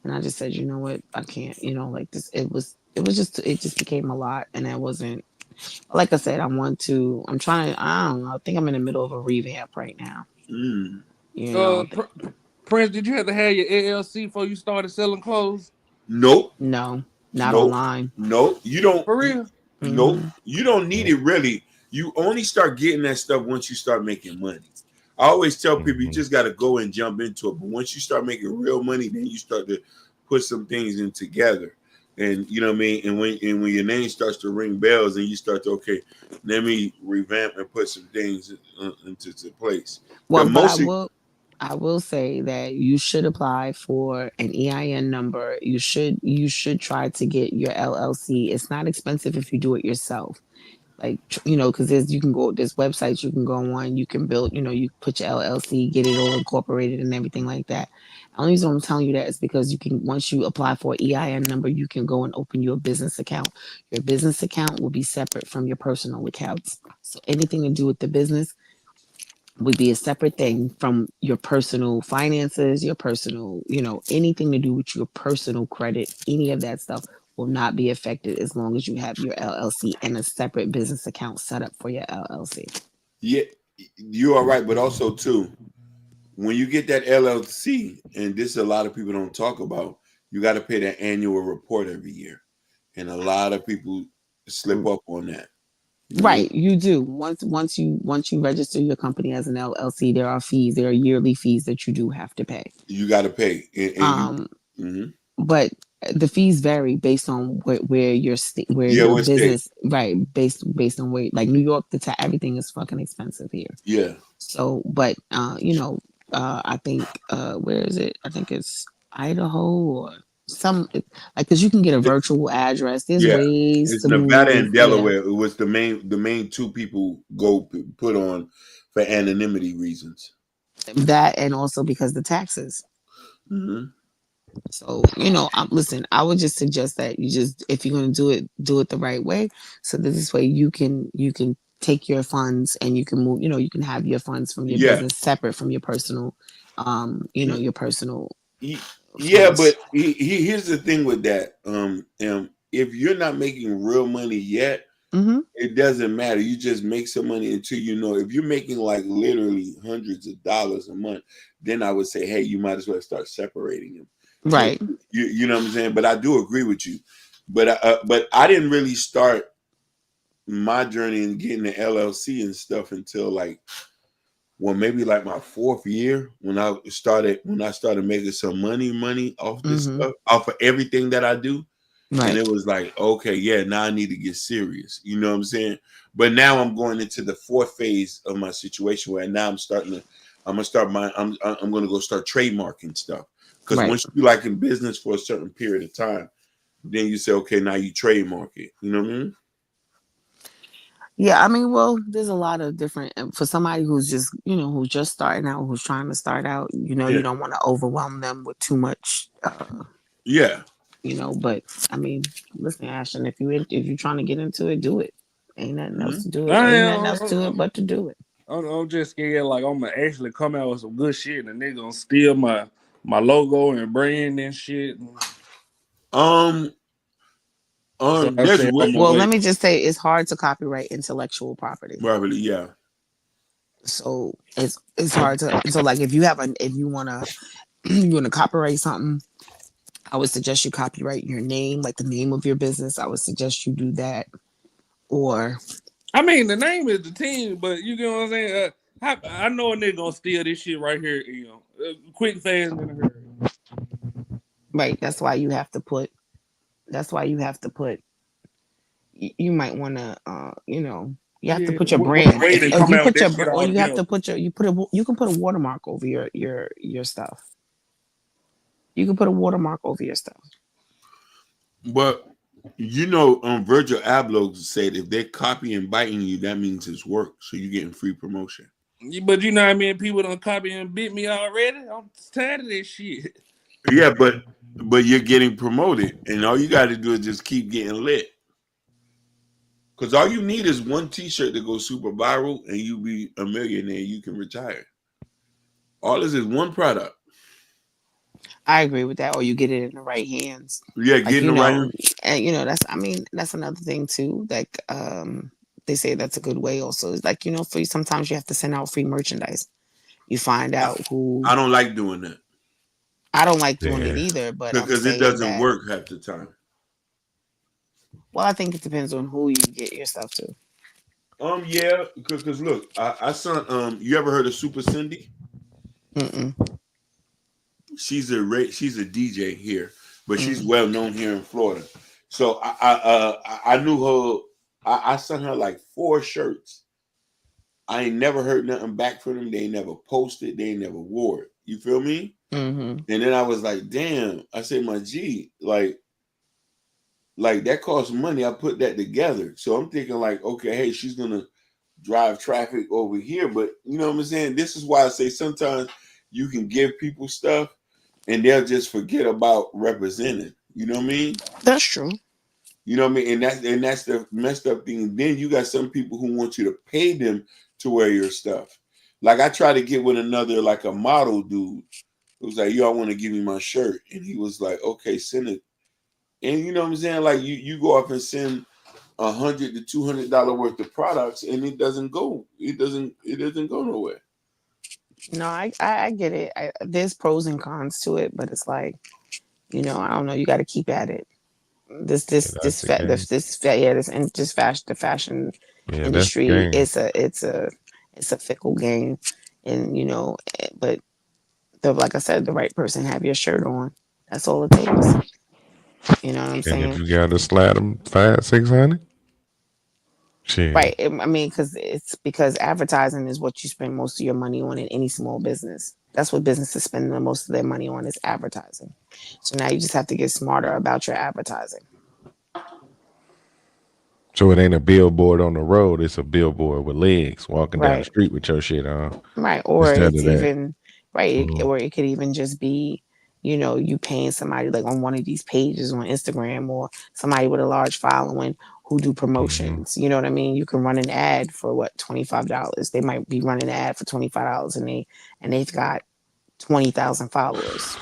and I just said, you know what, I can't. Like this. It just became a lot, and I wasn't. Like I said, I'm trying to. I don't know. I think I'm in the middle of a revamp right now. Mm. You know. Prince, did you have to have your LLC before you started selling clothes? Nope. No, not Nope. online. Nope. You don't. For real? Nope. Hmm. You don't need it really. You only start getting that stuff once you start making money. I always tell people you just got to go and jump into it. But once you start making real money, then you start to put some things in together. And you know what I mean? And when your name starts to ring bells and you start to, okay, let me revamp and put some things into place. Well, Because but I mostly, will. I will say that you should apply for an EIN number. You should try to get your LLC. It's not expensive if you do it yourself. Like because there's websites you can go on. You can build. You put your LLC, get it all incorporated and everything like that. The only reason I'm telling you that is because you can once you apply for an EIN number, you can go and open your business account. Your business account will be separate from your personal accounts. So anything to do with the business would be a separate thing from your personal finances, your personal, anything to do with your personal credit, any of that stuff will not be affected as long as you have your LLC and a separate business account set up for your LLC. Yeah, you are right, but also too, when you get that LLC, and this a lot of people don't talk about, you got to pay that annual report every year, and a lot of people slip up on that. Right, you do. Once you register your company as an LLC, there are fees. There are yearly fees that you do have to pay. You got to pay, and you. Mhm. But the fees vary based on where where Yeah, your what state? business, right? Based on where, like New York, everything is fucking expensive here. Yeah. So, but I think where is it? I think it's Idaho or because you can get a virtual address. There's Yeah, ways it's to Nevada move. and Yeah. Delaware. It was the main two people put on for anonymity reasons. That and also because the taxes. Mm-hmm. So listen. I would just suggest that you just, if you're going to do it the right way. So that this way you can take your funds and you can move. You can have your funds from your Yeah. business separate from your personal. Your personal. Yeah, funds. but here's the thing with that. If you're not making real money yet, Mm-hmm. it doesn't matter. You just make some money until if you're making like literally hundreds of dollars a month, then I would say, hey, you might as well start separating them. Right. You know what I'm saying? But I do agree with you. But I didn't really start my journey in getting the LLC and stuff until maybe like my fourth year when I started making some money off this stuff, off of everything that I do. Right. And it was like, okay, yeah, now I need to get serious. You know what I'm saying? But now I'm going into the fourth phase of my situation where now I'm gonna go start trademarking stuff. Because once you like in business for a certain period of time, then you say, okay, now you trademark it. You know what I mean? Yeah, I mean, well, there's a lot of different for somebody who's just, who's just starting out, who's trying to start out. You don't want to overwhelm them with too much. Yeah. But I mean, listen, Ashton, if you're trying to get into it, do it. Ain't nothing else to do it. Ain't nothing else to it but to do it. I'm just scared like I'm gonna actually come out with some good shit and they gonna steal my logo and brand and shit. Let me just say, it's hard to copyright intellectual property. Property, yeah. So it's hard to. So like, if you wanna copyright something, I would suggest you copyright your name, like the name of your business. I would suggest you do that. Or, I mean, the name is the team, but you get what I'm saying. I know a nigga gonna steal this shit right here. Quick, fast, and in a hurry. Right. That's why you have to put. You might want to, you have to put your brand. You can put a watermark over your stuff. You can put a watermark over your stuff. But Virgil Abloh said if they're copying and biting you, that means it's work. So you're getting free promotion. But you know what I mean? People don't copy and bit me already. I'm tired of this shit. Yeah, but you're getting promoted, and all you got to do is just keep getting lit. Because all you need is one T-shirt to go super viral, and you be a millionaire. You can retire. All this is one product. I agree with that. Or you get it in the right hands. Yeah, get in the right hands. And that's another thing too. Like they say that's a good way. Also, it's like sometimes you have to send out free merchandise. You find out who. I don't like doing that. I don't like doing it either, but because it doesn't work half the time. Well, I think it depends on who you get your stuff to. Yeah, because look, I saw. You ever heard of Super Cindy? Mm-mm. She's a DJ here, but she's well known here in Florida. So I knew her. I sent her like 4 shirts. I ain't never heard nothing back from them. They ain't never posted. They ain't never wore it. You feel me? Mm-hmm. And then I was like, damn. I said, my G, like that costs money. I put that together. So I'm thinking like, okay, hey, she's gonna drive traffic over here. But you know what I'm saying? This is why I say sometimes you can give people stuff and they'll just forget about representing. You know what I mean? That's true. You know what I mean? And that's the messed up thing. Then you got some people who want you to pay them to wear your stuff. Like I tried to get with another, like a model dude. It was like, yo, I want to give you my shirt. And he was like, okay, send it. And you know what I'm saying? Like you go up and send $100 to $200 worth of products and it doesn't go nowhere. No, I get it. There's pros and cons to it, but it's like, you know, I don't know. You got to keep at it. The fashion industry it's a fickle game, and you know, but like I said, the right person have your shirt on. That's all it takes. You know what I'm saying? If you got to slide them $500-600, shit. Right. I mean, because advertising is what you spend most of your money on in any small business. That's what businesses spend the most of their money on is advertising. So now you just have to get smarter about your advertising. So it ain't a billboard on the road; it's a billboard with legs walking down the street with your shit on. Right. Or it's even or it could even just be, you know, you paying somebody like on one of these pages on Instagram or somebody with a large following who do promotions. You know what I mean? You can run an ad for what, $25. They might be running an ad for $25 and they've got 20,000 followers.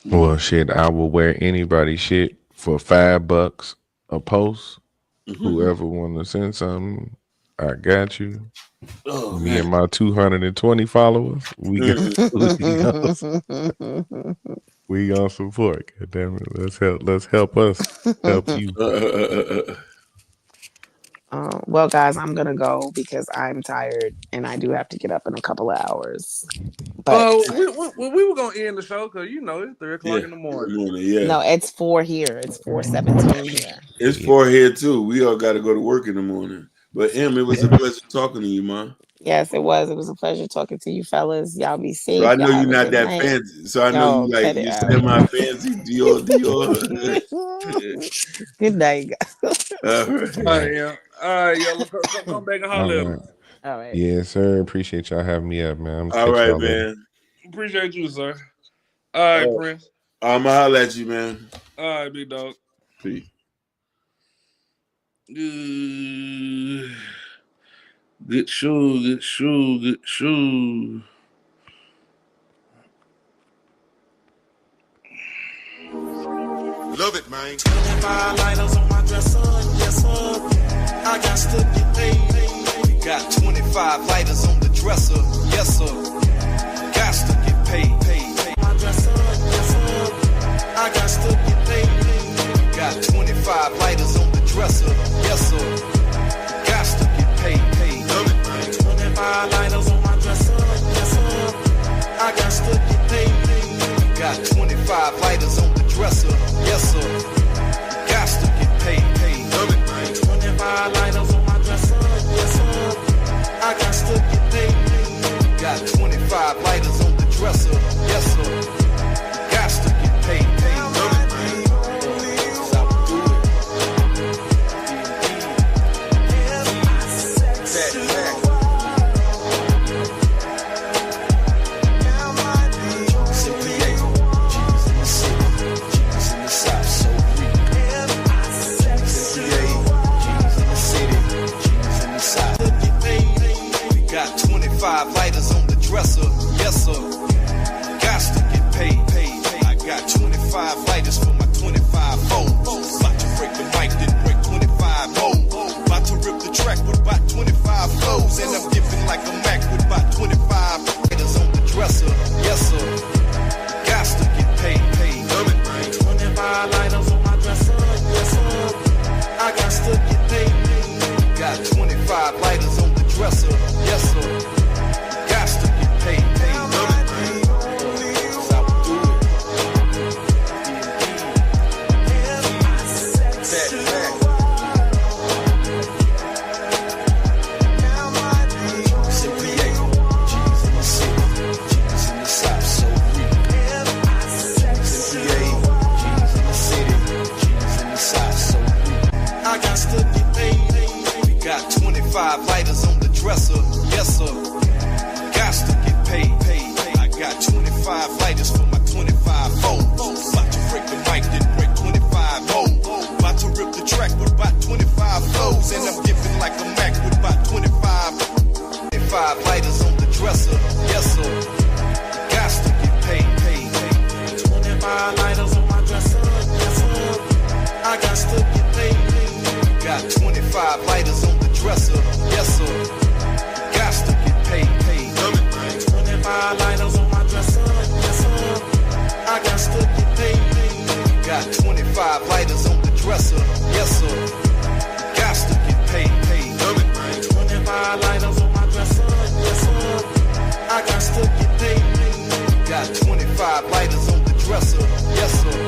Well, shit, I will wear anybody's shit for $5 a post. Whoever want to send something, I got you. Oh, me and my 220 followers, we gonna support. God damn it, let's help us help you. Well, guys, I'm gonna go because I'm tired and I do have to get up in a couple of hours. But we were gonna end the show because you know it's 3 o'clock in the morning. No, it's 4 here. It's 4:17 here. It's 4 here too. We all got to go to work in the morning. But Em, it was a pleasure talking to you, man. Yes, it was. It was a pleasure talking to you, fellas. Y'all be safe. So I know Y'all you're have a not good that night. fancy. So I know you like you semi-fancy Dior. Good night, guys. All right. All right, y'all come back and holler at us. All right. Yes, sir. Appreciate y'all having me up, man. All right, man. Appreciate you, sir. All right, Prince. I'm gonna holler at you, man. All right, big dog. Peace. Good shoe. Love it, man. 25 lighters on my dresser, yes sir. I got to get paid. We got 25 lighters on the dresser, yes sir. Got to get paid. My dresser, yes sir. I got to get paid. We got 25 lighters on the dresser, yes sir. Got to get paid. Love it, man. 25 lighters on my dresser, yes sir. I got to get paid. We got 25 lighters on the dresser, yes sir. Got to get paid. Love it, man. 25 lighters on my dresser, yes sir. I got to get paid. Got 25 lighters on the dresser, yes sir. Got to get paid. Love it, man. That's how we do it. Got 25 lighters on the dresser, yes sir. Got to get 25 lighters on my dresser. Yes, sir. I got to get paid. Got 25 lighters on the dresser. Yes, sir. Got to get paid. 25 lighters on my dresser. Yes, sir. I got to get paid. Got 25 lighters on the dresser. Yes, sir. Got to get paid. 25 lighters on my dresser. Yes, sir. I got to get paid. Got 25 lighters on the dresser. Yes, sir.